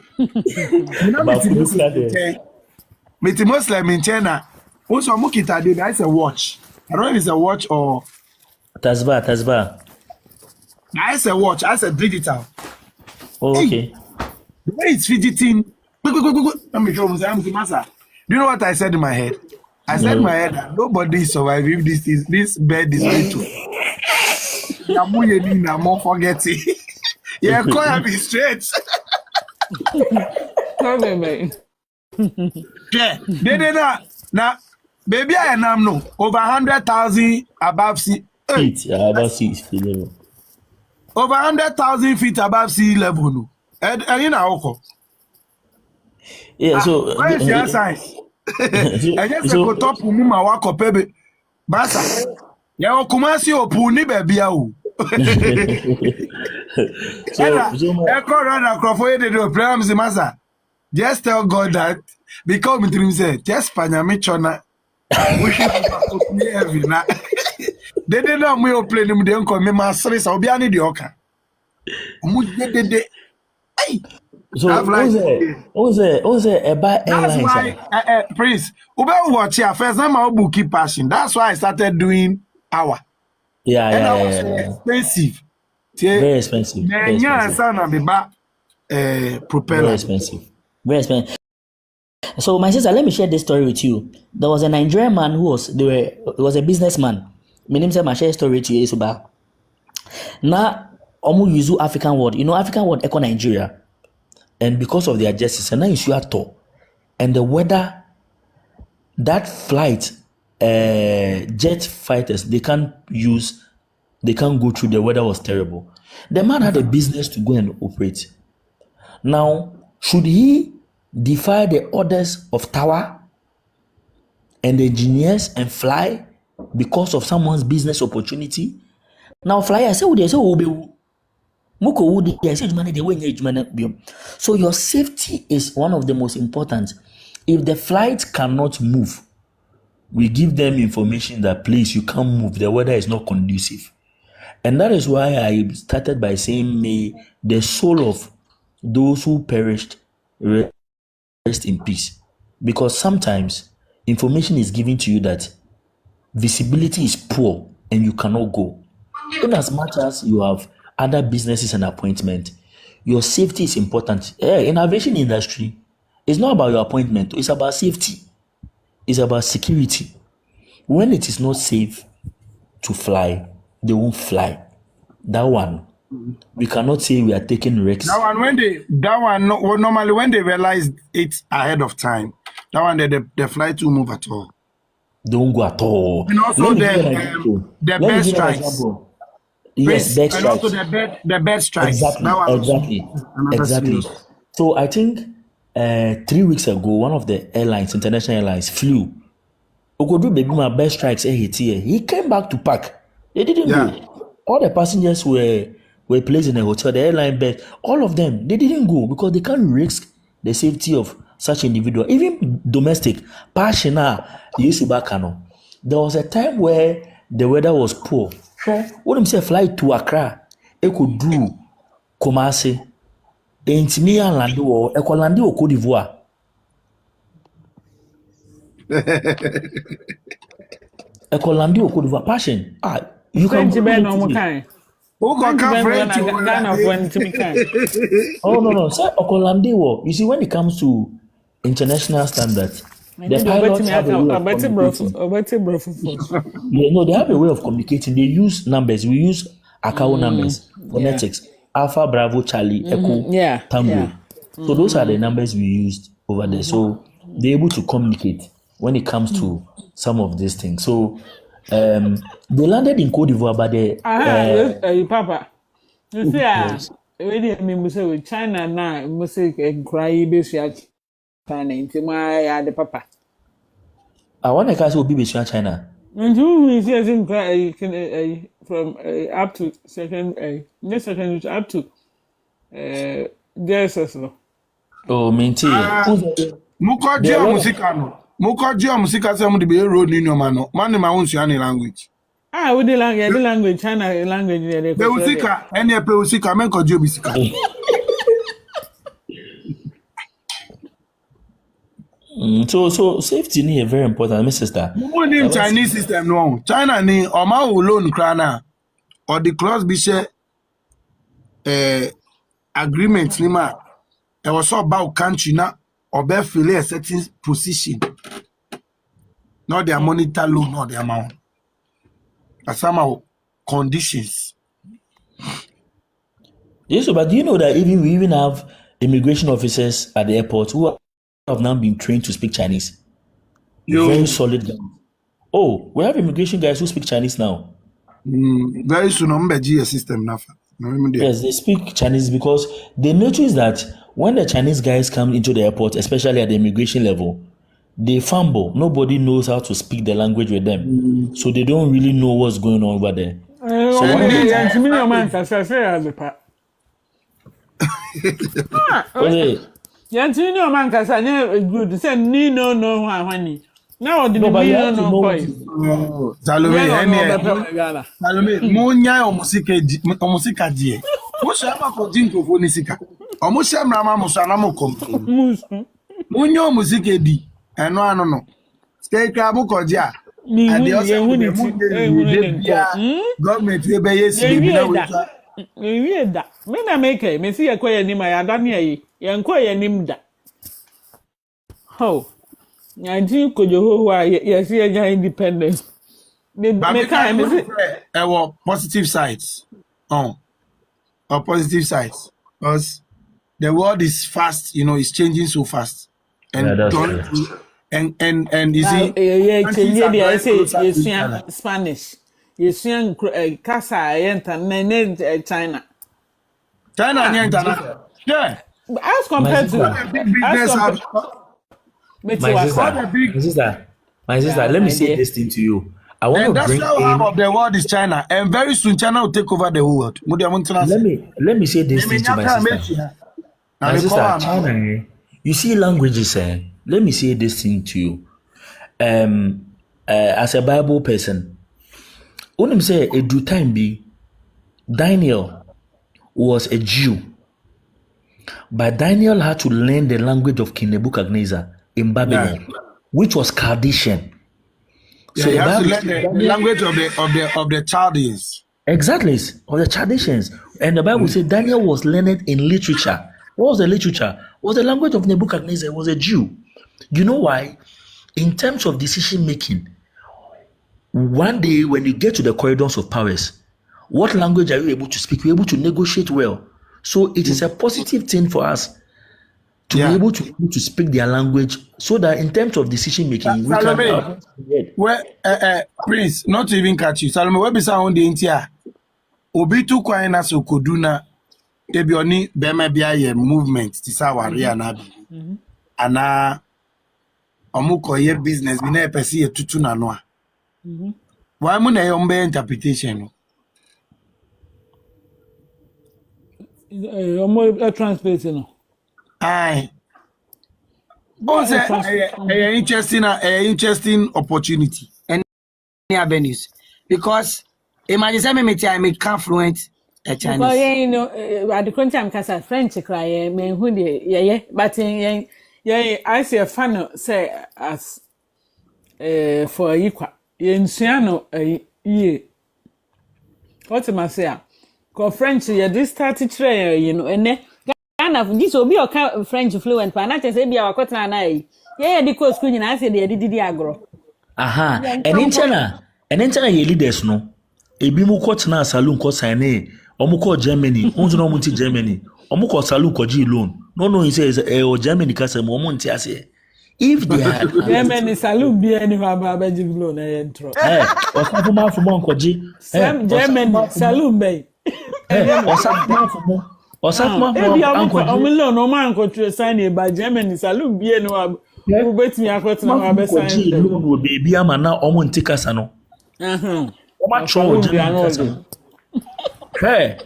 With the Muslim in China, also Mukita did that's a watch. I don't know if it's a watch or Tasba. That's a watch, that's a digital. Oh, okay. Hey, the way it's fidgeting. Let me show you. Do you know what I said in my head? I said in my head that nobody survive if this bed is going to. I'm more forgetting. Yeah, call me straight. Yeah, they not. Now, baby, I am no over 100,000 above sea. Above sea level. Over 100,000 feet above sea level. No, and you know. Yeah, so where is your size? I just go top muma wako pebe. Basa. Ya okumasi opuni baby au. So Echo run across for you to pray masa. Just tell God that because me dream say just panyame chona. We should be every night. They didn't know me play them dey come me master so obi ani dey oka. Omu de. Hey. So who's a bad airline? That's why, Prince, Ube watch here. First time I book keep passing. That's why I started doing hour. Yeah. Expensive. Very expensive. Propeller. Very expensive. So my sister, let me share this story with you. There was a Nigerian man who was a businessman. My name is share story to you. Now, Omu use African word. You know African word echo Nigeria. And because of their justice, and now you are tall. And the weather, that flight, jet fighters, they can't go through. The weather was terrible. The man had a business to go and operate. Now, should he defy the orders of Tower and the engineers and fly because of someone's business opportunity? Now, fly, I say, so your safety is one of the most important. If the flight cannot move, we give them information that please, you can't move. The weather is not conducive. And that is why I started by saying, may the soul of those who perished rest in peace. Because sometimes information is given to you that visibility is poor and you cannot go. In as much as you have other businesses and appointment, your safety is important. In aviation industry, it's not about your appointment, it's about safety. It's about security. When it is not safe to fly, they won't fly. That one, we cannot say we are taking risks. Normally when they realize it ahead of time, that one the flight will move at all. Don't go at all. And also the bed strikes. Yes, bed and strikes. also the bed strikes. Exactly. So I think 3 weeks ago, one of the airlines, international airlines, flew. Ogodu baby my bed strikes here. He came back to park. They didn't go. All the passengers were placed in a hotel, the airline bed. All of them, they didn't go because they can't risk the safety of such individual. Even domestic, Pashina, Yusubakano. There was a time where the weather was poor. What I'm saying, fly to Accra, it could do Kumasi, Intimi and Lando, Ekolandi or Cote d'Ivoire. Ekolandi or Cote d'Ivoire. Passion. You can go to Oh no. Say Okolandi war. You see, when it comes to international standards, the pilots have a way of communicating. They have a way of communicating. They use numbers. We use Akao numbers, phonetics, Alpha, Bravo, Charlie, Echo, Tango. So those are the numbers we used over there. So they're able to communicate when it comes to some of these things. So they landed in Cote d'Ivoire, but Papa, you see, already I say with China now, must cry basically China into my Papa. I want to cast will be China. And you see, from up to second, next second up to Jesus. Oh, maintain. Mukoji musika se mu de be road ni no man ma won sua ni language. We the language China language there. Be usika ene pe usika men koji obisika. So safety is very important, my sister. Mo ni Chinese system no. China ni o ma wo loan kra na or the clause be share agreement ni ma e was so about country na or be feel a certain position. Not their monitor loan, not the amount. But somehow conditions. Yes, but do you know that we even have immigration officers at the airport who have now been trained to speak Chinese? Very solid guys. Oh, we have immigration guys who speak Chinese now. Very soon, I'm a system now. Yes, they speak Chinese because they notice that when the Chinese guys come into the airport, especially at the immigration level, they fumble. Nobody knows how to speak the language with them. So they don't really know what's going on over there. So Salome, munya omusika die. Musha ma ko jinko fo ni sika. Omusha mrama musa na mo kom. Munya omusika di. Eno ano no. Skeka bu ko dia. Government we be yes be na we. We da. Me na make me see ekoye ni ma ya da ne yi. Ye nkoye nim da. Ho. Nyanti Kojo ho yes ye independence. Positive sides. Or positive sides. Because the world is fast, it's changing so fast. And and you see, Spanish. You see Casa China. China yeah. As compared to my sister, let me say this thing to you. I want to bring half of the world is China, and very soon China will take over the whole world. Let me say this thing to my sister. My sister, China, you see languages, let me say this thing to you. As a Bible person, when him say a due time be Daniel was a Jew, but Daniel had to learn the language of King Nebuchadnezzar in Babylon, which was Chaldean. So you have to learn the language of the Chaldeans. Exactly, of the Chaldeans. And the Bible says Daniel was learned in literature. What was the literature? It was the language of Nebuchadnezzar. He was a Jew. You know why? In terms of decision making, one day when you get to the corridors of powers, what language are you able to speak? You're able to negotiate well. So it is a positive thing for us to be able to speak their language, so that in terms of decision making, we can. Well, Prince, not to even catch you. Salome, where be sound the intia? Obi tu kwa ina so koduna. Ebi oni bema biya ye movement. Tisa wari anabi. Ana omuko ye business. Mina epesi ye tutu na noa. Why mo na yombe interpretation? Omo translate no. Aye. Interesting opportunity. Any avenues. Because imagine me I make fluent Chinese. Because you know, at the current time, because French cry, me who the but I see a fan say as for equal. In Siano ye. What am I say? Because French, this started you know, and this will be a French fluent, but not as a be our cotton and I. Yeah, the course queen, I said, they did the agro. Aha, and in China, ye leaders no. Ebimu kotna saloon ko sane, omuko Germany, onzo munti Germany, omuko saloon ko G loan. No, he says, Germany kasa mo munti ase. If they are Germany saloon be any baba G loan entro. Osafu ma fu mon ko G. Germany saloon bay. Osafu ma fu mo. No man could sign by Germany saloon be no bet me akot na wa be sign loan baby ama na omo ntika sano. Oma tro Germany. Hey.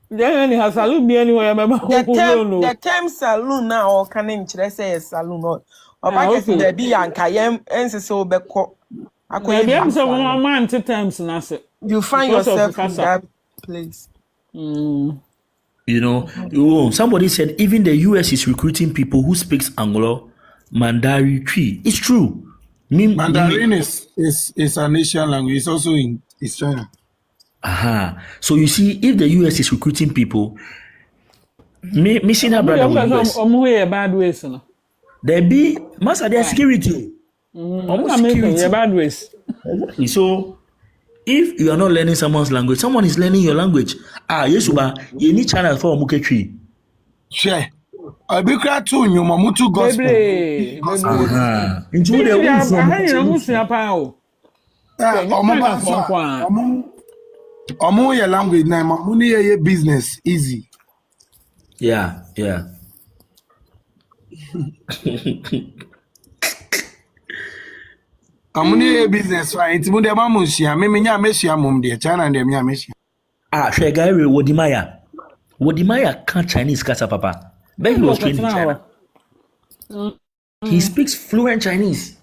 Germany has saloon be anywhere the term saloon now or can in say saloon or back in the be anka yem ense so beko. Akoye so man to times na say. You find yourself in that place. You know, somebody said even the US is recruiting people who speaks Anglo, Mandarin, Twi. It's true. Mandarin is an Asian language. It's also in China. Aha. So you see, if the US is recruiting people, me see her brother with US. Bad ways, no. There be master their security. Security. Bad ways. So if you are not learning someone's language, someone is learning your language. Yesuba, you need channel for Muketri. Share. I be cry to you, Mamutu gospel. Into the Omo your language na Mamuni your business easy. Yeah. Amuni business fine. It's mun de mamushia. Me nya meshia mum de China de nya meshia. Shegari Wodimaya can't Chinese kasa papa. But he was trained in China. He speaks fluent Chinese.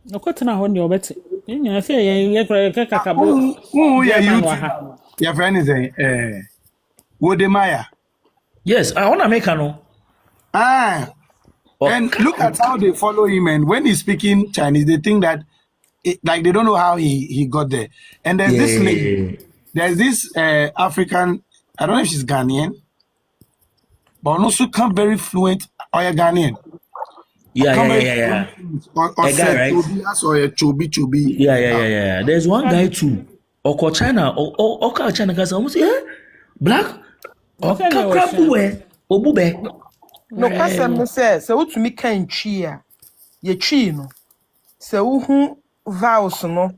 No kotena ho nyo beti. Nya say ye kakabo. Your friend is Wodimaya. Yes, I want to make no. And look at how they follow him, and when he's speaking Chinese, they think that like they don't know how he got there. And there's this lady, there's this African, I don't know if she's Ghanaian, but also come very fluent or Ghanaian. Yeah. Or guy, right? Or Chobi. Yeah. There's one guy too. Or China, or China guys almost black. Or Obube. No person says so to me can cheer. Ye tree no. So who vows no.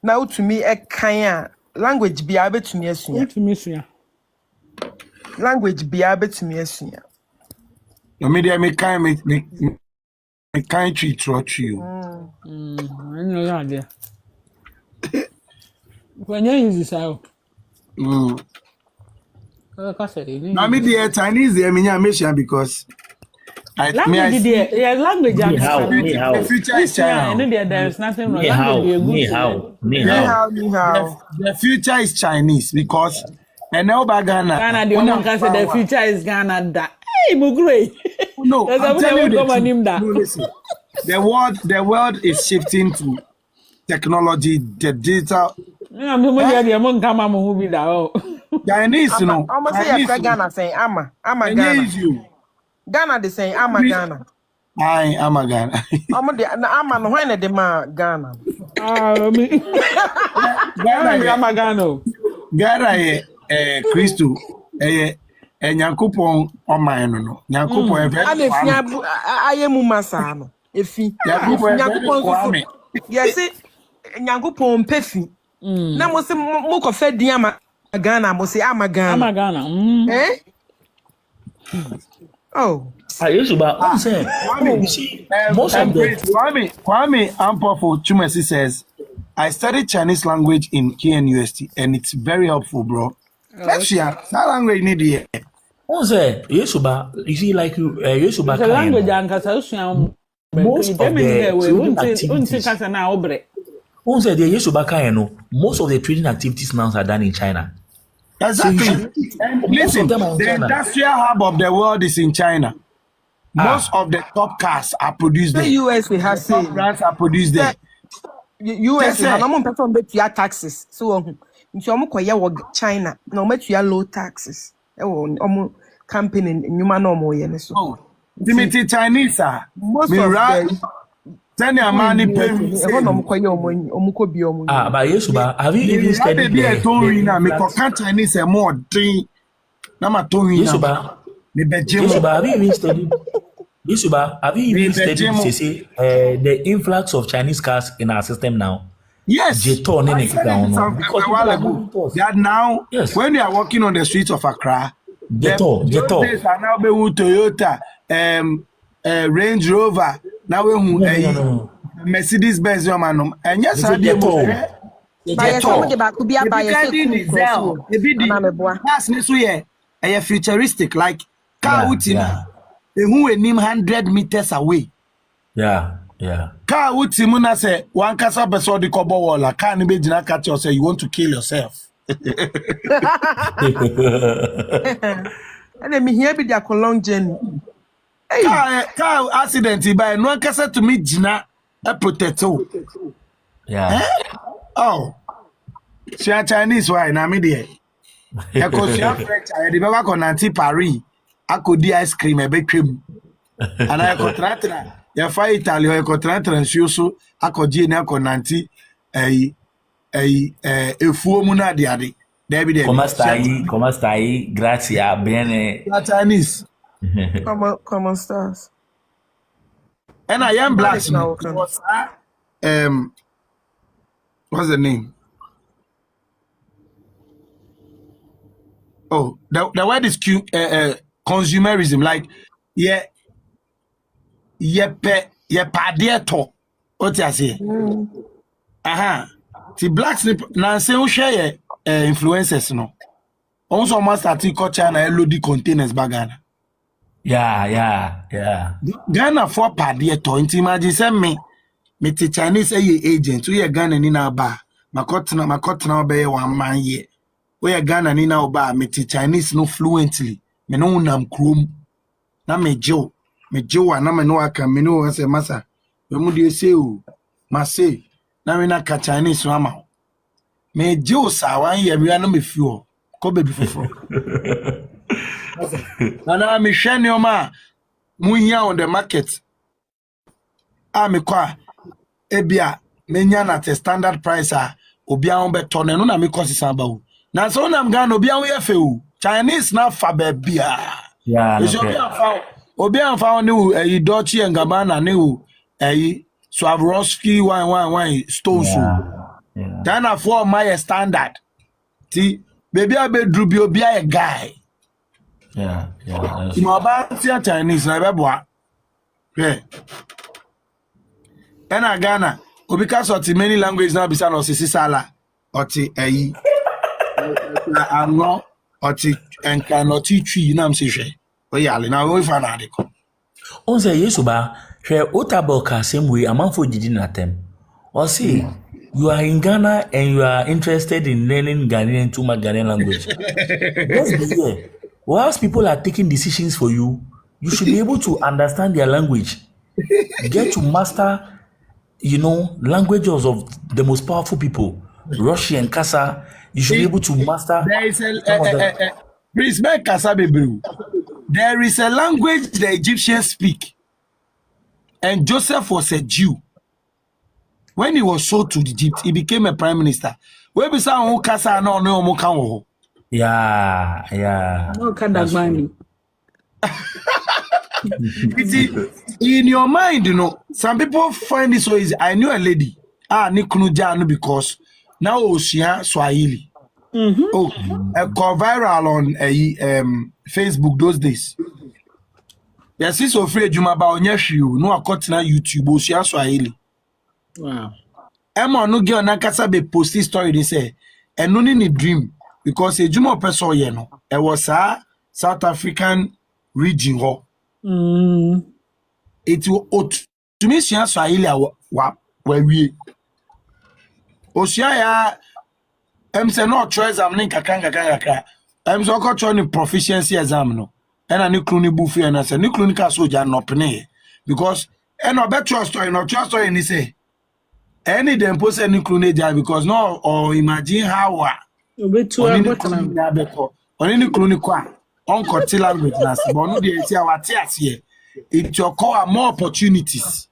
Now to me a kaya language be able to me assume. Language be able to me assume. No media me kind tree trot you. I know that there. When you use this out. Now me the Chinese there me nya because Language, language. The future is China. There is nothing wrong. The future is Chinese because and now Ghana. Ghana, the future is Ghana. Hey, Mugre. No, I'm telling you no, listen. The world is shifting to technology, the digital. Chinese, you know. I'm say Ghana saying Ghana. Ghana they saying Ghana. I'm a Ghana. I'm when the ma Ghana. Ghana Christo Nyankopon oman no. Nyankopon efe ayemu masa no. Efi. Nyankopon yes Nyankopon pefi. Na mo se mo ko fe din ama Ghana mo se ama Ghana. Eh? Oh. But say, you see, most of the Kwame Ampofo Chumesi says, I studied Chinese language in KNUST and it's very helpful, bro. That language need here. Say, Yesuba, you see, like Yesuba, the language most of the most of the trading activities now are done in China. Exactly. And listen, the industrial hub of the world is in China. Most of the top cars are produced there. The US has top brands are produced there. US has no person bet your taxes. So if you are China, no bet your low taxes. Campaign in human normal yen so. Timothy Chinese most of them send your money pay. But Yesuba, have you even studied Chinese more drink. Yesuba, have you even studied? Yusuba, have you even studied the influx of Chinese cars in our system now? Yes. That now, yes. When you are walking on the streets of Accra, those are now Toyota, Range Rover, now Mercedes Benz, and yes, I did futuristic, like car who him 100 meters away. Yeah. Car Utimuna say one casa person the cobo wall, can't be jina catch you say you want to kill yourself. And then me here be their long journey. Hey. Car accident by no casa to me jina a potato. Yeah. Oh. She a Chinese why na me there. Because she a French, I the back on anti Paris. I could do ice cream a bit cream. And I contract ya fa Italy I contract and so I could do na konanti efuo mu na de ade. David Come stai, grazie, bene. Chinese. Come stars. And I am black. What's the name? Oh, the word is consumerism, like padieto. What you say? The blacks now say who share influencers no. Also must start to China load containers bagana. Yeah. Ghana for padieto. Inti imagine say me the Chinese agent we Ghana ni na ba. Makotna be 1 man ye. We Ghana ni na ba me Chinese no fluently. Me no nam krum. Na me jo na me no aka me no say masa. We mu dey say o. Ma say na me na ka Chinese no ama. Me jo sa 1 year we na me fuel. Ko baby foforo. Na me hwe ne o ma mu hia on the market. Me kwa ebia menya na the standard price obia on beto no na me kosi samba o. Na so na Ghana obia wo ye fe o. Chinese na fa ba bia. Yeah. Obia fa ne Dolce and Gabbana ne Swarovski wine stones. Yeah. Ghana for my standard. Ti baby abedru bi obia a guy. Yeah. No ba Chinese na be boa. And Ghana, because of the many languages now beside us is sala or ti anno or ti and cannot teach you know say oh yeah now we find article. On say yes ba hwe Otaboka same way amanfo didi na tem. Or say you are in Ghana and you are interested in learning Ghanaian to my Ghanaian language. Let's be here. Whilst people are taking decisions for you, you should be able to understand their language. Get to master, languages of the most powerful people. Russian, Kasa. You should be able to master. There is there is a language the Egyptians speak, and Joseph was a Jew. When he was sold to Egypt, he became a prime minister. Where be some Kasa no mo kan. Yeah. No Kadagmani. In your mind, some people find it so easy. I knew a lady, Nikunu because now she has Swahili. Go viral on Facebook those days. Yes, is so free Juma ba onyehwe no akotena YouTube she has Swahili. Wow. Emma no girl na kasa be post story they say and no ni dream because a Juma person ye no. It was a South African region ho. It was to me she has Swahili wa we. Osia ya say no try exam nin kakanga. So ko try ni proficiency exam no. And a new crony buffy and I said new clinical soldier no penny because and no better story no trust story ni say any them post any crony because no or imagine how only crony kwa on cut language na but no dey see our tears here it your call more opportunities.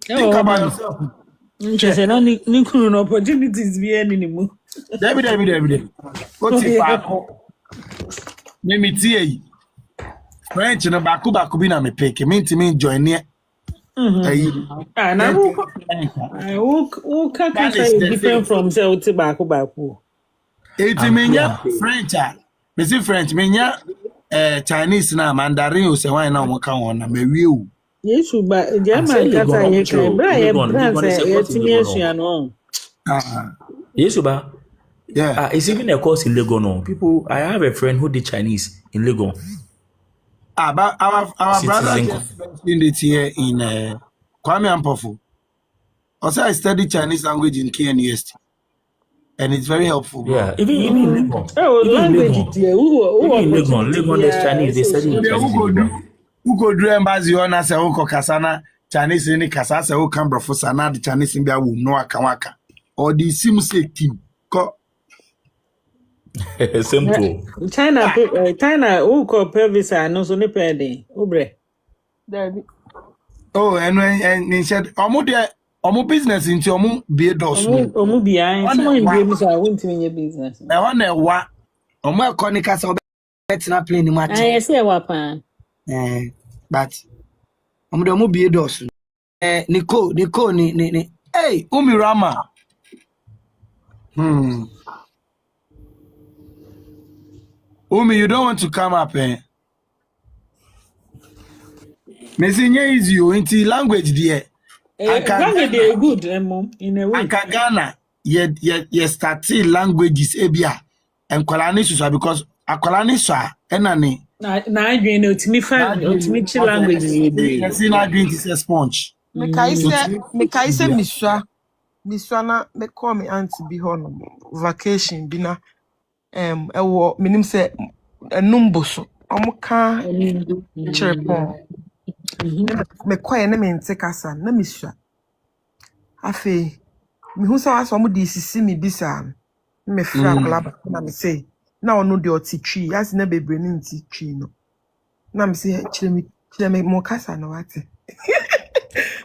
Think about yourself. Just no ni crony opportunities be any anymore. David. What's it back? Me tie French no baku bi na me pick me ntimi join ne na who can say different from say uti baku it menya French me see French menya Chinese na Mandarin o se wan na mo kan won na me wie o yesu ba German kata ye kan bra ye France ye timi esua no yesu ba yeah it's even a course in Legon no people. I have a friend who did Chinese in Legon. But our brother in it here in Kwame Ampofu. Also, I studied Chinese language in KNUST, and it's very helpful. Bro. Yeah, even in Legon. Language here. Legon is Chinese. They study in Chinese. Who go do embassy on us? Who go kasana Chinese in the kasasa? Who come bro for sana the Chinese in Bia no akawaka or the Simuse team. Simple. China who call Pervisa no so ne pede obre. Oh, and he said omo business into omo be doors. Omo bia so in be so I won't mean your business. Na one e wa omo ekonika so betina play ni match. I say wa pa. But omo be doors. Nico ni hey, Umirama. Umi, you don't want to come up, eh? Messinya is you into language there. Language they good, mom, in a way. Ghana, ye started languages, ebia, and Kolanisha because a Kolanisha, enani. Na agree no to me find to me chill language Yes, in agreeing is a sponge. Me kaise miswa na me call me auntie bi hono vacation bi na ewo minim se enumboso omuka cherepon me kwaye na me nte kasa na miswa afi me hu sa aso mo di sisi mi bisa me fra kolaba na me say na ono de otitwi as na bebre ni ntitwi no na me say kire me mo kasa na wate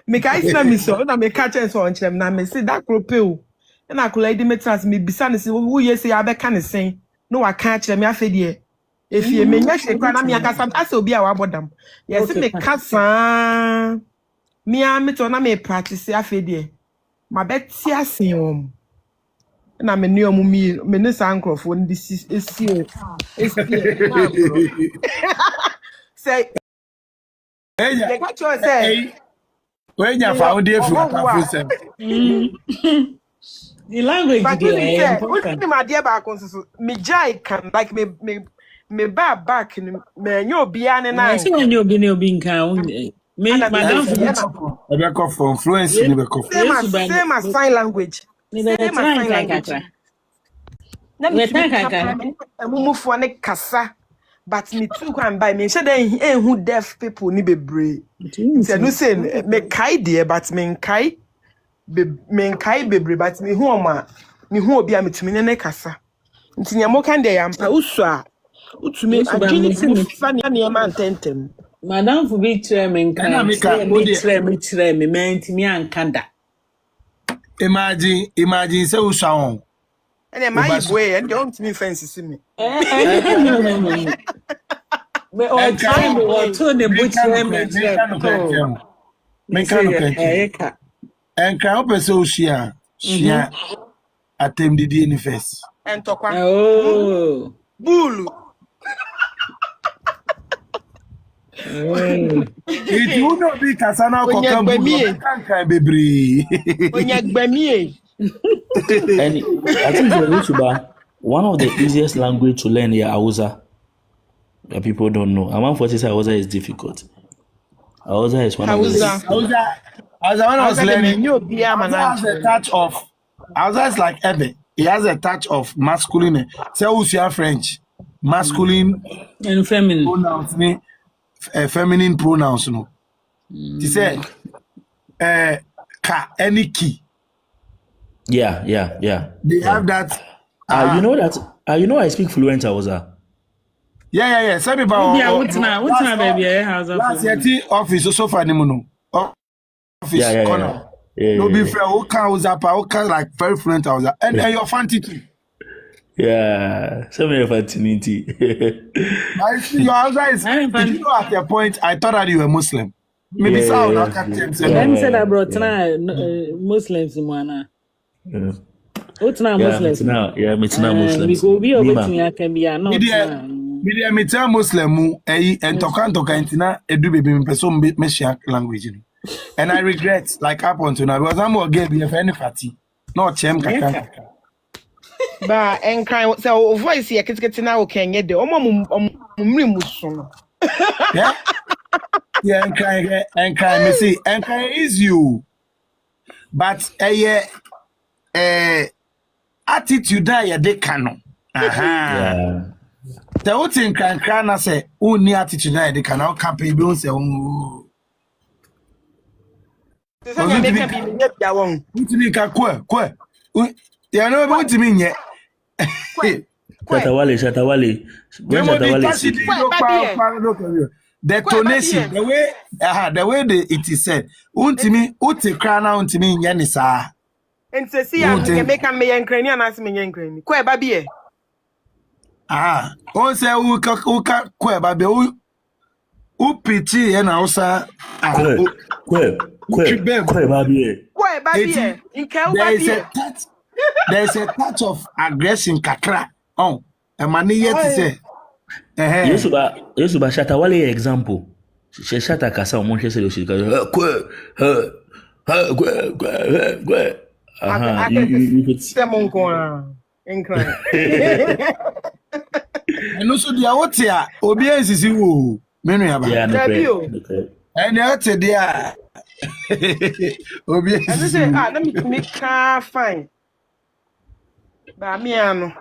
me kaise na miso na me catch and so on chem na me say that kropeo na akola di metras me bisa ne say wo ye say abeka ne sen no wa catch me afedie efie me nya hwe kwa na me akasa asa obi a wabodam yes me kasa me a me to na me practice afedie ma beti asen wom na me ne omu me ne san crofo ndi esi say Hey, what you say when you found it from the language there important. My dear back on so me jai can like me me back ni me nyo bia ne na. say when you be nka me madam Ebeko for influence ni beko. Same as sign language. Same as sign language. Na me kaka emumufo ne kasa but me too kwan by me shey den who deaf people ni bebre. Say no say me kai there but me kai bebre but me hu oma me hu obi a metumi ne kasa. Nti nya mo kan dey am pa usu a utumi adwini si me fa ne ma ntentem. Madam for be try me kan me try me mentimi ankada. Imagine say usu on. Ene my boy and don't me fancy see me. Me o try me o to ne butcher me try. En kan opese ushia. Shia atem didi ni first. En tokwa. Oh. Bulu. It you no be kasana kokambu kan bebre. Onyagbamie. And I think the YouTuber, one of the easiest language to learn here, Hausa. That people don't know. I'm for say Hausa is difficult. Hausa is one of the. Hausa when I was learning, has a touch of. Hausa is like Ebe. It has a touch of masculine. Say Usia French, masculine and feminine pronouns. Feminine pronouns. No. He said, ka any key. Yeah. They have that. You know that. You know I speak fluent Hausa. Yeah. Some people. Yeah, what's now, baby? Hausa. Last year, office so far nimuno. Office corner. No be fair. Oka Hausa, Oka like very fluent Hausa, and your fancy too. Yeah, so many fancy. Your Hausa is. Did you know at a point I thought that you were Muslim? Maybe so. I'm saying I brought Muslims in Mana. What's now Muslims? It's now Muslims. We go be over to can be not. Media me tell Muslim and toka intina edu baby me person me language. And I regret like up until now because I'm again be for any party. No chem kaka. Ba en kan so voice here kitikiti na o kan ye de o mumri muso. Yeah. Yeah, and can me see and can is you. But attitude that you de canon. Aha. The whole thing can say, "Oh, ni attitude that you cannot campaign." Don't say, "Oh." This is make be me that one. What me ka kwe. You know what me nye. Shatawale. The tonation, the way it is said. Untimi krana untimi nyani sa. And say see I can make me yankran and ask me yankran. Kwe baby. On say uka kwe baby u piti and Hausa. Kwe baby. Kwe baby. There is a touch of aggression kakra. Oh, a money yet to say. Yesuba Shatawale example. She shata kasa o monche se she kwe. You could say mon incline. And also the awotia obi ensisi wo menu yaba. Yeah, and the there obi ensisi. Let me fine. Ba me ano.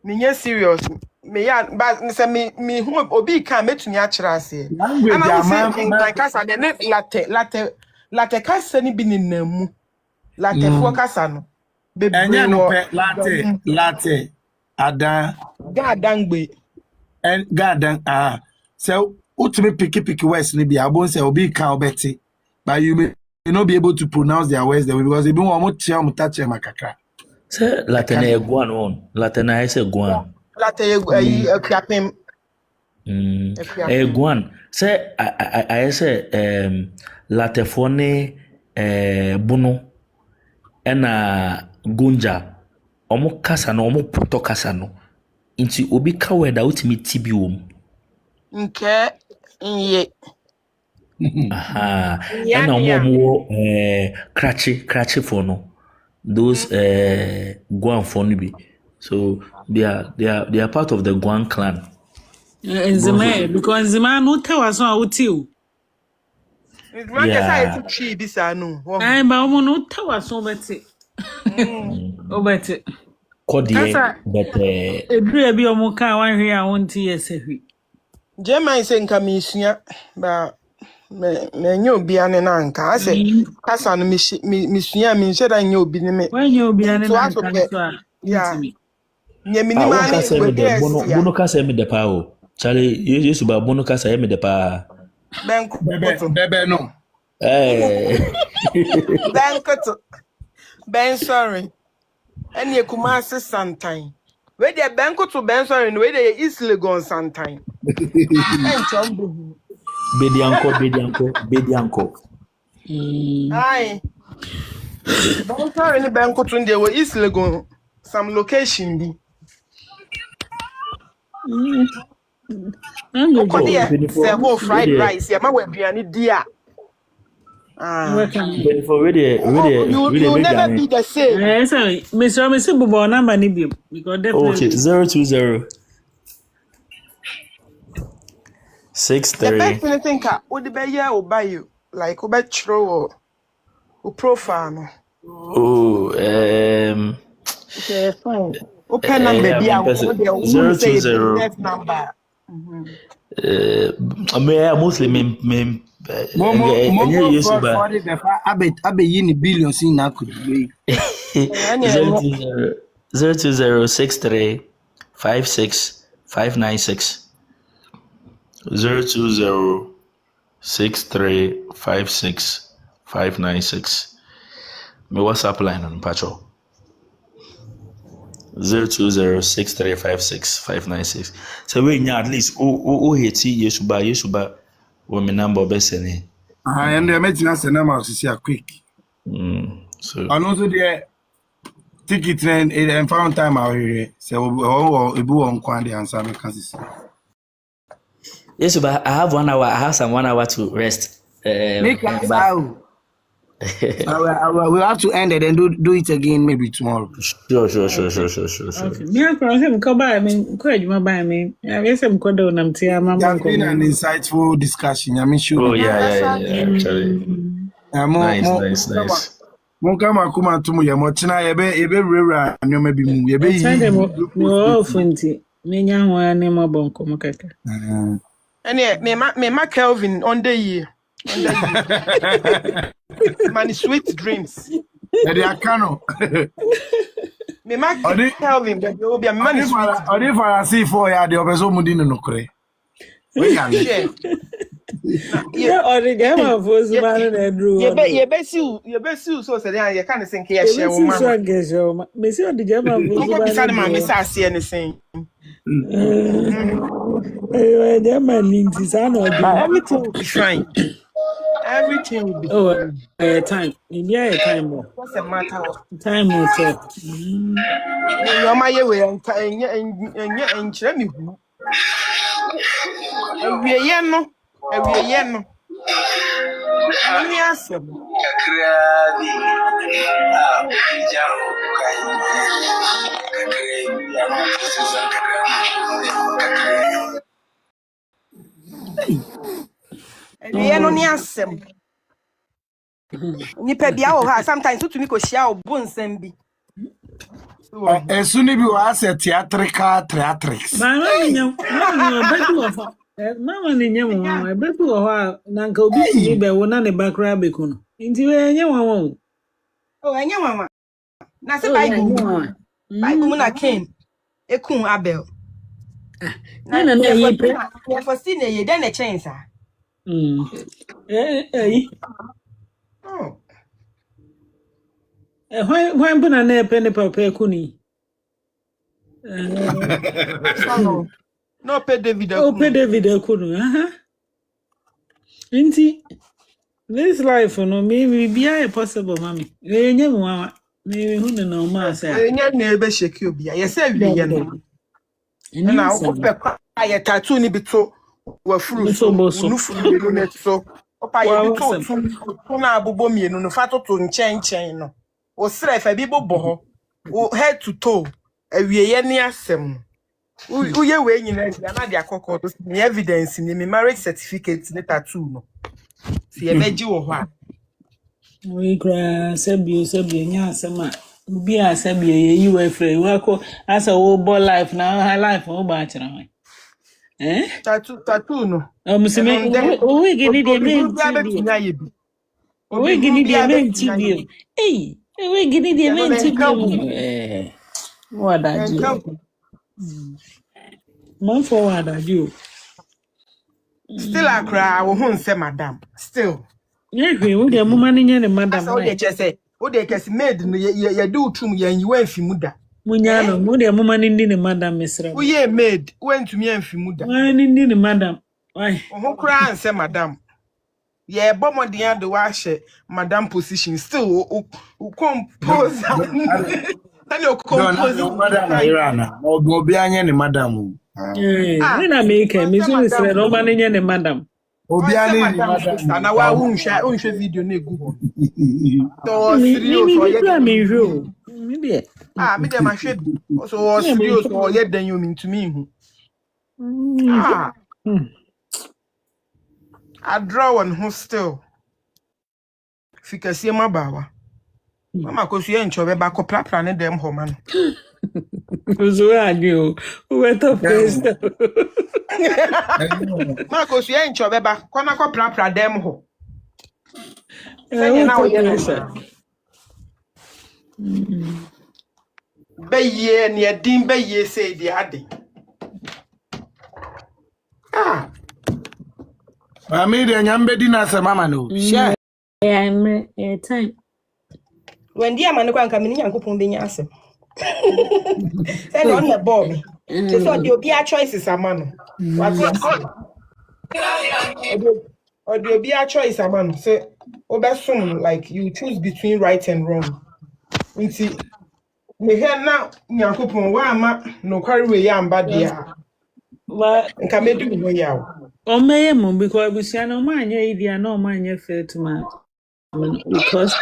Me serious. Me ya but me say me hu obi kan metumi a kira ase. Language am in kasa de ne latte kasa ni bi ni namu. Latte fo kasa no. Enya no pe latte adan gadangbe. And gadan so utumi piki words ni bi abon say obi kan obeti. But you may not be able to pronounce their words because they don't want to touch makakra. Say Latin e guan on. Latin I say guan. Latin kriapem. E guan. Say I say latefone bunu ena gunja. Omo kasa no omo poto kasa no. Inti obi ka weda utimi tibi wom. Nke nye. Aha. Ena omo cratchy for no. Those Guan Fonibi. So they are part of the Guan clan. Zima because Zima no tell us what you. Yeah. Tree bisanu. I ba no tell us so better. Oh better. Kodie but Ebri bi omo ka wan hwe a won tie sehwi. Jema ise nka misua ba me nyo obi ane na nka ase kasa no misua mi nse da nyo obi ne me. Wan nyo obi ane na nka so a ntimi. Nye minimali bono kasa me de pa o. Charlie Yesu ba bono kasa me de pa. Bebe no. Ben sorry. And ye kumase sometime. Where the banko to Ben sorry, where the East Legon sometime. Bedianko. Aye. Ben sorry, the banko to the were East Legon some location be. Say whole fried rice. Yeah, my way biani dear. You never be the same. Sorry, Mr. Bubo number ni bi because definitely. Okay, 020 63. The best thing ka would be here or buy you like obe throw or profile. Oh, okay, fine. Open number be 020 number. Mostly abe yini billions in na could be 02063 56 596 02063 56 596. My WhatsApp line on Pacho 0206356 so we nya at least heti Yesuba wo me number besene and the meeting as number see quick so and also the ticket and found time out here so ebu on kwande answer me can see Yesuba, I have 1 hour. I have some 1 hour to rest. Make us out. We'll have to end it and do it again maybe tomorrow. Sure. Okay. Me akwa him ko buy me, ko adwuma buy me. Yes, I'm going to nam tia mama. It's been an insightful discussion. I mean, sure. Oh yeah. Actually, nice. Monkama kuma tumu ya mochina ebe rera anyoma bi mu ebe yi. No funti. Me nya ho ane mabonko makaka. Ene me ma Kelvin on the year. Man, sweet dreams. They are cano. Me ma Kelvin, but you will be a man. If I see for ya, the obeso mudino no kre. We can share. Yeah, or the game of Fosu man and Drew. You bet you so say you can't think here share woman. Me see the game of Fosu man. Man, me say see anything. Everything will be fine. Everything will be time. Yeah, time more. What's the matter? Time will tell. No, my way and me. We no ni asem. Ni pe bia wo ha sometimes to me ko share obonsem bi. Esuni bi wa se theatrics. Mama ni nyemu mama betu ho na nka obi ni be wo na ne bakra beku no. Nti we enye wanwo. Oh enye mama. Na se Bible na Cain ekun Abel. Na ye pe. Ya for see na ye den na chance ah. When put na pe papa ekuni. No pay David. Oh, pay David ekunu. Inti this life no maybe be possible mommy. Enye mwa maybe hu na ma say. Enye na ebe shake obi. Ye say wi ye no. Na wo pe kwa ye tattoo ni bito wa fruit so nu fruit no net so. Opa ye bito tu na abobo mienu no fa toto nchen no. O sre fa bi bobo ho. O head to toe. Awie ye ni asem. Uye we nyina na dia kokko to me evidence ni me marriage certificate ni tattoo no. Si e beji wo ho a. We gra sebi nya asema. Ubi asebi ye you free. We ko asa wo bo life na high life wo ba kira ho. Tattoo no. Musimi we gini de me. We gini de me tibio. Eh, we gini de me tibio. What I do. Man forward I do. Still I cry, wo hun say madam. Still. Yeah, we dey mama ni nya ne madam. So dey say, o dey kesi maid no ye do tum ye nyi fi muda. Munya no, mo dey mama ni ne madam mesra. Wo ye maid, went to me amfi muda. Why ni ne madam? Why? O ho cry and say madam. Ye bo modern do wa she madam position still o compose. Tani o compose. No, madam Irana. O bi anya ne madam. When I make a mission, say no man in the madam. Obiani madam. Na wa unhwe video na egu ho. So serious me dey. Me dey ma hwe bi. So serious o ye dan yo mi ntumi hu. I draw on who still. Fikasi ma bawa. Mama ko su ye ncho be ba ko plapla ne dem ho man. So I do. Who went up first? Marco, you ain't your baby. Come on, plapla dem ho. Be ye near dim be ye say the addy. I made a yambe dinner, Mamma. No, share. I'm a time. When dear man can come in and go on the answer. Send on the bomb. Just what your be a choices, a man. What's it? Or there be a choice, a man. Say, soon, like you choose between right and wrong. We see, we hear now, Yankupon, why am I no carry way am bad dear? But can make it way out. Oh, may because we see no man, ye, no man, ye fair to man. Because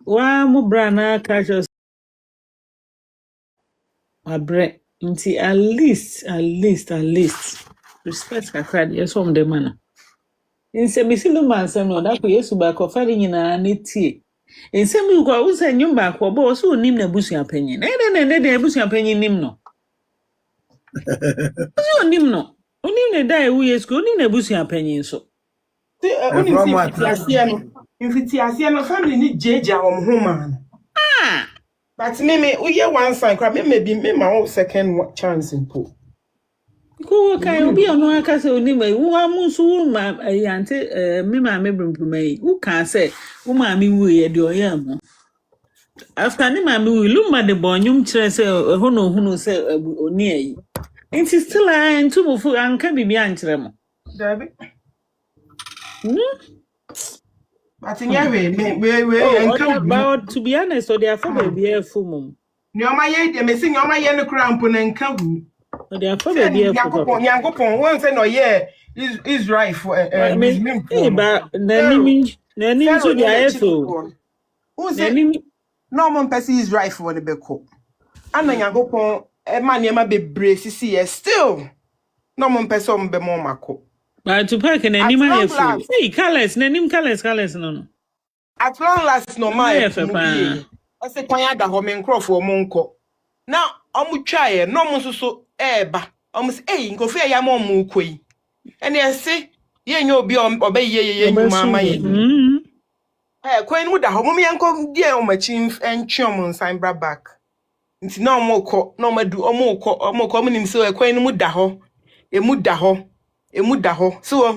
one more brana catches my bread. At least respect her credit. Yes, from the manner. In semisilu man, some no that we used to back of fighting in a nitty. In some you go, send you back or boss who name the bush opinion. And then the bush opinion name no. You name no. Only the die we is good in the bush opinion so. If it's a family need Jaja or woman. But me, we hear one sign, maybe my own second chance in pool. Go can be on one castle anyway. Who are Musu, my auntie, me, my member to me. Who can say, who mammy we at your yam? After any mammy, we look at the bonum chess, who no say near you. And she's still lying to food and can be behind them. Debbie. But in your way, about to be honest, so they are for baby a full moon. No, my ye, they may sing on my yellow cramp and come. They are for baby a Yankopon, once and no year is right for a but then so they are so. Who said Norman Percy is right for the Beko? And then Yankopon, a man, you might be brace, see, still Norman Person be more Mako. But to pack an animal, hey, colors, name colors, no. At long last, no, my I say, Payada, home and crow for Monko. Now, I would try, no more so, eba, almost a go fair yam on Mukui. And I say, ye no be on obey ye, mamma. Queen would a home uncle, dear, on my chin and chum sign back. It's no more no more do or more common in so a queen mudaho, a mudaho. Emudaho so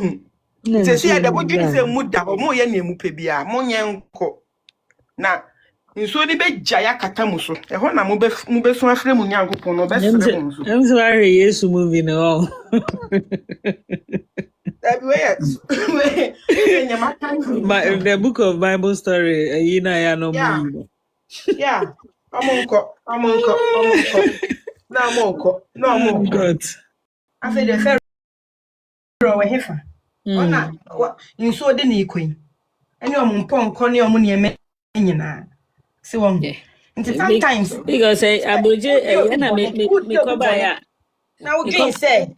se se da bodwin se mudaho mo ye na emu pebia mo nyenko na nso ni be jaya kata mu so e ho na mo be so afre mu nyankopon no be sere mu so I'm sorry Yesu movie no the book of Bible story yina ya no mu yeah amonko na amonko God I say the we hefa ona nso de na ikwen ene omumpon ko ne omu ne nyina se won sometimes because aboje na me ko ba ya Now again say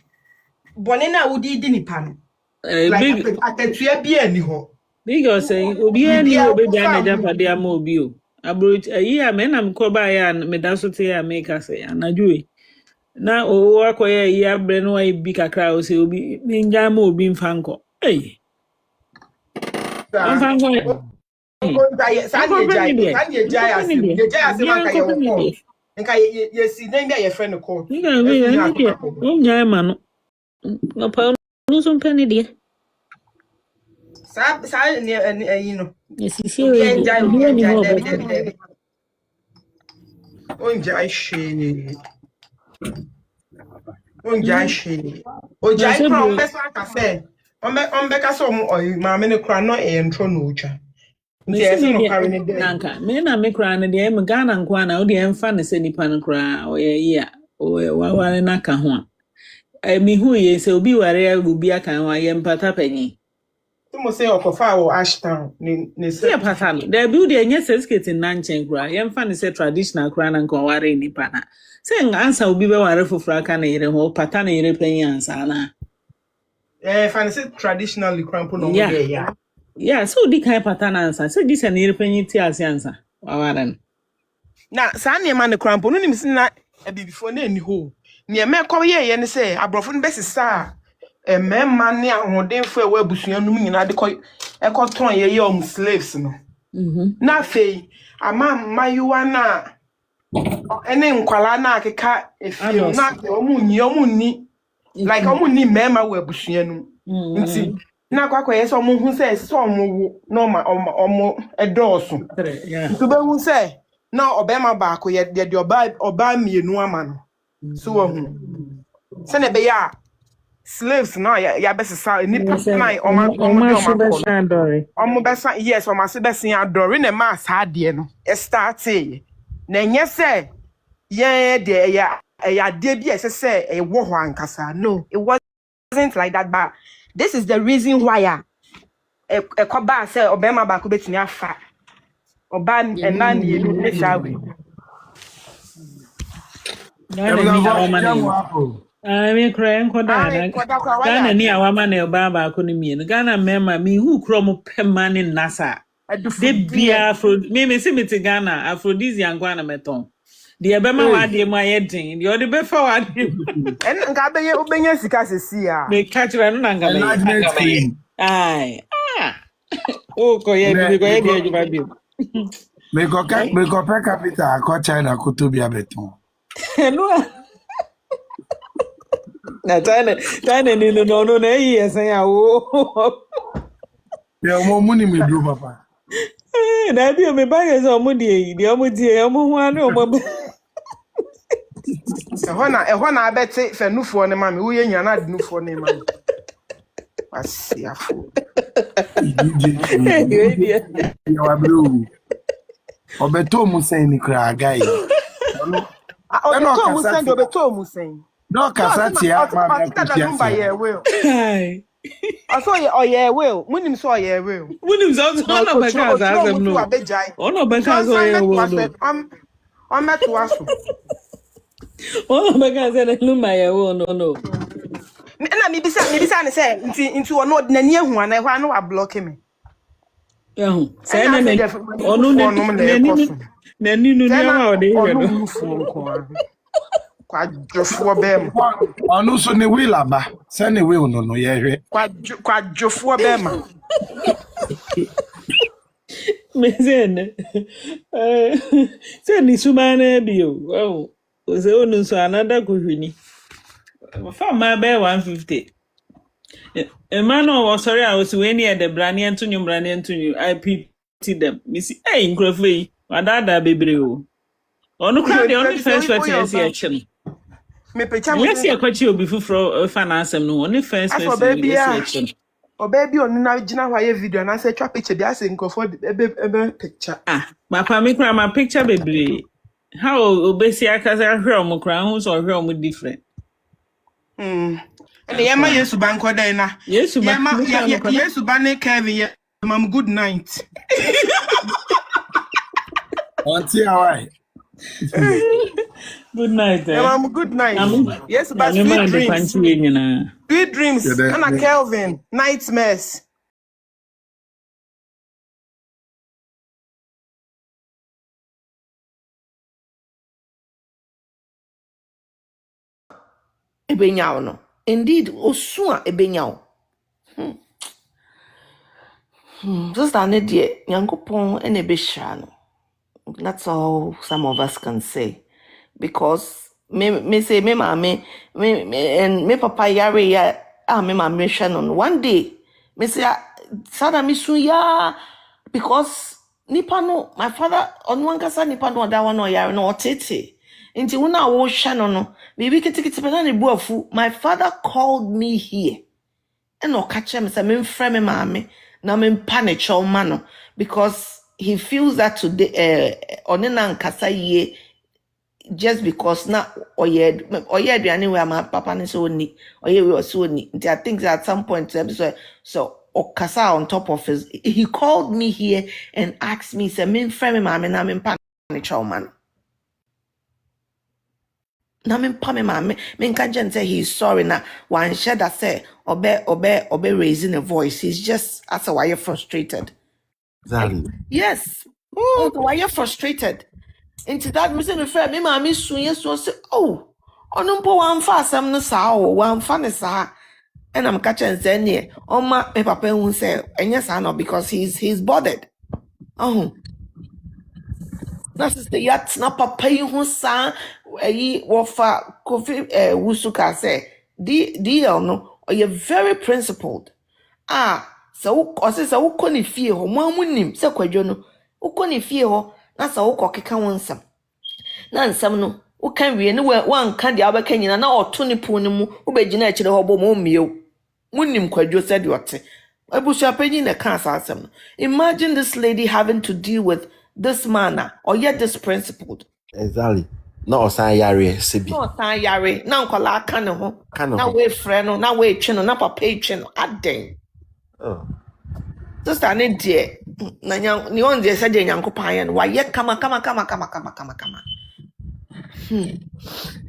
bone na wo di nipa no. Like akatua bi ani ho. Big or saying obi ani obi dan Japan ama obi o. Abroach ayi a me na mkoba ya me da so te ya make say anadwe. Na o akoya yi abre no ai bi kakra o say obi ninja ma obi mfanko. Eh. Mfanko. Nka ye si na bia ye friend ko. Nka we ani dia. O nya ma no. No pa no so mpani dia. Sa you know. Yes, you see we enjoy. Onjai she. Ojai kra ombesa ka se. Ombeka so ma me ne kra no e ntro no ucha. Nti ese no kare ne dey. Nanka me na me kra ne dey me Ghana nkwa na o dey emfa ne se nipa no kra o ye ya o wa na ka ho a. Me hu ye se obi ware obi aka ho ye mpata panyi. Tumo say okofa wo Ashtown ne se pata no. There be dey nye certificate na nchen kra ye mfa ne se traditional kra na nko ware nipa na. Se ansa obi be ware foforo aka na yire ho pata na yire panyi ansa na. Fancy traditionally crampo no yeah. Yeah, so di kai pattern answer. So this an European ti answer. Wawaran. Na sa ne man crampo no nim sin na e before na ni ho. Ne me ko ye ne say abrofo no besisa memma ne ahodenfo e wa busua no nyina de ko e ko ton ye slaves no. Na fei ama mayuwa na ene nkwala na akeka efio na omunni like omunni memma wa busua no. Nti na kwakwa yes omo say so omo no ma omo edoso to be hu say na obema ba ko ye de oba mienu ama no so hu se ne be ya slaves na ya besesa ni na omo besa yes omo se besa adore na ma sa de no e start na nye say ye de ya de bi ese e wo ho ankasa no it wasn't like that, but this is the reason why a koba say obema ba ko betini afa oba ena ne yelu esawe me cry enko da na Ghana ni awama na oba ba ko ni mienu Ghana mema me hu kro mo pemane nasa de bia afro me se meti Ghana aphrodisiac na meton de ebema wa de mo ayedin de odi be fa wa de en nka be obenya sika sesi a me catch ra no nanga me ai o ko ye bi ko ye de ajuba bi me ko per capita ko China ko to bia beton no na China ni no na yi esen ya wo ya mo muni me do papa na bi o me ba ye so mo de omo die omo hu anu omo ehona abete fenufo ne mame wo ye nyana de nufo ne mame asiafo ya wa bro obeto mu sen ni kra gai obeto mu sen no kasati ya ma Daddy Lumba ye will aso ye will munim so ye will munim so no be ka za no ono be ka so ye will on meto aso ono be ka za Lumba ye will no na mi bisa ne say nti ono nani ehu ana ehwa no wa block me ehu say na ono nani no ni ma ode ye no kwa jofo bem onu so ne will aba se ne will no ye hwe kwa jofo bem me zen se ni sumana bio o se onu so another ko hwini fa ma be 150 emano was sorry I was when near the brand and to you I pity them missy hey nkrofei wadada bebre o onu kra de onu first what you see action me pecha mo see akwachi obi fufro finance no onu first action o baby onu na gina hwa video na say twa picture bi ase nkrofo ebe picture papa me kra ma picture bebre how obesi akaza hwe omo kra hu so hwe omo different and yema Yesu banko den na Yesu ba ne Kevin ye mam good night Auntie, how are you? Good night. Mama, good night. Yes, but I'm sweet dreams. dreams. Sweet dreams. Anna Kelvin, nightmares. Ebenyaw no. Indeed, osua ebenyaw. Just an idiot. Nyankopon ene beshra no. That's all some of us can say. Because me say me mama and me papa yare ya me mama no. One day me say sada me su ya because nipa no my father on one kasa nipa no that one no yare no otete. Inti una wo hwa no bibi kitikiti pe na ne buafu. My father called me here. And no catch him say me frame me mama na me panic o ma no because he feels that today onena nkasa ye just because na oye aduane we my papa ne so ni oye we so ni. I think that at some point so okasa on top of his he called me here and asked me say me frame mama na me panic o ma no na me pa me mama me nka je say he's sorry na one share that say obe raising a voice. He's just as why you're frustrated. Exactly. Yes. Oh, why you're frustrated. Into that me say me friend me mama suye so say oh ono mpo wan fa asem no saa o wan fa ne saa and I'm catching say ne oma me papa hu say enya saa no because he's bothered. Oh na sister yat na papa hu saa yi wo fa kofi wusuka say deal no you're very principled. So so wo kɔ ne fie hɔ mo amunim sɛ kwadwo no wo kɔ ne fie hɔ na sa wo kɔ keka wo nsam na nsam no wo kan wie ne wan ka dia abɛka nyina na ɔto ne pon ne mu wo begina akyire hɔ bɔ mo mmiew munim kwadwo sɛ de ɔte abusua panyin na ka asasem no. Imagine this lady having to deal with this man or yet this principled. Exactly. Na osan yare sebi. Na osan yare na nkola aka ne ho na we frɛ no na we twe no na papa etwe no aden. Oh. Sister ne die na ni on die say de Nyankopon ya no wa ye kama.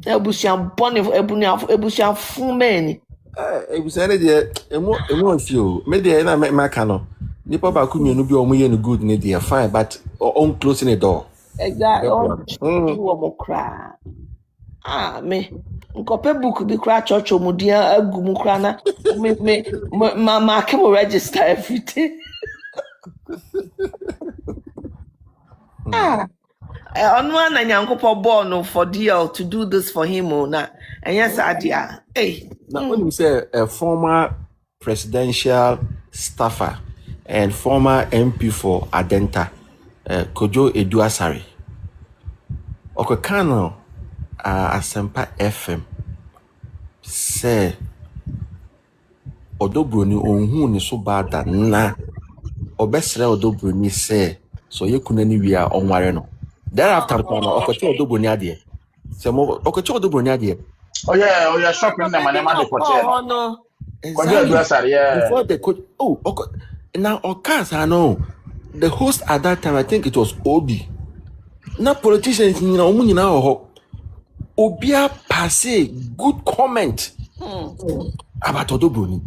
Ebusia bone ebusia fumeni. Ebusia ne die emu afio. Me de na me aka no. Nipa ba ku mienu bi o mo ye no good ne die fine but on closing the door. Exactly. You mo kra. Me nkope book bi kra church omudia agu mu kra na me ma ke mo register everything. On na Nyankopon born for DL to do this for him na enya sadia. Na when you say a former presidential staffer and former MP for Adenta, Kojo Eduasari. Okokano Asempa FM say Odobroni onhu ni so bada na obesre Odobroni say so ye kunani wi a onware no. Thereafter okoche Odobroni ade. Se mo okoche Odobroni ade. Oh yeah, shopping na manema de koche no. Kojo Eduasari, yeah. Before the coach, now Okasa no. The host at that time, I think it was Obi. Now politicians, you know, Obia passe good comment about Odobroni.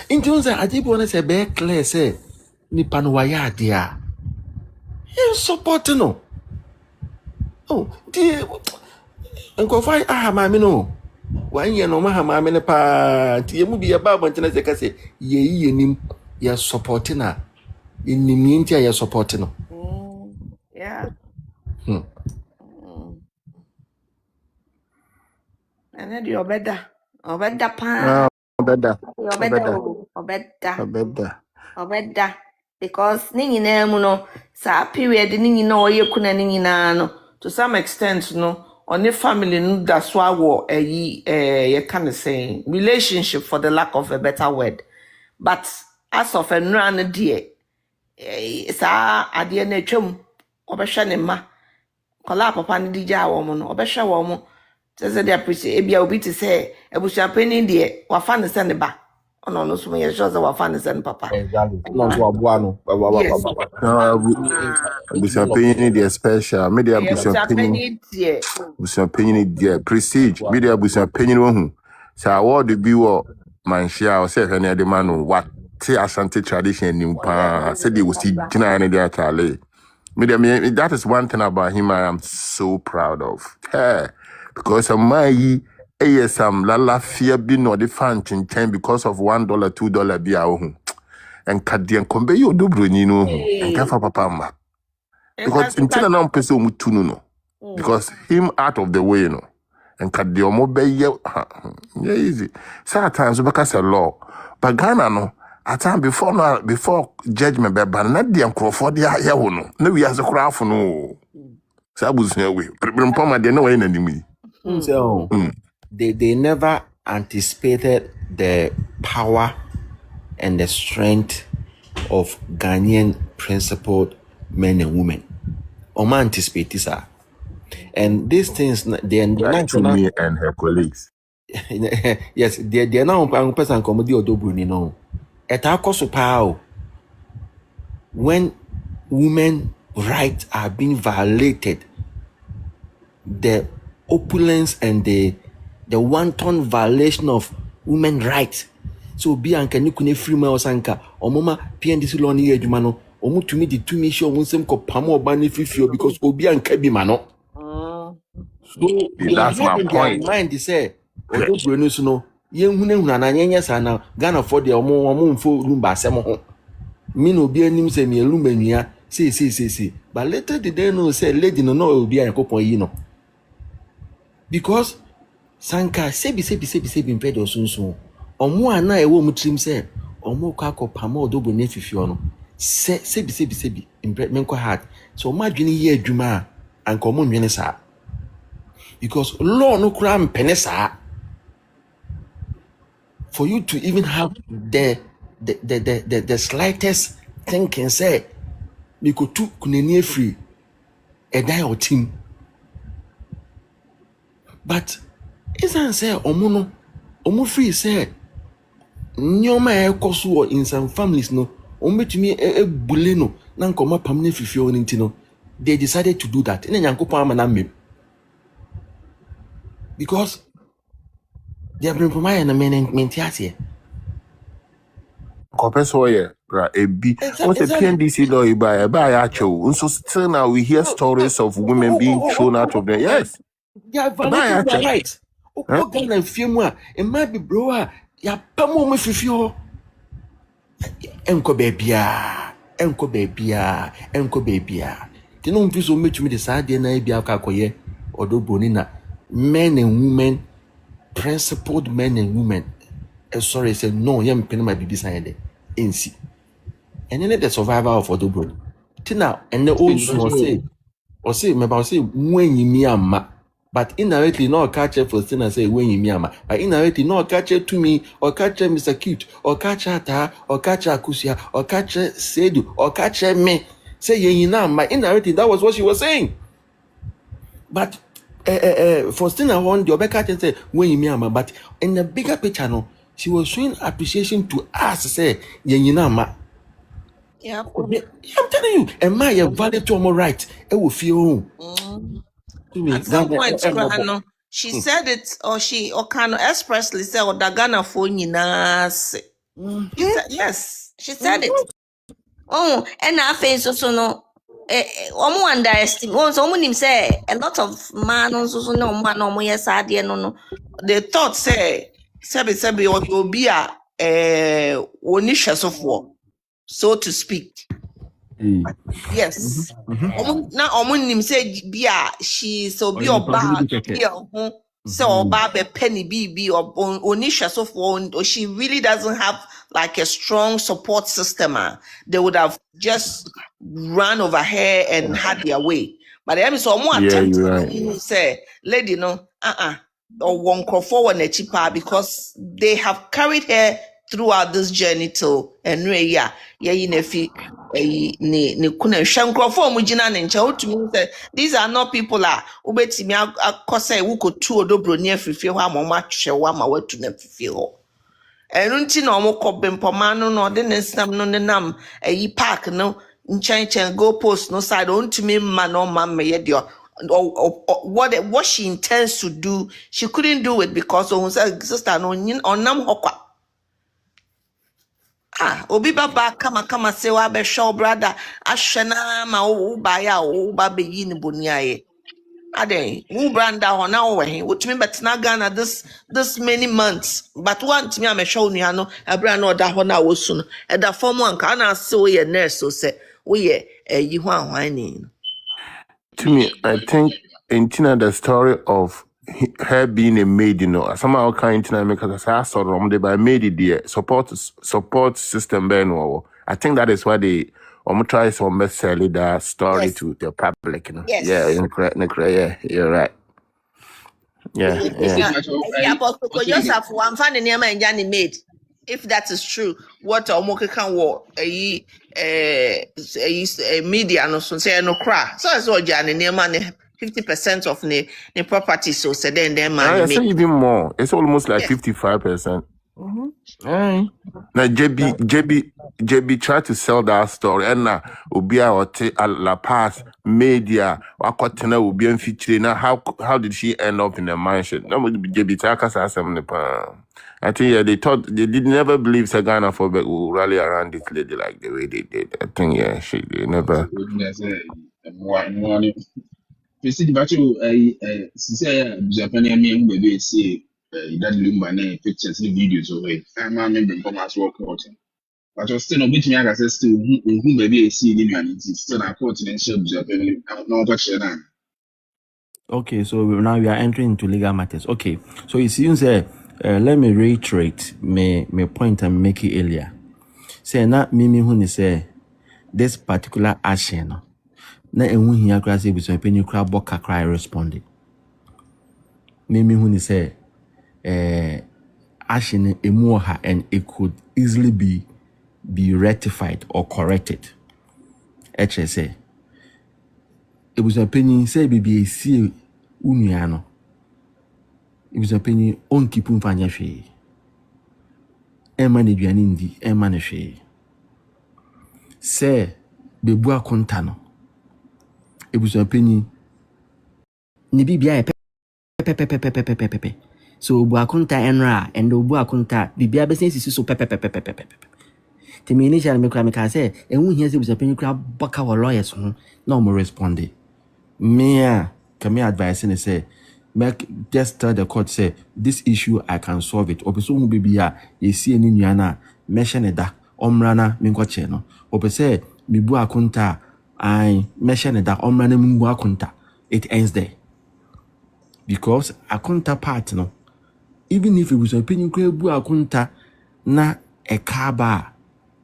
In terms of Adibona say be clear say ni panwaya dia. You support no. Oh, dear. Uncle Fai mami no. 1 year no ma mami ne pa ti emu bi ba bontina se ka say ye nim ya supporting na. Inimni ntia ya supporting no. Yeah. And you obeda pa. Obeda because ni nyina mu no sa period ni nyina oye kuna ni nyina no to some extent no on the family no that's why wo you can say relationship for the lack of a better word, but as of a run dear sa ade na twam obehwe ne ma kola papa ne dija wo mo no obehwe wo mo say they appreciate ebia obi to say ebusua pani de wafa ne se ne ba no so me sure say wa fan sen papa. Exactly. No, so abuano. Yes. Busa penny the special media Yeah, busa penny tie. busa penny the prestige media busa penny wo sa award bi wo manhia o say hwe de man what Ashanti tradition nim pa said they will see gina na dia chale media me that is one thing about him I am so proud of. Yeah. Because of my some lala fear be no the fan chin because of $1 $2 be a ho and kadian kombe yo dobro ni no and kafa papa ma because intina na mpese omutu no because him out of the way you know and kadian mo be yeah easy sometimes we because a law but Ghana no at time before judgment be ban na dia Crawford ya wo no na wi ase krafo no sabusu we primpoma de no we na nimi. So they never anticipated the power and the strength of Ghanaian principled men and women. Oma anticipate this, and these things they're not to me and her colleagues. Yes, they're now person comedy or dobuni no. At our cost power when women rights are being violated, the opulence and the wanton violation of women rights. So be anka ni kune free ma osanka omoma PNDC law ni adwuma no omu tumi di tumi show onsem ko pamo oba ni fifio because obi anka bi ma no. So that's my point. Mind say odo brenu so no yenhunehuna na nyenye sa na Ghana for the omo mfo Lumba asem ho. Me no obi anim say me Lumba nua say but later the day no say lady no obi ankopon yi no. Because sanka sebi impedo sunsun omo ana ewo mutrim se omo kwa kopama odobo ne fifio no sebi menko heart so omo adwene ye adwuma anka omo nwene sa because law no kura mpene sa for you to even have the slightest thinking say me ko tu kunani afri edan o team but isn't say omo free say nyoma ekoso in some families no ombetumi ebule no na nkoma pam na fifio no ntino they decided to do that na nyankopon amana mem because they have been providing a mentiasie Kopeso ye right ebi what's a PNDC law by actual and so still now we hear stories of women being thrown out of there. Yes, yeah, violating their rights. Okay, na fiemwa e ma bi bro a ya pamo mo fifio enko bebia tino mfiso metumi de saade na bia akakoye odoboni na men and women principled men and women sorry say no yam pene ma bibi sayede ensi and then the survivor of odoboni tina and the old say me ba say mwenyimi amma but indirectly no catch for sin say mwenyimi amma but indirectly no catch to me or catch Mr. Cute or catch Ata or catch Akusia or catch Sedu or catch me say yenyina amma indirectly that was what she was saying but for Stina one the catch say mwenyimi amma but in the bigger picture no she was showing appreciation to us say yenyina amma. Yeah, I'm telling you, and my value to my right, it will feel. At some point, she said it, or she kind of expressly said, "Oh, Dagana for Ninas." Yes, she said it. Oh, and I face also no. Omo underestimate. Omo nim say a lot of man also no man no more yes no. They thought say sebi or be a onisha of war, so to speak. Yes. Now omunim say bia she so be oba bia ho so oba be penny be or onisha so for or she really doesn't have like a strong support system. They would have just run over her and had their way. But I so more attempt to say lady no or one crop forward because they have carried her throughout this journey till and these are not people ubetimi akose wuko tu odobro ni afifie ho amoma hwe wa ma watu na afifie ho nti na omo kɔ bempɔma no no de ne nsam no ne nam ayi park no nkyɛnkyɛn go post no side ontumi mma no ma mmɛyɛ deɛ what she intends to do, she couldn't do it because sister no onam hokwa. Obi baba kama se wa be show brother ahwena ma wo ba ya wo ba be yi ni boniaye. Ade wo branda ho na wo he wotumi betena Ghana this many months but one timi am show nua no abra na oda ho na wo su no eda form anka na se wo ye nurse so se wo ye yi ho ahwan ni. To me, I think the story of her being a maid, you know, somehow kind of because I saw them by made it the support system. I think that is why they try to sell that story to the public, you know. Yes. Yeah, yeah, you're right. Yeah. Yeah, but Joseph one fan in Yama and Johnny made. If that is true, what Omoke can war a media no so say no cry. So as all Johnny near money 50% of the property so said then I say even more. It's almost like 55%. Mm-hmm. Now JB tried to sell that story and now Obia or La Paz media wakotena Obian feature. Now how did she end up in a mansion? No JB Takasa some I think they thought they did never believe Sagana for will rally around this lady like the way they did. I think they never. Fesi di bacho sisi Japan me ngbe see Daddy Lumba na pictures ni videos away. Ma me be come as work out. But still no bit me aka say still who baby see ni man still na court in Japan no go share na. Okay, so now we are entering into legal matters. Okay, so it seems let me reiterate my point and make it earlier. Say na mimi who ni say this particular action na enwu hia kra say biso penny kra boka kra responded. Mimi who ni say action emu ha and it could easily be rectified or corrected. HSA. It was a penny say BBC uniano. It was a penny on kipun fanya fe. Emma ni duani ndi emma ne fe. Say bebua kontano. It was a penny ni bibia pepe. So bua konta enra and bua konta bibia business is so pepe. The manager me say and when he was a penny crab baka or lawyers no more responded. Me come advice and say just tell the court say this issue I can solve it. Opeso baby ye see any nyana mention da omrana minko cheno. Ope say mi bu akunta I mention da omrana mingo akunta. It ends there. Because akunta part no even if it was a penny crab bu akunta na a kaba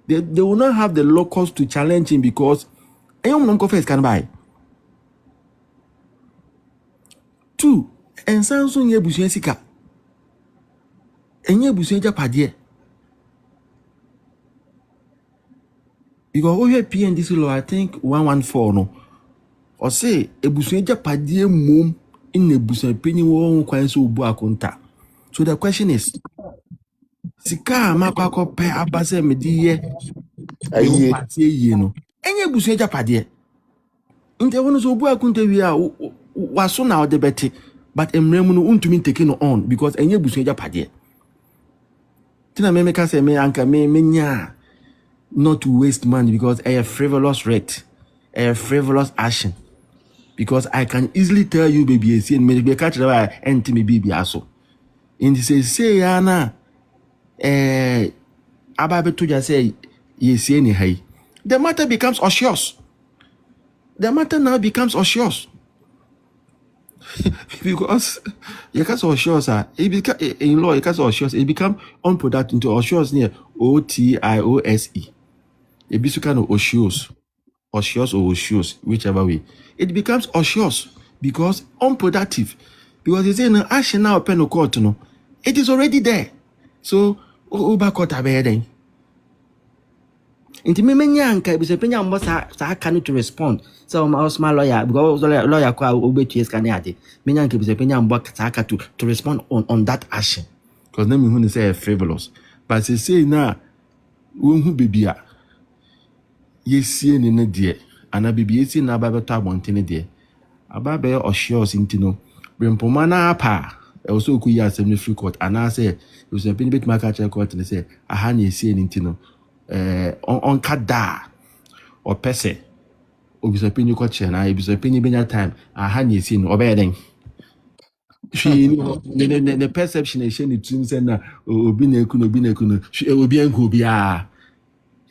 they will not have the locals to challenge him because anyone confess can buy. 2 and Samsung ye busu sika enye busu japade because we have PNDC law I think 114 no or say ebusu japade mom in ebusu penny won kwan so obu akonta. So the question is sika makwa pe abase mediye ayi party ye no enye busu japade inte wono so obu akonta wi a waso na odebeti but emremu no untumi take no on because enye busu japade tina me ka say me anka me nya not to waste money because a frivolous rate a frivolous action because I can easily tell you baby see me be catch that enti me baby aso in say ya na ababe to just say yes any hay the matter becomes oscious. The matter now becomes oscious. Because you can't oscious it become in law you can't oscious it become unproductive into oscious near OTIOSE. It becomes kind of oscious or oscious, whichever way. It becomes oscious because unproductive. Because they say no action now pen court no. It is already there. So over court abede. Inti me nyanka bi se penya mbo sa can to respond. So my small lawyer because lawyer kwa obetu scan ade. Me nyanka bi se penya mbo sa to respond on that action. Because name who say frivolous. But say na wonhu baby a yesie ne de ana baby yesie na ba beto abontene de aba be oshios ntino brempoma na apa also ku ya asem free court ana say you say bit market check court ne say aha na yesie ntino on kada or pese obisa penny court che na obisa penny benya time aha na yesie no obeyeden she the perception is shiny tun say na obi na eku no obi enku obi a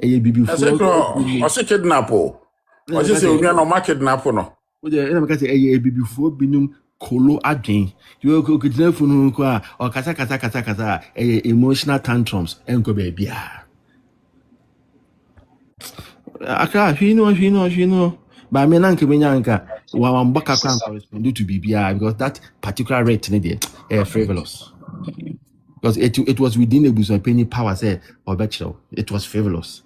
eye bibi I say kidnap o. I say obi na ma kidnap no. O je na make say eye bibi fu binum kolo adwen. You go kidnap funu ko a o kasa eye emotional tantrums enko ba bia. Aka hwi no. Ba me na nke benya nka wa mbaka kan correspond to bibia because that particular rate ne there frivolous. Because it was within the business penny power say or bachelor. It was frivolous.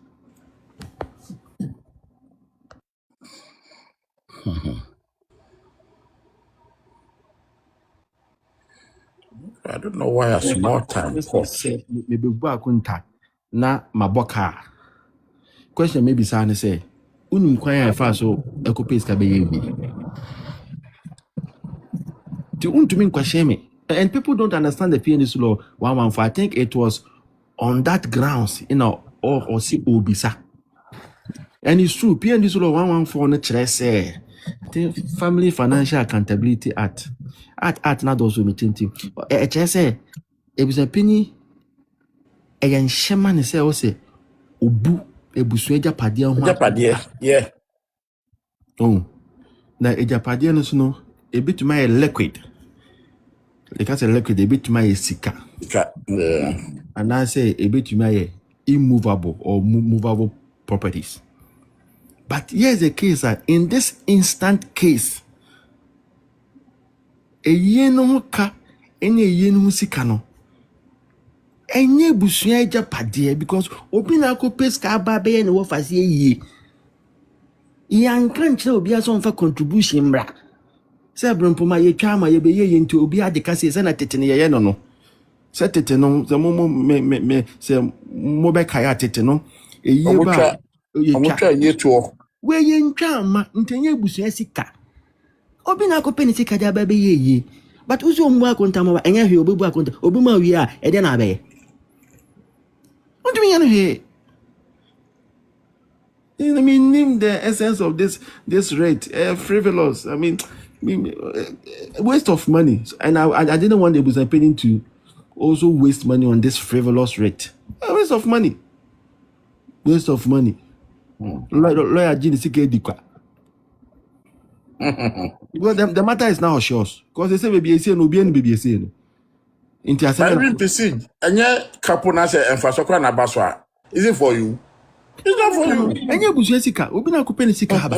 I don't know why a small time court. Maybe kunta na maboka. Question maybe say say unum kwan fa so ekopes ka be yebi. Ti untumi nkwasheme. And people don't understand the PNS law 114. I think it was on that grounds, or see obisa. And it's true, PNS law 114 say Family Financial Accountability Act. Act not also meeting. Say it was a penny a young shaman say also ubu ebusueja padia yeah. Oh, na ejapadia no a bit my liquid. Because a liquid a bit my sika. And I say a bit my immovable or movable properties. But here's the case that in this instant case, a yeno ka any yenu sika no. Enye busua eja padie because obi na ko peska babe ye ne wo fase yi. Yanka nkyere obi aso mfa contribution mra. Se brempoma ye twa ma ye be ye nti obi ade ka se na tete ne ye no. Se tete no se mo me se mo be kaya tete no. Eyi ba omutwa ye to. We ye ntwa ma ntenye busua sika. Obi na ko peni sika ja babe ye yi. But uzo mbu akonta ma enya hwe obi bu akonta obi ma wi a e de na abe. What do you mean? I mean, name the essence of this rate. Frivolous. I mean, waste of money. And I didn't want the business penny to also waste money on this frivolous rate. Waste of money. Waste of money. Lawyer Gini Dikwa. Because the matter is now yours. Because they say baby say no be any baby say no. Irene PC, anya kapuna se enfasokwa na baswa. Is it for you? It's not for you. Anya busua sika, obi na kupeni sika haba.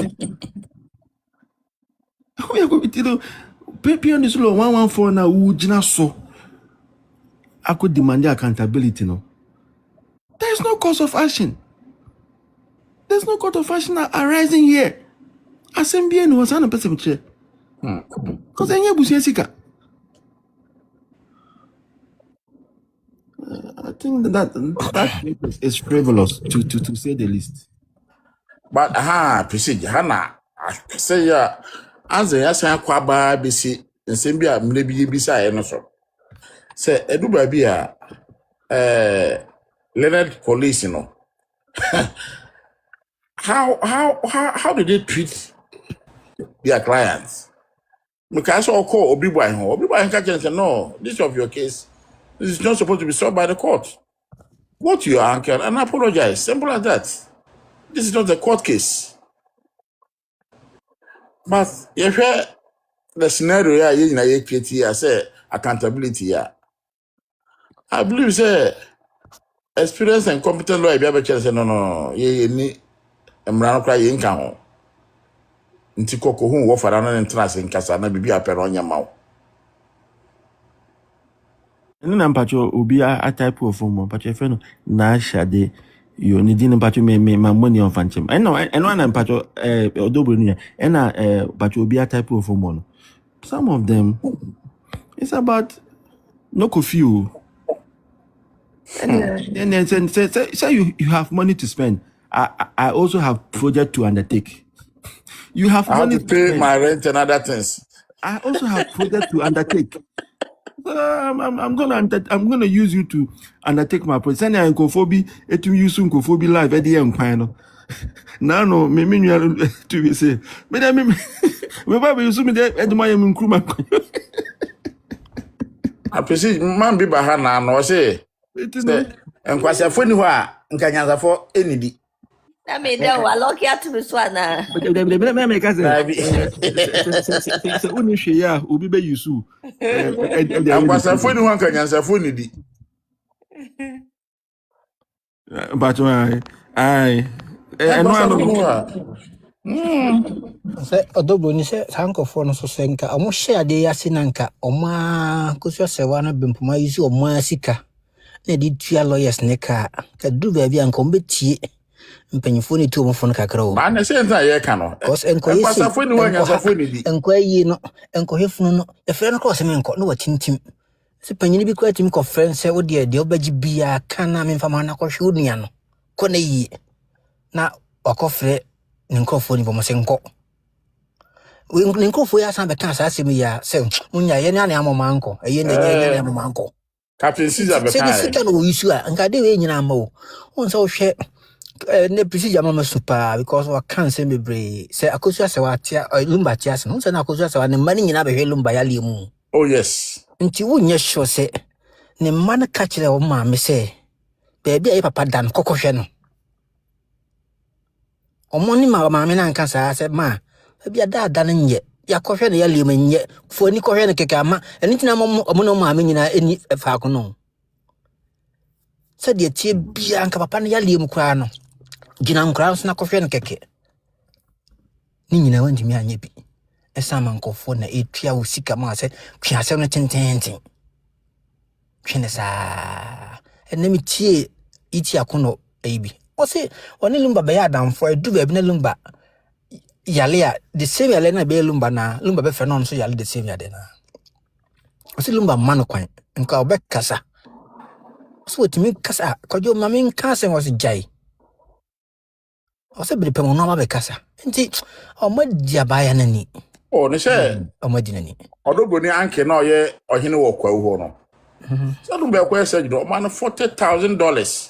We are going to pay on this law 114 na ujina so. I could demand accountability no. There is no cause of action. There's no cause of action arising here. Assembly no was an person chair. Because anya busua sika. I think that is frivolous to say the least. But Prestige, Hana, I say answer yes, I kwaba bisi nsembia mlebi bisa eno so. Say eduba bia Leonard police no. How did they treat their clients? Because I call Obi catch say no, this of your case. This is not supposed to be solved by the court. Go to your uncle and apologize. Simple as that. This is not a court case. But if the scenario you create here, say accountability here. I believe say experienced and competent lawyer be able to say no, ye ni emrano kra ye nka ho. Nti koko hu wo fara no entrance nkasa na bibi apero nya mawo. No mpacho obi a type of form mpacho fe no na shade yo ni din mpacho me money on fanchem eno na mpacho odobro ni na mpacho obi a type of form no some of them it's about no confuse And then say you have money to spend. I also have project to undertake. You have I have money to to pay spend. my rent and other things. I also have project to undertake. I'm gonna use you to undertake my project. Send uncophobia to use uncophobia live at the end final. Now no, me to be say. But I mean, we use me there at my crewman. I perceive man be bahana no say. And kwasafo ni ho a nkanyansafo enidi. I mean, they were lucky to be swana. But they make us say, "Uni share, ubi be yusu." And kwasafo ni ho nkanyansafo enidi. But I sɛ ɔdɔbroni sɛ saa nkɔfoɔ no so sɛ nka ɔmo hyɛ adeɛ ase na nka ɔmo a kosua sɛwa no bɛmpoma yi sɛ ɔmo a sika na ɛde tua lawyers ne ka duru baabi a nka ɔmo bɛtie mpanyinfoɔ ne tu ɔmofo no kakra o ba na sɛ nta yɛ ka no because nkɔyɛ ni ho nyansafo enidi. nkɔyɛ no nkɔhwɛfunu no ɛfrɛ no kɔɔ sɛ menkɔ na watintim sɛ panyini bi kɔ atimi kɔfrɛ sɛ wodeɛ deɛ wobɛgye biaa ka na memfa ma na kɔhwɛ wo nua no kɔ na yie na wakɔfrɛ ne nkurɔfoɔ ni bɔmɔ sɛ nkɔ ne nkurɔfoɔ yɛ asan bɛka saa asɛm yi a sɛ munya yɛ ne ane amɔma nkɔ ɛyɛ ne yɛ ne amɔma nkɔ Captain Caesar bɛka sɛ sika no wɔyisu a nka de wei nyina ma o wɔn sɛ wohwɛ ne procedure mama so paa because wɔka nsɛm bebree sɛ akosua sɛ watea Lumba te ase no sɛ na akosua sɛ wa ne mma no nyinaa bɛhwɛ Lumba yɛaleɛ mu oh yes nti wonyɛ sure sɛ ne mma no ka kyerɛ wo maame sɛ baabi a yɛ papa da no kɔkɔhwɛ no ɔmo ne ma maame na nka saa sɛ ma baabi a da no nyɛ yakɔhwɛ no yɛaleɛ mu nyɛ fo ani kɔhwɛ no kɛkɛ ama ɛno ntina ɔmo ne maame nyinaa ani faako no sɛ deɛ tie bia nka papa no yɛaleɛ mu koraa no gyina nkora nso na kɔhwɛ no kɛkɛ ne nyinaa wantumi anyɛ bi ɛsa ma nkɔfoɔ na ɛtua wo sika ma sɛ twe asɛm no tententen twe ne saa ɛnɛ metie iti akono ɛyi bi ɔse ɔne Lumba bɛyɛ adamfoɔ ɛdu baabi na Lumba yale a the same yale na bɛyɛ Lumba na Lumba bɛfrɛ no nso yale the same yade na ɔse Lumba ma no kwan nka ɔbɛkasa ɔse wɔtumi kasa Kojo ma menka asɛm ɔse gyae ɔse bere pɛ mo no abɛkasa nti ɔmadi abaya n'ani oh ne sɛ ɔmadi n'ani ɔdɔbroni anke na ɔyɛ ɔhene wɔ kwawu hɔ no sɛ Lumba ɛkɔyɛ sɛ gyina ɔma no $40,000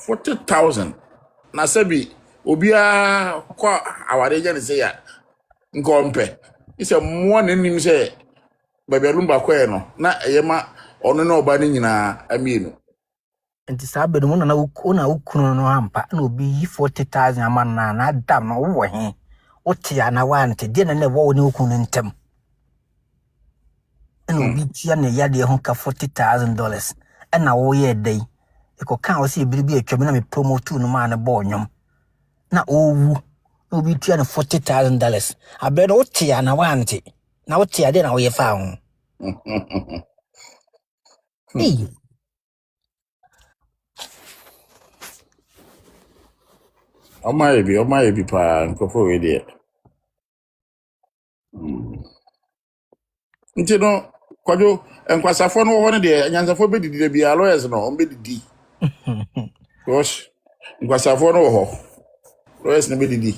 $40,000 na sɛbi obiara kɔ awade gye ne sɛ ya nkɔmpɛ isɛ mmoa n'anim sɛ baabi a Lumba kɔɛ no na ɛyɛ ma ɔno na ɔba no nyinaa amienu nti saa bɛde mu na wokunu no ampa na obi yi 40,000 ama na adam no wowɔ he wote ya na wante deɛ na ɛwɔ wo ne wokunu ntɛm ɛna obi tia ne yadeɛ ho ka $40,000 ɛna woyɛ dai ɛkɔka wo sɛ ebiri bi atwam na me promote no ma ne bɔ nnwom na owu na obi tia ne $40,000 abɛ no wote ya na wante na wote ya deɛ na woyɛ fa ho ɔma yɛ bi paa nkɔfo wei deɛ nti no Kojo nkwasafo no wɔ hɔ no deɛ nyansafo bɛdidi da bia lawyers no ɔmbɛdidi gosh nkwasafo no wɔ hɔ lawyers no bɛdidi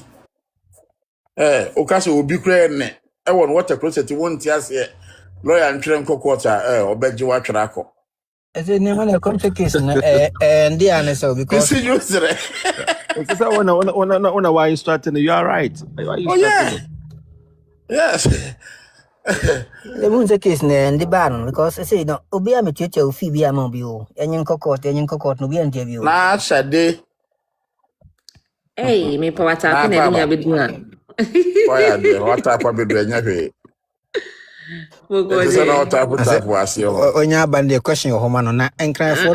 okasa obi kura ne ɛwɔ no water closet wonti aseɛ lawyer ntwere nkɔ court a ɔbɛgye watwere akɔ ɛsɛ ne ma na contract case no ndi ane so because see you sir it's so when why you starting you are right oh yeah yes the moon case ne ndi ba no because say no obi a metuatua ofi bi ama bi o enyin court no bi interview na shade Hey, me pa wata na bi nya bedu a. Why are wata pa bedu nya hwe It's not type of onya bande question ho ma no na enkran fo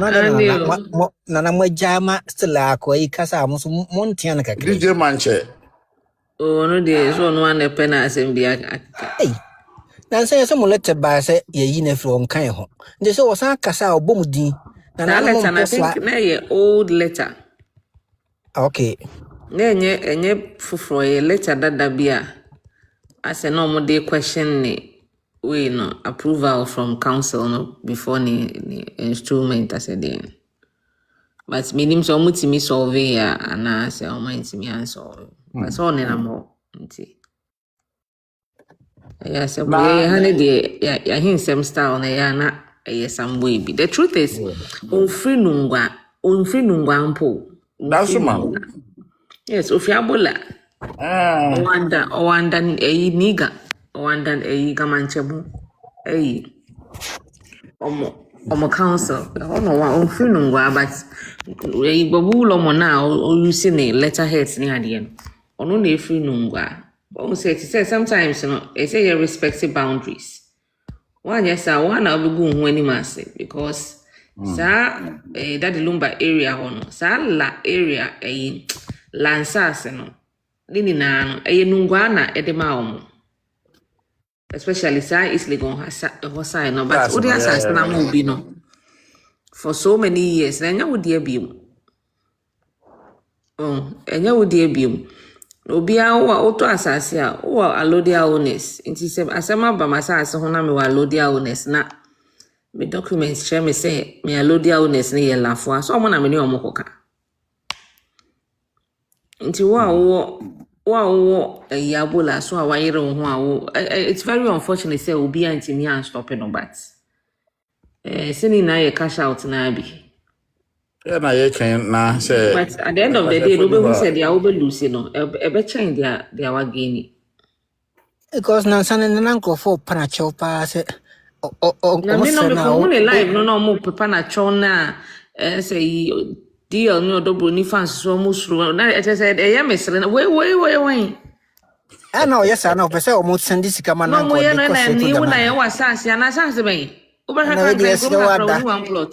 na mwajama still akwa ikasa mo so montia na kakra DJ Manche oh no dey so no one pen asem bia eh na say so mo let ba say yeyi na fro nkan ho nde so wosan kasa obomudin na letter na think na ye old letter okay na enye fufuro ye letter dada bia ase no mo dey question ni we no approval from council no before the instrument as a day. But minim so mutimi solve ya ana se o mind me answer. But so na mo nti. Yeah, so we hane de ya hinsem style na ya na some way be. The truth is on free nungwa mpo. That's man. Yes, ofiabola. Wanda niga. Wanda gamanchebu. Omo council. Ono wa on free nungwa but babulo mo na o use ne letterheads ni ade no. Ono na free nungwa. Say sometimes it's a respective boundaries. One yes, one I'll be going when he because Daddy Lumba area la area Lansas Linina Nungwana edema especially is legon has no but Udia be no for so many years then you would dear beam. And you would dear beam. Obia wa oto asase a wo alodia honest nti se asema ba masase ho na me wa alodia honest na me documents share me say me alodia honest ne ye lafo so mo na me ne omokoka nti wo yabola so a wayere ho a wo it's very unfortunate say obia ntimi an stop no but sini na ye cash out na bi. Yeah, na ye can na say. But at the end of the day, who said they are over losing no, a change they are gaining. Because now son and uncle for panacho pass it. Na me no be for live no more panacho na say deal no double ni fans so much na it said e am mesre wait. I know yes I know pese almost send this kama na no mo ye no na ni una ye wasase na sanse ben.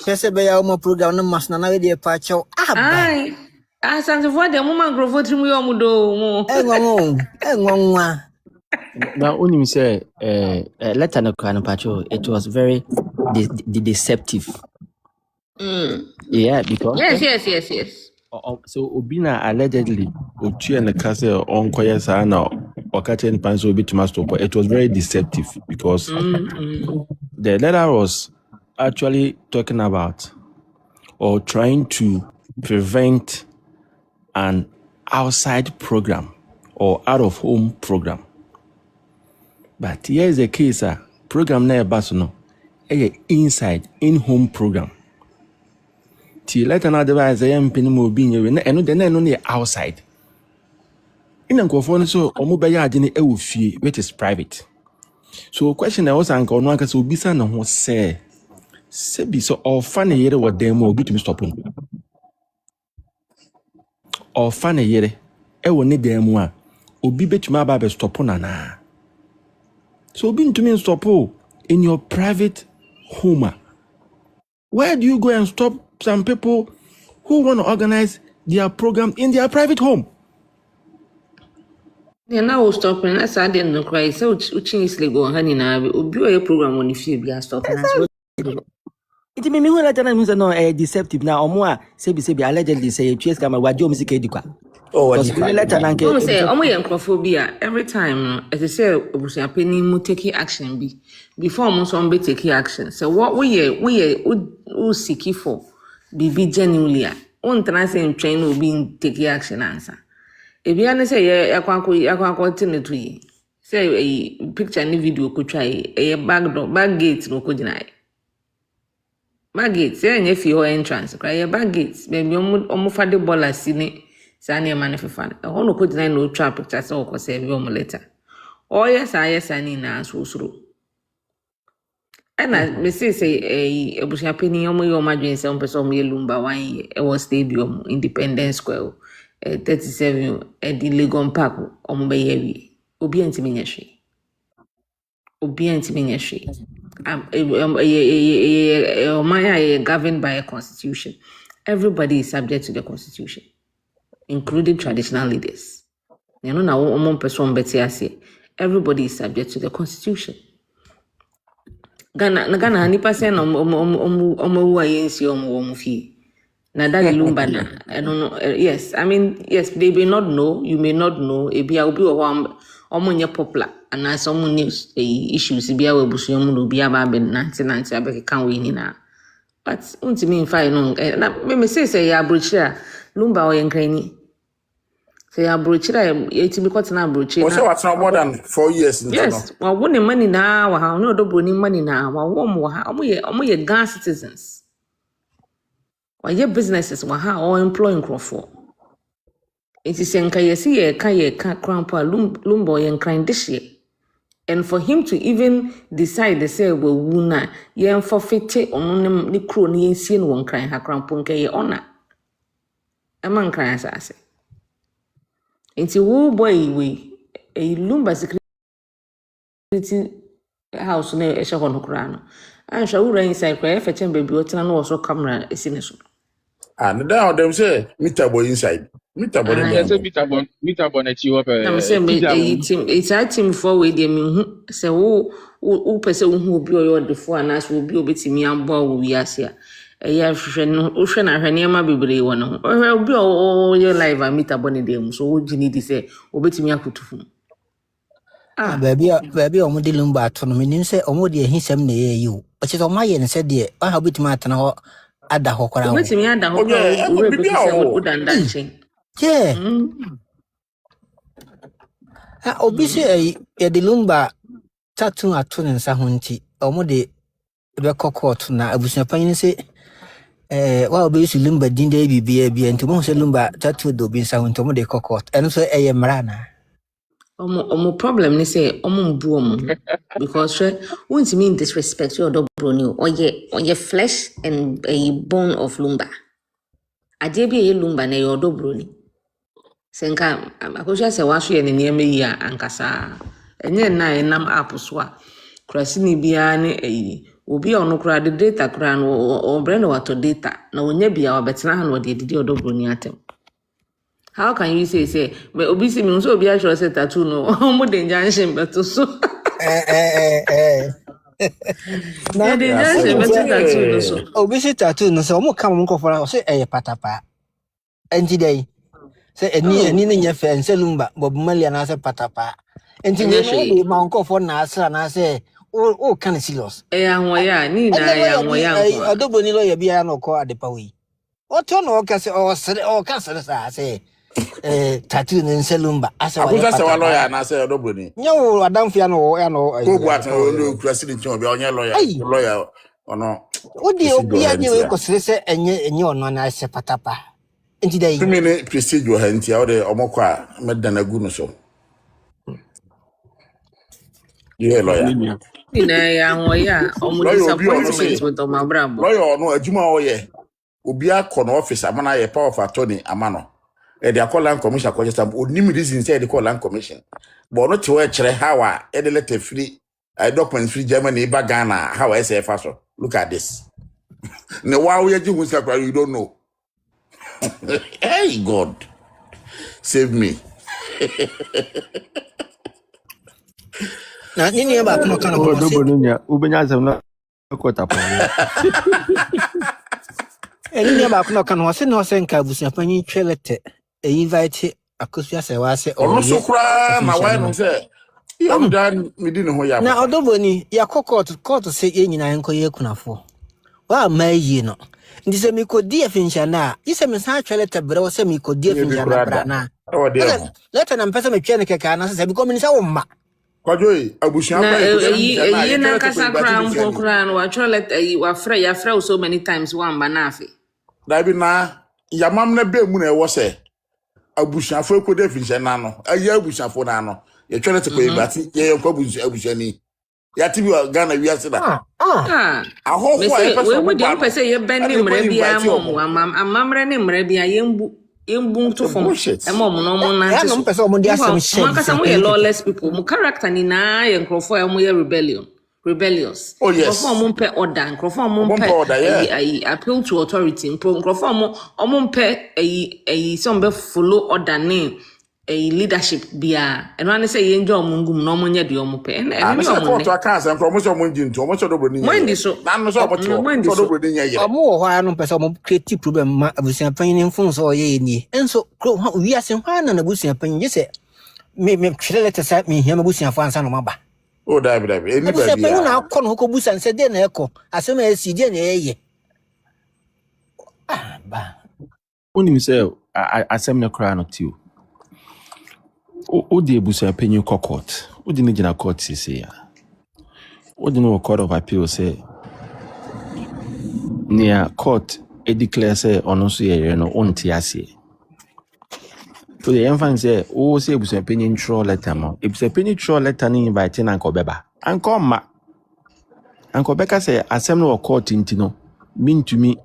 Pese be ya mo program no mas na we dey pacho ai asanse for dem mo microphone trimu yo mo do mo engonwa Now only me say letter no kan pacho it was very deceptive. Yeah, because yes. So Obina allegedly Ochi and the castle on Koyasa now or Katen Panso bit master, but it was very deceptive because the letter was actually talking about or trying to prevent an outside program or out of home program. But here is the case, program na basono, inside in home program. Till let another device I am pinning more being and then only outside. In a phone so or mobile fee which is private. So question I was uncle no can so bisa no ho say be so or funny yere what them will be to stopping. Or funny yere will need them one obi betuma ba be stop na. So being to me stop in your private home. Where do you go and stop some people who want to organize their program in their private home? Yeah, now stopping. That's I didn't know cry. So change go honey na obi your program on if you be stopping. it me who let no deceptive now omo say be allegedly say PS camera wajo music edikwa. Oh, what letter na nke. Say omo yenkophobia every time no as I say obusia penny mu take action be before mo so be take action. So what we seek for be genuinely on trans train will be take action answer. If you ana say yakwa to yi say a picture ni video ko try a back gate no ko deny back gate say any fi ho entrance cry a back gate baby omo fa de ball asini say na man fefa ho no ko deny no try picture say o ko say bi omo later oh yes ani na so and me say ebusia penny omo yo madwen say omo person omo Lumba wan e was stadium Independence Square 37 at the Legon Park omo be yewi obi antimi nyehwe governed by a constitution. Everybody is subject to the constitution, including traditional leaders. You know na omo person beti ase everybody is subject to the constitution. Ghana nipa say na omo wa yensi omo fi na Daddy Lumba na I don't know. Yes, I mean yes, they may not know, you may not know. Ebi obi omo nye popular ana some news issues bia we busuam no bia ba be nante abeka we ni na but untimi mfa no na me say ya abrochira Lumba o yenkrani say abrochira yetimi kwatena abrochira was what's not more than 4 years in yes wa woni money na wa ha no odobro ni money na wa wom wa ha omo ye Ghana citizens wa ye businesses wa ha or employing crofo it is enka yesi ye ka krampa Lumba o yenkran this year. And for him to even decide to say we wuna yen forfeit on ni kro ni ensie no won kran ha krampo nka ye ona eman kran asase enti wo boy we Lumba security house na e hye no kra no ansha wo ran inside kra e fetchen baby otena no so camera esine so and then them say meter boy inside meter boy Yes, meter boy na chiwo pe. I'm saying it's a team for we dey me say wo pese wo hu obi oyo defo anas obi obetimi ambo wo wiase a ya hwehwe no wo hwe na hwe niam bebre wo no obi o ye live a meter boy dem so wo gini di say obetimi akutufu baby omo de Lumba to no menim say omo de hisem na ye yi o che so ma ye ne say de ha obetimi atena ho ada ho kwara ho obetimi ada ho kwara wo be say wo danda nchen yeah obi say ye de Lumba tattoo ato ne nsa ho nti omo de be court na abusuapan ni say wa obi su Lumba din de bibia nti mo say Lumba tattoo do bi nsa ho nti omo de court eno so eye mrana omo problem ni say omo mbu omo because won't mean disrespect your dog broni oye flesh and a bone of Lumba adebi ye Lumba na your dog broni senka akosha se waso ye ne niame yi ankasa enye na enam app so a krasi ni bia ne obi a ono kra de data kra no o brand wato data na onya bia obetena ha no de didi dog broni atem. How can you say but obi si me so obi a sure say tattoo no mo danger nshim beto so na danger nshim beto tattoo no so obi si tattoo no so mo kam mo nkofora so patapa enti dai say eni ne nya fe nse Lumba Bob Marley na say patapa enti ne no ma nkofora na asra na say o kan serious anwoya ni na ya anwoya adobo ni lawyer bia na ko adepa wi oto no o ka say o ka say tattoo ne nse Lumba asa wa ya wa lawyer na say adobo ni nyawo adamfia no ya no ko gwa tan o kurasi ni tin obi onye lawyer ono odi obi anye we ko sese enye ono na ase patapa enti dai tumi ne prestige wo hanti a de omokọ a medana gu no so ye lawyer ni na ya anwoya omo disappointment with my brabo lawyer no adwuma o ye obi akọ no office amana ye power of attorney amano e de akola commission akọ just onim reason say de call commission but no to kire how e de letter free document free Germany ba Ghana how I say so look at this ne wa we ji hu sakwa you don't know hey God save me na nini ba kuma kana ko do bonunya ubenya zamna ko tapo nini ba kuna kana wase no senka busuapanyi twelete invite akosua se wase o so kra na wa no se yam dan medi ne ho ya na odoboni ya court se ye nyina enko ye kunafo wa mayi no ndi se mi kodi afinsha na ise mi sa twelete bre wo se mi kodi afinsha na bra na leta na mpesa me twene keka na se bi ko mi sa wo ma Kojo abushia na ye na kasa kra mpo kra no wa twelete wa fra ya fra so many times one banafi da bi na yamam na be mu na e wo se abushia fo ko de afinsha na no ayi abushia fo na no ye twelete ko ibati ye ko abushia ni ya tibi Ghana wi ase da aho ho e pese we dey pese ye ben ni mre bia mo amamre ni mre bia yembu to form emom no mo na ya no pese omo di asem shame mo kasa mo ye lawless people mo character ni na ye nkrofo e mo ye rebellious nkrofo mo mpe order nkrofo mo mpe appeal to authority nkrofo mo mpe some be follow order ni leadership bia eno ane say ye njo omungum no mo nye de omo pe ene ni omo ne aka asa nkrofo mo so mo njinto omo so do boni mo ndi so na no so omo so do boni nya ye omo ho anu pese omo create problem ma abusian pan ni mfun so ye ni enso kro wi ase hwa na abusian pan ye se me twerɛ letter sɛ mehia mabusuafo ansa no maba. Oh, Dabi. Abusua Anybody? panyin na akɔ no hɔ busa nsɛ de na ɛkɔ asɛm a ɛsi de na ɛyɛ. Unim say asɛm no koraa no tio. Odi abusuapanyin kɔ court. Odi ne gyina court sisi ya. Odi no court of appeal say near court declare say ɔno nso yɛ no onte ase. So the infant say o say abusuapanyin throw letter ma. Abusuapanyin throw letter ni invite na nkɔbɛba. Ankɔma. Ankɔbɛka say asɛm no wɔ court ntino. Mintumi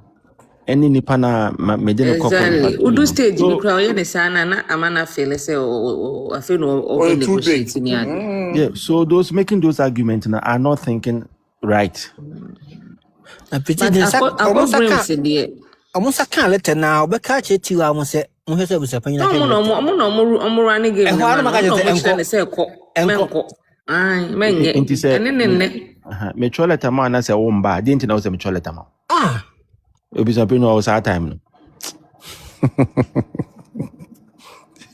any nipa na me de no exactly. Udu stage you crowd you sana na amana feel say I feel no negotiating yeah, so those making those arguments are not thinking right. Almost can letter now, but catch it to almost say, Musa Penny. I'm running game. Metro letter man as a womba, didn't know the metro letter man. It'll be something else our time.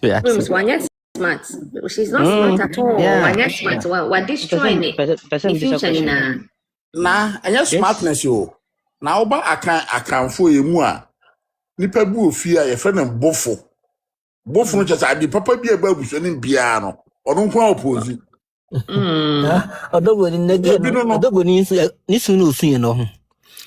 Yeah. Smart. She's not smart at all. Yeah. Smart. We're destroying it. The future na anya smartness yo na oba akanfo emu a nipa bu ofie a ye fe na bofo no chesa adi papa bi eba abuso ni bia no ono nko opposite odogo ni ni sunu osun no ho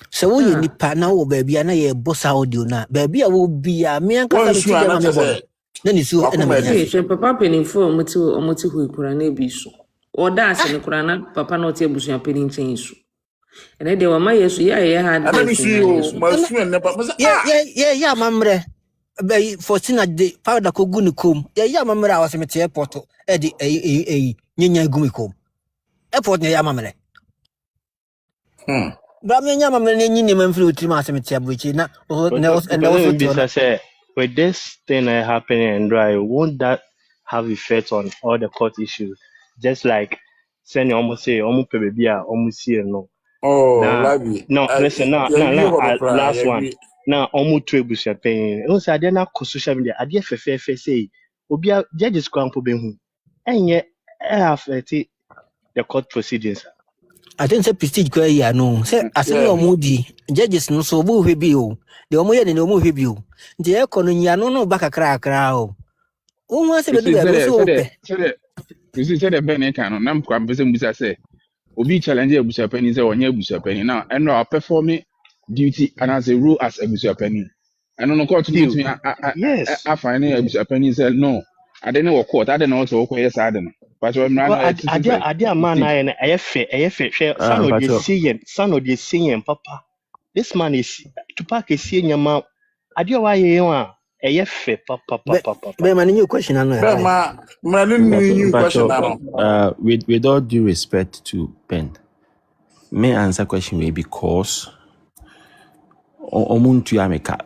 se wo ye nipa na wo ba bia na ye bossa audio na ba bia wo bia me an ka sa na me bo na ni su na me ye papa penin fo omoti hu ikura na bi so o da ase ni kura na papa na o ti abusuan penin chen so ene de wa ma yesu ya hard yeah mamre be Fortuna de powder ko gu ni kom ya mamre a wasemete airport e de nyanya gu mi kom airport ne ya mamre bra me nya mamre ne nyine man firi otiri ma wasemete abochi na say with this thing happening and right, won't that have effect on all the court issues? Just like saying almost baby almost here no. Oh, listen, last one. Now, almost 2 bushel paying. Also, I didn't social media. I did say, Obia judges come for being and yet affected the court proceedings. I think say prestige go here no. Say asem no mudi judges no so bo hwebi o. De omo ye ne omo hwebi o. De e kono nya no ba kakra o. O hu ase be do be so ope. Prestige say the ben kan no nam kwa mpese mbusa say obi challenge abusuapani say onye abusuapani now and no performing duty and as a role as abusuapani. And no court to me yes I find abusuapani say no. I didn't work court. I didn't also work yes I didn't. But when I man I son of the seeing papa. This man is to pack a senior man. I do why you are a papa. Be man new question new question with all due respect to Ben, may answer question way because omuntu ameka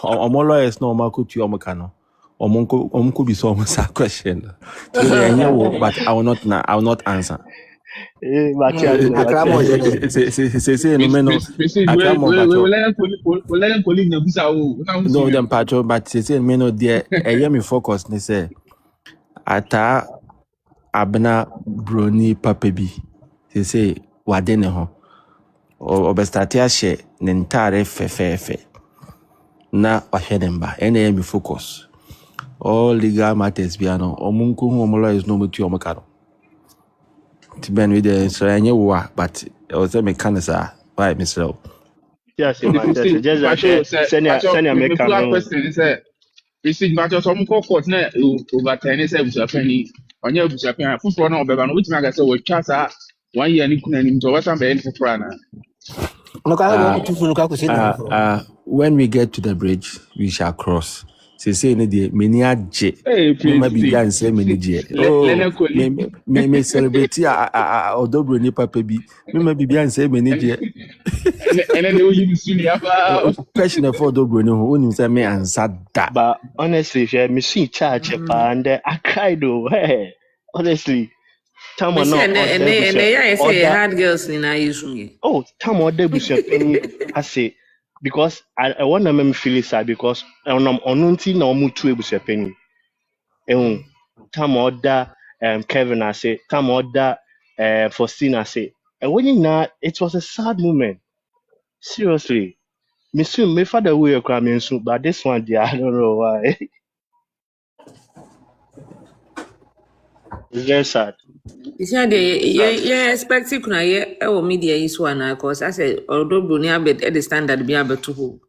omo lawyers no makutu omeka no omunko be so much question. So but I will not answer. Say no them patro but say me no there me focus ni say ata abna broni papebi say wade ne ho obestati ahye ne ntare fefefe na wahwe demba ene me focus all legal matters biano omunko hu omo lawyers no mutu omaka no Ben with the so I knew what, but I was a mechanic, right, Mr. Yes, just send a mechanic. Question is a receipt matter some court na over 10 service penny on your busuapani for no be which maga say we chasa 1 year ni kuna ni to wasa be for prana. When we get to the bridge, we shall cross. Say many aje. Maybe can say many je. Me celebrate odobro ni papa bi. Maybe can say many je. And then you see question for odobro ni ho oni say me answer that. But honestly, me see charge and I cried though. Hey, honestly. Time on and hard girls in I use me. Oh, time on the bush I say because I want to feel sad because I'm on na omu two ebusia penny. Time order Kevin I say, time order Faustina I say. And when you know, it was a sad moment. Seriously. My father will cry me soon, but this one dear, I don't know why. It's very sad. You see, yeah, expecting kuna ye our media is one because I said although Bruni abet at the standard be able to.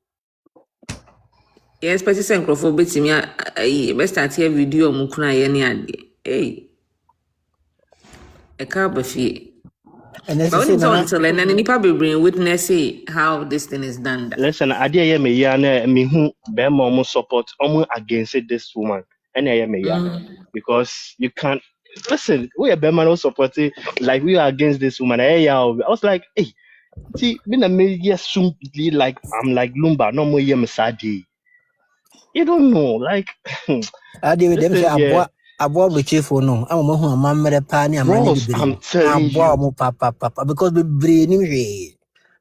Yeah, expecting some crofo beti me best start here video mu kuna ye ni ade. Hey, a car buffet. And But as I when say, it's on Nana, until and then nipa be bring witness how this thing is done. Listen, I did me yana me who be more support almost against this woman. And I me yana because you can't listen. We are Bema supporting like we are against this woman. I was like, hey, see, been a media soon like I'm like Lumba, no more Yemisadi. You don't know, like I deal with them say, listen, yeah, I bought the chief for no. I'm a home, mamma, the panny, and money bros, be I'm brain. I telling bought you, mo papa, because we brain him.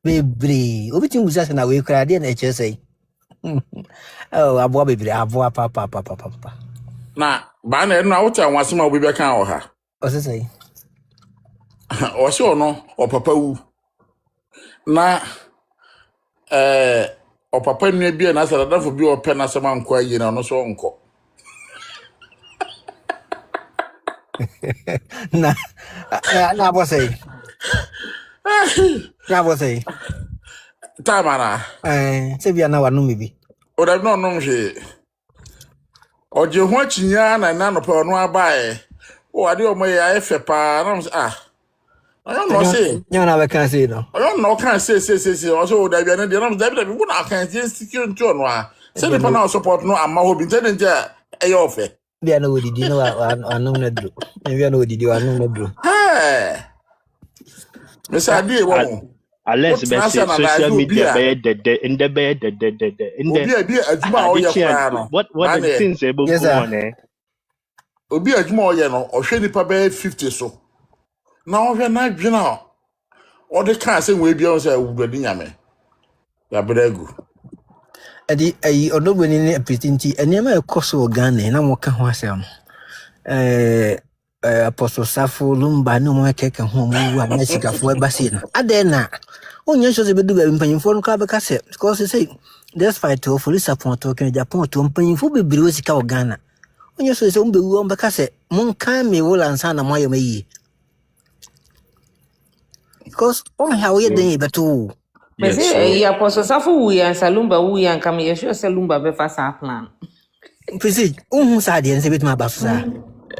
We brain. Everything was just in a way, cried in HSA. Oh, I bought baby, I bought papa. Na ba na no awota anwase ma obi beka o ha. What's it say? O se ono o papa wu. Na o papa nua bi na sa dadafo bi o pe na se ma nko ayi na no so nko. Na boss say. Na boss say. Tamara. Say we are now no maybe. O da no no hwe. O je ho achinya na no pe ono abae. O ade o mo ya efe pa na I don't know say. You know I can say no. I don't know can say. Also da bia na de no da bia we na kan say security no a. Say the panel support no amma ho bi tell there e yo fe. Bia no did you know I know na dro. Bia no did you I know na dro. Hey. Miss Adi wo. Unless be social media be the in the bed in the obi adwuma o ye kwa no. What the things able go on eh. Obi adwuma o ye no ohwe nipa be 50 so. Na ohwe na dwena o de kan say we bia o say wudadi nyame. Ya bregu. Adi ayi odoboni ne apitinti enema ekoso Ghana na mo ka ho asem. Apostle Safo Lumba no mo keke ho mo wa na sikafo ebase na. Ade na onye so se bedu ba mpanyimfo no ka be ka se because say despite to fully support to kan Japan to mpanyimfo bebre o sika o Ghana. Onye so se o mbewu o be ka se mon kan me wo lansa na mo ayemayi. Because on how you dey beto. But say Apostle Safu we and Salumba we and come here sure Salumba be fast plan. Precis, sa de se betu ma ba sa.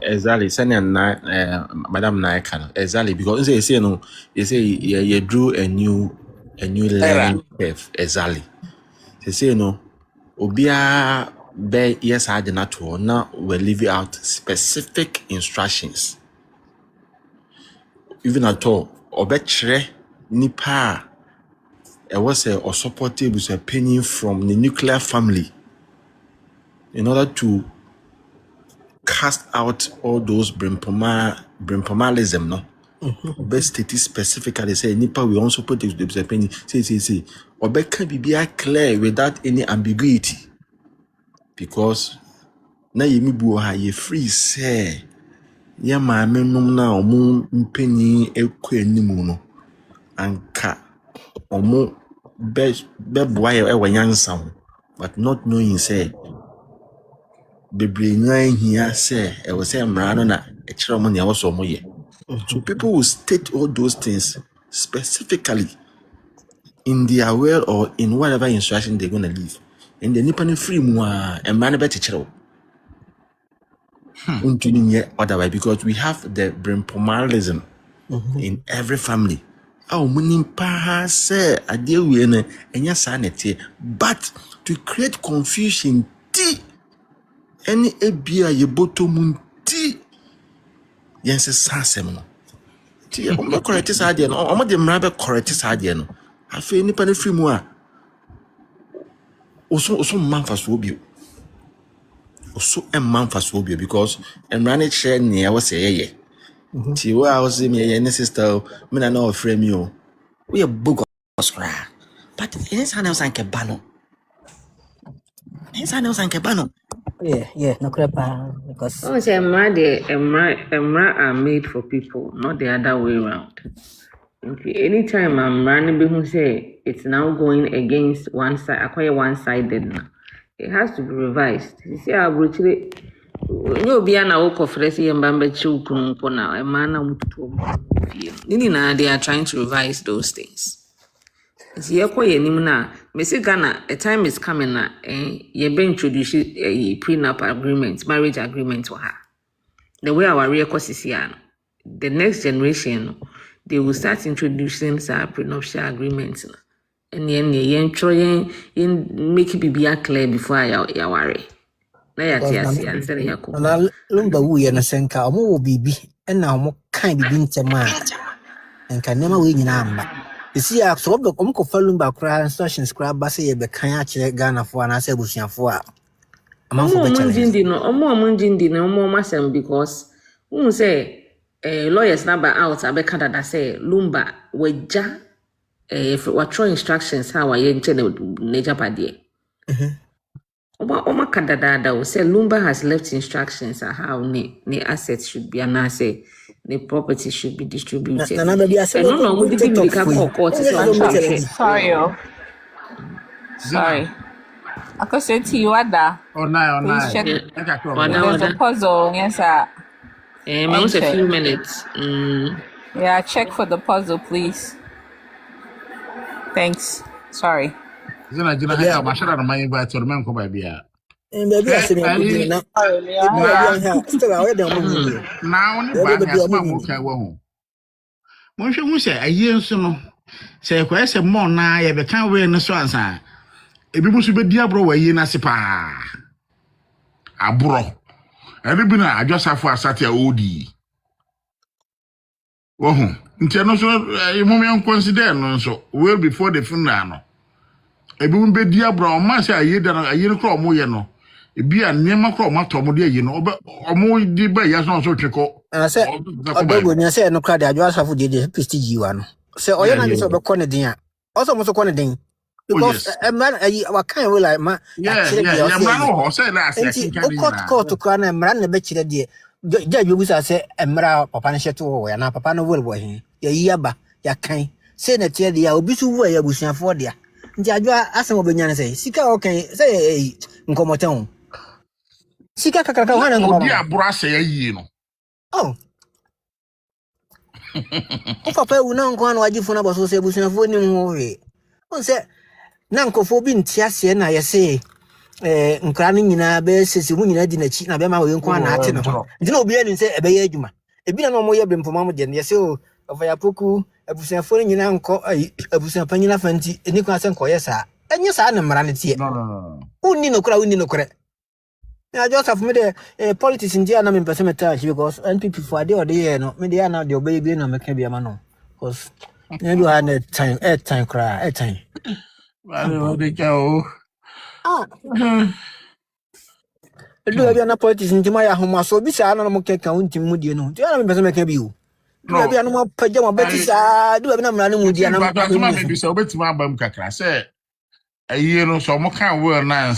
Exactly, senior Madam Naika. Exactly, because they say no, they say you drew a new learning curve. Exactly. They say no, Obia be yes I did not now we're leaving out specific instructions. Even at all, obetre nipa it was a or supportive with a penny from the nuclear family in order to cast out all those brimpomalism, no? Best state specifically say nipa we also put the penny say or can be clear without any ambiguity because na yemi bu ha ye free say ya ma menum na omu penny ekọ animu no anka omu be boy e wanyansa but not knowing say bebre nyan hia say e was say mra no na e kire omo ne e was omo ye. So people will state all those things specifically in their will or in whatever instruction they're going to leave. And the nipa free mua and man better chiro. Otherwise, because we have the brimpomalism in every family. Oh, munimpa say I deal with any sanity, but to create confusion, any ebia ye bottom yes, sasem. I'm correct this idea. No, I'm the mrabe correct this idea. No, I feel any penny free more. Also, man for swobio. Also, a man for swobio because and ran it share near was a ye. Tiwa was me, any sister, men are not frame you. We a book of scrap. But inside else and kebano. Inside else and kebano. Yeah, no crepa because Oh, say emra are made for people, not the other way around. Okay, anytime I'm running, who say it's now going against one side, acquire one-sided now. It has to be revised. You see, I brutally. You be an awok of Resi and Bambechu Kumpona, a man out to Nina, they are trying to revise those things. It's Nimuna, Missy Ghana, a time is coming now, you're being introduced a prenup agreement, marriage agreement to her. The way our real course is here, the next generation, they will start introducing some prenuptial agreements. And then try make it be clear before you worry. Na ya ti ase answer yako. na Lumba wu ye no senka omo wo bibi na omo kan bibi ntema enka nema we nyina amba isi ya so omo ko fa Lumba kra instructions kra ba se ye be kan a kire Ghana fo na se busuafo a amanfo be challenge omo masem because who say lawyers number out abeka dada say Lumba weja what try instructions how I yen ne japade. Oma kadada will say Lumba has left instructions on how the assets should be and I say the property should be distributed. Sorry. I could say to you, Ada. Oh, no. Please check. There's a puzzle. Yes, sir. Maybe a few minutes. Yeah, check for the puzzle, please. Thanks. Sorry. Baby, I said now still I don't know. Monhwe hu se aye nso no se kwa se mo na ye be kan we no so ansa ebi musu be di abro wa yi na se pa abro ebi bi na adwasafo asate a odi wo hu ntia no so mo me consider no so well before the funeral no ebi mu be di abro o ma se aye da no aye no kro mo ye no ebi a nema kro ma to mo de aye no omo di ba ya so tweko say odogo ni say no kra de adwasafo de prestige wa no say oye na so be kone din a also mo so kone din because man wa kan we like ma yeah man no say na say court kra na man na be kire de judge bi say emra papa ne hyeto wo ya na papa no wo bo hin ya yi aba ya kan say na tie de ya obi su wo ya busuafo de a nti adwa asem obenya ne say sika o kan say nkomotan sika kakaka wana nkomo odi abura say yi no oh papa una nko na wajifu na boso se busuafo ni mu we on say na nkofo bi ntiase na yese nkra no nyina be sese mu nyina di na chi na be ma we nko na ate no nti na obi ani say ebe ye adwuma ebi na no mo ye brempoma mo de ne yese o ofa ya poku abusuafo ni nyina nko abusuafa nyina fanti eni ko ase nko ye sa enye sa na mra ne tie unni no kra I just have made a politics in Diana in Pessimeta because NPP for a day or the no, media now the baby no make be a man. Because you had a time cry, a time. Well, they go. Do have an politics in Timaya home, so this I don't know counting Moody. No, do I remember making you? Do have no more pajama betties? Do have no running with you? I'm maybe so bet my bum cacra. Say a year or so more can't wear nine.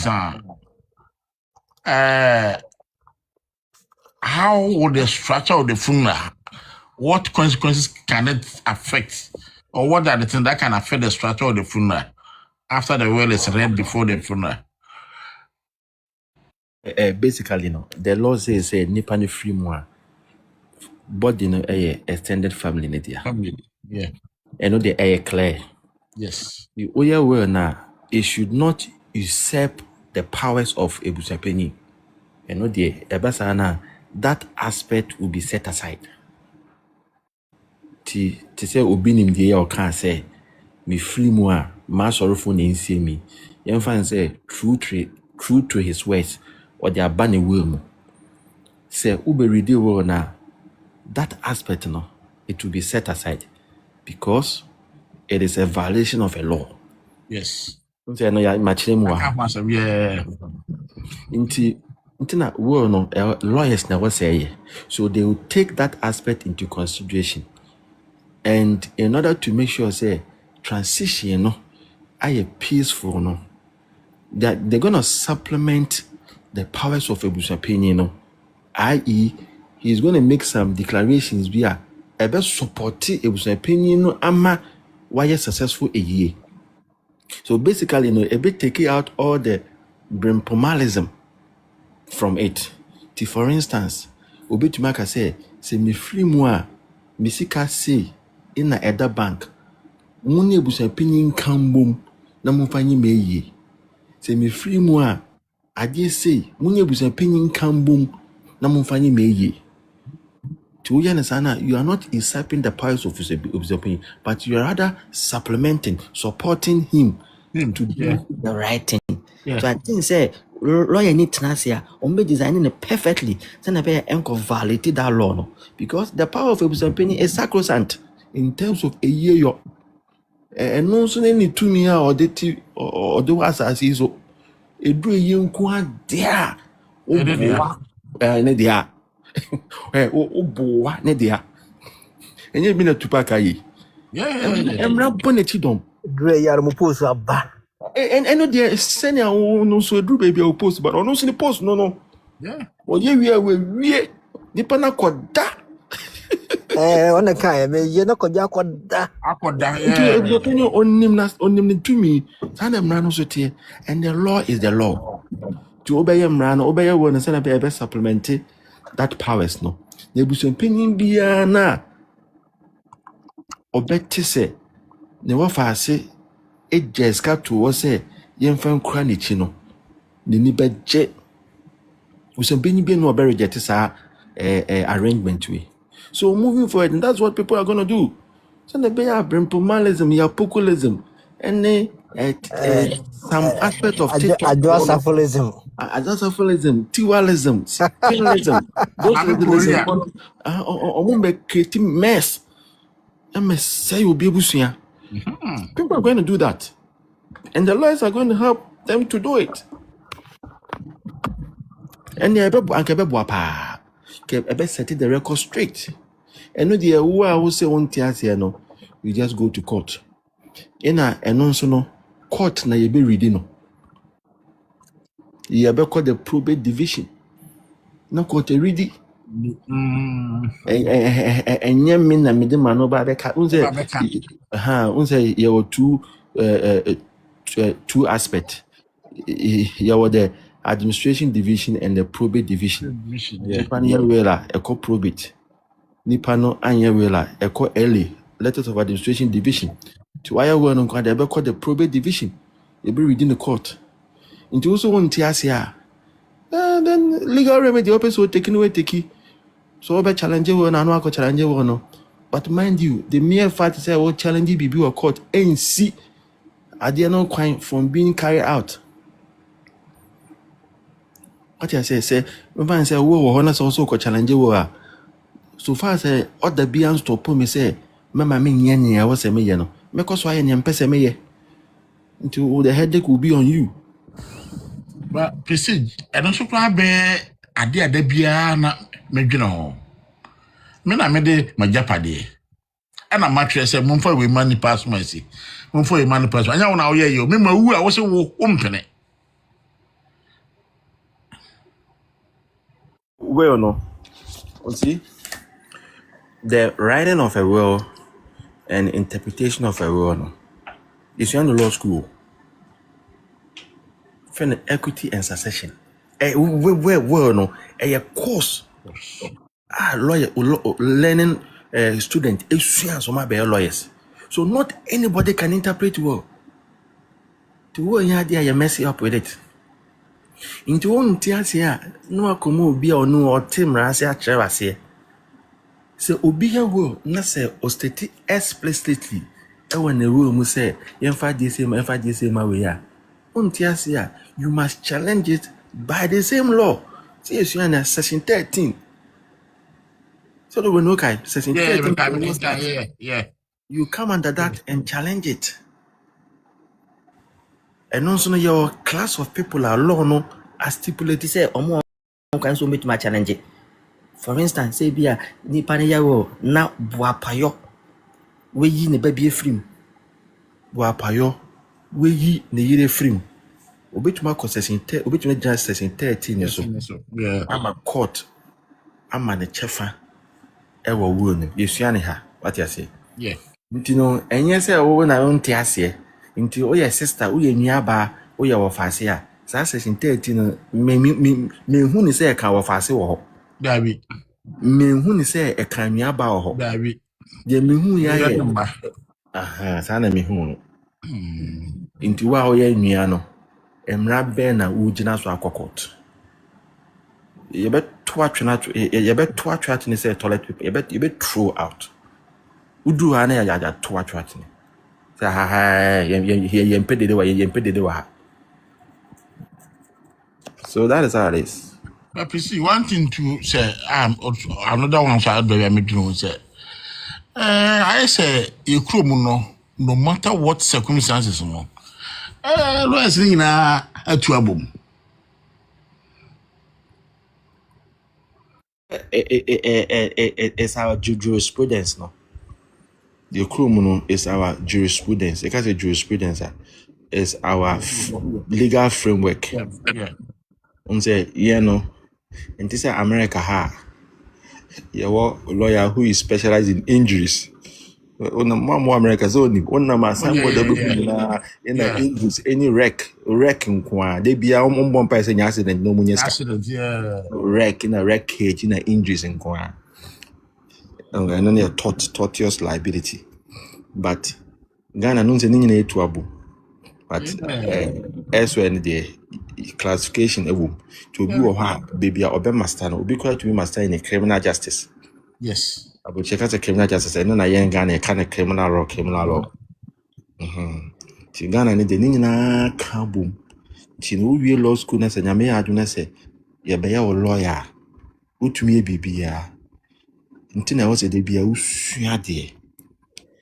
How would the structure of the funeral? What consequences can it affect, or what are the things that can affect the structure of the funeral after the will is read before the funeral? Basically, no, the law says nipa ni free more, but you know, extended family media. Family, yeah, and no, the clear. Yes, the oya well now, it should not usurp the powers of Ebusapeni. And no, the Ebasana, that aspect will be set aside. To say obinim the or can say me free more, my sorrowful name see me. Young fan say true to his words, or the abandoned will. Say ube read the word now. That aspect no, it will be set aside because it is a violation of a law. Yes. Say no, ya match them more. Yeah. Intina well no lawyers never say so they will take that aspect into consideration, and in order to make sure say transition no I peaceful no. That they're gonna supplement the powers of Ebusapeni, no. I.e., he's gonna make some declarations via ebe support Ebusapeni no ama why successful a year. So basically, ebe take out all the brimpomalism from it. For instance, obi to make say me free moi, me sika say in a other bank. Muni Ebusapeni kambum na mfanyi meye. Say me free moi. I dare say, Munya was a penny can boom, Namunfani meye. To Yanasana, you are not usurping the powers of his opinion, but you are rather supplementing, supporting him to do the right thing. Yeah. So I think say lawyer need tenacia on be designing it perfectly. Then I be enco validate that law no. Because the power of his opinion is sacrosanct in terms of a year. And no so any to me or the was as is. Edu eye nko adea oboa ne dia oboa ne dia enye bi na tupaka yi emra bonechi dom dre yar mo post aba eno dia senior no so edu baby o post but ono so ni post no oye wie nipa na koda on kai me ye na koja koda onim ni tumi sana emra no so tie and the law is the law. To obey mran, obey one and be supplement that powers no. Nebusun penny biana obeti se ne wafa se e jeska to was say yemfan kranichi no. Ne ni beje usun penny be no be reject sa arrangement we. So moving forward, and that's what people are gonna do. So they be brimpomalism, ya populism, and some aspect of adwasapholism, tiwalism, spinalism, those creating mess. Say will be bushia. People are going to do that, and the lawyers are going to help them to do it. And they are setting the record straight. And no, the who I will say on TSC, no, we just go to court. And also no court na you be reading no. You be called the probate division. No court ready. And mean na me de mano ba be ka unse you were two aspects. You were the administration division and the probate division. Eco probate. Nipano anyewela eco early letters of administration division. To wire one on they be called the probate division. You be reading the court. Into also one TSC. Then legal remedy opens will taken away take. So be challenge one and one challenge one. But mind you, the mere fact is I challenge BB or court and see are there no crime from being carried out. What I say, when say wo honors also ko challenge wo. So far as other beings to pull me say, Mamma me yen, I was a million. Because why any pesa me until the headache will be on you. But Prestige, I don't suppose be idea de biana medwino. Me na me de majapade. And I'm match say mum for we money pass mercy. Mum for we money pass. Anya wona wo ye yo. Me ma wu a wo se wo umpene. Well no. See? The writing of a will and interpretation of a will no. It's in the law school. Friend equity and succession. Well no. A course. Lawyer learning student so my lawyers. So not anybody can interpret will. To will you mess up with it. Into one tears here, no akomo be or no or Tim Rasia Trevas. So Obia will not say or state explicitly. When the rule must say, F5 DCM way. On tears here, you must challenge it by the same law. See, you are section 13. So the one okay, section 13. You come under that and challenge it. And also your class of people are law no as stipulated say omo can so meet my challenge. For instance, say bia ni paneyawo na boapayo we yi ne babie frim boapayo weyi ne yere film obetuma concession obetuma just session 13 so Yeah. ama court ama ne chefa ewo wo no yesua ne ha what you say Yeah. nti no enye se wo na wonte ase nti o ye sister o ye nua ba o ye wo fase a sa session 13 no me hu ni se ka wo fase wo ho Dabi. me hu ni se e ka nua ba wo ho Dabi. ye me hu ya Yeah, ye number. aha sa na me hu no nti wa o ye nua no emra be na wo gina so akokot you bet to atwena you bet to atwena ni say toilet paper you bet throw out udu ha na ya to atwena say ha ye mpede de wa so that is how it is. But you see, one thing to say, another one so I make you say. I say you no matter what circumstances no. Lawyers ni na atu abom. It's our jurisprudence no. The criminal is our jurisprudence. It can jurisprudence is our legal framework. Yeah. Say no. And this is America ha. Your lawyer who is specialized in injuries. More America so ni na ma san go na in injuries any wreck nkwa they be bomb pa say accident no munya Accident, yeah. wreck in a wreckage in injuries nkwa. And then a tortious liability. But Ghana no say nyina etu abo. But elsewhere in the classification ewu to be or baby or be master no be quite to be master in criminal justice. Yes. Abo check out criminal justice and na yen Ghana kind of criminal law. Ti Ghana ni de nyina ka bom. Ti no wie law school na say nyame adwuna say ye be ya lawyer. Utumi e bibia. Nti na wo say de bia usua de.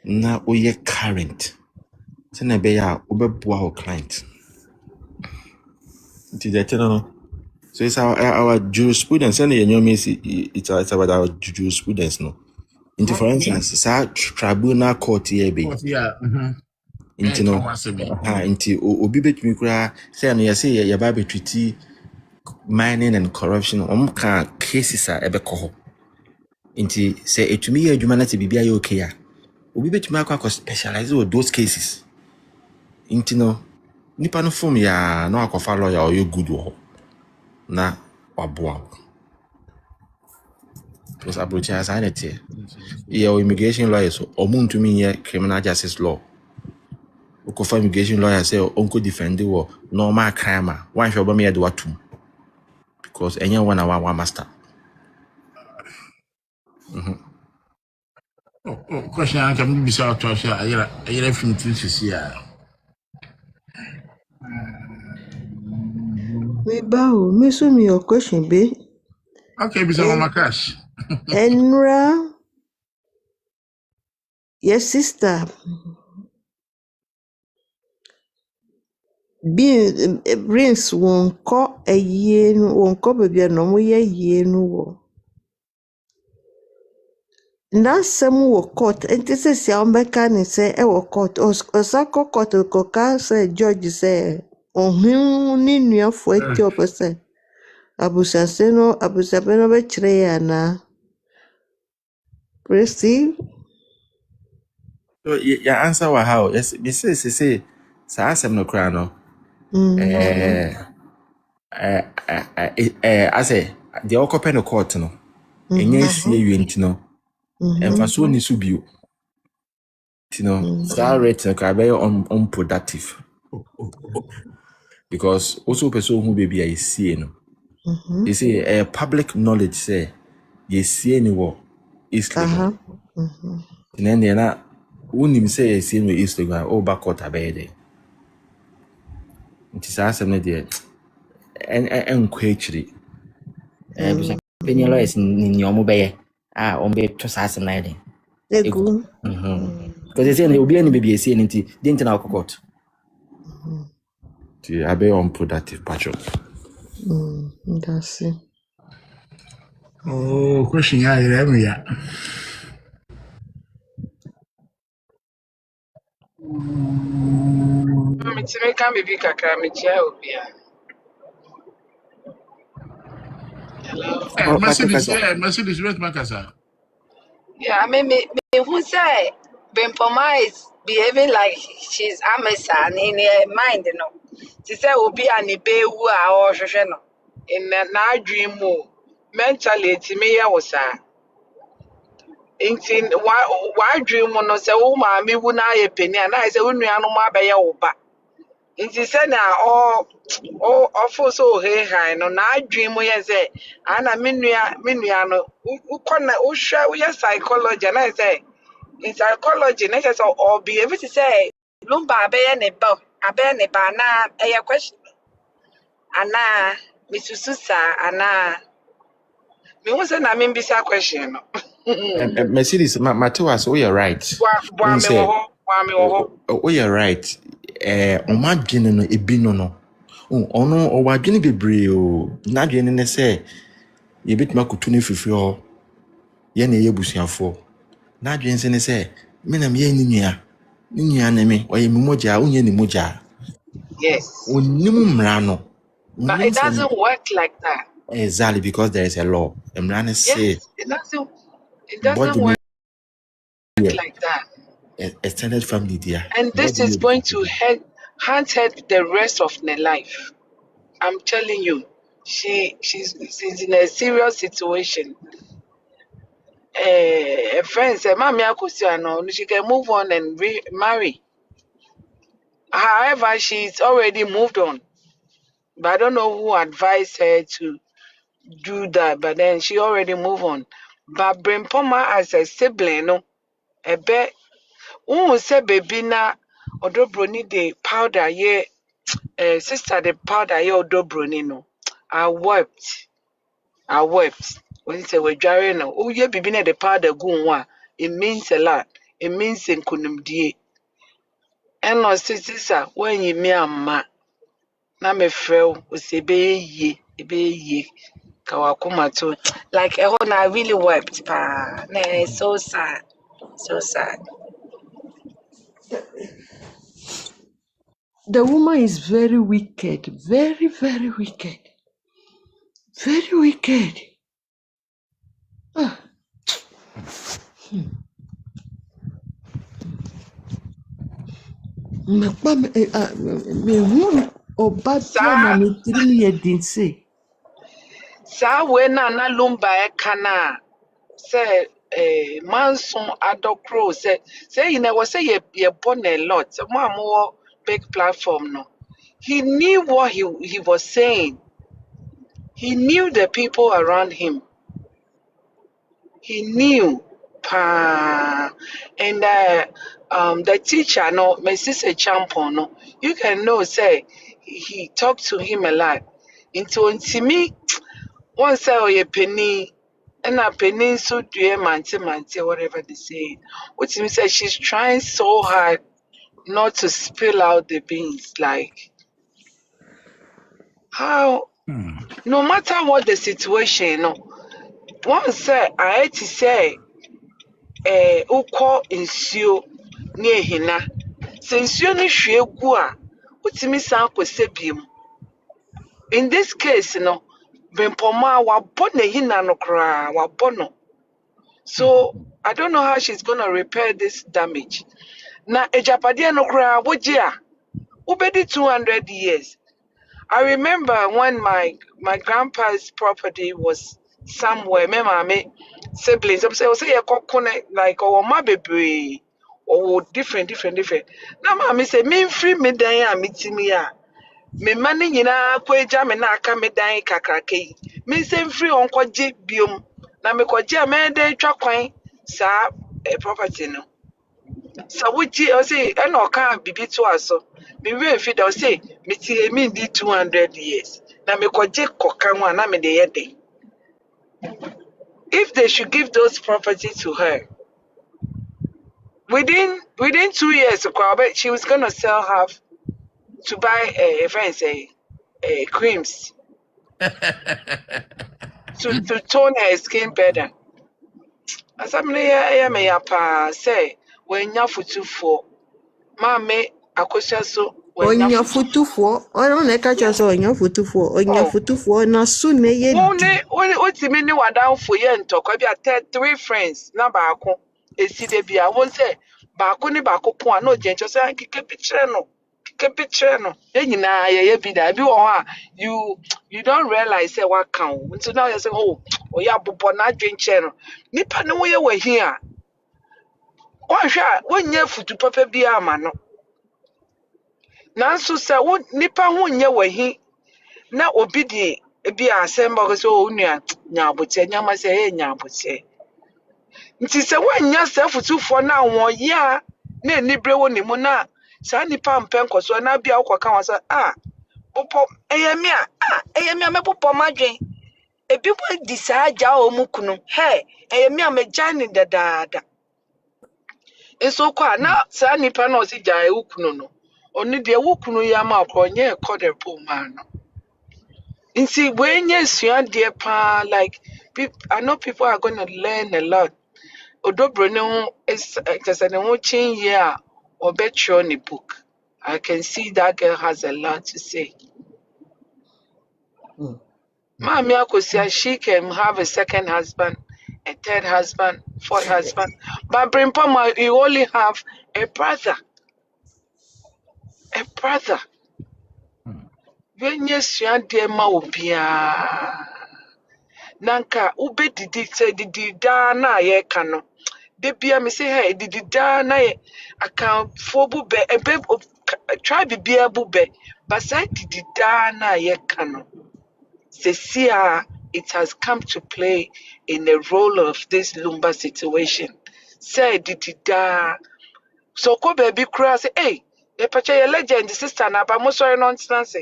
Na oye current. Say na be ya obeboa o client. Nti de no. So it's our jurisprudence and it's about our jurisprudence no. Into for instance, sa tribunal court here be. Yeah. Into no. Into obi betumi kura say no you say ya ba treaty mining and corruption ka cases a ebe ko ho. Into say etumi ye adwuma na te bibia ye okay a. Obi betumi akwa specialize with those cases. Into no nipa no form ya no akwafa lawyer or you good wo. Na waboa. Because approach as sanity. Your immigration lawyers or moon to me criminal justice law. Ukofa immigration lawyer say uncle defend the war normal crime. One shall be me do what because anyone one master. Question I can be so to share. I film to see. Me bao, me so me your question be. Okay, Mr. Mama Cash. Enra, yes sister. Being brings won ko a year won ko baby no mo ye year no wo. Na some wo court and this is your mechanic say e wo court osa court ko ka say judge say ohun ni nua fo 80%. Abusase no be kire ya na. Presti. So your answer was how? Yes, say sa asem no kra no. I say the occupant court no. Enye sie yenti no. Emfaso ni so bio. That rate can be unproductive because also person who baby I see no. You see public knowledge say you see any war is legal. And then they na unim say you see no is legal or back out abede. It is asem na dey en kwechiri. Bisa penye lawyers ni omo beye. Ombe to sa asem na dey. Egu. Because they say no obi ani baby see nti dey nti na court. To abe unproductive patch up. That's it. Oh, question ya ya. to make a baby kakra me chia obia. Hello. Oh, Pacho Mercedes, Kasa. yeah, Mercedes, where's Makasa? Yeah, I mean, me who say Bempoma is behaving like she's Amazon in her mind, you know. She said, "Obi and Ibe who are all no." In na dream mo mentally, it's me ya was in why dream mo no say, "Oh, mommy, who na ye penny," and I say, "Who no ma be ya oba." Nti sɛ na ɔfo so he han no na adwene mu yɛ sɛ ana me nua no wokɔ na wohwɛ woyɛ psychology na sɛ in psychology na kyerɛ sɛ ɔbea bi te sɛ Lumba abɛyɛ ne ba na ɛyɛ question anaa mesusu saa anaa mehu sɛ na membisa question no Mercedes, Matewas, oh, you're right. boa me wɔ hɔ Oh, you're right. Omadwene no ebi no. Ono owadwene bebree o. N'adwene ne sɛ yɛbɛtumi akotu no fifiri hɔ. Yɛ na ɛyɛ busuafoɔ. N'adwene nso ne sɛ me na meyɛ ne nua. Ne nua ne me, ɔyɛ me mogya, wonyɛ ne mogya. yes Onim mmara no. but it doesn't work like that. Exactly, because there is a law. Mmara ne say Yes, it doesn't work like that. Extended family there. And this is going to hurt the rest of her life. I'm telling you, she's in a serious situation. A friend said, "Mami Akusiano, she can move on and remarry." However, she's already moved on. But I don't know who advised her to do that. But then she already moved on. But Brimpoma as a sibling, no, a bit. Who say baby na odobroni de powder ye sister the powder ye odobroni no. I wept. When you say we dware no, oh ye baby na the powder go nwa. It means a lot. It means in kunumdie. And no sister when you me amma na me frɛ o se be ye kawakuma to like I really wept pa. Nah, it's so sad. So sad. The woman is very wicked, very, very wicked. Very wicked. Ah. Mekpa mehu ọba bi a na ne tirim yɛ den se. Saa we na Lumba ekana say manson adokro say you know was say ye born a lot more big platform no. He knew what he was saying. He knew the people around him. He knew and the teacher no my sister Champon no you can know say he talked to him a lot. Into me one say oh ye penny and a penny so dear mante whatever they say. Which means that she's trying so hard not to spill out the beans. Like how no matter what the situation, no one say I had to say uko insio near hina. Since you ni shwe gua, which means in this case, no Bempoma wa bonne hina no kra wa bono. So I don't know how she's gonna repair this damage. Na ejapadia no kra wojia. Ubedi 200 years. I remember when my grandpa's property was somewhere, me mama siblings. I'm saying like our ma bebre or different. Na mama say me free me dan a mitimi a me mani nyina kweja me na aka me dan kakrake. Me say free onkwaje biom na me kwaje a me dey twa kwan sa property no. So wuji o say e na oka bibi to aso me we fi da o say me tie me di 200 years na me kwaje koka ho na me dey yede. If they should give those property to her within 2 years she was going to sell half to buy a friend say creams to tone her skin better. Asamne ya me ya pa say when ya futu for mame akosha so Onya futufuo. Ono ne kacha so onya futufuo. Onya futufuo na su ne ye di. Otimi ni wadanfo ye ntokwa bi at 3 friends na baako esi de bia won say baako ni baako ko a na ojencho say kike picture no enyina ye bi da bi wo ha you don't realize say what can until now you say oh ya bobo na adwenche no nipa ne wo ye wahi a wo nya futu papa bi ama no nanso say wo nipa ho nya wahi na obi di ebi asem ba ko so onua nya abote nya ma say nya abote nti se wanya sefutufo na won ya na enibre wo ne mu na sa nipa mpen koso na bia ukoka wa say popo eyemi a me popo madwen ebi bo di sa aja o mu kunu eyemi a me jani dadaada eso kwa na sa nipa na o si ja ukunu no oni de ukunu ya ma akronye ekodepo ma no nti wenye suade pa like I know people are going to learn a lot odobro ne ho is ne ho chin year or bet you on a book. I can see that girl has a lot to say. Mami Akosia, she can have a second husband, a third husband, fourth husband. But Brimpama, you only have a brother. A brother. When you see dear Maubia Nanka, ube didi say didi da na ye kano. Debia me say hey didi da na ye account for bube a babe try be a bube, but say didi da na ye kano. Sesia, it has come to play in the role of this Lumba situation. Say dida. So ko baby cry say, hey, the pacha your legend sister na ba mo sorry nonsense.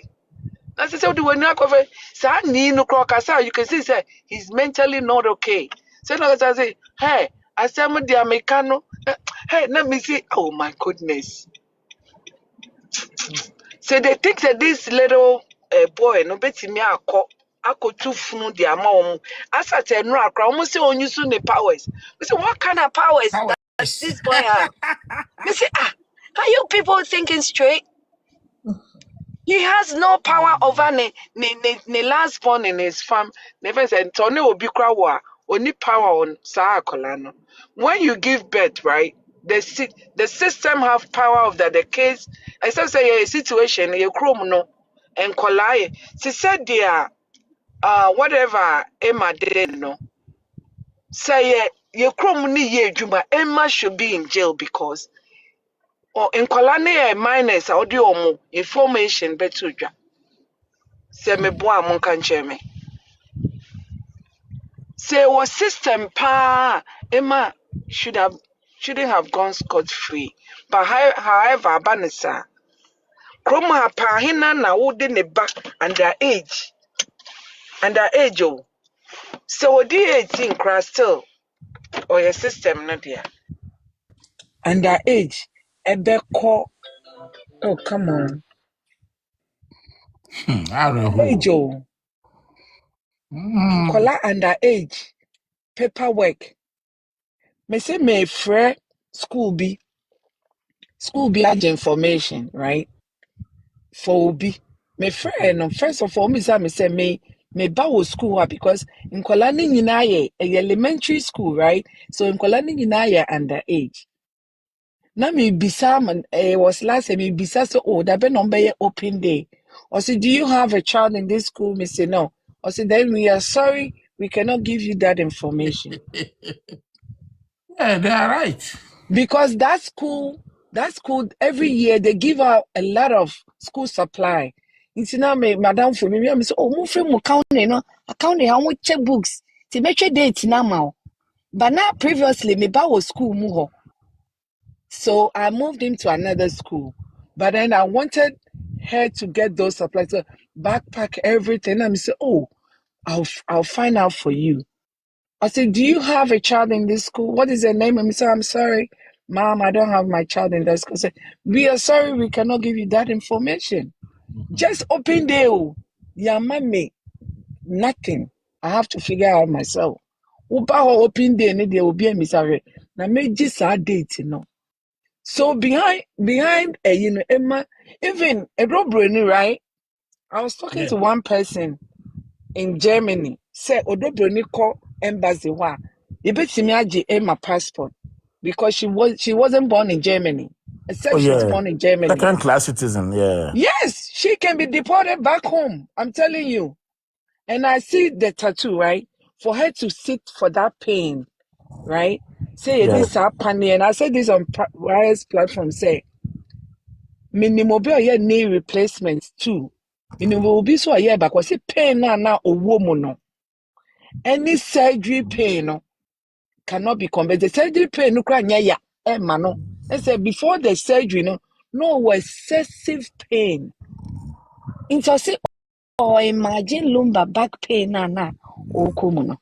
Na say do when you cover sa ni no kasa you can see say he's mentally not okay. So no say, hey, asem the Americano. Hey, let me see. Oh my goodness. So they think that this little boy no beti me ako funu di ama omu asate no akra omu say on use the powers. We say what kind of powers does this boy have? We say are you people thinking straight? He has no power over ne last born in his farm. Never said Tony obi kra wa only power on sa akola no. When you give birth, right? The system have power of that the case. I say a situation a chrome no and kolai. She said there whatever Emma did no. Say ye chrome ni ye juma Emma should be in jail because or in kolani minus audio mo information betuja. Say me boa mon kanche me. Say what system pa Emma shouldn't have gone scot free. But however, Banessa, Chroma pa hina na would in the back underage. Oh. So the 18 cross still or your system not there. Underage. Ebeko. Oh come on. I don't know. Age oh. Kola underage. Paperwork. Me say me free school be large information, right? For Obi. Me friend, no, first of all, me say me bawo school because in Kolani nyina ye elementary school, right? So in Kolani nyina ye underage. Na me bisa man was last time me bisa so that be number ye open day. Or say, do you have a child in this school? Me say no. Or say then we are sorry, we cannot give you that information. Yeah, they are right. Because that school every year they give out a lot of school supply. It's now me madam for me say oh mo free mo account no account how much checkbooks to make sure date now. But now previously me ba was school mu ho. So I moved him to another school. But then I wanted her to get those supplies, so backpack everything. And I say, oh, I'll find out for you. I said, do you have a child in this school? What is her name? And I said, I'm sorry, Mom, I don't have my child in that school. I said, we are sorry, we cannot give you that information. Just open day. Yeah, mommy, nothing. I have to figure out myself. Uba open day, there will be a misery. Now, make this our date, you know. So behind Emma, even a robbery, right? I was talking to one person in Germany. Say Odobroni call embassy wa. You bet me Emma passport because she wasn't born in Germany. Except she was born in Germany. Second class citizen, yeah. Yes, she can be deported back home. I'm telling you. And I see the tattoo, right? For her to sit for that pain, right? Say this happening, and I said this on various platforms. Say minimum be knee replacements too. Minimum be so a back was say pain now a woman. Any surgery pain no cannot be compared. The surgery pain no cry ya no. I said before the surgery no excessive pain. Into say or imagine lumbar back pain na o komo.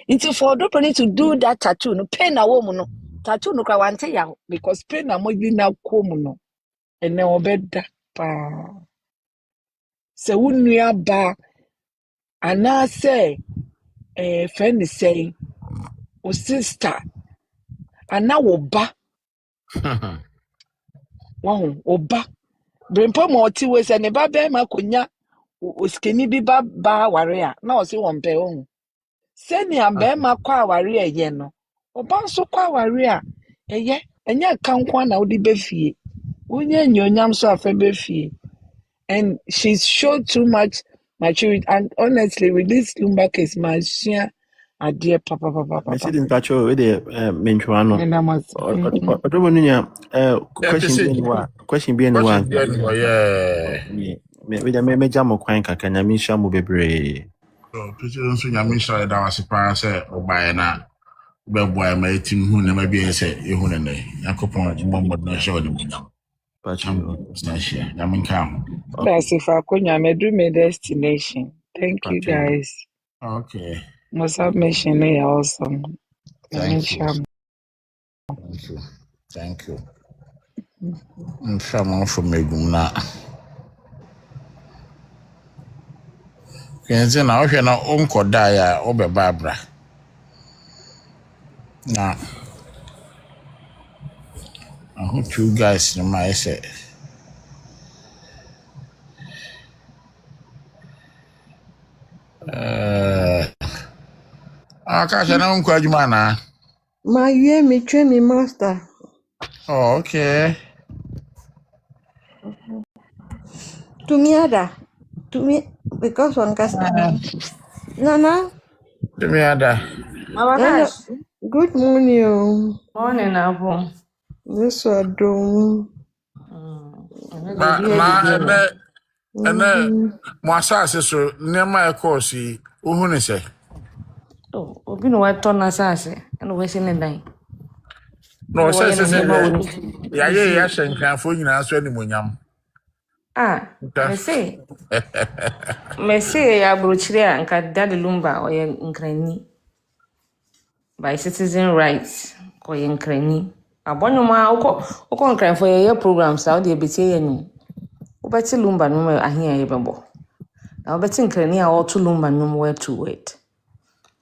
Into for nobody to do that tattoo no pain na woman no tattoo no kwa wante ya because pain na mo na komo no ene obeda pa se wunua ba ana say friend say o sister ana wo ba wow oba brempo mo ti we se ne ba be ma konya o skeni bi ba ware a na o se won pe ohun se ni ambe ma kwa ware eye no oba nso kwa ware a eye enya kan kwa na odi be fie onye nyonyam so afa be fie and she's showed too much maturity and honestly with this Lumba case my share adie papa Me see the pacho with the menchuano. and I must question be anyone. Yeah. Me jam kwan kaka na me shamu bebre. So, President Sunyamisha, that was a pass or by an boy, my team who never be a say, you who and they. Yakopon, one would not show them. Yamin come. that's if I could do my destination. Thank you guys. Okay. Must have mentioned it awesome. Thank you. Thank you. Someone from Meguna. Kenzie na ohwe na onkoda ya obe Barbara. Na I hope you guys know my say. Kasha na unko adwuma na. Ma yue me train me master. Oh, okay. To me ada. To me because one cast. Nana. To me ada. Abakash. Good morning. Morning, Abu. This one do. Ene mo asase so nema e course yi ohu ne se. Oh, obi no wa ton asase. Eno we se ne dan. No se ya ye ya hyenkranfo nyina so animonyam. Me say ya brochire a nka Daddy Lumba oye nkrani. By citizen rights oye nkrani. Abonyoma uko nkranfo ye programs a de betie ye ni. Ubeti Lumba no me ahia ye bebo. Na ubeti nkrani a otu Lumba no word to word.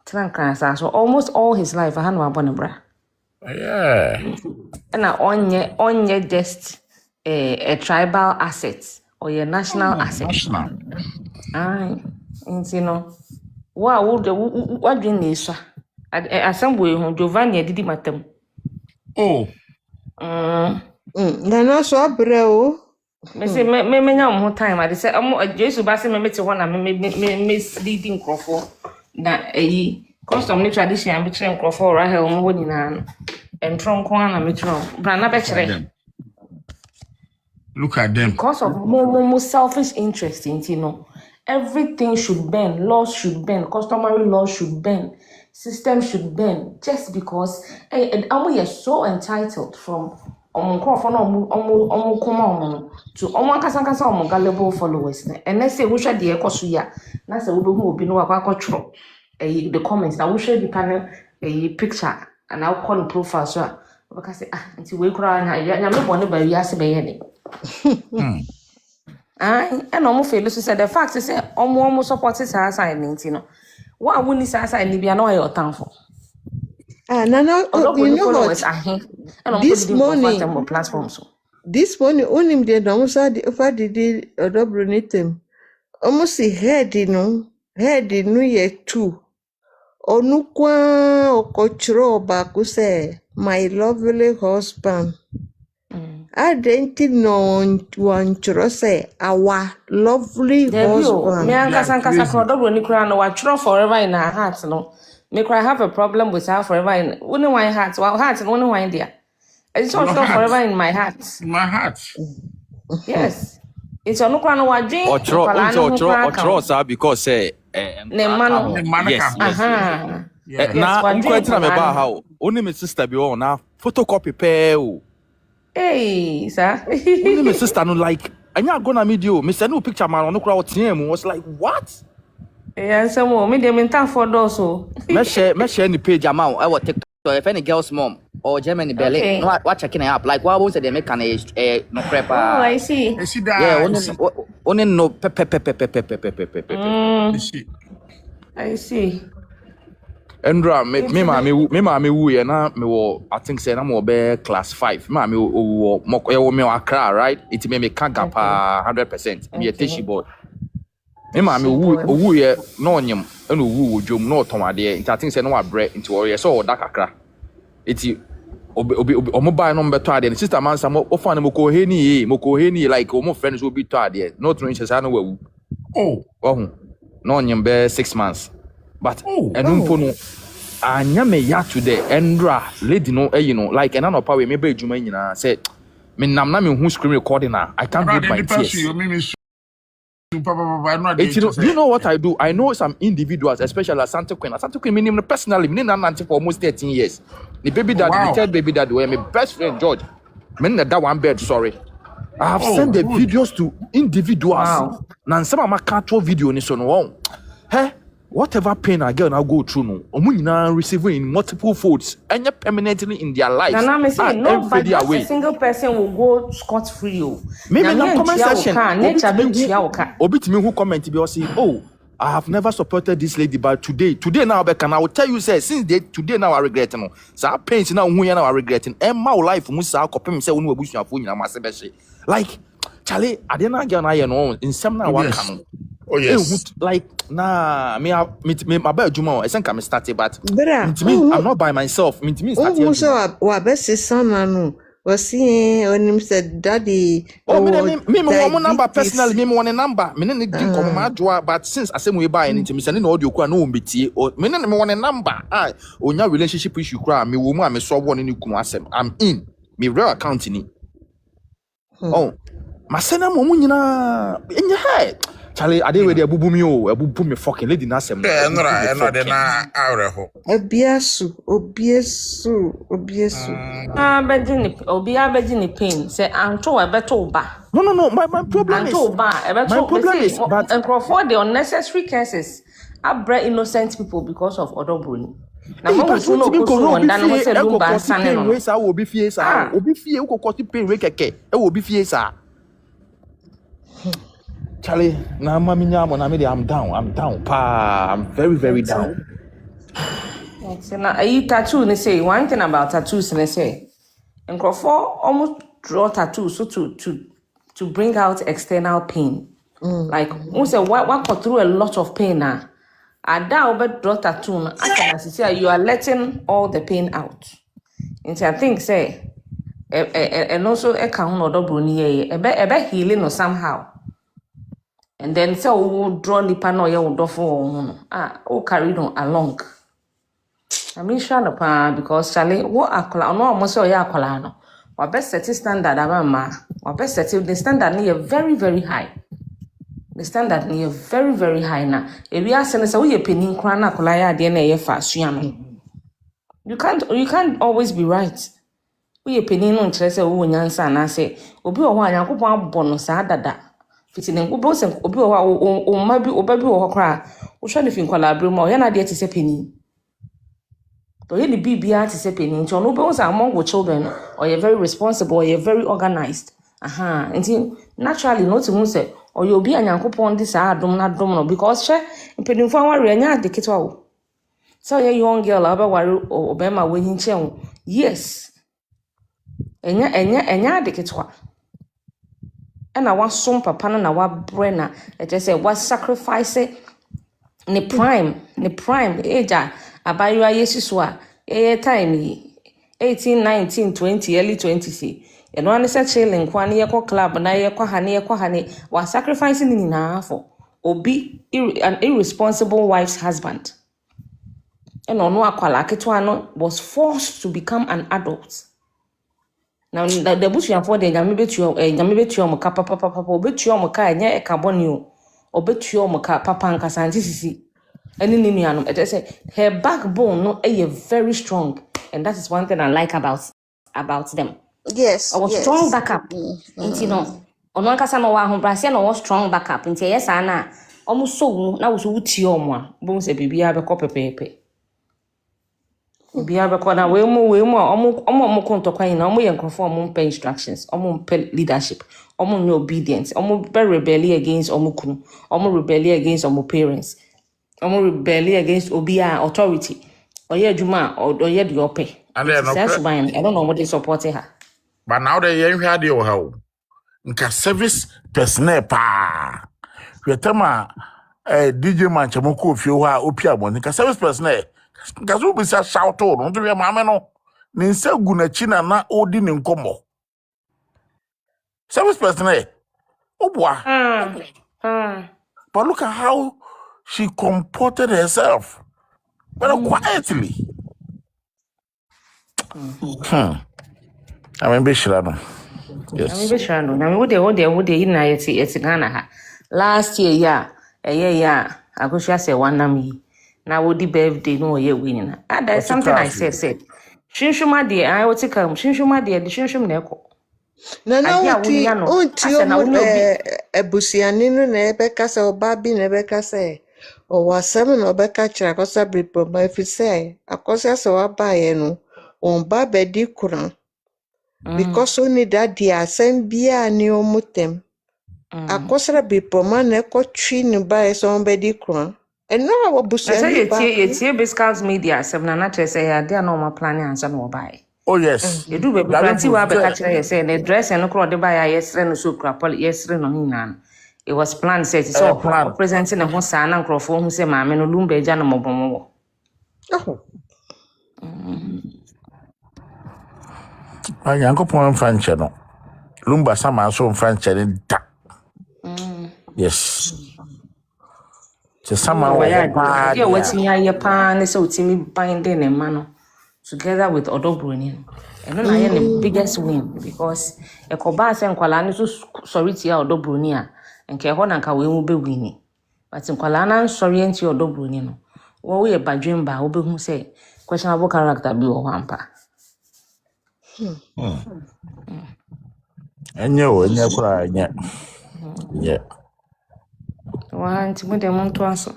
So almost all his life I had no abonebra. Yeah. And onye just a tribal asset or a national asset. National. Aye. And you know, what do you say? Assembly who Giovanni did matem. Oh. Nana so abreo. Me say me nyam time I say Jesus ba say me te ho na me leading crofo na custom ni tradition am between crofo Rahel mo woni na and tronko na me tron brana be kire. Look at them. Because of more selfish interest in everything should bend, laws should bend, customary laws should bend, system should bend, just because and we are so entitled from to kasa gullible followers. And let's say we should the ekosuya. That's a who be no akwa the comments that we should the panel a picture and I'll call the profile so because until we cry na me bone ba wi ase be ye and almost feel so said the fact is almost support our side no what we need our side ni bia na your town for Nana, you know what? And This morning, platforms. this morning, unim de domusa di ofa didi odobronitem. Almost head no ye two. Onukwa okochro baku say, my lovely husband. I didn't know one say our lovely husband. Me and Kasa Kodo ni kura no watchro forever in our hearts no. Me cry have a problem with her forever in only one heart. Well heart and only one there. It's all forever in my heart. My heart. Yes. It's on no wa dream. Otro sir because ne mano. Yes. Na nkwetina me ba ha o. Oni me sister bi o na photocopy pe o. Hey, sir. Only my sister no like. Anya go na video. Me send no picture man no crowd o team was like what? Yeah, some me dem in for those so. Me share ni page amount. I was TikTok if any girl's mom or Germany belly. Okay. No what checking up like what was they make an no prep. Oh, I see. Yeah, only no pe. I see. Endra me mama wu ye na me wo I think say na mo be class 5 mama wo me Accra right it me can gap 100% me teach board me mama wu ye no onyem na wu dwom na oton ade it I think say na wa bre into warrior so da kakra it obi mobile no beto ade sister man sam o fa na moko heni like o mo friends will be to ade no tro nche sa na wa wu no onyem be 6 months. But enumpo no anya me ya today endra lady no like ena no power me ba ejuma nyina say me nam na me hu screen recording I can't read my tears. You know what I do? I know some individuals, especially Asante Queen, me name personally, me na nanti for almost 13 years. The baby daddy, the third baby daddy, were my best friend George. Me na that one bed, sorry. I have sent the videos to individuals. Na some ma can't video ni so no. Hey, whatever pain I get, I go through no. Omunina receiving in multiple folds, and yet permanently in their lives. And I'm saying nobody, a single person will go scot free. Maybe in the comment section, Obitimi who comment be say, oh, I have never supported this lady, but today now, I will tell you, say, since today now I regret no. So pains now who now I regretting. And my life, Musa, copy me say, when we bush your phone, like, Charlie, I didn't get an in some now one can. Oh yes. Like me my bad juma I think I'm starting but I'm not by myself. Me starting. Oh, so wa best son no. Was seeing on him said daddy. Oh, me one number personally, me one number. Me need come my but since I say we buy anything, me send audio kwa no mbiti. Or me one number. I onya relationship issue kwa me wo mu a me so one ni kunu asem. I'm in. Me real account ni. Oh. Masena mo nyina enye he. Charlie, I did with the abubu me fucking lady nasem. No, de na awreho. Obiesu. Obia pain. Say anto e beto ba. No. My problem is. My problem is, but and for the unnecessary cases, I bred innocent people because of odobroni. Na mo so no go on dan mo say Lumba sane no. We say obi fie sa. Obi fie wo kokoti pain we keke. E obi fie sa. Charlie, now I'm down. I'm very, very down. So now I tattoo they say one thing about tattoos they say. And Crawford almost draw tattoos so to bring out external pain. Like we say what go through a lot of pain now. Ada over draw tattoo I can say you are letting all the pain out. And I think say and also a can no broni ebe healing or somehow. And then so draw nipa no ye udofo o carry on along. I mean sure because Charlie what akola no almost say akola no. Wa best set standard amama. Wa best set the standard near very very high. The standard near very very high na. E wi ase say we penin kra na akola ya de na ye fa asua no. You can't always be right. We penin no nkyere say wo nyansa na say obi o ho anyakopon abbo no sa dada. Fitting go sen obi o ma bi obabi wo kra wo hwe ne fin kwala abre ma o ya na de tese peni to ye ni bibia tese peni nti ono be won among with children or you very responsible or you very organized nti naturally no to say or you obi anyankopon dis adom na dom no because hwe penimfo anware anya de kitwa wo so you young girl aba ware obema we hinche wo yes enya adeketwa ena wasom papa no na wabre na say was sacrifice ne prime age abayua yesusu a time yi 18 19 20 early 20s eno ane se chilling kwa ne yekọ club na yekọ ha ne wa sacrifice ni na for obi an irresponsible wife's husband eno no akwala ketwa no was forced to become an adult. Now the bushia for the nyame betuo mo ka papa obetuo mo ka enye e carbon o obetuo mo ka papa nkasa antisisi eni ni nuanom it say her backbone no very strong, and that is one thing I like about them. Yes. I was strong backup nti no ono nkasa no wa ahobrase no was strong backup nti yes na omo so na wo so wuti omo a bo se bibia be ko pepepe bia be ko na we mu omo kontokwa yin na omo ye nkrofo omo mpe instructions omo mpe leadership omo nye obedience omo be rebel against omo kunu omo rebel against omo parents omo rebel against obia authority oye adwuma oye de ope And then I don't know what they supporting her. But now they ain't had your how. Nka service personnel pa. Wetama DJ Manchamoko fio ha opia bon. Nka service personnel. Nka so be say shout out. No to be mama no. Ni nsa gu na chi na odi ni nkomo. Service personnel. Obwa. But look at how she comported herself. But quietly. I mean, Bishano. Yes. I mean, Bishano. Now, what they in it's Ghana. Last year, I go share say one nami. Now, what the birthday no ye winning. There's something I said. Shinshuma dear, I will take him. Shinshuma dear, the Shinshum neko. Na unti ebusiani no na ebeka se obabi na ebeka se o wasem na obeka kira kosa bripo ma efise akosa se wabaye no on ba bedi kuran because only that the asem bia ni omutem akosa bripo ma na ko twi ni ba so on bedi kuran eno obusiani ba ye biscuits media asem na na say ya dia no ma plan ansa no obaye. Oh yes. You do baby party wa be catch you say the dress and no de buy yesre no so kra pol yesre no hinan. It was planned set so presenting the ho sa na nkrofo hu say maame no Lumba eja no mobomo. Yanko pon fanche no. Lumba sama so fanche ni da. Yes. Se sama wa ba. Yeah, wetin ya pa ne so timi binding and mano together with Odobroni. And no na the biggest win because e ko ba se nkwala ni so sorry tia Odobroni a nke ho na nka we mu be wini. But nkwala na sorry enti Odobroni no. Wo we badwemba wo be hu say questionable character bi wo hampa. Enye kura enye. Yeah. Wa nti mo de mo nto aso.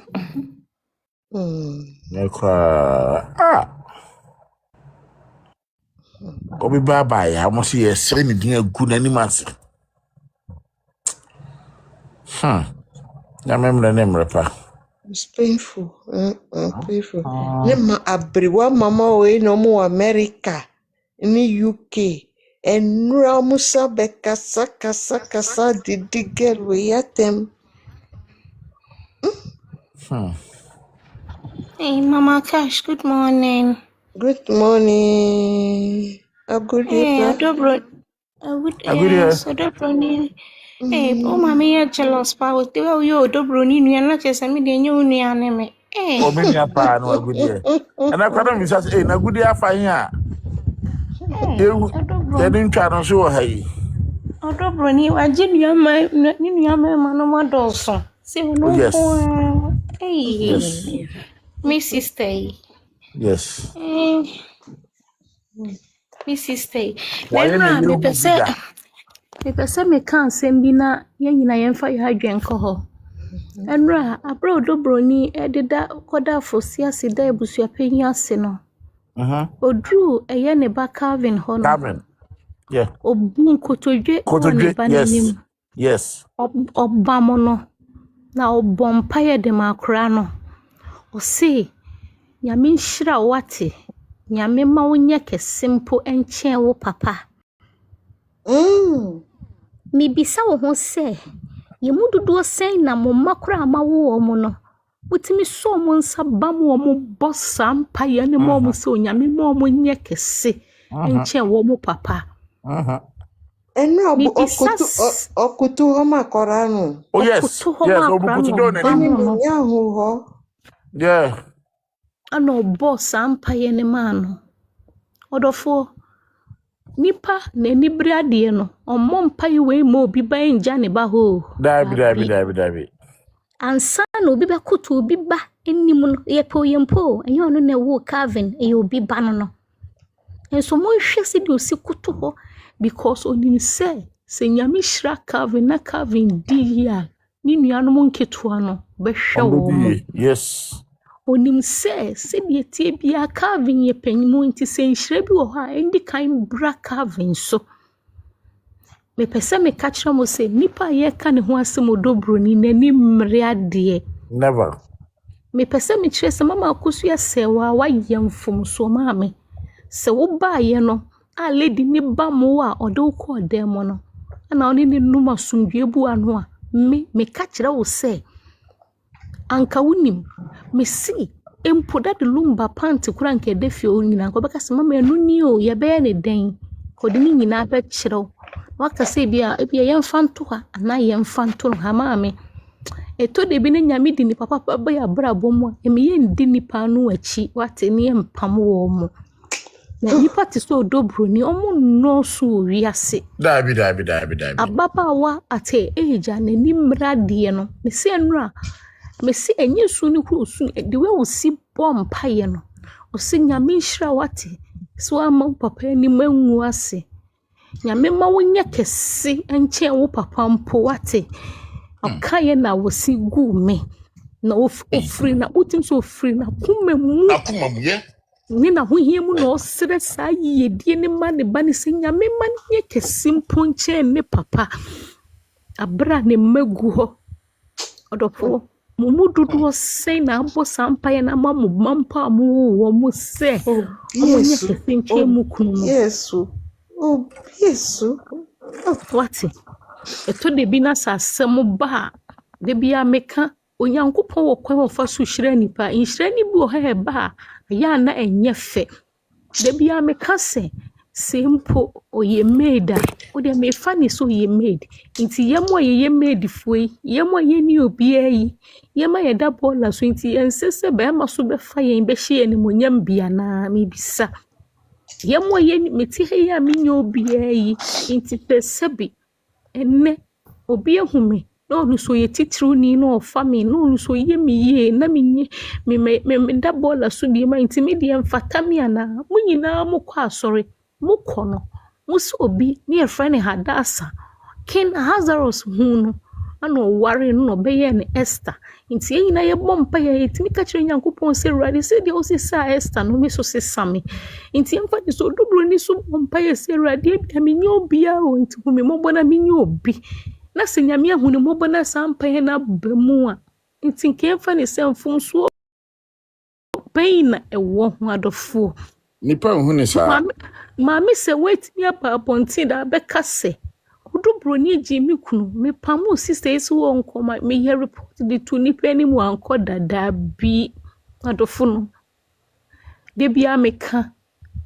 Obi baba ya mo si yesre ni din agu na ni mase. Ya memre pa. It's painful. Painful. Nema abriwa mama we no mo America ni UK and ramusa kasa didi girl we yatem. Hey, Mama Cash, good morning. Good morning. A good day. Hey, Odobroni. Hey, oh, Mammy, you're jealous, pa. With the way you Odobroni, you are not just a median, you name. Hey, oh, me pa no a good day. And I can't miss us. Hey, na good day fa here. You didn't try to show hey. Odobroni, I did your man, no more dolson. See, no. Yes. Hey, me sister. Yes. Me sister. Me say me can send bina yen nyina yen fa ya adwen ko ho. Enra abro Odobroni ededa koda fosia sida ebusua panyi ase no. Odru eye ne ba Calvin ho no. Calvin. Yeah. Obun kotodwe ne ba nanim. Yes. Obamo no. Na obompa ye de makra no. O say nyame nhira wate. Nyame ma wonye kesempo enche wo papa. mibisa wo ho se ye mu dodo sen na mo makra ma wo mo no wotimi so mo nsa bam wo mo bossa mpa ye ne mo mo se onyame mo mo nye kese enche wo mo papa Eno okutu homa koranu. Oh yes. Yes, obukutu do na ni. Yeah. Ano bossa mpa ye ne ma no. Odofo nipa na enibra de no ommo mpa yi we ma obi ba nja ne ba ho. Dabi. Ansa na obi ba kutu obi ba enim no ye po yempo enye ono na wo Calvin e obi ba no. Enso mo hwe se de osi kutu ho because onim se nyame hira Calvin na Calvin di ya ni nuanom nketua no be hwe wo. Yes. Onim se de tie bia Calvin ye panyimu nti se nhire bi wo ha endi kan bra Calvin so. Me pese me kachira mo se nipa ye ka ne ho asem odobro ni nani mmre ade. Never. Me pese me kire se mama akusu ya sewa wa yemfom so maame. Se wo ba ye no a lady ni ba mo a odo ko demo no. Ana oni ni numa sundwe bu anu a me kachira wo se anka wunim me si empo Daddy Lumba panty kura nke defi o nyina ko beka se mama enu ni o ye be ne den ko de ni nyina be kire waka se bia yemfanto ha ana yemfanto no ha maame eto de bi ne nyame di ni papa ba ya brabo mu e me ye ndi nipa no achi wate ne empam wo mu na nipa ti so dobro ni omu no so wiase Dabi. ababawa ate eja na ni mrade no me se enura me se enye su ni kru su de we wo si bompa ye no o se nyame hira wate so ama papa ni manwu ase nyame ma wonya kese enche wo papa mpo wate akaye na wo si gu me na ofri na utim so ofri na kumamu ye ni na ho hie mu na osere sa yedie ne ma ne ba ne se nyame ma nye kese mpo nche ne papa abra ne magu ho odofo mumu dudu sei na abo sampa ya na mamu mampa mu wo mu se onye kese nche mu kunu Yesu wati eto de bi na sasem ba de bia meka onyankopon wo kwan Fosu hire nipa nhire ni bi o ha ba ya na enye fe de bia meka se simple oye made o de me fa ni so ye made nti yemo ye made foi yemo ye ni obi ayi yema ye da bola so nti ensese ba ma so be fa ye be hye ni monyam bia na me bisa yemo ye meti he ya me obi ayi nti pesebi enne obi ehume no no so ye titru ni no family no so ye mi ye na me da bola so bi ma nti me de mfata me ana munyina mo kwa asore mo kono mo so obi ne e friend Hadasa ken Hazaros hunu ano ware no be ye ne Esther nti nyina ye bompa ye timi ka kire Nyankopon se rade se de o se sa Esther no me so se same nti emfa de so dobro ni so bompa ye se rade bi me nyo bia o nti hu me mo bona me nyo obi na se nyame ahunu mo bona sampa ye na bamu a nti nke emfa ne se mfom so pain ewo ho adofo nipa hu ne sa mami se wait me apa ponti da beka se odobro ni ji mi kunu me pamu sister isi wo nkoma me ye report de to nipa ni mu anko dada bi adofo no de bia meka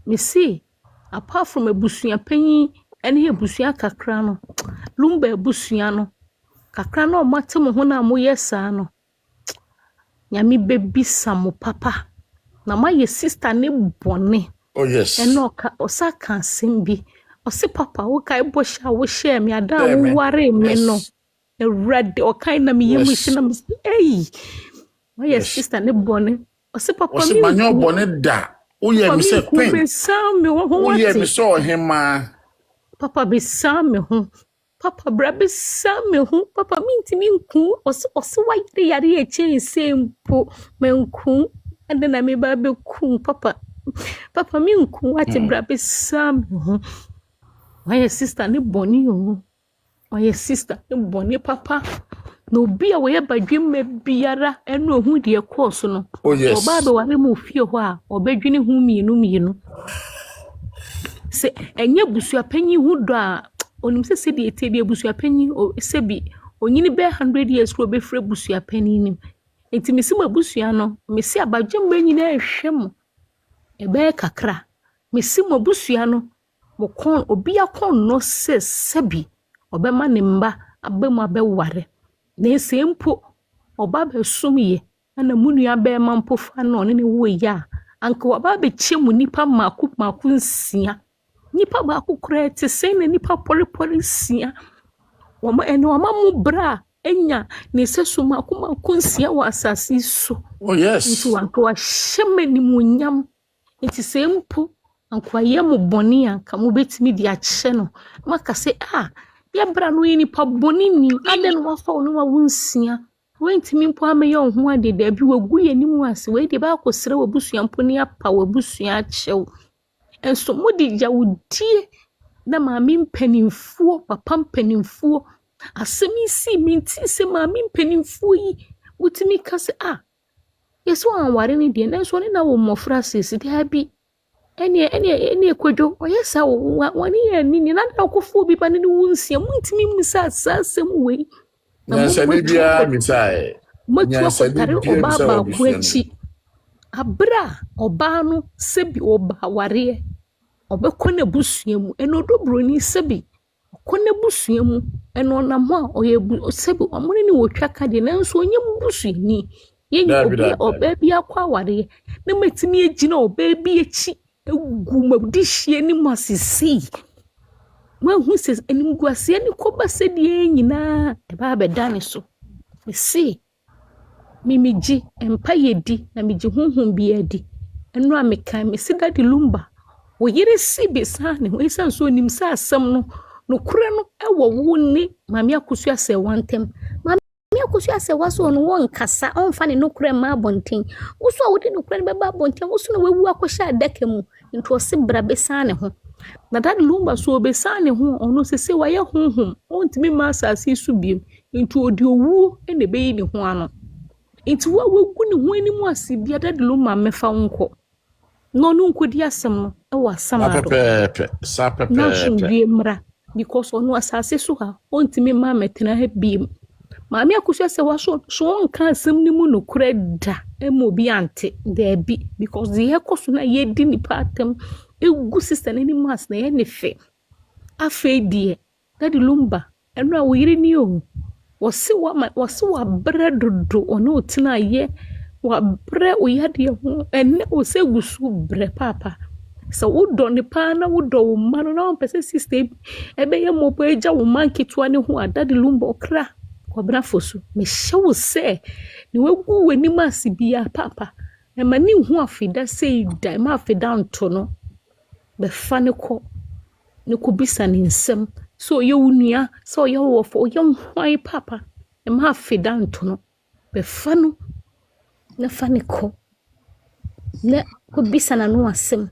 me see apart from abusua panyi ene abusua kakra no Lumba abusua no kakra no mate mo ho na mo yesa no nyame bebi samo papa na ma ye sister ne bone. Oh yes. Eno ka osaka simbi. Osi papa wo kai bosha wo share me ada wo ware me no. E red o kai na me yemu shi na me. Hey. Ma ye sister ne bone. Osi papa mi. Osi manyo bone da. O ye me se pen. O ye me so hema. Papa be sam ho. Papa bra be sam ho. Papa mi ntimi nku osi wa yare e chen sempo menku. And then I may be cool, Papa mi nku ati bra be sam ho. My sister ne boni ho. My sister ne boni papa. No be away by dream me biara eno hu de course no. Oh yes. Oba be ware mu fie ho a obedwene hu mienu. Se enye busua panyi hu do a onim se de ete bi abusuapanyin o se bi onyini be 100 years kro be frɛ abusuapanyin nim enti mesi mabusua no mesi abadwemba nyina ehwem ebe kakra mesi mabusua no mo kon obi akon no se sebi obema ne mba abemu abɛware na ese mpo oba be sumye ana munua be mampo fa no ne wo ya anka oba be chemu nipa maku nsia nipa baako kura te sei na nipa pori sia wama eno wama mu bra enya ne sesu maku nsia wa asasi so Oh yes. nti anka wa hyeme ni munyam nti sei mpo anka ye mu boni anka mu betimi di akye no maka se ya bra no yini pa boni ni ade no wafa no wa wunsia wentimi mpo ameye ho ade da bi wagu ye ni mu ase we de ba akosere wabusua mpo ni apa wabusua akyew enso mudi ya wudie na maami mpanimfuo papa mpanimfuo asemi si minti se maami mpanimfuo yi wutimi kase yeso anware ni de na enso ne na wo mofra sisi de abi ene Kojo oyesa wani ye ni na da kofu bi pa ne wunsia muntimi misa asasem we Na se ni bia misae. Matu akotare oba ba kwachi abra oba no sebi oba ware obekọ na busua mu eno dobroni sebi okọ busua mu eno na mo oye sebi omune ni wotwa kade na nso onye busua ni yenyi oba bi akwa ware na matimi agina oba bi echi egu mabdihie ni masisi hu se enim guase ni koba sedie nyina eba bedane so mesi mimiji empa yedi na miji hunhun bi edi eno ameka mesi Daddy Lumba wo yire si besane wo isa so nim sa asem no kure no ewo wo ni mami akosu ase wantem mami akosu ase waso no won kasa onfa ne no kure ma bonten wo so wo de no kure beba bonten wo so no wewu akosha adaka mu nto o se bra besane ho na Daddy Lumba so besane ho ono sese waye honhom ontimi ma asase su biem nto odi owu ene beyi ne ho ano nti wo wagu ne ho ani mu asibia Daddy Lumba mefa nko no nkodi asem no ewa samado sapepe na shundie mra because ono asase so ha ontimi ma metena ha biem maami akusua se waso so nka asem ni mu no kura da emobi ante da bi because the ekoso na ye di ni patem egu sister ni mu as na ye ne fe afa die Daddy Lumba eno a wo yiri ni o wasi wa bre dodo ono tina ye wa bre oyade ho ene o se gusu bre papa so wodo ne pa na wodo wo ma no na pese sister ebe ye mo po eja wo man kitwa ne ho Daddy Lumba okra kwabra Fosu me hyew se ni wagu wani masibia papa e mani hu afida sei da ma afida nto no be fa ne ko bisa ne nsem so ye wunua so ye wo fo ye hwan papa e ma afida nto no be fa no na fa ne ko na ko bisa na no asem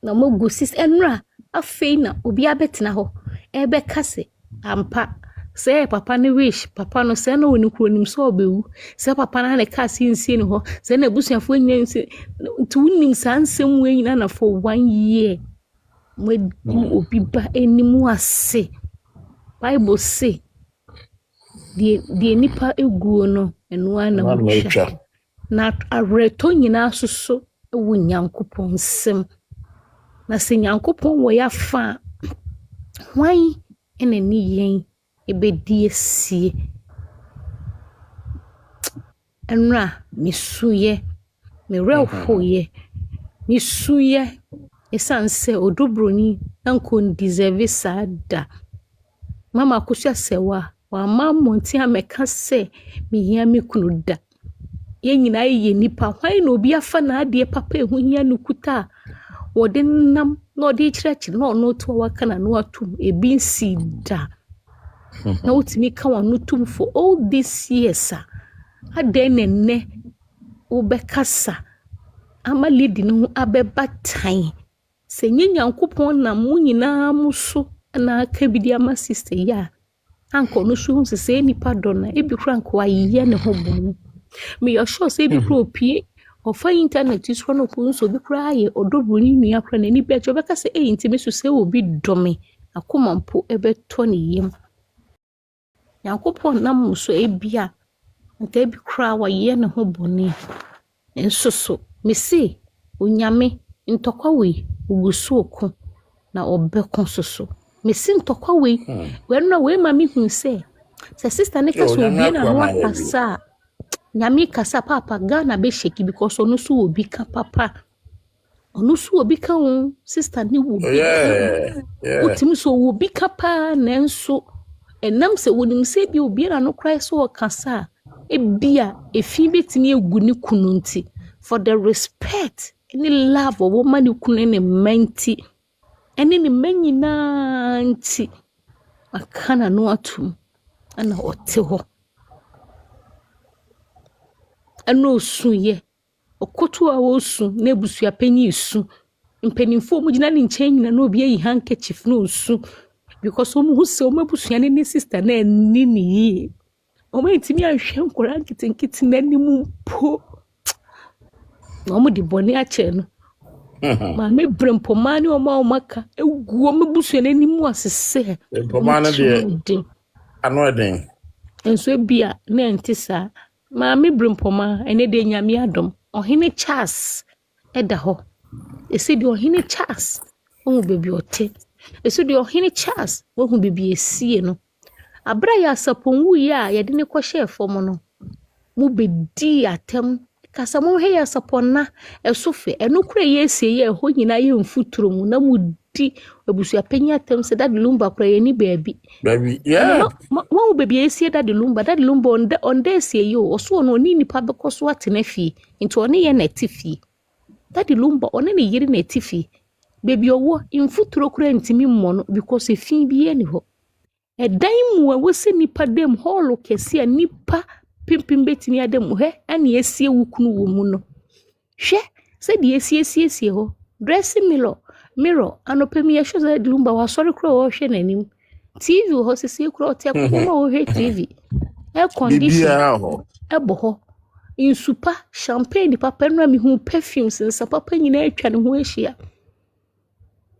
na mo gusis enra afei na obi abetena ho ebe kase ampa se papa ne wish papa no se na woni kronim so obewu se papa na ne kase nsie ne ho se na busuafo nyansi tu nim sansem we nyina na for 1 year mo obi ba enimu ase Bible say die nipa eguo no eno ana mutwa na areto nyina soso ewu Nyankopon nsem na se Nyankopon wo ya fa hwan ene ni yen ebedi esie enra misuye merehoye misuye esanse odobroni anko deserve sada mama kusha sewa wa mama nti ameka se mehia mekunu da ye nyina ye nipa hwan na obi afa na ade papa ehu hia nukuta wode nam na ode kyerɛkyerɛ na ɔno to waka na no atum ebi nsi da na utimi ka wano tum for all these years ade nenne obekasa ama lady no abeba tan se Nyankopon na mu nyina muso na aka bi dia ma sister ya anko no so se nipa dona ebi kranko aye ne ho bonu me yo sure say bi kro pie ofa internet is no ko so bi kra ye odobuni nua kra na ni be cho beka se intimi so se obi dome akoma mpo ebeto ne yam Nyankopɔn nam so ebia nta ebi kra wa ye ne ho bone enso so me se onyame ntokwa we ugusu oku na obeko soso me se ntokwa we wenna we ma me hu se sister ne kaso obi na no akasa nyame kasa papa Ghana be shake because onu so obi ka papa onu so obi ka sister ne wo bi utimi so wo bi ka pa nenso enam se wonim se bi obi na no krai so kasa ebia efi betimi egu ne kunu nti for the respect any love of woman kunu ne menti ene ne manyina nti akana no atum ana ote ho ano suye okoto a wosu na ebusua panyi su mpanimfo mu gina ne nchen nyina na obi ayi handkerchief no su because omu hu se omu abusua ne sister na ni ni omu intimi ahwe nkora nkitinkiti na nimu po omu di boni ache no ma me brempoma ne omu omaka egu omu busua ne nimu asese brempoma na de ano eden enso ebia na entisa ma me brempoma ene de nyame adom ohene Charles eda ho esi de ohene Charles omu bebi ote esi de ohene Charles ohu bebi esie no abra ya saponwu ya ye de ne kwhye fom no mu bedi atem kasa mo he ya saponna esofe eno kura ye esie ye ho nyina ye mfuturo mu na mu di ebusua penya atem se Daddy Lumba kura ye ni baby yeah mo bebi esie Daddy Lumba onde esie yo oso no ni nipa bekoso atena fi nti one ye na tifi Daddy Lumba one ne yiri na tifi baby owo mfuturo kura ntimi mmo no because efi bi ye ni ho edan mu a wose nipa dem hall kese a nipa pimpim betimi adem he ane esie wukunu wo mu no hwe se de esie ho dressing mirror anopemi ehwe Daddy Lumba wa sorry kura wo hwe nanim TV ho sisi kura ote akoma wo hwe TV air condition ebo ho insupa champagne papa no mi hu perfumes nsa papa nyina atwa ne ho ahia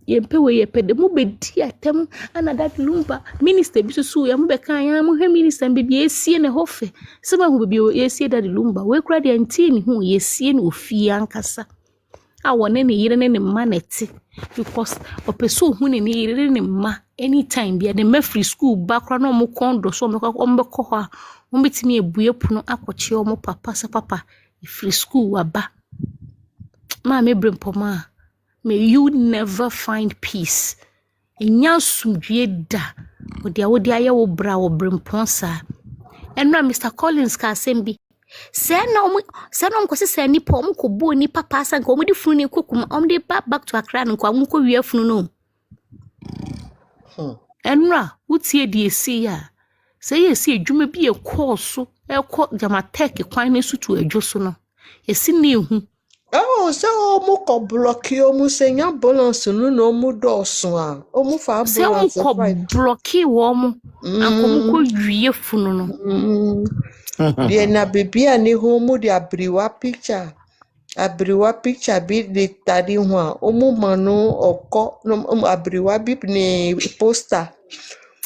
yempe we yepede mu bedi atem ana Daddy Lumba minister bi so ya mu be kan ya mu hwe minister bi esie ne hofe se ma hu bi esie Daddy Lumba we kura de anti ne hu yesie ne ofie ankasa a wone ne yire ne mma neti because opeso hu ne yire ne mma anytime bia the free school background no mu kondo so me ko ho mo betimi ebue puno akoche o mo papa sa papa free school waba ma me brempoma may you never find peace enya sumdue da wodi aye wo bra wo bremponsa enra Mr Collins ka sembi se na mkosi se ni po mko bo ni papa asa nko mudi funu ni kokum omde back to Accra nko amko wi afunu no enra wutie die si ya se yesi adwuma bi ekɔso ekɔ jamatek kwan ne sutu adwoso no yesi ne hu se omu ko blocky omu se nya balance no mu doso a omu fa balance se omu ko blocky wo mu anko ko wie funu no de na bibia ni ho mu de abriwa picture bi de tadi ho a omu manu okɔ no abriwa bi ni poster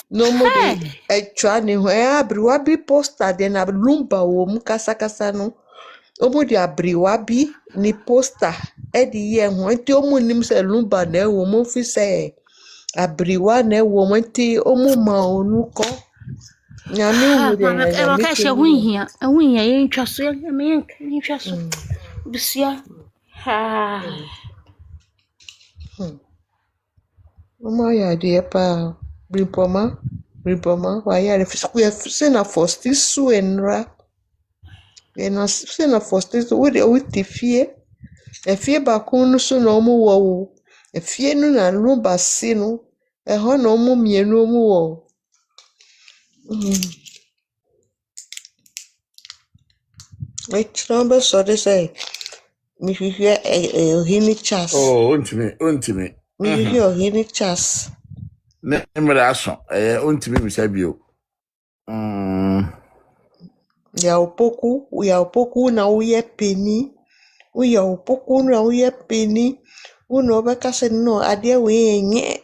no mu de etwa ni ho abriwa bi poster de na Lumba wo mu kasa no omu de abriwa bi ni poster edi ye ho enti omu nim se Lumba na wo mu fi se abriwa na wo mu enti omu ma onu ko nyame hu de na ka she hunhia ye ntwa so ye me ntwa so bisia ha mama ya de pa bripoma wa ya se na first su enra ena se na first su we de utifie efie ba kun so na omu wo efie nu na Lumba si no ho na omu mienu omu wo Trumba so de say mi hihie ohini chas ontimi mi hihie ohini chas ne mra aso ontimi bisa bio ya opoku na uye peni uya opoku na uye peni uno beka se no ade we nye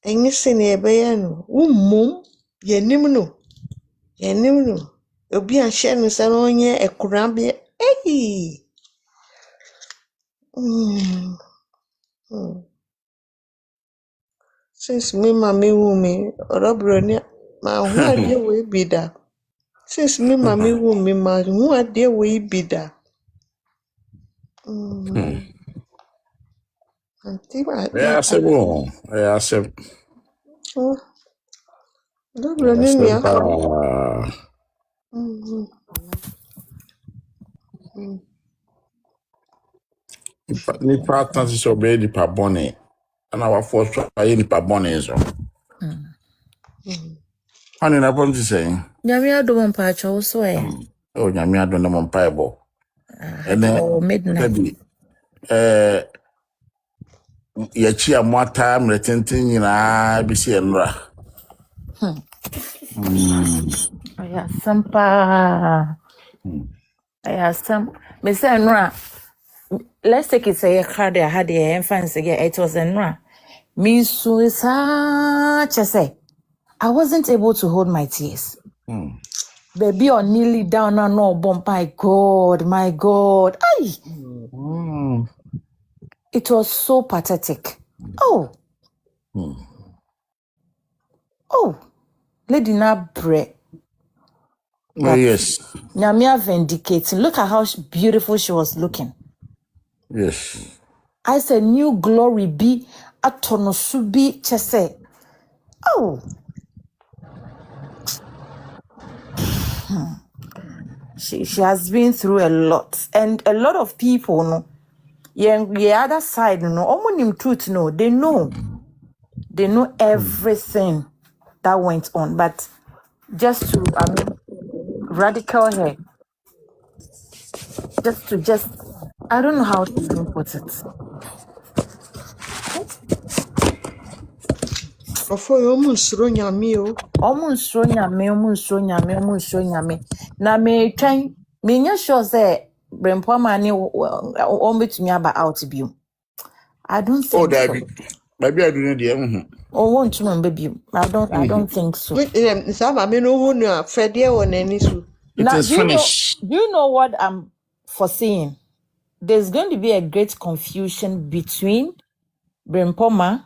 Enyi sene ebe no. Mum yenim no. Yenim no. Obi a share no say no nye ekura be. Hey. Mm. Mm. Since me mami wu me, orobro ni ma hu ade we bi da. Since me mami wu me ma hu ade we bi da. Auntie Yeah, I said, well, yeah, I said, oh, orobro I ni said, ni afa. nipa tansi so be nipa bone. And our first try nipa bone so. Honey, na pom to say. Nyame adom mpacho wo so Oh, nyame adon na mo mpaebo. And oh midnight. then yachi amwata mretenten nyina bisi enra. Aya sampa. Aya sam. Me say nra. Let's take it say card I had the fancy it was nra. Me suicide say I wasn't able to hold my tears. Baby or nearly down and no bump. My God. Ay. It was so pathetic. Oh. Lady na bre. Oh, yes. Nyamia vindicating. Look at how beautiful she was looking. Yes. I said, new glory be atonosubi chese. Oh. She has been through a lot. And a lot of people, no, the other side, no, omonim truth, no, they know. They know everything that went on. But just to, radical hair. I don't know how to even put it. Ofo yo munsuro nyame o. Omunsuro nyame. Na me twan, me nya sure say Brempo mani betumi aba out biom. I don't think oh, Daddy. Maybe I do need the won't remember biom. I don't think so. Sama me no hu no afede won ani so. It is finished. Do you know what I'm foreseeing? There's going to be a great confusion between Brempoma,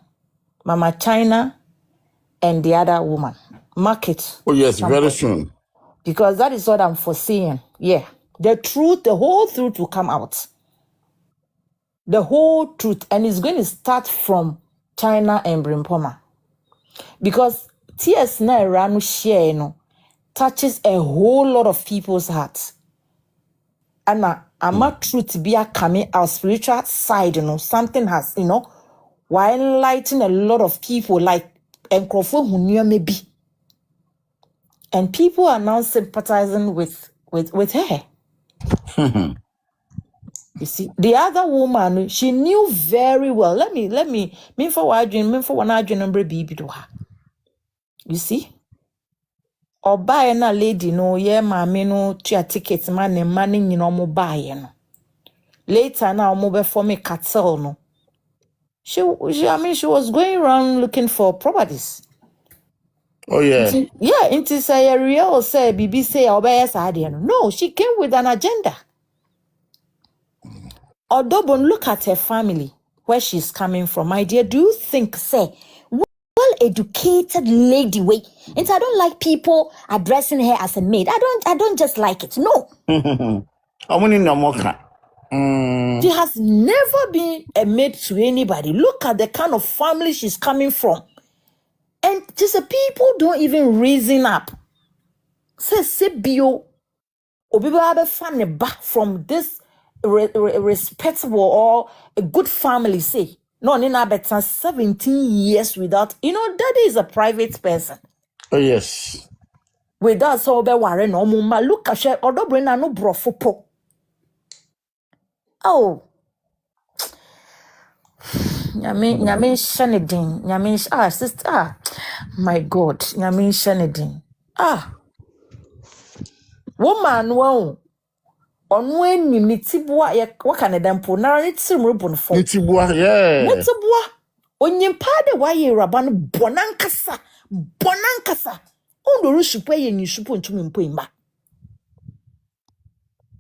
Mama China, and the other woman. Market. Oh, yes, very soon. Because that is what I'm foreseeing. Yeah. The whole truth will come out. The whole truth. And it's going to start from China and Brempoma. Because tears na ranu share, touches a whole lot of people's hearts. And a truth be a coming our spiritual side, something has, while enlightening a lot of people like Enkrofo who knew maybe. And people are now sympathizing with her. You see, the other woman, she knew very well. Let me, me for one number baby do her. You see? Or buy na lady no, yeah, mammy no, tia tickets, man, and money, mo buy, Later now, mobile for me cattle, no. She was going around looking for properties. Oh, yeah. Yeah, into say a real say, BB say, no, she came with an agenda. Although, look at her family, where she's coming from. My dear, do you think, say, well-educated lady way? And I don't like people addressing her as a maid. I don't just like it. No. She has never been a maid to anybody. Look at the kind of family she's coming from. And just people don't even reason up. Say, Sebio, Obiba fan back from this respectable or a good family, say. No, Nina better 17 years without, Daddy is a private person. Oh, yes. Without so be worry no mumma. Look at her, Odobrina no brofopo. Oh. Nyame shanedin. Sister. My God. Nyame shanedin. Woman wo. Onu eni mitibua ya waka ne dampo na ne tirim rubun fo. Mitibua, yeah. Mitibua. Onyimpa de waye raba no bonankasa. Ondo rusupo ye nyisupo ntumi mpo imba.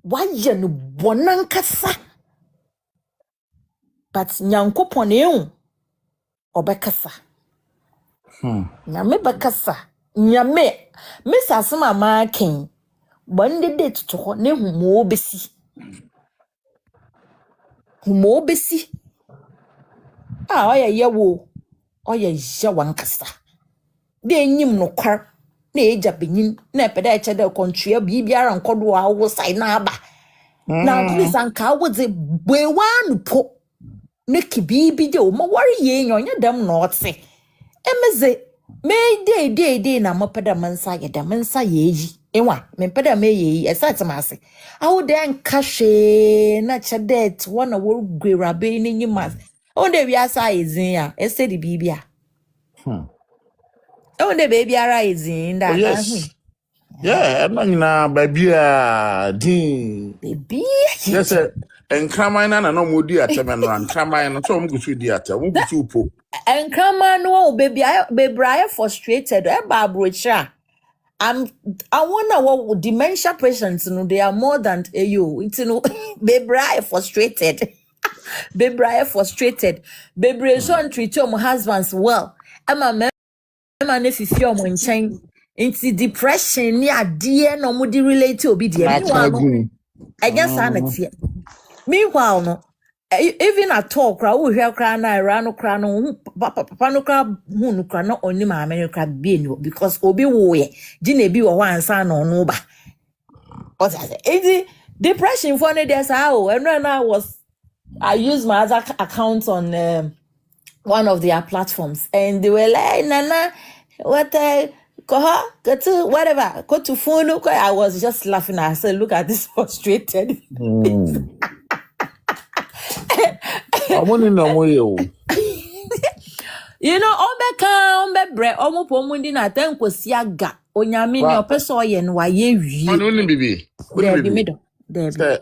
Waye no bonankasa. But nyankopon ehu obekasa. Nyame bekasa. Nyame Miss Asma ma ken. Bande date to ho ne humo obesi. Oya yewo. Oya yawankasa. De enyim no kwar. Na eja benyin na epeda eche de kontria bibiara nkodo a wo sai na aba. Na please anka wo de bwewa no po. Ne kibibi de o ma wari ye nyonya dem no otse. Emeze me de na mopeda mansa ye da mansa ye yi. Enwa me peda me ye yi esat mase. Awo de anka hwe na chedet wona wo gwera be ni nyimas. O de wi asa izin ya ese di bibia. O de baby ara izin da ka hu. Yes. Yeah, na baby din. Baby. Yes, enkraman na no modi atem no enkraman no so mgusu di atem, mgusu po. Enkrama no baby I frustrated e ba brocha. I wonder what dementia patients no they are more than you. It's no baby I frustrated. Baby I frustrated. Baby so treat your husbands well. Emma ne fifi omo nchen. Into depression ni ade no mo di relate obi de. Meanwhile no I guess anatie. Meanwhile no even at talk kra wo hwe kra na era no kra no papa no kra hu no kra no oni ma me kra bi ni because obi wo ye gi na bi wo wansa no no ba. What I say depression for ne there how and when I used my other account on one of their platforms and they were like nana what go to whatever go to phone. I was just laughing. I said look at this frustrated. You know, ombe bre omupo mundi na tenkosi aga onyame ni opeso oye no waye wi. Onu bibi. Debi mido. Debi.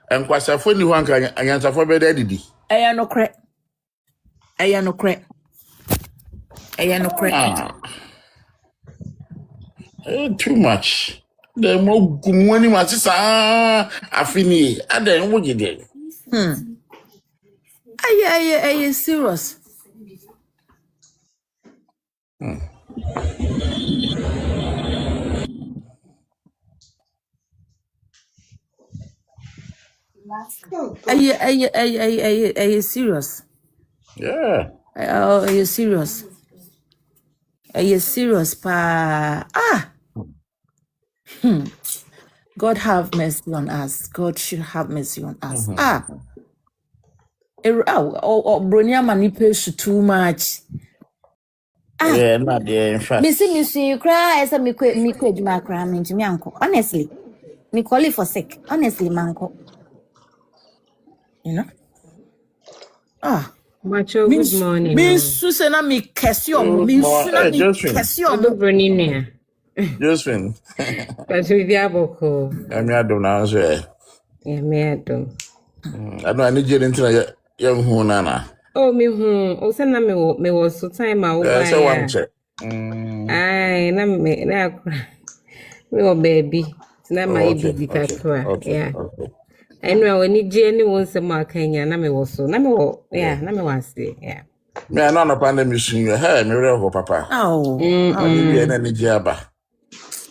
Enkwasafo ni ho anka anyansafo be da didi. Eya no kre. Too much. The mo gumwani masisa afini ada mo gide. Aye serious. Aye serious. Yeah. Aye serious. Aye serious pa. God have mercy on us. God should have mercy on us. Bronia manipulation too much. Yeah, not there in fact. Missy, you cry as a me quit my cram into me uncle. Honestly, me call it for sick. Honestly, manco. You know? Macho, good morning. Miss Susana me question. Miss Susana me question. Josephine. But we have boko. I'm don't answer. Me don't. I know I need you into young nana. Oh, me who. Oh, send me was so time out. So one check. Aye, na me baby. Na my baby kakra. Yeah. Anyway, when you journey once a mark Kenya, na me was so. Na me was there. Yeah. Me I know no pande mission you. Hey, me real papa. Oh. I need you energy aba.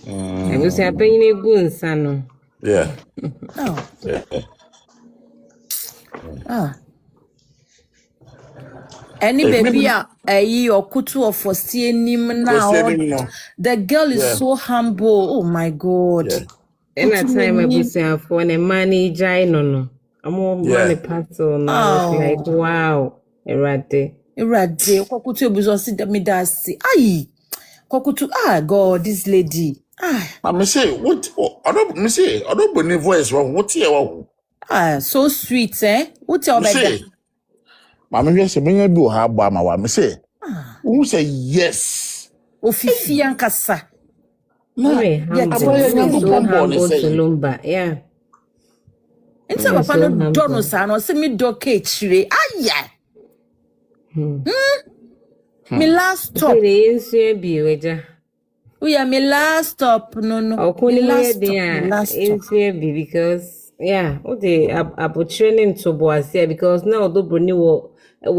I was happening a good son. Yeah. Any baby or kutu of foresee him now. The girl is so humble. Oh my God. And that time I was for a manager, no. I'm more money pastor now. Like wow. Erade. Kwakutu buzo si me dasi. Aye. Kwakutu God, this lady. Me say what? I don't believe voice. What here? So sweet, eh? What your bed? Mama just say me do ha ba ma wa me say. Who say yes? Ofifi ankasa. Yeah. Papa no dono sa no se me do ke chire. Aya. Me last stop. Say the insue bi weja. We are me last stop. No. Okuni Me mo ye last stop. de Me last stop. insue bi because o de abotre ne ntobo ase because now odobroni wo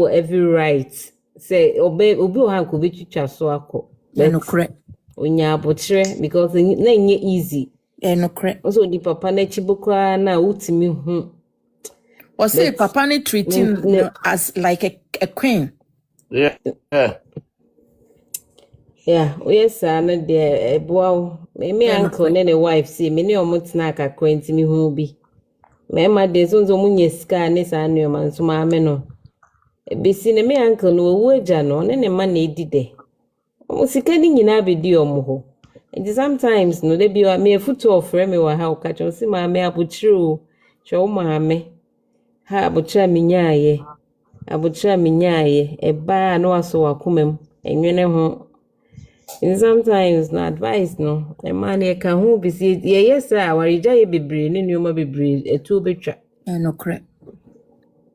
every right. Say obi o han ko betwitwa so akọ. No correct. Onya abotre because na nye easy. No correct. Also di papa na chibukwa na utimi hu. Or say papa ni treating as like a queen. Yeah. Yeah, yes, na de eboa me uncle ne ne wife see me ne omutna kakra ntimi hu bi. Me ma de so munye sika ne sa no ma nso ma me no. Besi ne me uncle no owu agya no ne ma na edide. Omo sika ni nyina be di omo ho. And sometimes no they be me futu ofre me wa ha o ka cho si ma me abuchiri o. Cho ma me. Ha abuchira minyaye. Abuchira minyaye eba no aso wakomam. Enwene ho. And sometimes no advice no a man e ka ho bi si yes warija ye bebre ne nyoma bebre etu betwa. No correct.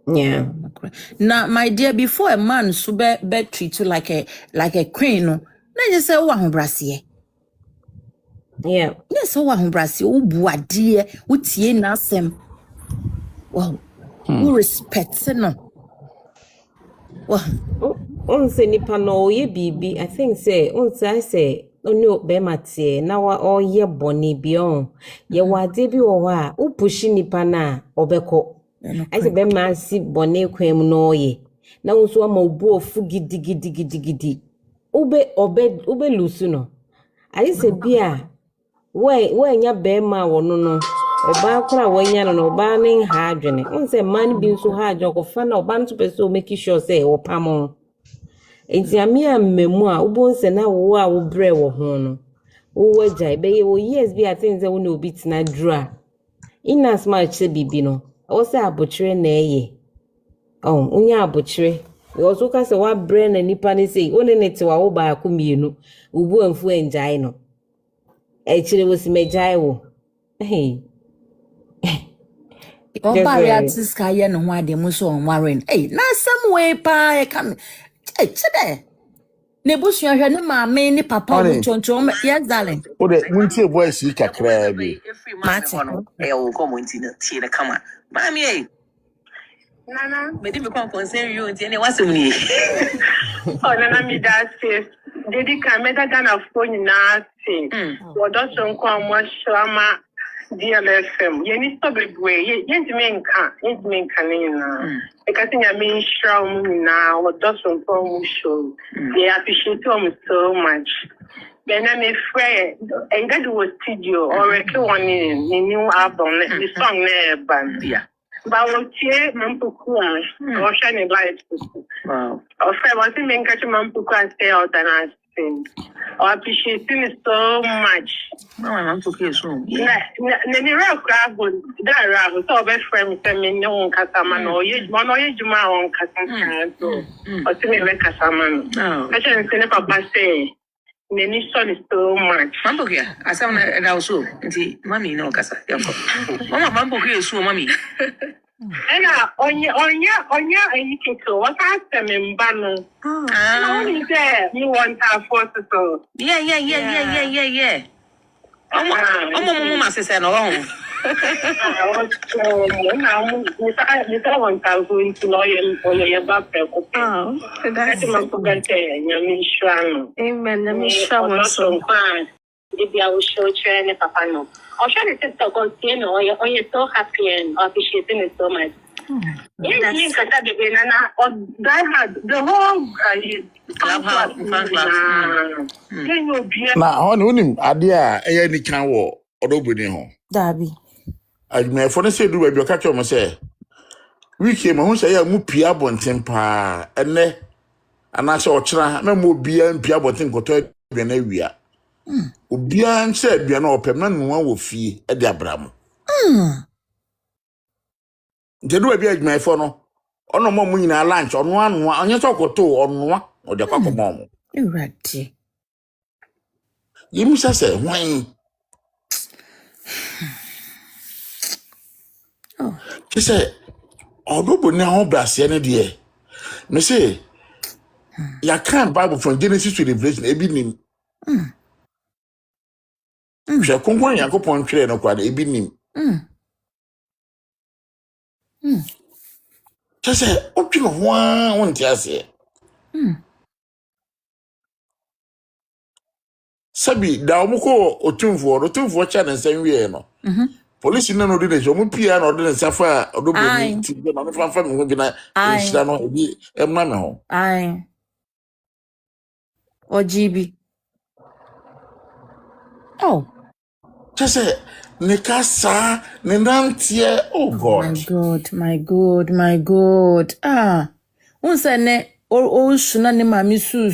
Yeah. Now, my dear, before a man so be treat you like a queen, no, na just say wa ho brase. Yeah. Yes, wa ho brase, wo buade, wo tie na asem. Wow. Wo respect no. Wow. On say nipa no ye bibi, I think say on say no be matie na wa o ye boni bi on. Ye wade bi wo ha, wo pushi nipa na obeko. I say be ma si boni kwem no ye. Na wo so ma obu ofu gidi. Ube lusu no. I say bia we nya be ma wo no. Oba kra wo nya no oba nin ha adwene. On say man bi so ha adwo ko fa na oba nto pe so make sure say wo pam. Enti amia mmemu a ubonse na wo a wo bre wo ho no wo wagya be ye wo years bi atin ze wo na obi tina dura in as much se bibi no wo se abotre na eye unya abotre wo so ka se wa bre na nipa ne sei wo ne nete wa wo ba ko mienu ubu anfu enjai no e kire wo si mejai wo Oba reatis ka ye no ho ade mu so on waren. Na some way pa e come. Chede. Nebusu ahwe ne maame ne papa mu chonchon. Yes darling. O de muntie voice yi kakra bi. Martin. O como ntina tie de kama. Mami Nana, me di me kon concern you nti ne wasumni. Nana mi da se. Dedi ka me da Ghana fo nyina se. Wo do so nko mo shama DLFM. Ye ni so bebre. Ye ntime nka ne na. E ka tinya me shra mu nyina wo do so nko mo show. They appreciate you so much. Then I'm afraid and that was studio or a one in new album, the song never band. Yeah. But what you Mampukua or shining light. Wow. Or I was in catch Mampukua stay out and I sing. I appreciate it so much. No, I'm okay soon. Yeah. The real crowd would that so best friend send me no Casaman or you Juma on Casaman. Or to me, Casaman. No. I shouldn't say Papa say. Neni son is so much. Mambo kia, asa na also. Nti mami no kasa. Mama mambo kia so mami. Ena onya anyikeko. What after me mbano. Only there you want our forces so. Yeah. Mama say no wrong. Na hon unim ade a eye ni kan wo odobuni ho. Dabi. Adwuma fo ne se du ba bi o ka che mo se wiki ma hu se ya mu pia bonten pa ene ana se o kira na mo bia pia bonten koto bia na wia obia nse bia na opem na nwa wo fie e de abramo jedu ba bia adwuma fo no ono mo mu nyina lunch ono anu onye so koto ono o de kwakomo mo Urati. yimusa se hwan kise odobo ni ho brase ne de me say You can't Bible from Genesis to Revelation. Ebinim. She kunkwan Yakopon twerɛ no kwade ebinim. Just say, "Opi no ho won't ase." Sabi da omuko otumfo cha na nsɛm wie no. Police no de ne omu pia na ɔde ne safa odoboni ti na no fa me ho bi na nhira no ebi emma me ho. Ai. Ojibi. Oh. Just say Nikasa, Ninantia, oh God. My God. Ah. Unsa ne o shuna ne mami su.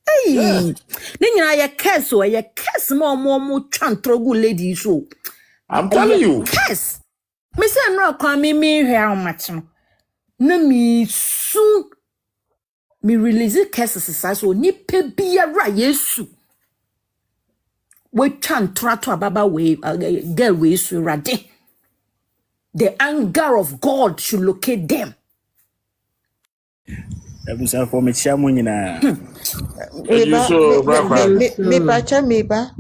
Hey. Ni nyina ye curse mo twantrogu lady so. I'm telling you. Curse. Me say no kwa me hwe amatch no. Na mi su me release curse so ni pe biara Yesu. We twantra to ababa we girl we su rade. The anger of God should locate them. Ebusa for me chamu nyina. Me bacha meba.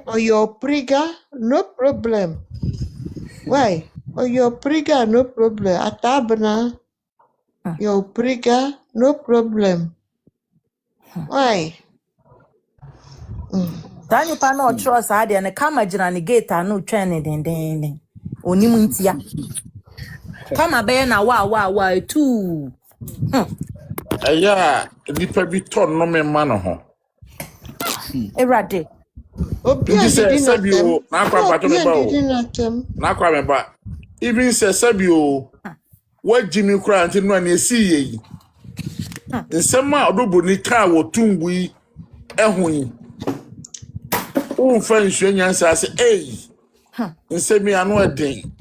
Or your prigger, no problem. Why? Or your prigger, no problem. Atabana, your prigger, no problem. Why? Tani pa no trust ade and kama jina ni gate anu twene den. Onimu ntia. Kama be na wa tu. Aya, nipa bi ton no me ma no ho. Erade. Obi Sabio, na kwa pato me ba o. Na kwa me ba. Even say Sabio, what Jimmy kra anti no na esi yi. Nsema odobo ni ka wo tungu yi ehun. O fa nsuo nyansa se nsemi anu eden.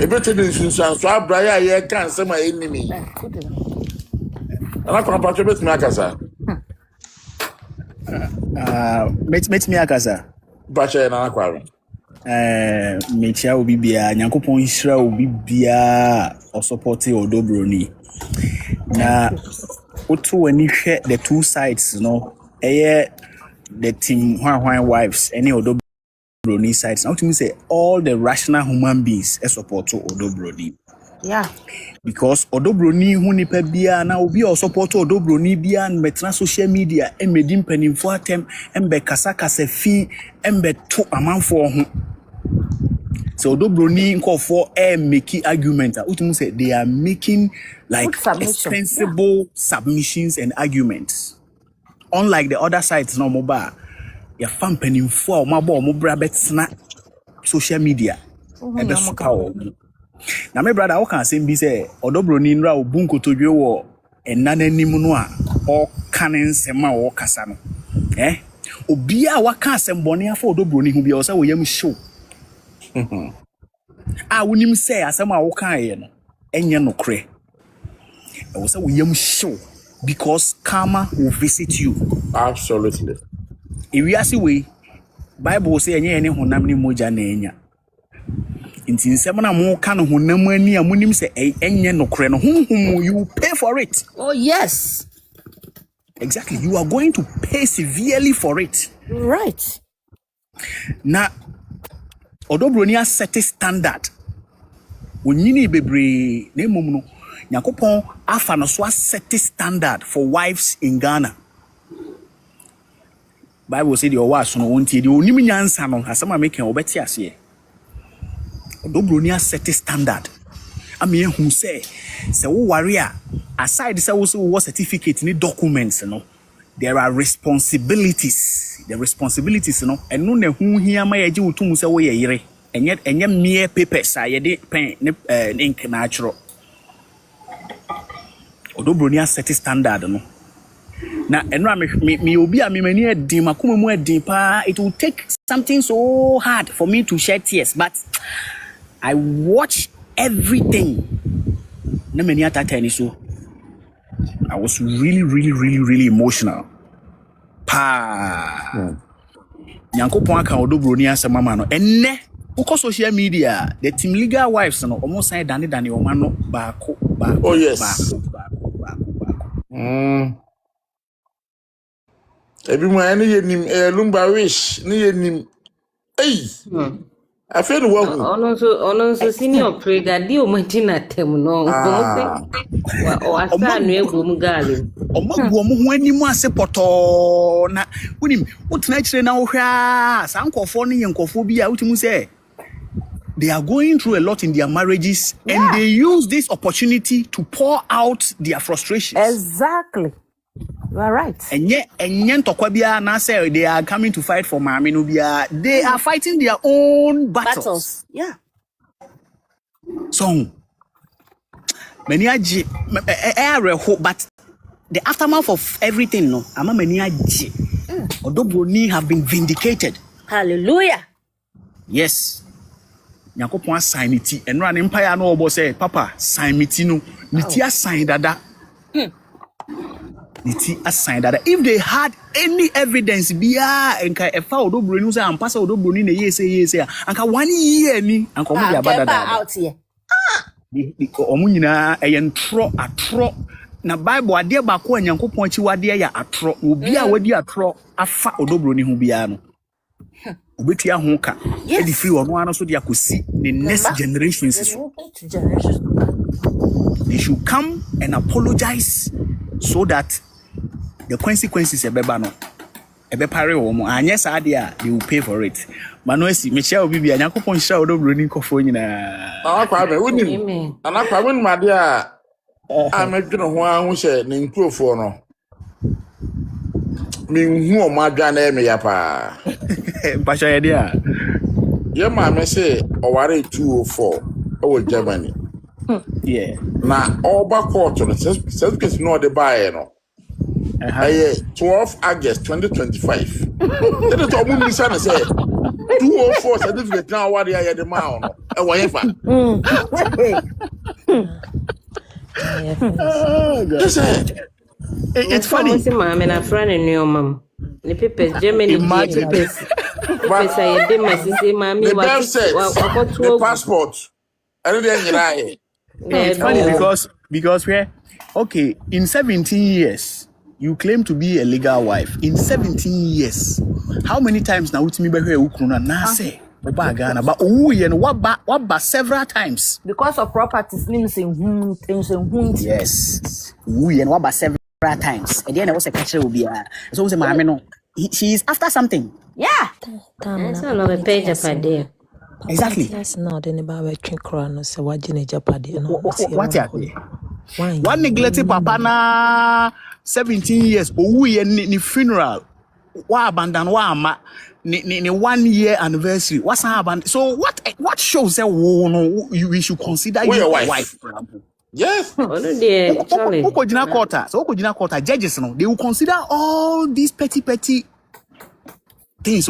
Ebete den nsuo so abraya ye kan nsema enimi. Ana kwa pato bet me akasa. Met me akasa. Bacha na akwa. Mechia obi bia Nyankopon hira obi bia o support Odobroni. Na otu wani hwe the two sides no the team Hwan wives any Odobroni sides. Now to me say all the rational human beings support Odobroni. Yeah. Because Odobroni hu nipa bia na obi o support Odobroni bia na metra social media medim panimfo atem embe kasa fi embe to amanfo ho. So Odobroni nkofo make argument utum say they are making like extensible submissions and arguments. Unlike the other sides no moba ya fam panimfo o mabo mo bra betna social media and the super. Na my brother, how can say be say Odobroni nra obunko todwe wo enananim no a o kanen sema wo kasa no obi a waka asembone afa Odobroni hu bia o say wo yam show wonim say asema wo kan ye no enye no kre wo say wo yam show because karma will visit you. Absolutely. If we see way Bible say enye ne honam ni moja na enya inti nsem na mo ka no honam ani amunim se enye nokre no honhom you pay for it. Oh yes, exactly, you are going to pay severely for it. Right. Na Odobroni a set standard onyini bebre na emom no Nyankopon afa no so a set standard for wives in Ghana. Bible say the owaso no wontie the onim nyansa no asema make obeti ase Odobroni a set standard. Ami ehun say wo ware aside say wo certificate ni documents no, there are responsibilities. The responsibilities no eno na hu hia ma yaji utum say wo ye yire enye mere papers a ye de pen ne ink na achro. Odobroni a set standard no. Na eno me obi a me mani edin makoma mu edin pa, it will take something so hard for me to shed tears, but I watch everything. Na many at that so I was really emotional. Nyankopon aka Odobroni asema ma no enne uko social media the team legal wives no almost say dane o ma no baako. Oh yes. Ebi mo ani yenim Lumba wish ni yenim. Hey. I feel the one. Ono so senior prayer di o matina tem no. O asa no egum galim. Omagu omo ho anim ase poto na unim utena kire na wo hwa sa nkofo no ye nkofo bi a utimu say they are going through a lot in their marriages and they use this opportunity to pour out their frustrations. Exactly. You are right. And yet ntokwa bia na say they are coming to fight for mama no bia. They are fighting their own battles. Yeah. So many aji but the aftermath of everything no ama many aji. Odobroni have been vindicated. Hallelujah. Yes. Yakopon sign it and run empire no obo say papa sign me no niti assign dada. Niti assign dada. If they had any evidence bia enka efa odobroni say ampasa odobroni na yes anka 1 year ni anka omo dia badada out here. Omo nyina eyentro atro na Bible ade ba ko Nyankopon chi wade ya atro obi a wadi atro afa odobroni ho bia no obetia ho ka e di free ono ano so dia kosi the next generations so they should come and apologize so that the consequences ebeba no ebe pare wo mo anye sa ade a they will pay for it manoesi mechia obi bia Nyankopon hira odobroni nkofo nyina akwa be woni anakwa woni made a amedwene ho ahu hye ne nkrofo no minhu o madwa na eme ya pa pasha ye dia ye ma me say oware 204 o Germany yeah na oba court no certificate no de buy no 12 August 2025 they to mu misa na say 204 certificate na ware ya de ma no e wo ye fa it's funny. I'm in a friend in your mom. The papers, Germany papers. Papers I did my sister, mommy. The passport. It's funny because we're okay. In 17 years, you claim to be a legal wife. In 17 years, how many times now with me be here ukruna na say Ghana, but what several times because of properties names in yes we and what several times and then I was a catcher will be so say mama no she is after something that's another page of idea exactly that's not anybody working crown so what gene japade no what one neglected papa na 17 years we ni funeral wa abandon wa ama ni 1 year anniversary what's happened so what shows that we should consider you a wife yes Okojina quarter judges no they will consider all these petty things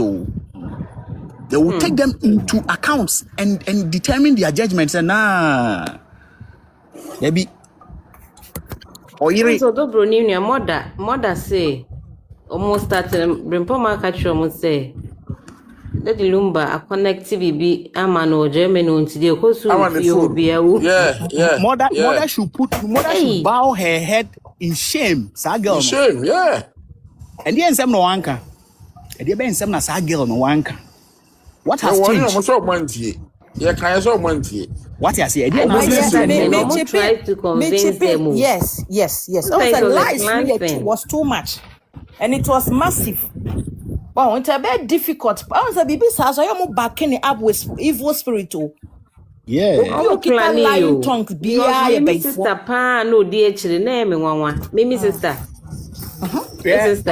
they will take them into accounts and determine their judgments and maybe so Dobroni your mother say almost started Brimpoma catch almost say Daddy Lumba a connective be a man or German on today Kosu mother should bow her head in shame girl shame and then some no anka and then some na girl no anka what has changed what you say try to convince them yes the lies really was too much and it was massive. Well, it's a bit difficult. I was a baby, so I'm backing up with evil spirit. Yeah. I'm planning lying tongues. Be a sister, pa no dear children. Name one. Mimi sister.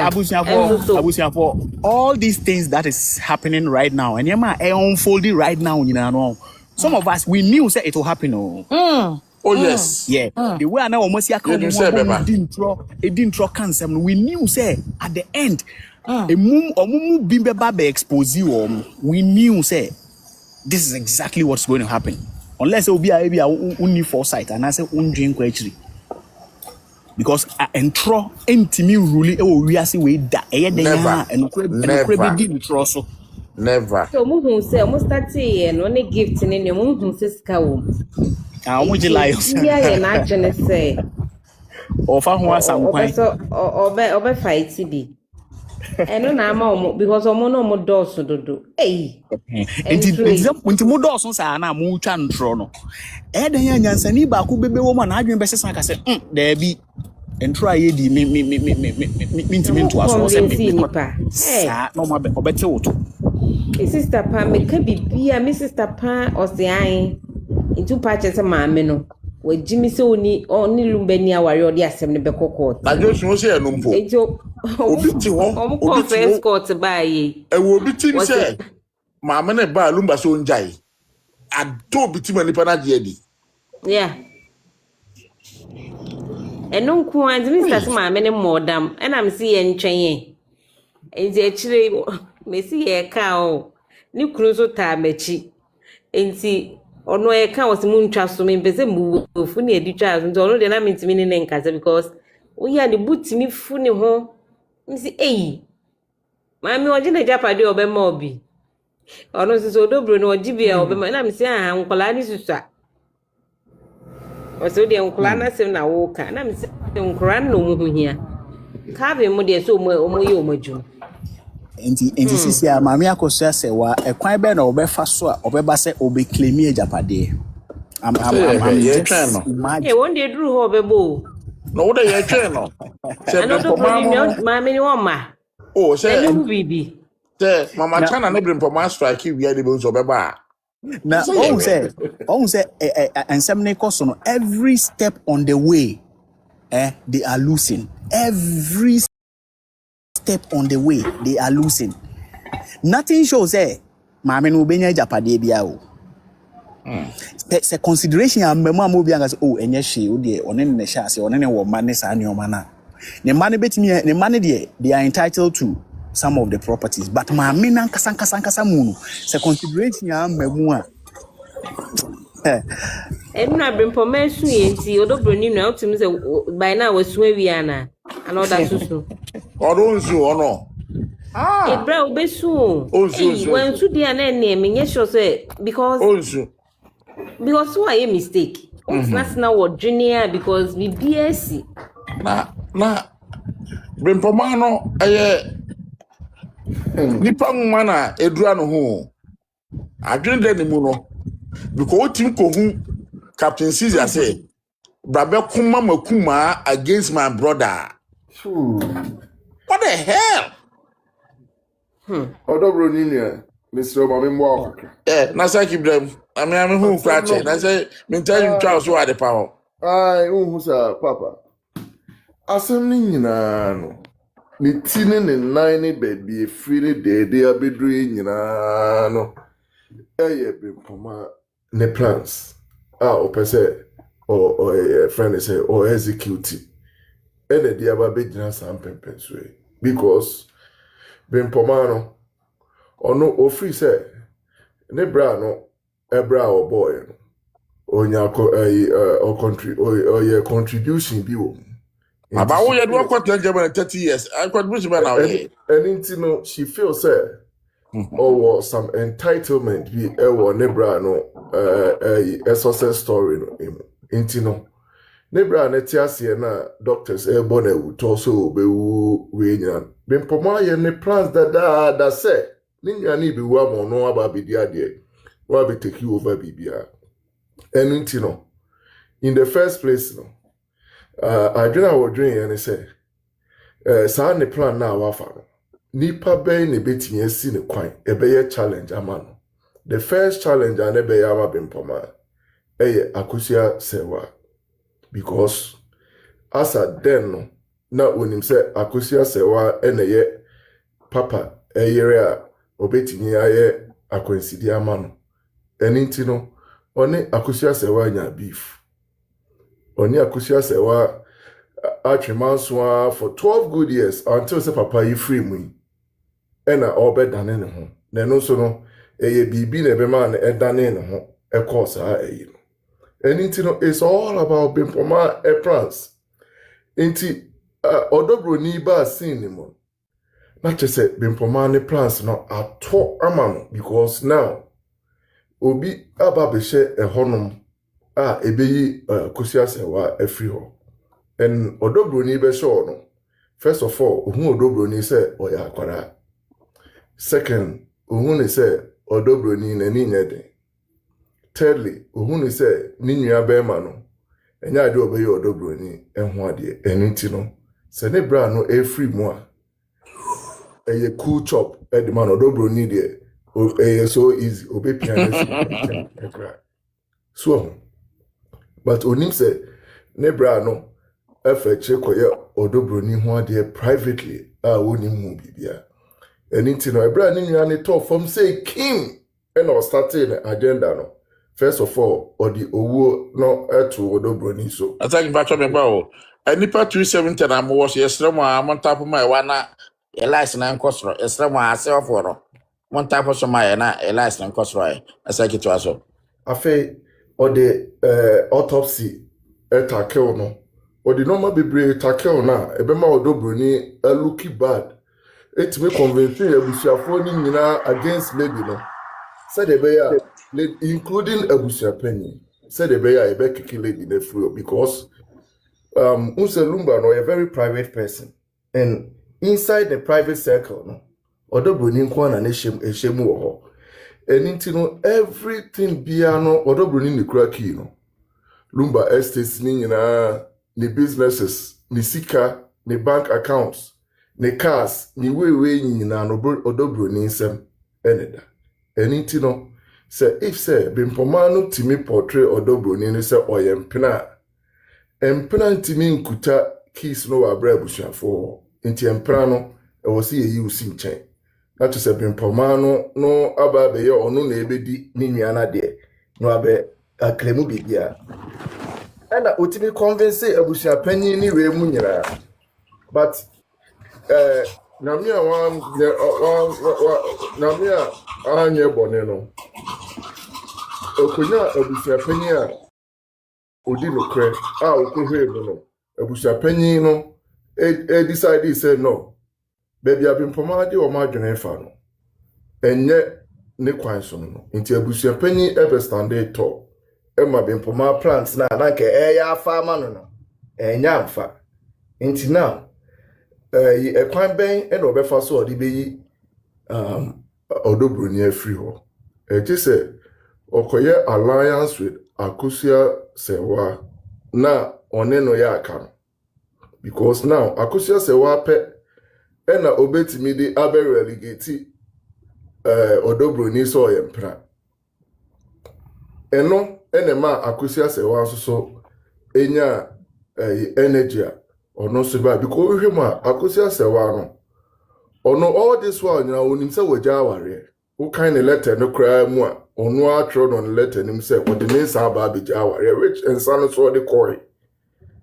Abusiafo, all these things that is happening right now, and yama unfolding right now, you know. Some of us we knew say it will happen. Oh yes. Yeah. The way I know almost didn't draw cancer. We knew say at the end. Expose you. We knew say this is exactly what's going to happen. Unless it will be only foresight and I say drink actually. Because entro intimi really we are see we that never. So muhu say almost 30 and only gift in muhu siska wo. Would you lie? Yeah, na say. Ofa ho asankwan. Obe fight bi. Eno na ama omo because omo no omo dose dodo. Hey. Nti mo dose sa na mo twa ntro no. Den ya nyansani ba ko bebe wo ma na adwen besesa ka se da bi ntro aye di me ntimi nto aso se me sa no ma be obete wo to. Sister pa me ka bibia me sister pa osian into patches ma me no. We Jimmy se oni Lumba ni aware odi asem ne bekokot. Na Joshua se enumpo. Ejo obi ti ho. Obi ti escort ba yi. E wo bi ti se ma me ne ba Lumba so njai. Ado bi ti ma nipa na de adi. Yeah. Eno nko an Mr. se ma me ne modam. E na me si ye ntwen ye. Enje akire me si ye ka o. Ni kunu so ta machi. Enti ono e ka wose mu ntwa so me pese mu fu ne edi twa so ono de na mentimi ne nkasa because we ya the butimi fu ne ho nsi mami oje na japade obema obi ono so dobro no oji bia obema na msi aha nkola ni susa oso de nkola na sem na wo ka na msi nkola no mu hu hia ka be mu de so omo ye omaju Enti sisi a mami akoso ase wa ekwan be na obefa so a obeba se obeclaim ejapade. I'm just imagine. One day drew ho bebo. No what ye twa no. Se be mami ni woma. Oh, say bibi. Say mama Chana na brim poma strike wi ade be so obeba. Na on say ensem ne koso no every step on the way they are losing. Every step on the way they are losing. Nothing shows mama no benya japade bia o. Se consideration ya mema mo bia ngas enye hwe o de one ne hwe ase one ne wo ma ne sa ne oma na ne ma ne betimi ne ma ne de they are entitled to some of the properties but mama na nkasa mu no se consideration ya memu a Enna brimpo su yenti odobroni no ultim say by now wasu awia na another susu Oronzu ono Ebra obesu when su dia na ne menye sure say because who are a mistake that's not what junior because we BSc na brimpo no nipa nwa na edura no ho adwen de ne mu no because otim ko hu Captain Caesar say brabe kuma makuma against my brother. What the hell? Odobro ninia Mr. Obama mwa. Na say keep them. I mean who scratch it. I say me tell you Charles who are the power. Ai who sa papa. Asem ni nyina no. Ni tine ne nine ne baby e free ne de abedru nyina no. Eye be poma ne plans. Opese or friend say or execute. Ene di aba be jina sam pempenswe because ben pomano ono ofri say ne bra no ebra o boy no onya ko o country o ye contribution bi wo aba wo ye do kwata Germany 30 years I contribution ba now anything no she feel say or some entitlement bi e wo ne bra no a success story no intino nebra na tiase na doctors born a also be we nyan bempoma ye ne plans da say ninya ni bi wa mo no aba bi dia de wa be take you over bibia enintino in the first place no I was doing and say sa ne plan na wa fa nipa be ne betimi asi ne kwan e be ye challenge amano the first challenge and e be ya ma bempoma akusia sewa because as a then no na when him say akosia sewa eneye papa eyere a obetimi aye akwensidi amano eninti no one akosia sewa nya beef one akosia sewa atwemanso for 12 good years until say papa yi free mu ena obedane ne ho na no so no eye bibi na be man edane ne ho course eyi anything it's all about Bimpoma France. Inti odobro ni ba sin ni mo. Not just say Bimpoma ne plans no ato amano because now obi aba be share a honum ebeyi kusia sewa efri ho. and odobroni be sure no. First of all, odobroni say oya akwara. Second, ni say odobroni na ni nyede. Thirdly, ni say ni nua bema no. Enya ade obeye odobroni enho ade enti no. Se ne bra no e free mu a. Eye cool chop e de man odobroni de. So easy obe piano so but onim say ne bra no efe chekoye odobroni ho ade privately onim hu bibia enti no ebra ni nua ne to from say king and or starting agenda no first of all odi owo no eto odobroni so ataki bacho me ba o anipa 270 na mo was yesre mo amonta po mai wana elias na nkosro yesre mo ase oforo monta po so mai na elias na nkosro ai asaki to aso afi odi autopsy tackle no odi normal bebre tackle na ebema odobroni looky bad etime convince abusuafo ni nyina against lady no said the bear including abusuapanyi said the bear ebe kiki lady na free because Lumba no a very private person and inside the private circle no odobroni nko na ehemu wo ho and no everything bia no odobroni ni kura key no Lumba estates ni nyina ni businesses ni sika ni bank accounts ni cars ni wewe nyina no odobroni nsem eneda and no say if say bimpoma no timi portray odobroni ni say oyempena empena ntimi nkuta keys no wa bra abusuafo nti empena no e wo se yeyi usi nchen na to say bimpoma no aba be ye ono na ebedi ni nua na de no abe akremu bibia and otimi convince abusuapanyi ni we mu nyira but na me wan na me anye bone no okonya abusuapanyi a odi no kre okohwe mu no abusuapanyi no decide say no baby abimpoma de o ma dwene fa no enye ne kwan so no nti abusuapanyi ebe stand to ema bimpoma plants na ke ya farmer no enya amfa nti now ekwan ben e no befa so odi beyi odobroni afiri ho eje say okoye alliance with Akosia Sewa na one no ya aka because now Akosia Sewa pe na obetimi de abe relegate odobroni so yempra eno enema Akosia Sewa so enya energy ono so ba because hwem a Akosia Sewa no ono all this while nyina onim se waja aware who kind of letter no cry mu a ono atro no letter nim se what the name sa ba beja aware rich and son so the coin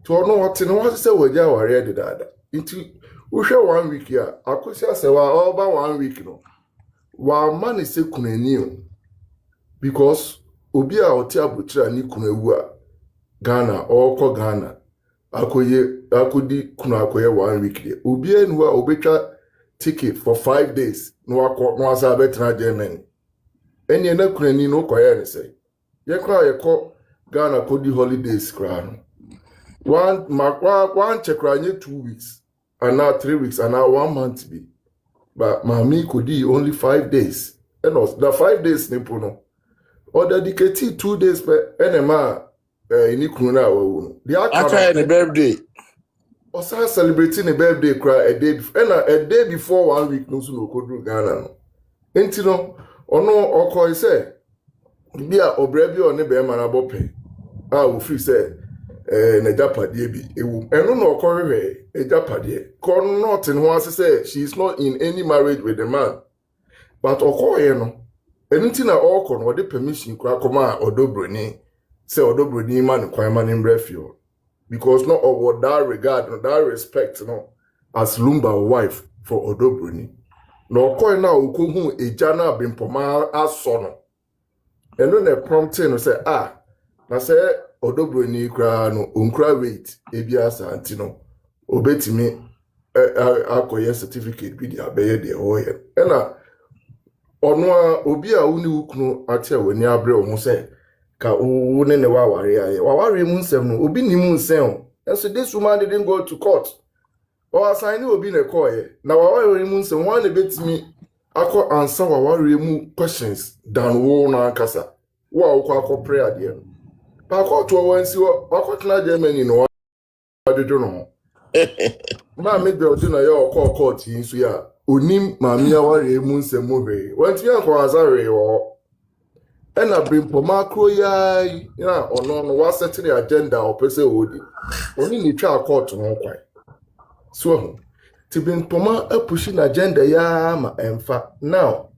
to ono what no what se waja aware de dada nti wo hwe 1 week ya Akosia Sewa over 1 week no wa man se kunani o because obi a oti abuchira ni kunawu a Ghana okọ Ghana akodi kuna akoye 1 week de obi enu a obetwa ticket for 5 days no asa betra Germany eni na kunani no koye ne say ye kra ye ko Ghana kodi holidays kra no one check kra nye 2 weeks and now 3 weeks and now 1 month be but mami kodi only 5 days and the 5 days nipo no or dedicate 2 days per enema ini kununa wo the aka the birthday osa celebrating the birthday cry a day before 1 week no so no kodru Ghana no enti no ono okoi say bia obra bi one be ma na bope wo free say na japade bi ewu eno no okorwe japade ko not in ho say she is not in any marriage with the man but okoye no enti na okọ no de permission kra koma odobroni say odobroni man kwan man in refio because not of that regard no that respect no as Lumba wife for odobroni no okoye na okohu eja na bimpoma aso no eno na prompting no say na say odobroni kra no onkra wait ebia santi no obetimi akoye certificate bi dia beye de hoye ena ono a obi a woni wukunu ate wani abre wo say ka wo ne wa ware aye wa ware mu nsem no obi ni mu nsem And so this woman didn't go to court. Or assign will be in a coy. Now I remove some one a bit me. I could answer our remove questions than one casa. Wow, I prayer dear. I caught to one see what I caught not Germany no. I don't know. Ma me de odina ya okọ court yin so ya onim ma me aware mu nsemu hwe wanti anko azare wo e na brimpo makro ya na ono no wa set the agenda opese odi oni ni twa court no kwai so ho ti brimpo ma push na agenda ya ma emfa now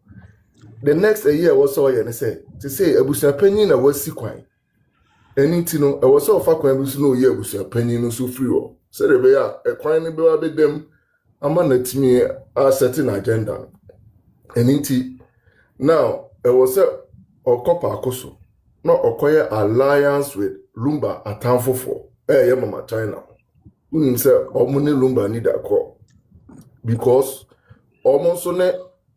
the next year was so ye say to say abusia panyin na wasi kwai eni no e was so fa kwan bi so no ye abusia panyin no so free wo say the be ya e kwan ni be wa be dem ama na timi a setting agenda eni now e was a okopa akoso no okoye alliance with Lumba atamfofo ye mama China unim say omune Lumba need akọ because almost ne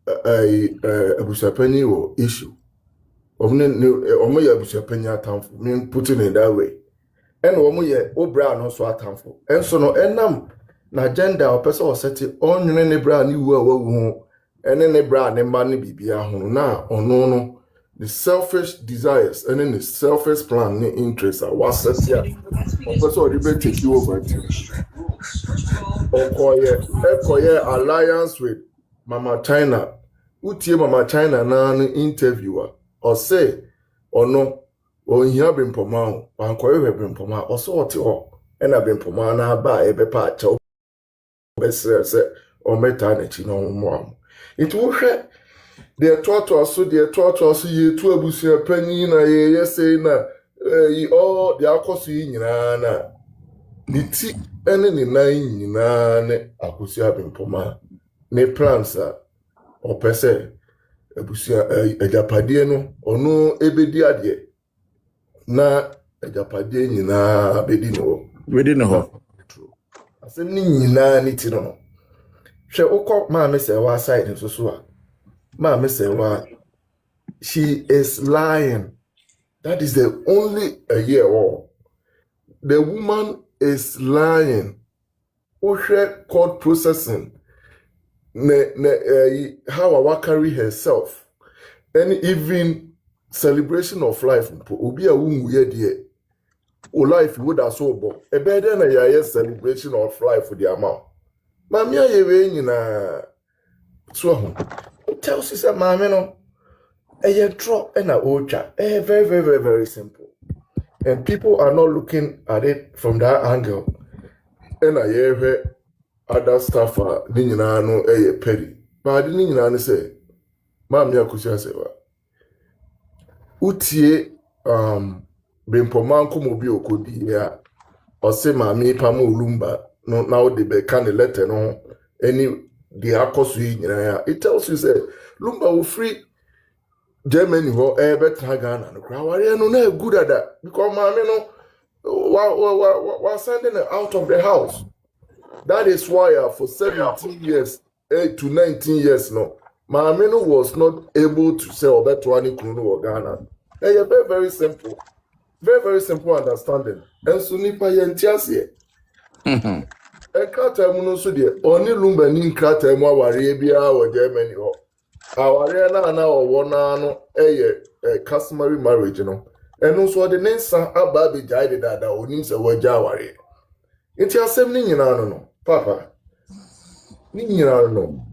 abusapani wo issue omo ye abusapani atamfo me putting it that way and omo ye obra no so atamfo and so no enam na agenda o person o set onwene ne bra ni wu a wawu ene ne bra ne ma ne bibia ho na ono no the selfish desires and then the selfish plan ne interest are what set here person o dey take you over to okoye alliance with Mama China utie Mama China na interviewer or say or no or here been poma wan koye been poma or so oti ho e na been poma na ba e be pa cha say or meta na chi no mo it wo hwe the toto so ye tu abusia pani na ye say na all the akoso yi nyina na niti ene ni nan nyina ne akosia been poma ne plans a opese abusia ejapade no ono ebedi ade na ejapade nyina bedi no wedi no ho asem ni nyina ni ti no hwe ukọ ma me se wa side so a ma me se wa she is lying. That is the only year or the woman is lying. Uhwe court processing how I carry herself and even celebration of life obi a wu ye de o life would have so bo e be dey na ya celebration of life with the amount mami aye we nyina so ho tell sister mami no e drop na ocha very very very very simple and people are not looking at it from that angle and I other stuff ni nyina no petty but ni nyina no say mami akusia say wa utie bempoman ko mobi okodi ya o say mami pam Lumba no now the be can letter no any the akoso yi nyina ya it tells you say Lumba will free Germany ho betra Ghana no kra ware no na good at that because mami no wa sending her out of the house. That is why for 17 years, 8 to 19 years now, Maamino was not able to say Obetuani Kunu or Ghana. Very, very simple. Very, very simple understanding. And so nipa yentiasie. Krata mu no so de oni Lumba ni krata mu aware bia o Germany ho. Aware na owo na no customary marriage no. Eno so de nensa aba be jaide dada onim se waja aware. Inti asem ni nyina no papa ni nyina no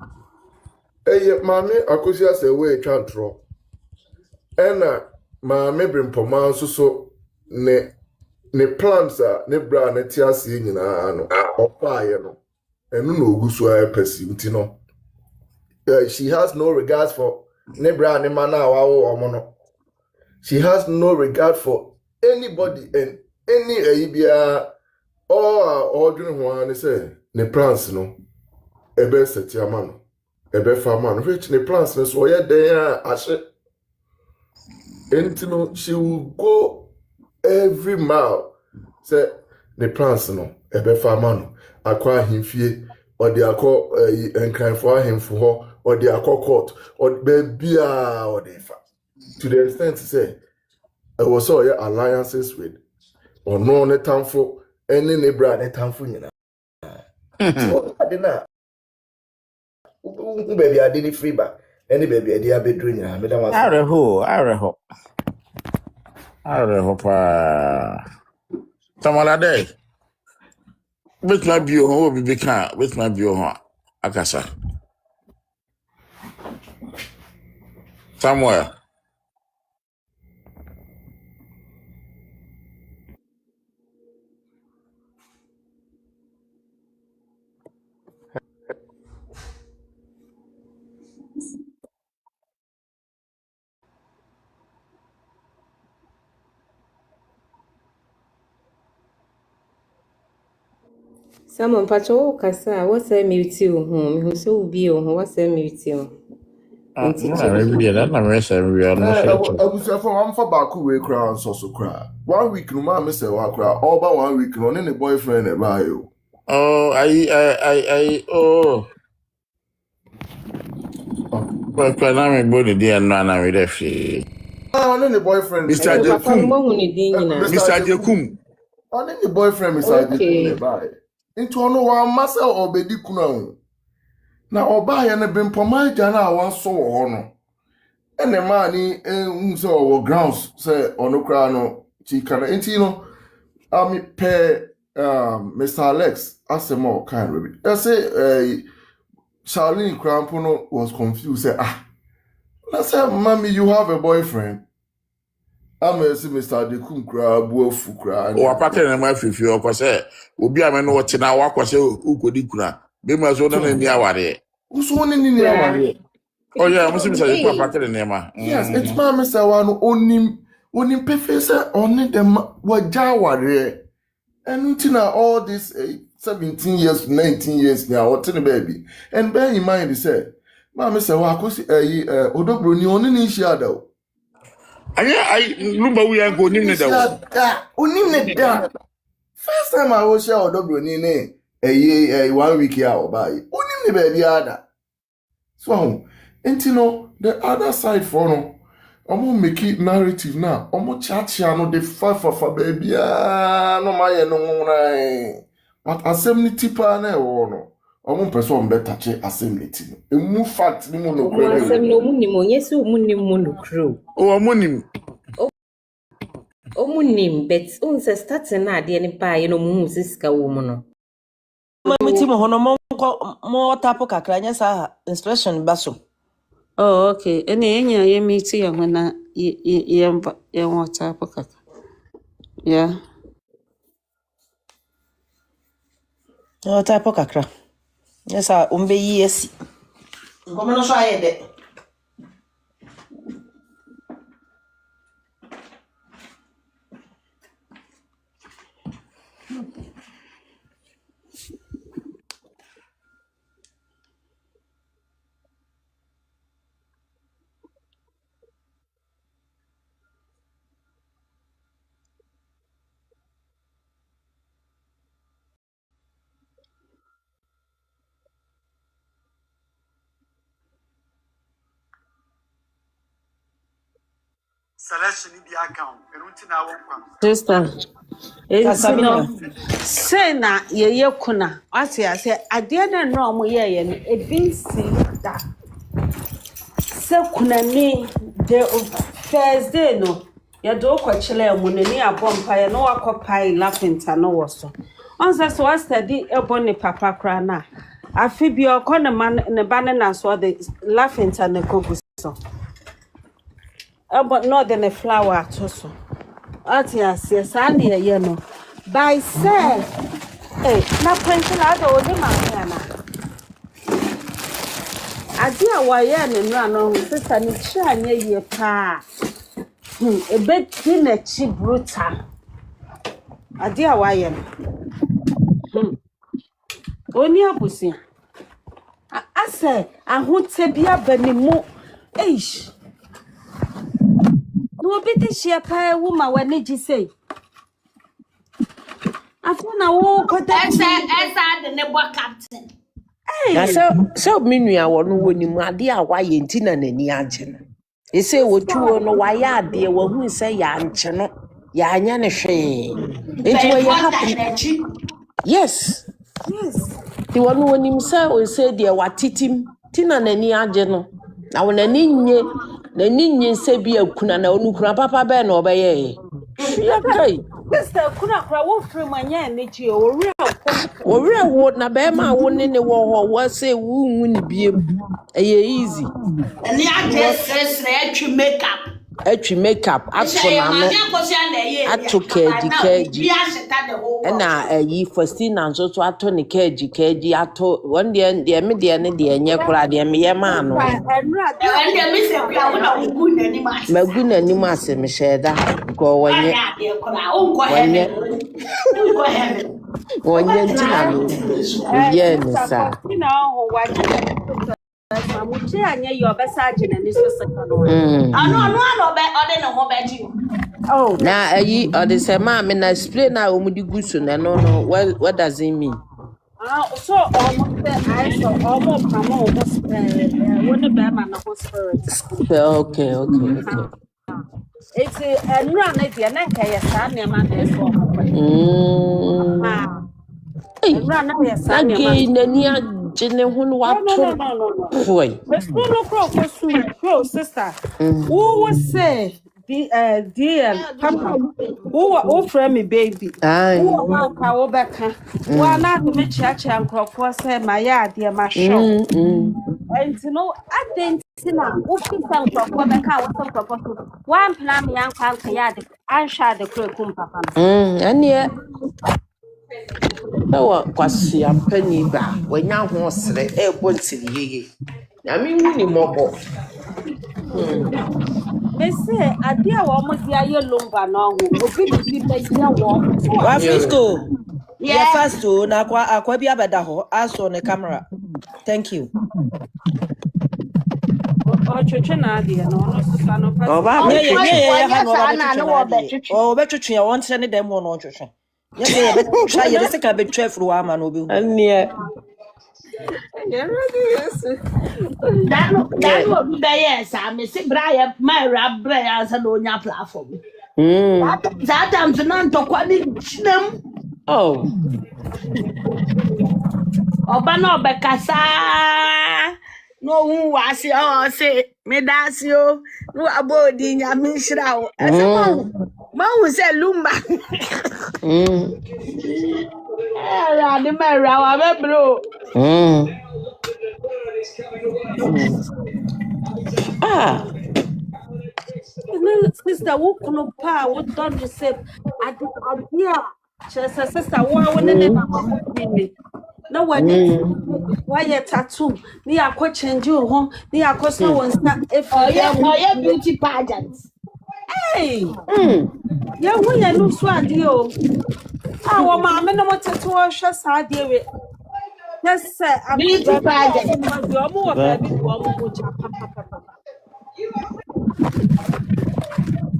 mami akosia se we twantro ena mami brimpoma so ne plans a ne bra ne ti ase nyina no opaaye no enu na oguso a pesi nti no she has no regards for ne bra ne mana awawo omo no she has no regard for anybody and any aibia all doing one say ne plans no ebe seti amano ebe farmer which ne plans no so ye den ashe entino she will go every mile say ne plans no ebe farmer no akwa himfie or the akọ enkranfo ahemfo ho or the akọ court or bebia or the fa to the extent say it was all alliances with or no ne tamfo Any nebra ne tamfunyina. So adina baby adini free ba. Any baby adi abedru nyina me da was. Areho pa. Tamala day. With my bio ho bi kan, with my bio ho akasa. Somewhere. Someone patrol kasa what's a mute you home who so be on what's a mute you. Maybe that na me say we are no sure. Abusafo amfa ba ku we kra nso so kra. 1 week no ma me say wa kra. All ba 1 week no ne boyfriend e ba yo. Oh, But na me body dey na we dey fi. On the boyfriend Mr. Jekum. Mr. Jekum. On the boyfriend Mr. Jekum ne ba. Into ono wa masa obedi kuna. Na oba ya ne bempoma agya na wan so wo ho no. Ene ma ni so wo grounds say ono kra no chi kana enti no ami pe Mr. Alex asemo kind baby. I say Charlene Crampono was confused say I said mommy you have a boyfriend. I'm say Mr. Dekum kra buofu kra. O apake na ma fifi o ko say obi ameno wo te na wa ko say ukodi kuna. Be ma so na ni aware. Uso ni aware. Oh yeah, I'm saying Mr. Apake na nema. Yes, it's my Mr. Wano onim pefe say oni dem waja aware. And until all this 17 years, 19 years now, what's in the baby? And bear in mind, he said, Mamma said, well, because Odobro ni only in shadow. I Lumba we are going in the first time I was share Odobro ni a 1 week out by only the baby other. So, and the other side for no. Omo make it narrative now. Omo chat no de fa baby no my no nrai. But assembly pa na e wo no. Omo person be touch assembly no. E mu fact ni mo no kro. Assembly no mu ni mo yesi o mu ni mo no kro. O mo nim. O mu nim bet on se start na ade ni pa ye no mu sisika wo mu no. Mama mo hono mo tapo kakra nya sa instruction baso. Oh, okay. Enya ye meeting ya na ye WhatsApp kaka. Yeah. O tapo kakra. Yes, umbe yesi. Ngomo no so ayede. Selection in the account. Sister. Say na ye kuna. Ati I say ade na no mo ye no e bin si da. Se kuna ni the Thursday no. Ya do kwa chile mu ni abompa ye no akopai lafenta no woso. Onse so I study ebo ni papa kra na. Afi bi okọ ne ban na so the lafenta ne kogu so. But not than a flower also. Atias, yes, and ye no. By say, na pencil out of the man. I dear why and run on sister Nicha ye pa. A bed thin a cheap bruta. I dear why only a pussy. I say, I would say be a benimo. Eish. No bit share pie woman when you say. I found a walk with that the neighbor captain. Hey, so many I want when you my dear why in Tina and any agent. They say what you know why are dear when we say ya and channel. ya anya ne hwe enti we happen yes ti wonu wonim say o say de watitim ti na nani age no na wonani nye se bi akuna na onukuna papa be na obeye hwia kai Sister kuna kra wo free manya energy o owura wo na be ma wo ne wo ho wo say wu nwu ni biem eye easy and ya just atwi makeup atfo na no ato na ayi Faustina nso to ato ne kaji ato won de me de ne de enye kura de me ye ma no magu nanim ase me sheda go wonye ntina no ye ni sa Mamuche anya yo besaje na niso sekano. Oh, na ayi ode se ma me na spray na omudi gusu na no what does it mean? So almost I saw almost promo when the bear man was spirit. Okay. It's a run at the Anaka, San Yaman. Nani jene hunu watu boy. No pro sister. Who was say dear papa who friend me baby who ka back one na me chacha ankrofo say my ya dear my show and you know I didn't na who fit ankrofo back what ankrofo one plan me ankan ka ya de ansha de krekum papa ane Ewa kwasi ampani ba wanya ho sere ebonsiri yeye na me wuni mobo me say ade a wo mo dia ye lumba no ho obi bi be dia wo wa Frisco yeah first to na akwa bi abeda ho aso ne camera thank you chuchu na ade no no sister no o ba me ye ha no ba chuchu o be chuchu ya won tire ne dem no chuchu ye be try ye se ka be twefru wa ma no be ane that would be yes I me see Brian my rap Brian sa no nya platform that time to nan to kwani chinem oh oba na obekasa no hu wase o say me dasio no abodi nya me hira o ase ma hu say lumba era de mera wa be bro sister who kuno pa what done you say adia sister wo ne na no one why you tattoo ni akọ change ho ni akọ so won sta if oh beauty pageant hey ya hunya no so ade o wo ma me no tattoo hwe sa ade we yes sir beauty pageant mo wo baby wo mo go cha papa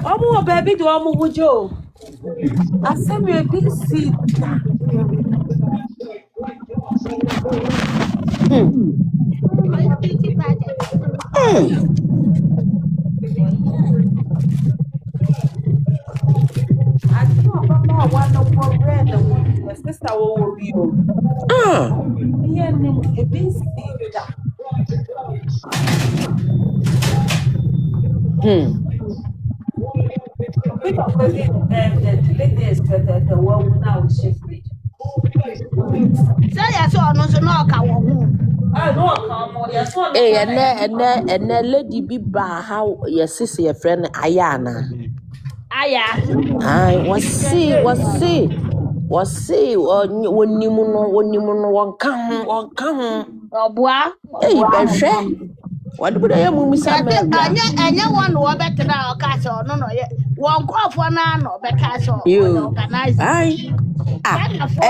Omo baby do omo wujo. Asem we bi si. Papa one for red the sister will be o. Yeah nim e bi si da. The one now shift. Say yes or no so no ka wo hu ene lady bi ba how yes your friend Ayana ai wasi wonimu no wonka ho oboa behwe wade bodo ya mumisa me anya one wo betra o ka so no ye won krofo na no be ka so organize ai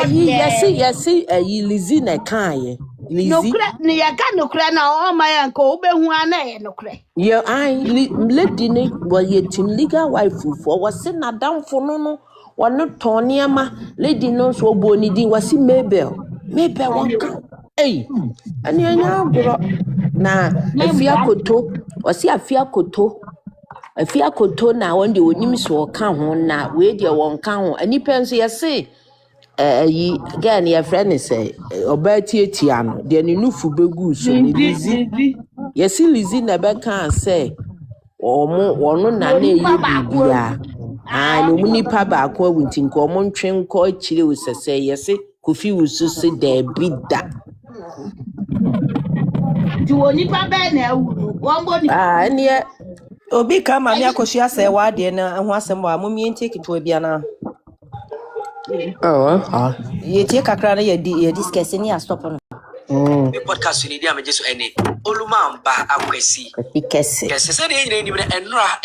yes Lizzie na kan Lizzie nokre ni ya ka nokre na o ma ya nko obehu ana ye nokre ye ai lady ne wo ye team legal wife for wase na damfo no wono toniema lady no so oboni din wase Mabel wonka ani anya bro na afia koto wase afia koto afi akoto na won de onim so ka ho na we de won ka ho anipa nso yɛse yi gan your friend is OBAA TIWAA no de ne nufu begu so ne lizi yɛse lizi na bɛka sɛ wono na na eye bibia no munipa ba ko awunti nko omo ntwe nko akire wo sese yɛse kofi wusu se da bida Ti woni pa be na awuru. Won ni ne Obi ka ma me akohia sɛ wade na ho asɛm wa mo mi ntake to bia na. Ye tie kakra na ye discuss ni a stop no. The podcast ni dia me jesu ene oluma mba akwasi Kese se de nyina ni me enra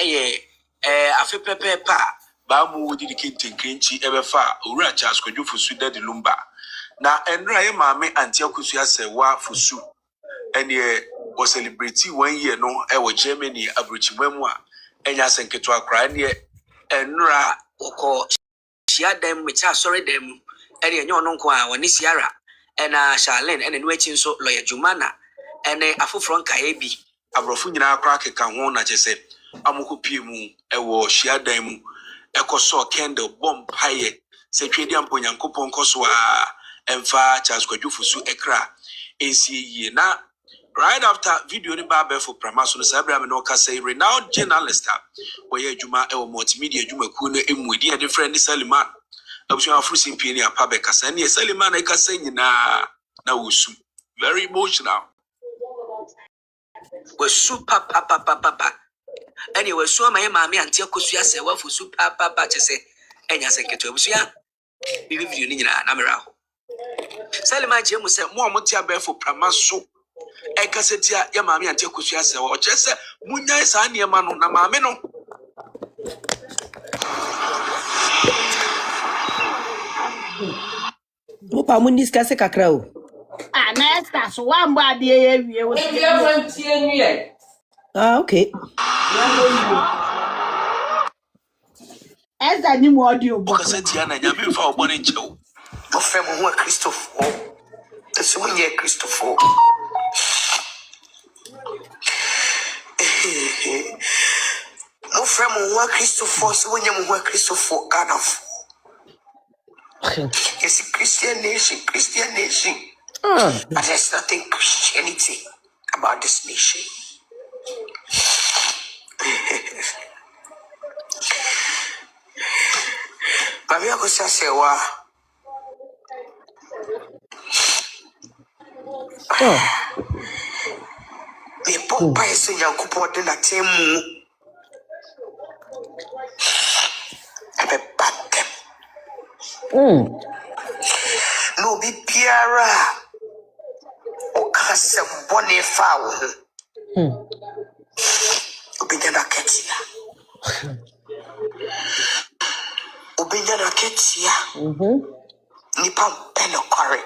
afe pepepa ba mu wodi di kintinkinchi ebefa owura Charles Kojo Fosu Daddy Lumba na enra ye maame anti akusu asewa Fosu ene wo celebrate 1 year no wo Germany abrochimam a enya senketo akra ene enra woko shia dem me cha sorry dem ene enye ono nko a woni siara ena Charlene ene no achi nso lawyer Jumana ene afoforo nkae bi abrofo nyina akra keka ho na chese amokopie mu ewo hia dan mu ekoso candle bomb paye se twedi amponyankopon koso a emfa Charles Kojo Fosu ekra ensie na right after video ni ba for pramaso no sabra me no ka say renowned journalist we adwuma ewo multimedia adwuma ku no emudi e different Saliman abusu afrusin pie ni apa be kasa ne Saliman e kasa nyina na wosu very emotional was super papa anyway so my mama anti akosu ase wa Fosu papa chese enya senketo abusu ya video ni nyina na mera ho Saliman che mu se mo amoti aba for pramaso e kasa tia ya mama anti akosu ase wa chese munya sa ne ma no na mama no Opa mun discuss kakra o. Nesta so wan ba de ye wie wo. Okay. Esa ni mo audio bo. Kasa tia na nya me fa obone nchew mo fe mo ho Christopher eso nye Christopher mo fe mo ho Christopher so nye mo ho Christopher Ganaf yes Christian nation but there's nothing Christianity about this nation. Mami akosi asewa me pompa yesu nyankopo de na temu ebe batem no bi piara o kase bone fa wo obenya ketia nipa pelo kore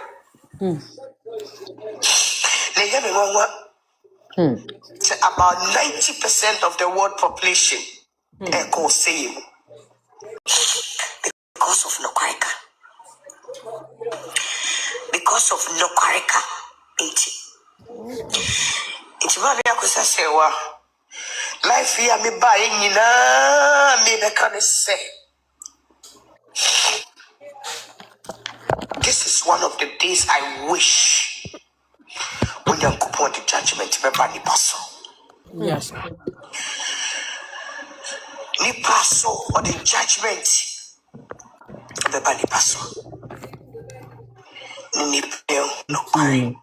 le yeme nwa about 90% of the world population echo same because of no kwareka it's very akusasewa life here me ba nyina me be can say this is one of the days I wish when you go the judgment be ba ni paso. Yes. Ni paso or the judgment be ba ni paso. Ni no pare.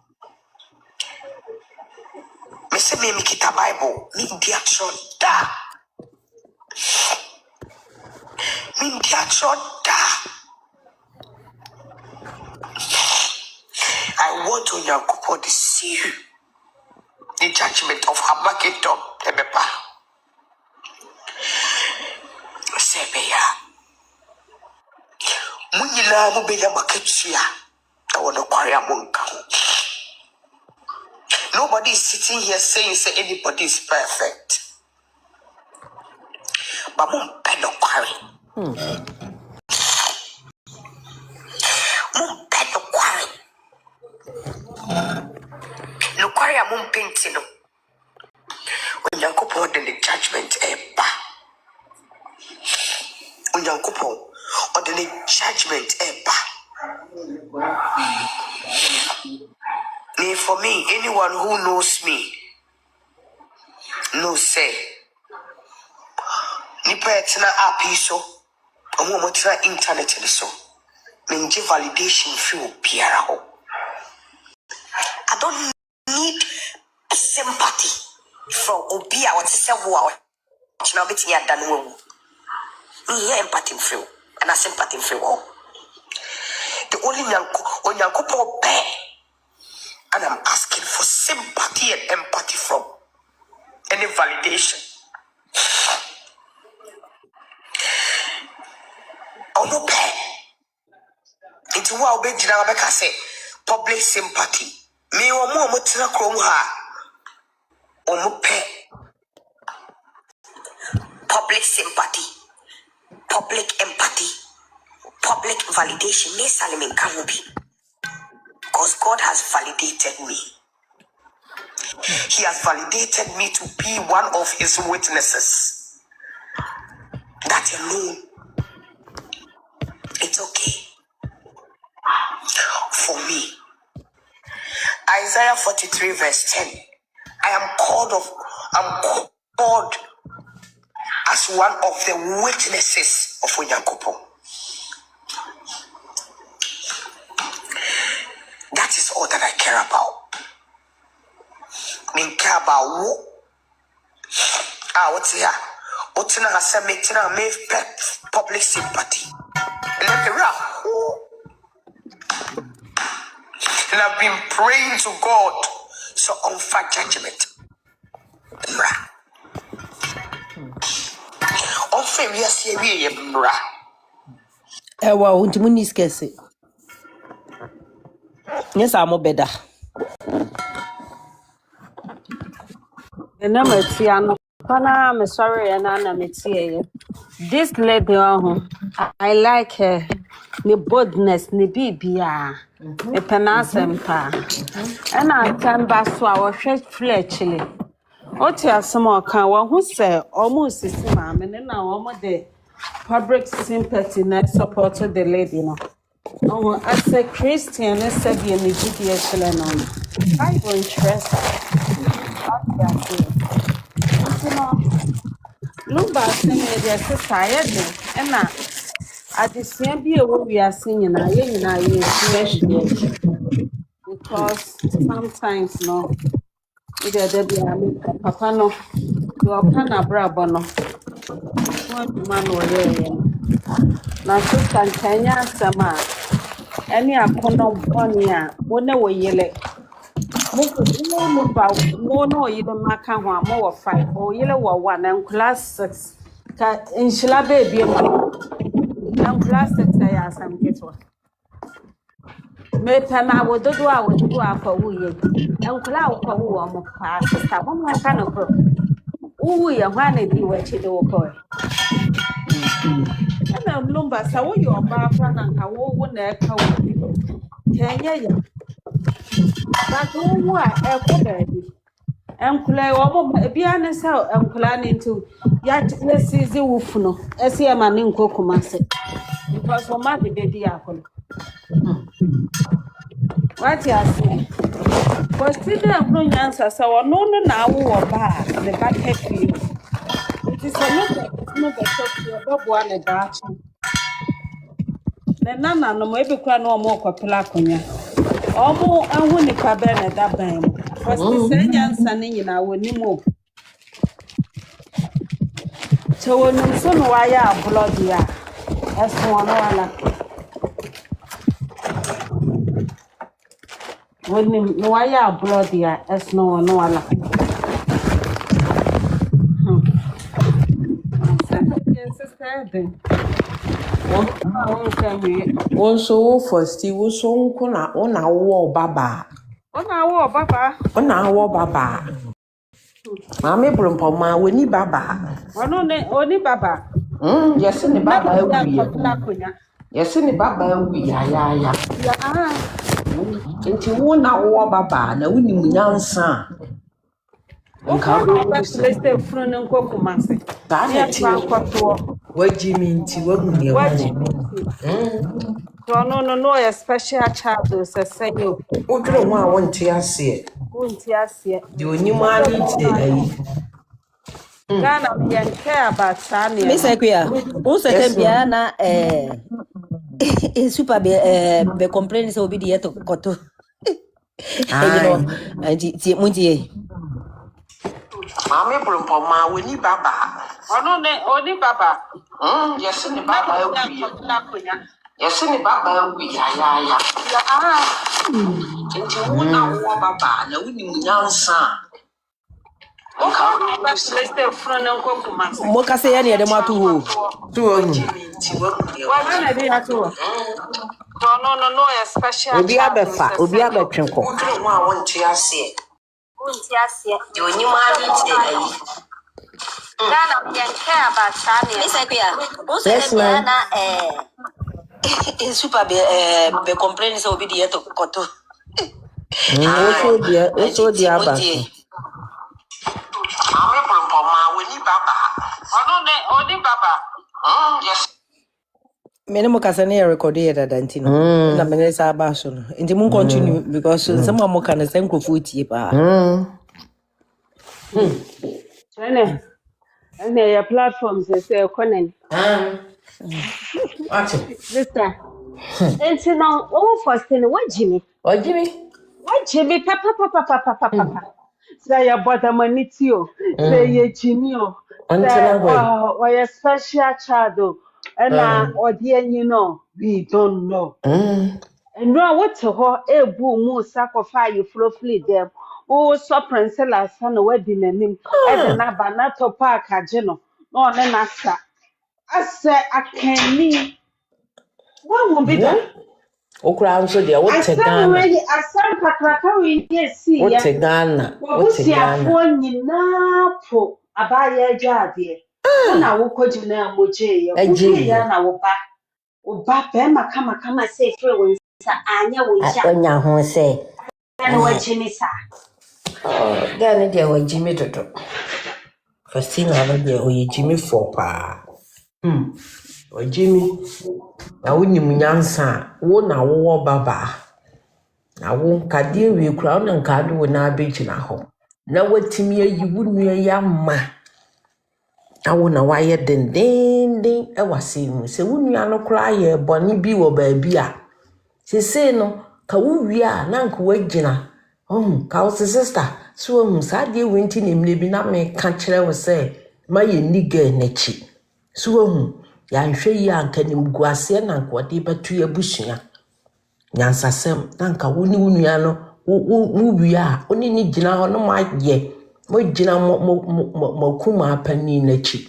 Me se me kita Bible me dia choda. Me dia choda. I want to Yakupo to see you. The judgment of Habakkuk Ebepa. Sebeya. Munila Mubeya Maketia. I want to quarry munka. Nobody is sitting here saying anybody is perfect. But mun peno quarry. Mun peno quarry. No quarry mun painting. When you go in the judgment eba. Onyankopon or the judgment eba. For me, anyone who knows me knows say nipa etina app so omo motra internet ni so menje validation feel biara ho. I don't need sympathy from obia what say wo na beti ya dan wo me empathy feel and a sympathy feel. The only Onyankopon pay, and I'm asking for sympathy and empathy from any validation. Oh no pay. Into what be jina beka say public sympathy. Me omo tina krom ha. Omo pay public sympathy, public empathy, public validation. Me salimin kanubi. Because God has validated me. He has validated me to be one of his witnesses. That alone, it's okay for me. Isaiah 43 verse 10. I'm called as one of the witnesses of Onyankopon. That is all that I care about. I care about who? What's here? What's in a cemetery? Public sympathy. And I've been praying to God so on for judgment. On fame, yes, ye bra. Ewa, untimuni skese. Yes, I'm better. And I'm sorry, and I'm this lady, I like her. The boldness, the BBA, the penasempa. And I turn back to our church fletchly. Otia some can one who say almost is ma'am, and now almost the public sympathy net supported the lady. No, as a Christian, let's say be an education on. I will interest. Lumba sing with your society, and now at the same year we are singing, because sometimes no, either there be a papa no, you are pana brabo no, one man or now sister Kenya sama, any a corner one year, one way yellow. No, even Maka one more 5 or yellow one and class 6. In Shila baby and class 6 I ask and get one. Metana would do for we and cloud for who am of class. One more kind of pro. Oh, we are one of you were chido boy. And I'm Lumba, so you are bathroom and I won't echo. Can you? But who are echo baby? Enkula omo bia ne se enkula ne ntu ya ne sizi wufuno ese ya mane nkokumase because for ma de di akolo what you say consider no nyansa sa wono no na wo ba the back happy it is no be so bobo ane da ne nana no mo ebekura no omo kwapela akonya omo ahu nipa be ne da ban mo because se nyansa ne nyina woni mo so when you son wire blood ya as one wala when you wire blood ya as no one wala Also for still so kuna ona wo baba Mami brumpo ma weni baba. Oni baba. Yes ni baba ewi. Yes ni baba ewi ya. Ya Enti wo na wo baba na woni munyansa. Nka ro ba stay front nko kumase. Ya pa kwato. Jimmy Tiwa, you What Jimmy? So no, a special child so say you. Udro wa won't ya see. Won't ya see? The only man Ghana me and care about Sanya. Miss Equia, who second piana super be complain so be the to koto. You know, and Muntie. Mammy Brumpoma, we need Baba. Only Baba. Yes, in the Baba. Yes, in the Baba. We ya. And you won't know Baba, no winning young son. Moka say any of them are too. No, a special Obiaba Trinko. I want to see. You only man today. Ghana me and care about Sanya. Miss Equia, who second piana super be complain so be the to koto. Also the Abbas. Mammy Brumpoma, we need Baba. Only Baba. Yes. Many kasane recorded at Dantino. Na menesa abaso. Inti mun continue because some more can send ko futi pa. And your platforms say Conan. Sister. And so now, first thing, what Jimmy? What Jimmy? Papa. Say your bottom manitio. Say ye Jimmy. Say, or your special child. And or dear, we don't know. And now what to her, boom, sacrifice you flee them. Oh, so Princella, son, wedding and him. And the Nabanato Park, a general. No, then I said, I can't leave. What won't be that? Okra so dia what te Ghana. I said Pakraka we see ya. What te Ghana. What te Ghana. One yina po abaya jade. Na wo Kojo na moje ya. Ubi ya na wo ba. Wo ba be kama say free won sa anya wo ja. Onya ho say. Na wo Jimmy sa. Oh, Ghana dia wo Jimmy toto. Fastina ba dia o Jimmy for pa. O Jimmy na woni munyansa wo na wo baba na wo nkade we kura na nkade wo na abegina ho na watimi ayi wunua ya ma na wo na waye denden e wase mu se wunua no kura ye boni bi wo ba bi a se no ka wo wi a na nko wagina ka wo sister so hu sade wenti na mle bi na me ka kire wo se ma ye niga nachi so hu ya nhwe ya nka nim guase na nkode batu ya busua nyansasem na nka woni wunua no wo wi a oni ni gina ho no ma ye mo gina mo kuma pani nachi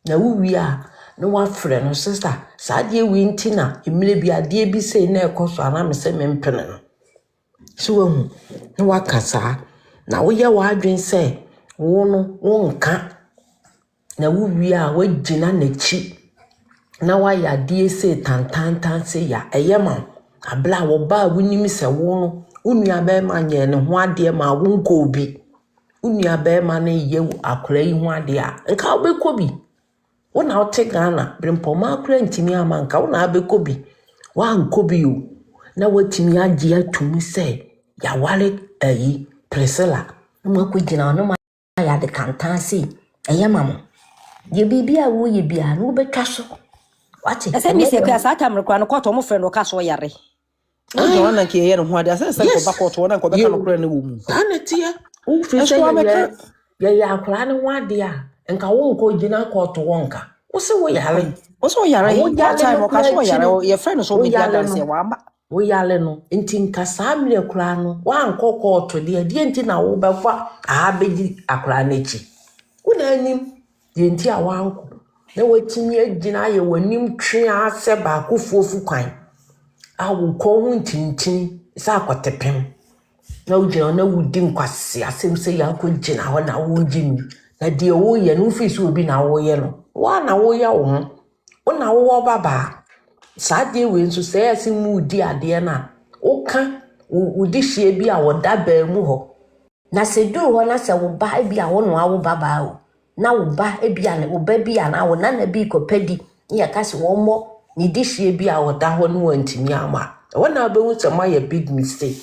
na wo wi a no wa frɛ no sister sade wenti na emle bi ade bi sei na ekoso ana me se me mpene no so hu na wakasa na wo ye wa adwen se wo no wo nka na wo wi a wo gina nachi na wa ya die se tantantan se ya eyema abla wo ba wunim se wo no unua ba ma nye ne ho ade ma wo nko obi unua ba ma na ye akora yi ho ade a nka obekọ bi wo na o te Ghana brempo ma akora ntimi ama nka wo na abekọ bi wa nko bi o na watimi age atum se ya wale ayi Priscilla mo akogina no ma ya de kantan se eyema mo ye bibia wo ye bia no betwa so. What I said, Miss Equia, Satam, Rano, caught almost friend or castle yare. I don't like here and what I said, back or one and go back on the room. Anatia, who feels ya clan one dear, and ka won't go dinner court to Wonka. What's the way, Helen? What's all your time or castle, your friend is only Yalano. We Yalano, in Tinka Sammy Crano, one court to the Dientina over what I bid a cranichi. Good name, the entire one. Na watimi agina ye wanim twe ase ba ko fofu kwan a wo ko hu tintin sa akotepem na ugina na wudi nkwase asem se ya ko gina ho na wo gimi na de wo ye no fi so obi na wo ye no wa na wo ye wo na wo baba sa de we nso se ase mu di ade na wo ka wudi hie bi a wo da ba mu ho na se du ho na se wo ba bi a wo no wo baba o na uba ebia ne uba bia na wo nana bi kopedi ya kasi wo mo ni dishie bia wo da ho no wantimi ama wona be hu sama ya big mistake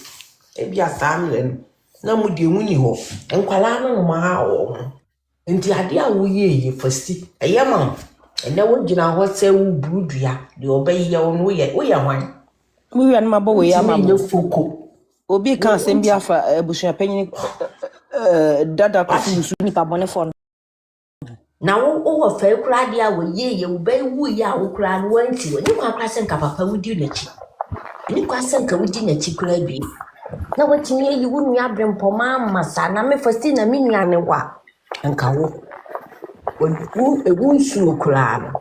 ebia samle na mu de huni ho enkwala no ma ha wo nti ade a wo ye fasti eyema ene wo gina ho se wo brudua de obayi wo no wo ye hwan mu wi an mabo we ya mamo foko obi kan sem bia fa abusua panyin dada Fosu nipa bone fo na wo fa kura dia wo ye wo ba wu ya wo kura no wanti ni kwa kwa senka papa wudi nachi ni kwa senka wudi nachi kura bi na watimi yi wo nua brempoma masa na me fasti na me nua ne wa nka wo ewu nsu kura no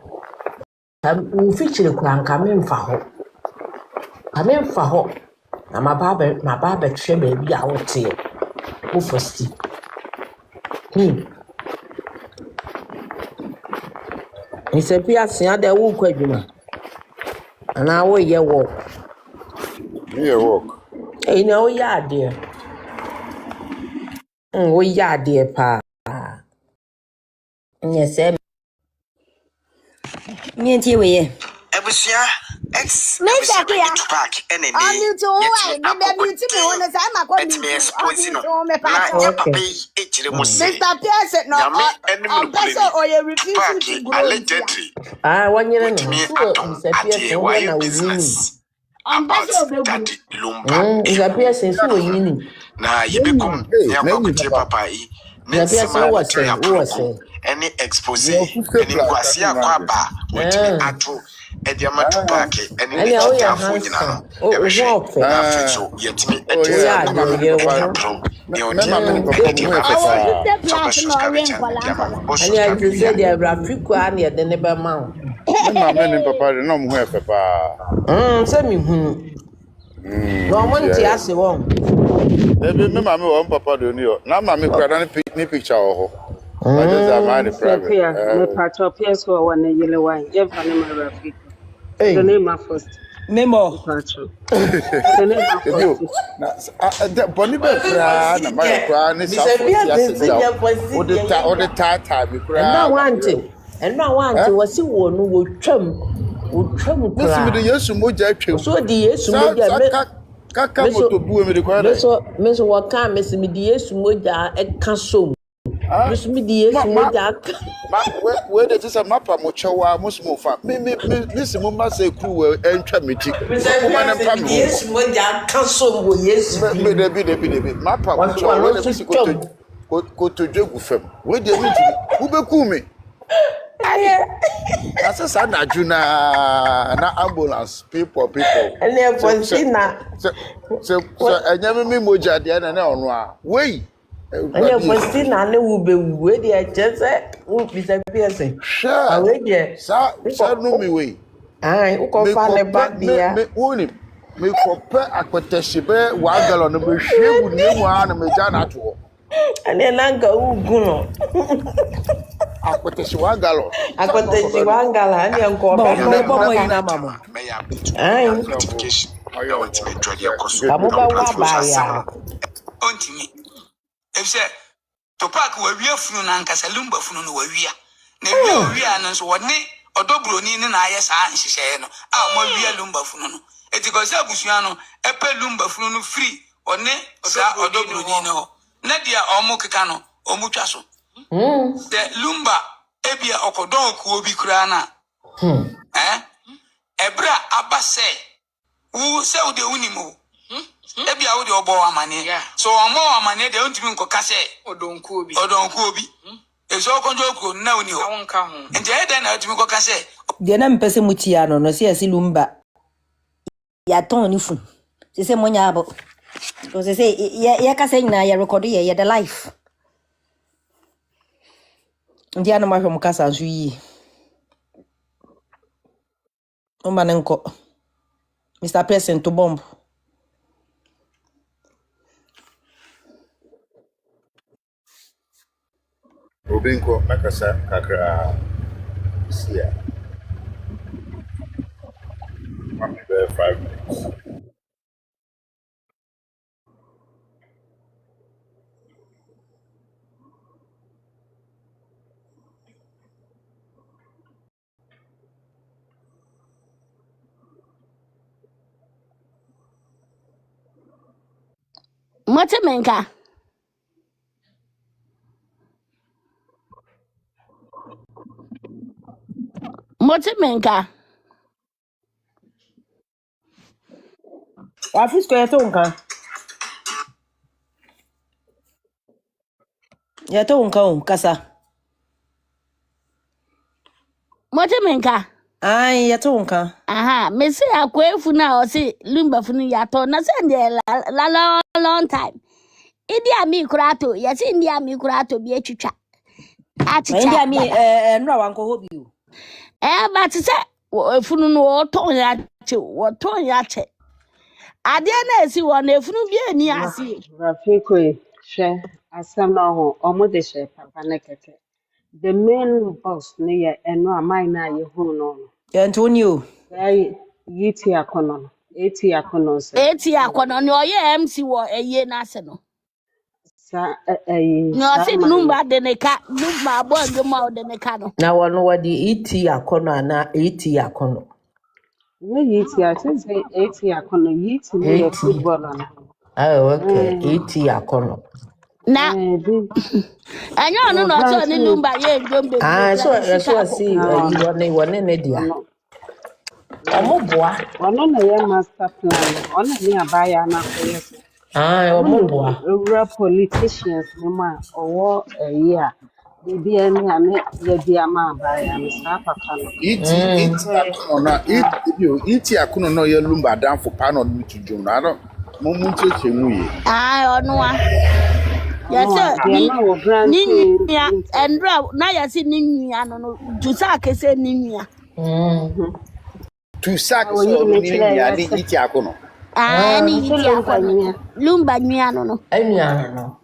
wo fichire kura nka me mfa ho na mababa twe ba bi a wo te wo fasti It's a piazza that will quit you. And I will ye walk. Me walk. Hey, no, yeah, dear. Oh, yeah, dear pa. Yes, Ebusia X Mr. Kia, pack enemy. I'm new to Hawaii. The baby to me when it's I'm a Let me expose you. Mr. Pierce, no, I'm person or you refusing to grow. Allegedly. One year and me why your business about Daddy Lumba. Is a person so you Na you become near papa. Any expose any kwasia kwaba wetimi ato ediama to park any afo nyina no ehwe na afecho yetimi yeah, Maybe me mama won papa do ni o. Na mama kura na ni picture ho. But just am I the private. Me patro PS for one yele wine. Ye fa na my Rafiki. The name of first. Memo. Patro. The name of first. Na boni be kura na my kura ni sa for o the tata be kura. And no one was see one wo twam. Wo twam kura. Musi me de Yesu moja twam. So di Yesu moja kaka moto buwe me de kwa meso waka mesi me di Yesu moja eka som meso me di Yesu moja we de tisa mapa mo chewa musmo fa me simu ma se kru we entwa meti ko ma na pa me Yesu moja eka som wo Yesu me de bi mapa mo chewa we de bisi ko to jogu fam we de mi ti wo be ku me Asa na juna na ambulance people. And then for China. So anyame me moja de na onu a. Wey. And then for China na wo be we dey just wo bisa piercing. Sure. Awe dey. Sa no me wey. Ai, wo ko fa le ba dia. Me woni. Me ko pe akotehye be wa galo no be hwe bu ne mu a na me ja na to. And then nanga ugu no. Akotehye wa galo. Akotehye wa galo ani enko ba. Bo ina mama. Ai. Notification. I want to be ready akoso. Amoba wa ba ya. Ontimi. Efse to park wa wi afunu na nkasa lumba funu no wa wi a. Na wi a no woni odobroni ni na aye sa nhihye no. A mo wi lumba funu no. Eti ko se abusua no epe lumba funu no free. One sa odobroni no. Na dia omo keka no omu twa so. The lumba ebia okodon ku obi kura na. Ebra abase. Wu se u de unimu. Ebia u de obo amane. So omo amane de untimi nkoka se odonku obi. Ezo konjo ku na uni ho. Awonka ho. Nje ede na utimi nkoka se. De na mpese mutia no no se asi lumba. Ya ton ni fu. Se monya abo. Because they say ya ka say na ya record ya the life. Ndia na mahwe mukasa nso yi. Omanenko. Mr. Person to bomb. Obinko makasa kakra sia. I'm there 5 minutes. Motimenka. Motimenka. Wafisko yeto unka kasa. Motimenka. Ai yeto unka. Aha, me say akwefu na o say Lumba funu yato na say the long time. Idi ami kurato, yes Idi ami kurato bi etwitwa. Achicha. Ndi ami nra wanko hobi o. But say efunu no ton ya che, wo ton ya che. Ade na esi wo na efunu bi ani ase. Rafiko she asam na ho omo de she papa na keke. The main boss ne eno amai na ye hu no. Antonio. Yiti akono no. Eti akono se. Eti akono no ye MC wo eye na ase no. Sa No say Lumba de neka, Lumba abo ndoma de neka no. Na wono wadi iti akono ana iti akono. Ne yiti a say eti akono yiti ne football na. Okay, iti akono. Na anyo no no so ni Lumba ye ndom be. So see wone ne dia. Omoboa. Ono na ye master plan. Ono ni abaya na koyeso. Omoboa. Rural politicians no ma owo year. Bibi ani ane ye dia ma abaya no sa papa no. Iti akono no ye Lumba dan for panel to join. I don't moment chemu ye. Ono a. Yes sir. Ni Andra na yesi ni nua no jusa kese ni nua. Tu sac so ni nua ni iti akono. Ni iti akono. Lumba nua no. Nua no.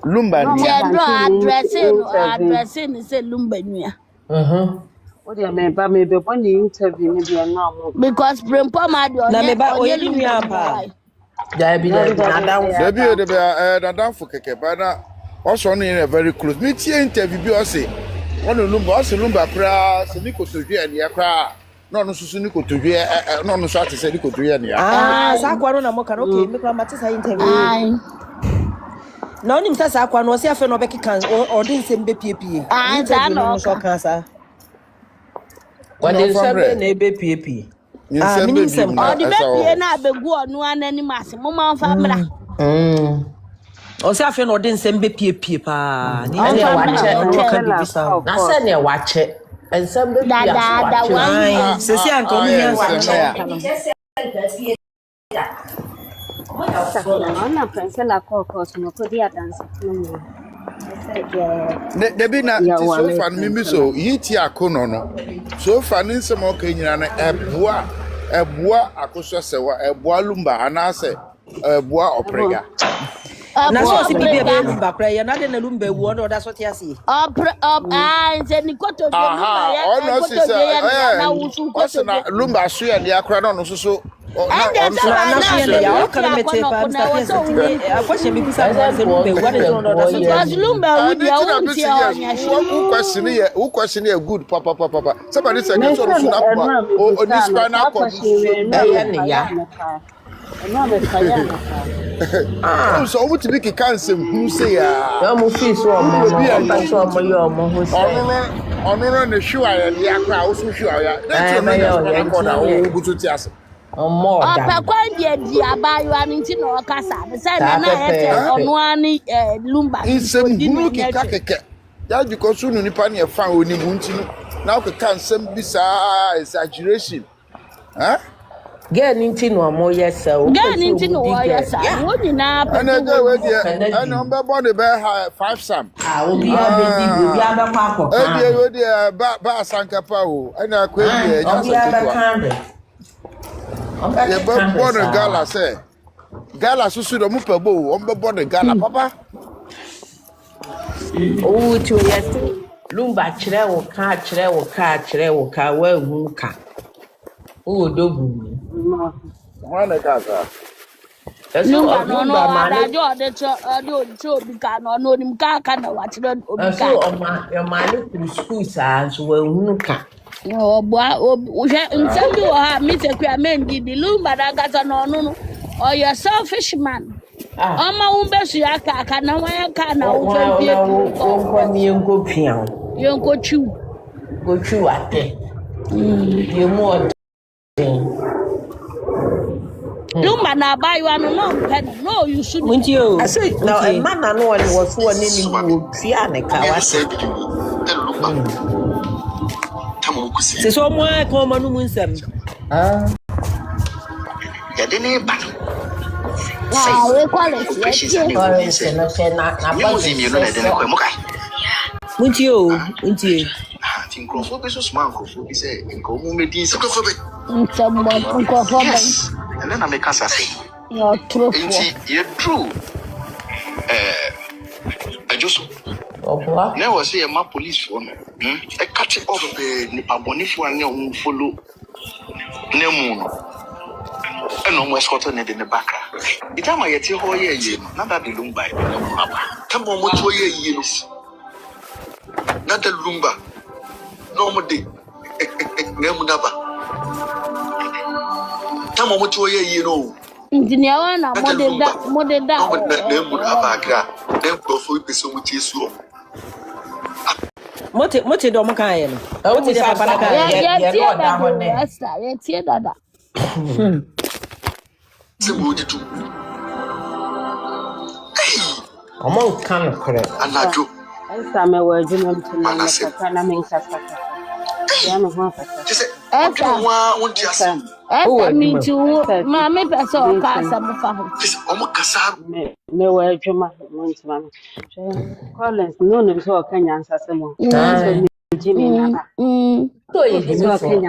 Lumba nua. Addressing say Lumba nua. What do you mean by me be when you interview me be no. Because Brempo ma do na me ba oyeli nua pa. Dabi de be na for keke ba na also no very close. Me tie interview bi o say ono Lumba kra se ni kotodwe ani akra no no susu ni kotodwe no no so atese ni kotodwe ani sa kwa no na mo kan okay me kra mate sa interview. Na onim sa kwa no se afa no bekeka odin se mbe piepie. Interview no so kan sa. Wade sabe na ebe piepie. Minisem o di be na abegu onu anani mase mo ma fa mra. O se afa no odin se mbe piepie pa. Ni e wache na se ne wache. Ensem be da se se anka onu ya Ona pensa la kokos no ko dia dance no. Debi na ti so fa mimi so yiti akono no. So fa ni nsem o kan nyina na eboa akoso sewa eboa Lumba anase eboa oprega. Na so si bibia be Lumba kra ye na de na Lumba ewu no da so te ase. Nze ni koto de Lumba ya. Ono si say na wusu koto na Lumba so ya dia kra no so so. Question here good papa. Somebody said this one on this spinal cord. So what to be cancer who say mo fi so ono na sure ya kra wo so sure ya that's no record o butu ti ase Pakwan di abayo aninti no okasa be say na yete ono ani Lumba insem hunu keke that because unu nipa na fa oni bunti no na o ka nsem bisa exaggeration Girl ninti no mo yesa o girl ninti no wo yesa wo nyina pa and number body be 5 sam obi aba kwa akọ we dey ba sankapa o na akwa e obi aba kan ye be born gala say gala susu do mu pebo o be born gala papa o ti o yesa Lumba kire wo ka wa hu ka o dogu wana kaza Lumba no adajo de cho bi ka no nim ka na wa kire obi ka so o ma le ku school sa so wa hu ka o bo o je nsem bi o ha mi se kwa mengi di Lumba da kasa no or you're selfish man. Oma umbesu ya kaka na waya na Why ufempie now? tu Won't me go pian? yonko chu. Go through at it. You more thing. Lumba na buy you no pen. No, you should. I say now a man I know was one in you piano kawase. Se so mo ko manu munsem. Ya de ne ba. We call it yes. Na budget. Muntio. Think crofo be so small crofo be say nko mu medi so crofo be. Yes. And then I make us say. You're true. You're true. I just now was say my police for me. I catch it off the nipa boni for an young follow Nemuno. And no more Scotland in the back. The time I get here, not that the Lumba. Come on, what way years? Not the Lumba. No more day. Nemunaba. Come on, what way you know? Engineer na modeda. Nemunaba. Then go for you so much is you. Mote do mo kan ye no. O ti de papa na kan ye no da ho ne. Esta, ye tie dada. Se mo di tu. Omo kan kore. Anajo. Esta me wa juma mtuna na papa na menkasa. Ya no ho papa. Esta mean to mama person kasa mo fa ho. Omo kasa me wa juma mtuna. Collins no no so kanya ansase mo. So Jimmy na. To ye Jimmy for.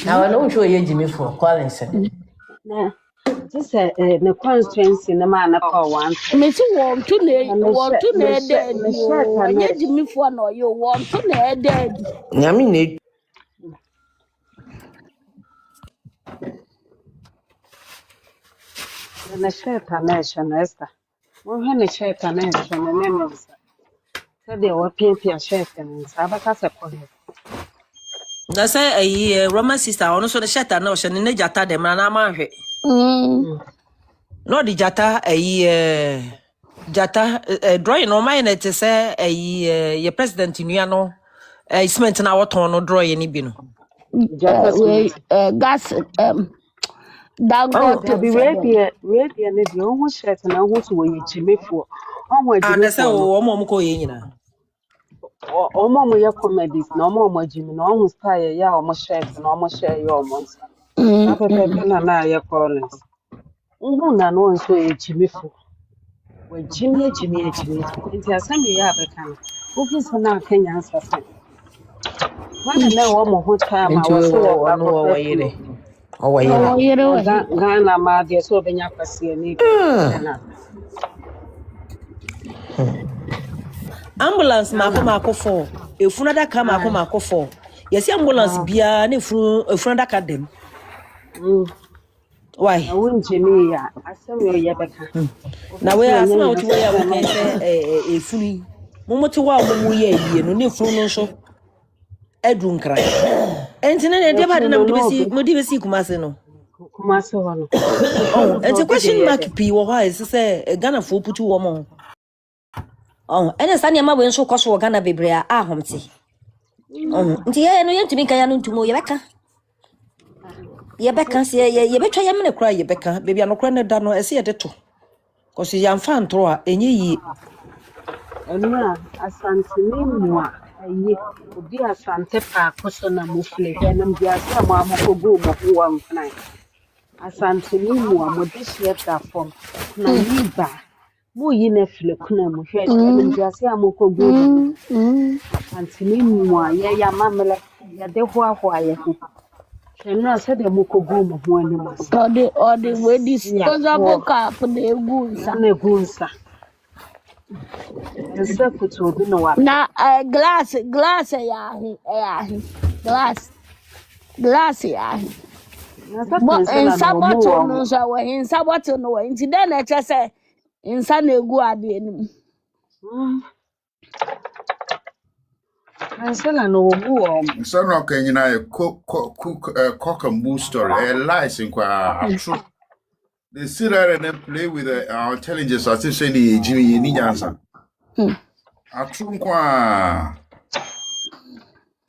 Na wa no show ye Jimmy for Collins. Na just the constituency na ma na pa one. Me see want to na dead. Ye Jimmy for no you want to na dead. Nyami ne na shirt na Esther. Mo he na shirt na na memories. Said they were pia shirt and sabaka se ko. na say Roman sister ono so the shirt na o she ne jata dem na ma hwe. No the jata jata drawing no mind it say your president nua no cement na woton no drawing ni bi no. Gas Dango to be ready and the own shirt and I was way chimefo. On what and say o mo ko ye nyina. O mo ya comedies no mo Jimmy no almost tie ya o mo shirt no mo share your months. Na pepe na ya Collins. Na no nso e chimefo. We Jimmy. Nti asami ya abeka. Office na Kenya ansase. When na wo mo ho time a wo so wo no yire. O yire. Ghana ma de so benya kwase ni. Ambulance mako for. Efunu da ka mako for. Yesi ambulance bia na efunu da ka dem. Why? I wouldn't Jimmy ya. Asami ya beka. Na we asema otu we ya we kan say efunu. Momoto wa mo ye yie no na efunu no so. Edu nkra. Enti na de ba de na mo di besi kumase no. Kumase ho no. Enti question mark pi wo ha is say Ghana fo putu wo mo. Ene sane ma we nso koso Ghana bebre a ahomte. Nti ye no yentumi kan ya no ntumo ye beka se ye betwa ye mene kra ye beka bebia no kra ne da no ese ye de to. Koso ya mfa ntro a enye yi. Ena asante ni mu a aye obi asante pa koso na mo fle na mbia se mo amokogo mo ho wa mfnan. Asante ni mu a mo de share platform na liba mo yi na fle kuna mo hwe na mbia se amokogo asante ni mu a ye ya mamele ya de ho ahwa ye ho. Kena se de mokogo mo ho ani mo. Ode we disposable cup de gunsa. Na gunsa. Nsa kutu obi no wa. Na glass ya glass ya. But in saboto no so we in saboto no we nti den na che say insa na egu ade anim. Ansela no obu o. So no can you know cook and boo story. A lies in qua true. They sit there and then play with our intelligence. I still say the Jimmy ni answer. Atunkwa.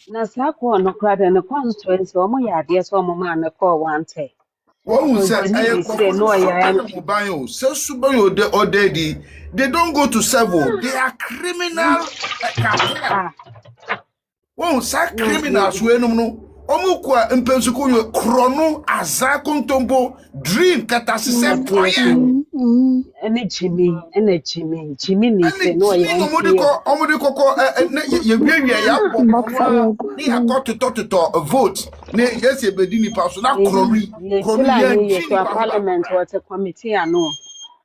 Na saa kɔɔ no koraa de ne constituency ɔmo yɛ adeɛ sɛ ɔmo maa ne kɔɔ wante. One say Ɔgyina I bi sɛ no ɔyɛ they don't go to serve. They are criminal cartel. One say criminals we no. Omu kwa mpensu ko yo krono azako ntombo dream katasi se poye. Ene Jimmy ni se no ɔyɛ Omudi ko ye wiawia ya bo ni akɔtotɔ vote ne yes e bedi ni paso na krono ye parliament wɔte committee ano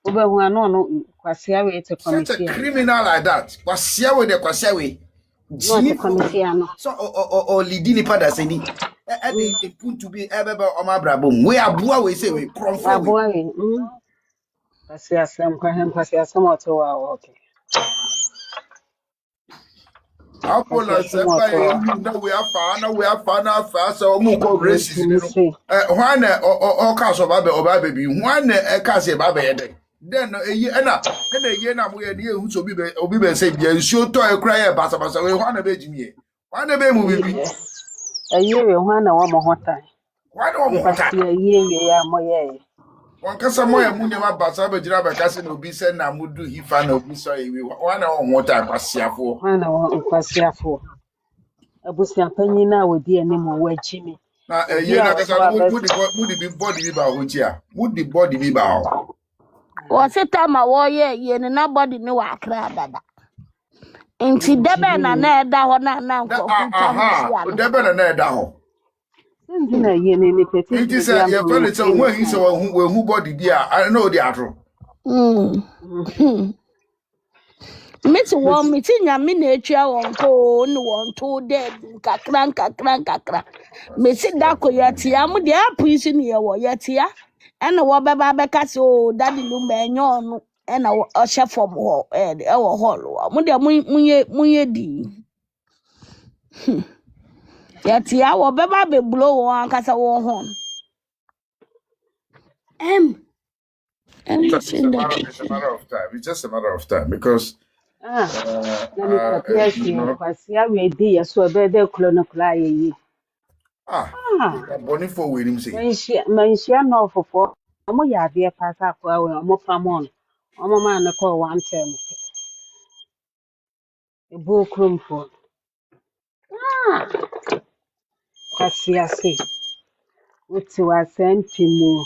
wobɛhu ano no kwasia we te committee. Such a criminal like that. Kwasia we de kwasia we. Jimmy committee ano. So o lidi ni pada seni. E put to be ebeba o ma brabom. We aboa we say we cromfo. Aboa we. Kwasia sam kwa hem kwasia sam oto wa okay. Apola se pa na we afa na so mu ko races ni no. Hwan na o ka so ba be hwan na e ka se ba be yede. Then eyi na ye na mo ye de ehu so obi be say bia nsuo to e kra ye basa we hwan na be jimie. Hwan na be mu bibi. Eyi we hwan na wo mo hotan. Hwan na wo mo hotan. Eyi we ya mo ye. Wan kasa mo ye mu ne ma basa be jira be kase na obi se na mudu hifa na obi so ewi hwan na wo hotan kwasiafo. Hwan na wo kwasiafo. Abusia panyin na wodi anim wo achimi. Na ye na kasa mu di body bi ba ho chia. Mu di body bi ba ho. What's time war ye nobody knew I cried dada. Inti debe na da ho na nko. Debe na da ho. Na ye ni peti. Inti say ye feel it so when he say who body dia I know the atro. Meti won meti nyame na etua won ko ni won to dead kakra. Meti da ko yatia mu de apuisi ni ye wo yatia. And the wababa bekasi o Daddy Lumba enyo no and a chef from hall our hall. Munye di. Yet ya wababa be blow on casa war horn. It's a matter of time. It's just a matter of time because kwasia we di ya so be de klonokla ye. Boni for winning say. Manshia no fofo. Omo ya de pasa kwa we omo famon. Omo ma na call one term. E bo kromfo. Kwasia se. Uti wa sentimu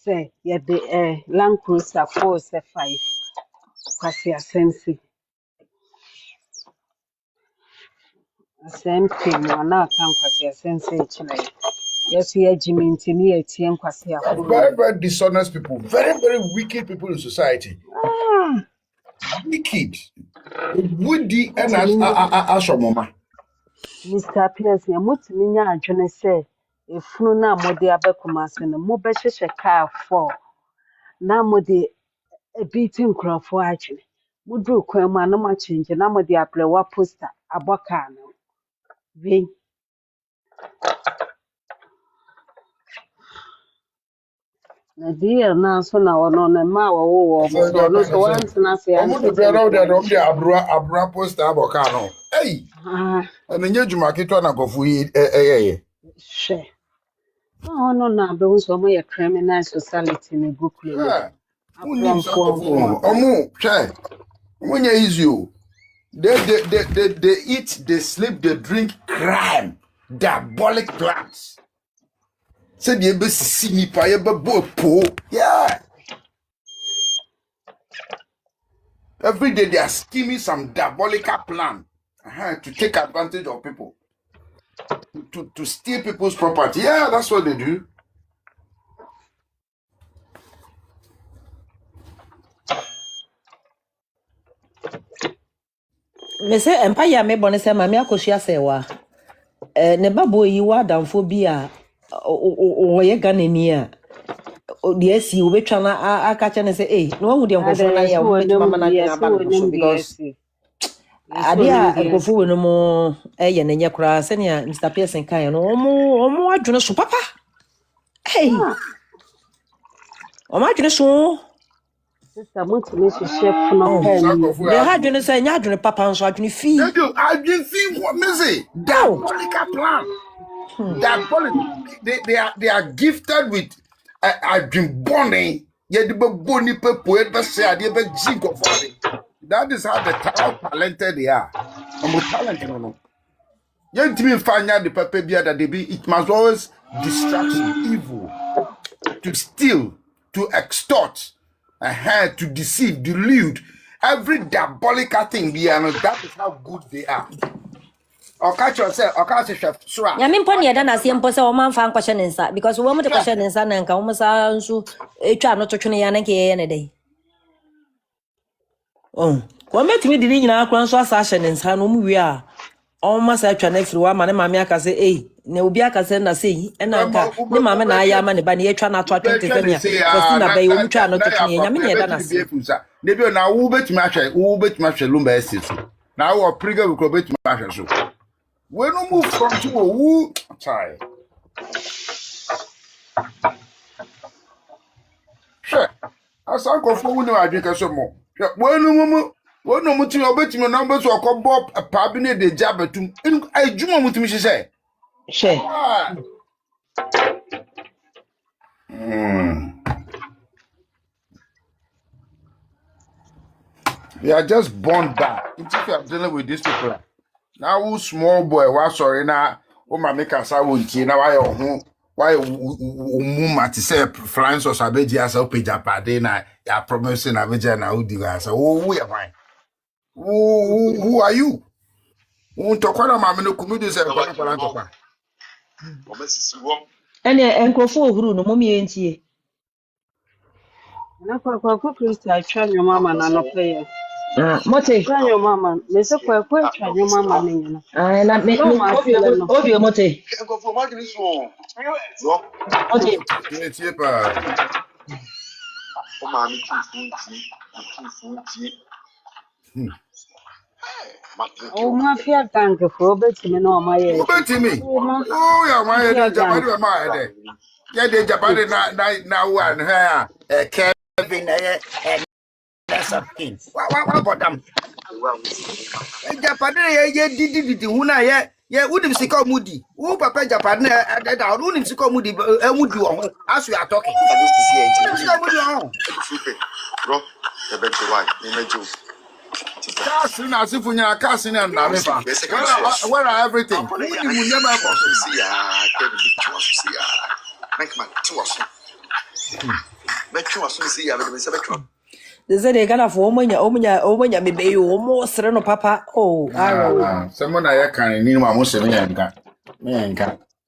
say ye de Land Cruiser 4 5. Kwasia sensi. Sentimu na kan kwasia sensi chile. Yes, yeah, Jimmy, Intimi, Etienne, Kwasia. Very, very dishonest people, very, very wicked people in society. Wicked. Woody and Ashomoma. Mr. Pierce, you must mean, I just say, if you know more the Abecumas and the Mobesha car for now, more the a beating crop for actually. Would do Quema no much change, and I'm the Apple poster, a bacano. Ving. Dear, now so now on a mile or so once and I say, I'm going to be around the Abra poster Abocano. Hey, and then you market one of we share. No, but so my criminal society in a book. When is you, they eat, they sleep, they drink crime, diabolic plans. Said you be see me pay po. Yeah. Every day they are scheming some diabolical plan to take advantage of people. To steal people's property. Yeah, that's what they do. Me say empire me bone say mama akohia sewa. Ne babo yi wa damfo bi a o ye ganani a de asi wo betwa na aka che ne say no hu de nkofo na ye wo betwa mama na dwena ba no so because ade a nkofo we no mo ye ne nye kura se ne Mr. Pearson kan no omo adwene so papa hey O ma dwene so. Sister, mo ti me so chef no pen. They had dwene say nya dwene papa nso adwene fi. They do. I didn't see what me say. Diabolical plan. They are gifted with. I've been born. Yeah, the bony people. That is how how talented they are. I'm talented, no. You didn't find out the paper that they be. It must always distraction, evil, to steal, to extort, to deceive, delude. Every diabolical thing, that is how good they are. Catch yourself, catch yourself. Ya me mponi eda na sie mpo se o man fa nkwahye ne nsa because wo mo de kwahye ne nsa na nka wo sa nso etwa no twetwe ne ya na nke ye ne dai. Ko metimi di ni nyina akran nso asa hye ne nsa no mu wi a o ma sa atwa na afiri wa ma ne maame aka se ne obi aka se na sei e na nka ne maame na aya ma ne ba ne etwa na atwa 20 ya kasi na bai wo mu twa no twetwe ne ya me ne eda na se. Ne bi na wo betimi ahwe Lumba estate. Na wo priga we ko betimi ahwe so. We no move from to who try. Sure. As uncle for who I drink some more. We no muti obetimi number so ko bob a pabine de jabetum. I juma mutimi say. Sure. They are just born bad. If you are dealing with these people. Now who small boy was sorry now my make us out now why mati say France or Sabeji as a page apade na ya promising Abeja na udi as who are fine. Who are you? Who to kwala ma me no kumudi say kwala ntokwa. Ene enkofo ohuru no momi entie. Na kwa Christian twa your mama na no player. Mote twa your mama me se kwa twa your mama ni nyina. Na me obi mote. Enkofo ma gini so. Mote. Tie pa. O ma mi funti. O ma fia tank for betimi na o ma ye. Betimi. Oh ya ma ye Japan ma ye de. Ya de Japan na one ha Kevin that's a king. What about them? Japan ye didi huna ye udim sika mudi. Who papa Japan that udim sika mudi mudi as we are talking. Sika mudi Bro, the better why? Imagine. Casting as if we are casting and where are everything? We never see They say they gonna for omanya me be you almost no papa. Oh, someone I can need my most me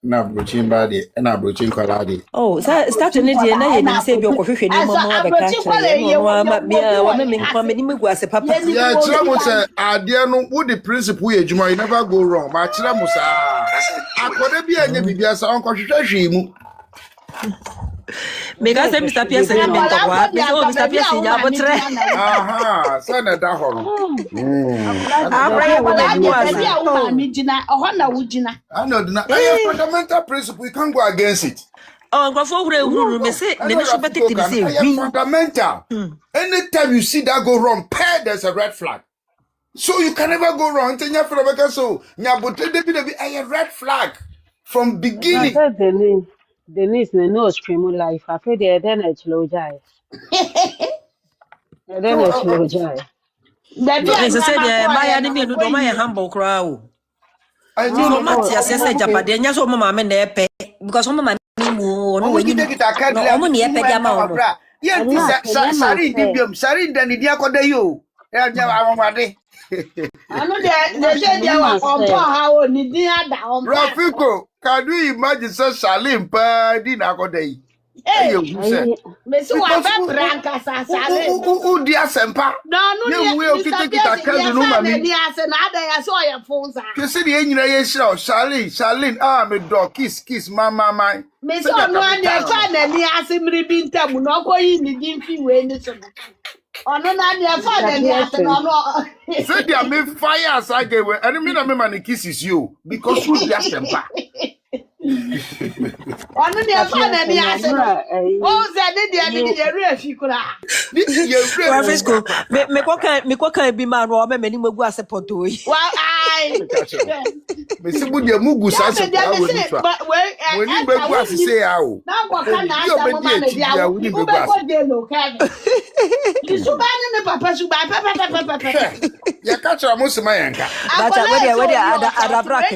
na broaching body na broaching quality. Oh, start any day na you say be okwohwehwe ni mama be ka kire no ma me wa me nko me ni megu ase papa. Yeah, tell me say ade no wo the principle ye adwuma you never go wrong. Ma kire mo sa akode bi anya bibia sa onkohwehwe mu. Me ga say Mr. Pierce na me ntokwa. Me say Mr. Pierce nya botre. Aha, say na da ho no. Abra wala dia wo ma gina oho na wo gina. I know the fundamental principle you can't go against it. Oh, go huru me say me so betete say fundamental. Anytime you see that go wrong, there's a red flag. So you can never go wrong. Tell you so nya botre be a red flag from beginning. Denise no stream life. I feel the then a slow jai. Then a slow jai. Baby, I say my enemy no my humble crowd. I know Matthias says Japan, yes, or mamma and their pay because mama no when you take it, I can't no money a pay. Yes, sorry, sorry, then the Diaco de you. I know they said they were on how only the other. Rafiko, can you imagine such Salim per dinner day? Hey, Miss Branca, who dear Sempa? No, you will take it. I can't remember. Yes, and I saw your phones. You see the engineer show, Charlene, me dog, kiss, mama, Miss no one, your son, and the assembly being taboo, not going in the dim way. Oh, no, not your father. No, said they made fire as I gave, and I mean, kisses you because who dear Sempa? Ono ne fa na ni ase no. O se de de re fi kura. Francisco, me kwaka bi ma no me ni magu ase poto yi. Wa ai. Me se bu de mugu sa se kwa wo ni fa. Wo ni magu ase se ya o. Na ko kan na asa mo ma me dia. Wo be ko de lo ka. Ni suba ni me papa suba pe. Ya ka cha mo se ma yanka. Bacha we de adabraka.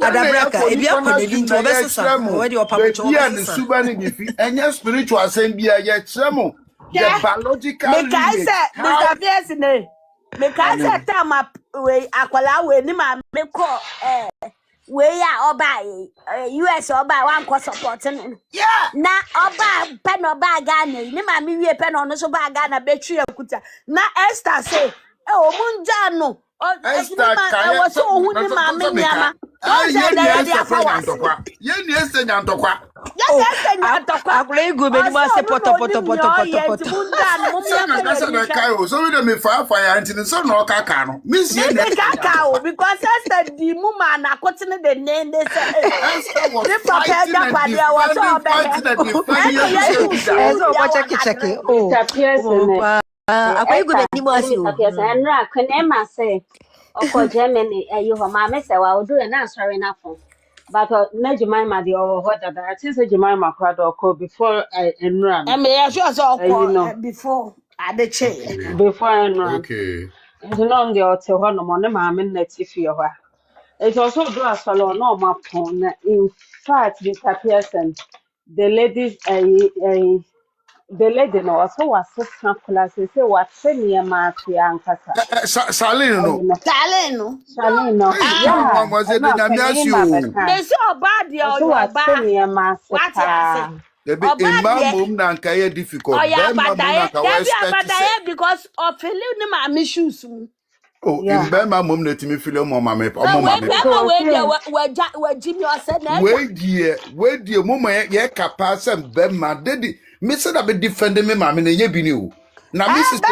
Adabraka ebi akoneli nti obesesa we de opapocho obesesa. Ya ni suba ni bifi enya spiritual sen bia ya tremo. The biological me kai se Mr. Pierce ne. Me kai se tama we akwala we ni ma me ko we ya oba US oba wan ko support no. Yeah. Na oba pen oba Ghana ni ma me wie pen no so ba Ghana betwi akuta. Na Esther say o munja no. Esther kan wa so hu ni ma me niama. Don't say that they are powers. Ye ni Esther nyantokwa. Yes, Esther nyantokwa. Akure go be ni ma se poto. So na kasa na kai o so we dey me fa ya anti so na okaka no. Me sie na kaka o because Esther di mu ma na kotene de nene say. Esther was fighting and check. Oh. Akure go be ni ma se o. Enra kwenema say oko Germany you ho ma me say wa odu na sorry na phone. But na Jemima the order that I think Jemima crowd or before Enra. I mean sure so before adeche. Before Enra. Okay. You know the hotel no mo na ma me na tifi ho. It also do as follow no ma phone. In fact Mr. Pearson the ladies the lady no also was so class say what senior ma fi ankasa. Salino no. Yeah. Was it the Namiasio? They saw bad your what mum na difficult. Oh yeah, but because of feeling my shoes. Oh, in Bema mum let me feel mama me. Wait, dear, mama, ye capas and Bema, daddy. Mister, I be defending me, mammy, and ye be new. Now, Mrs.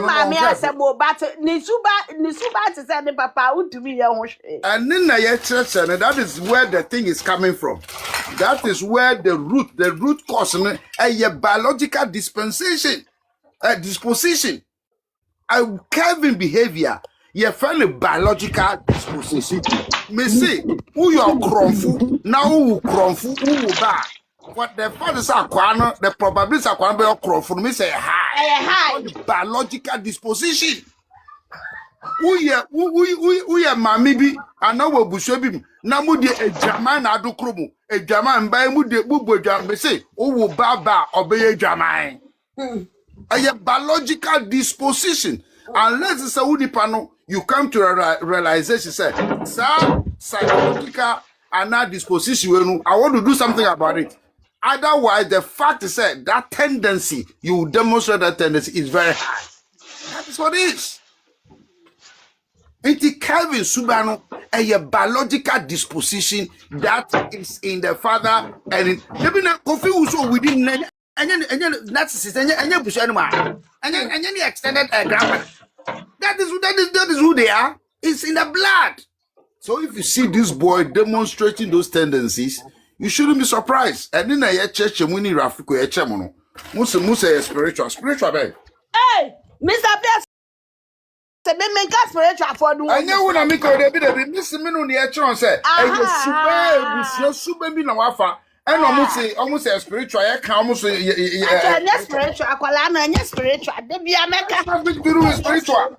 Mammy, I said, but Nisuba to send the papa would to be your and then I church, and that is where the thing is coming from. That is where the root cause a biological disposition. A Calvin behavior, you find a biological disposition. Me say, who you are cromfu, now who cromfu, who bad. What the fathers are quano, the probabilities are quano be cromfu, me say high. Biological disposition. Who ya mami bi, and now we bushebi, now mudi a German adu kromu, a German by mudi bubu jam, me say, who baba obey German. A biological disposition. Unless it's a woody panel, you come to a realization, say, sir, psychological and not disposition. I want to do something about it. Otherwise, the fact is that tendency, you demonstrate that tendency is very high. That is what it is. It's Calvin Subano, a biological disposition that is in the father and maybe not confused within. And then narcissist and your bush animal and then the extended grandmother. That is who they are. It's in the blood. So if you see this boy demonstrating those tendencies, you shouldn't be surprised. And then I church and winning Rafiko Echemono. Musa spiritual babe. Hey, Mr. Pierce. Make us spiritual for do. I know when I make a bit Miss Minu the Echon said, I super be no wafa. And almost a spiritual, I can almost say, spiritual, Aqualano, spiritual, they be American spiritual.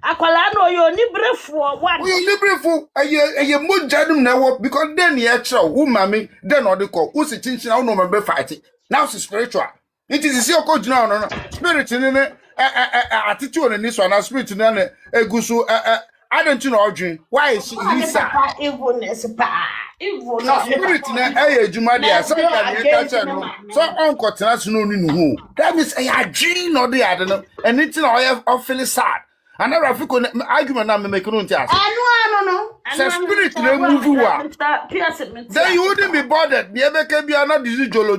Aqualano, you're libre for what? You're libre for a mood jadum network because then the actual woman, then or the call, who's a chin, I don't know, fighting. Now she's spiritual. It is your coach now, no, spirit in it, attitude in this one, a spirit in a gusu, I don't know, why is she Lisa? No, spirit na Jumadia, so uncle Tanasunu. That means a gene or the other, and it's all feeling sad. And I have an argument I'm making on task. I know. So spirit no move. Then you wouldn't be bothered. The other can be another disease jolo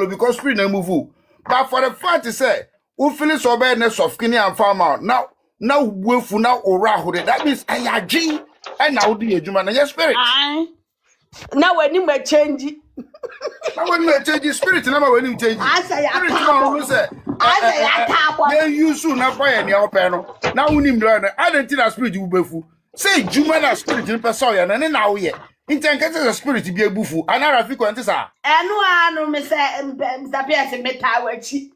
because spirit no move. But for the fact to say, who feels so badness of skinny and farm out now, now wefu now ora hode. That means ayaji and now the ejuma na your spirit. Now when you may change it. Now when you change the spirit, now when you change I say spirit, you say yeah, you soon na fire near openo. Now we need to I don't think spirit you befu. Say juma na spirit in person ya na now ye. Intenke the spirit be a bufu. Anara fi kwante sa. No me say Mr. Pierce me tawachi.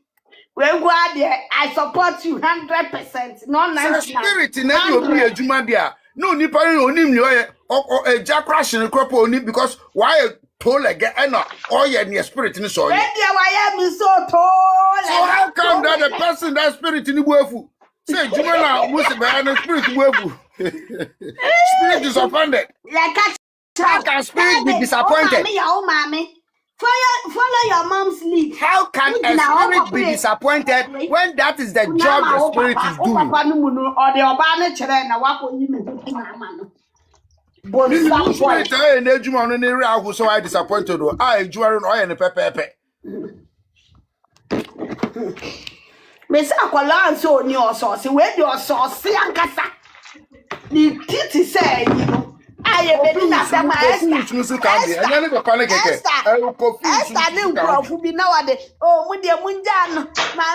When go there, I support you 100%. No 99. Spirit in every be a juma there. No nipa no nim ni oye o jack crash in crop oni because why tall again and all your spirit in so. Why am so tall? So how come that the person that spirit in the wefu? Say juma na must be an spirit wefu. Spirit is offended. How can spirit be disappointed? Oh, mommy. Follow your mom's lead. How can a spirit be disappointed when that is the job the spirit is doing? So I disappointed. I pepe. Miss Aqualan so near sauce. Where your sauce, Siankasa? The titty say, you know. I am ready to say my Esther. Nowadays. Oh, Mundia Munjan, my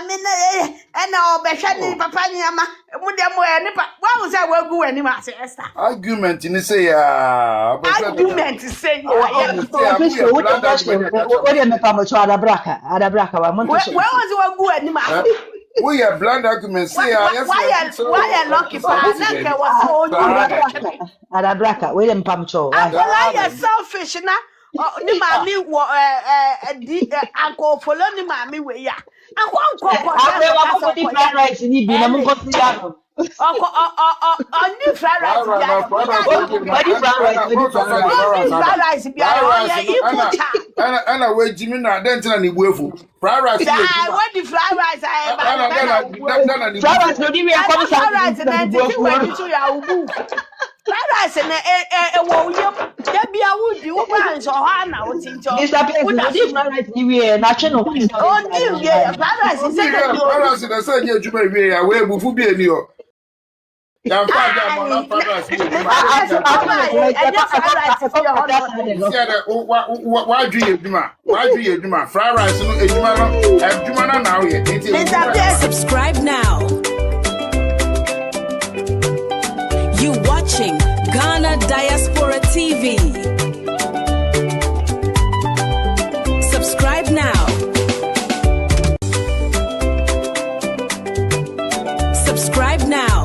and our Bashani Papaniama, Mundia Moanipa. Why was I will go any mass, Esther? Argument in say, argument to say, what do you make where was you go any mass? We have bland arguments. Say, why lucky for Adabraka, William Pamcho. Why are selfish now? Ni mami uncle follow ni mami we ya. Uncle fried rice ni bi na mo ko si ya no. Only fried rice. And I wait Jimmy na den na ni buefu. Fried rice. What the fried rice fried rice no di we come fried rice na ti to ya ubu. Fried rice na wo yem. Da bia wo di wo ban so ha na wo tinjo. Mr. President, di fried rice ni we na che no. Oh, di we fried rice say fried rice na say ye juma we ya we bufu bi eni o. Ya fa da mo na fried rice. Why do you do fried rice no ejuma na now ye. Subscribe now. You watching Ghana Diaspora TV. Subscribe now. Subscribe now.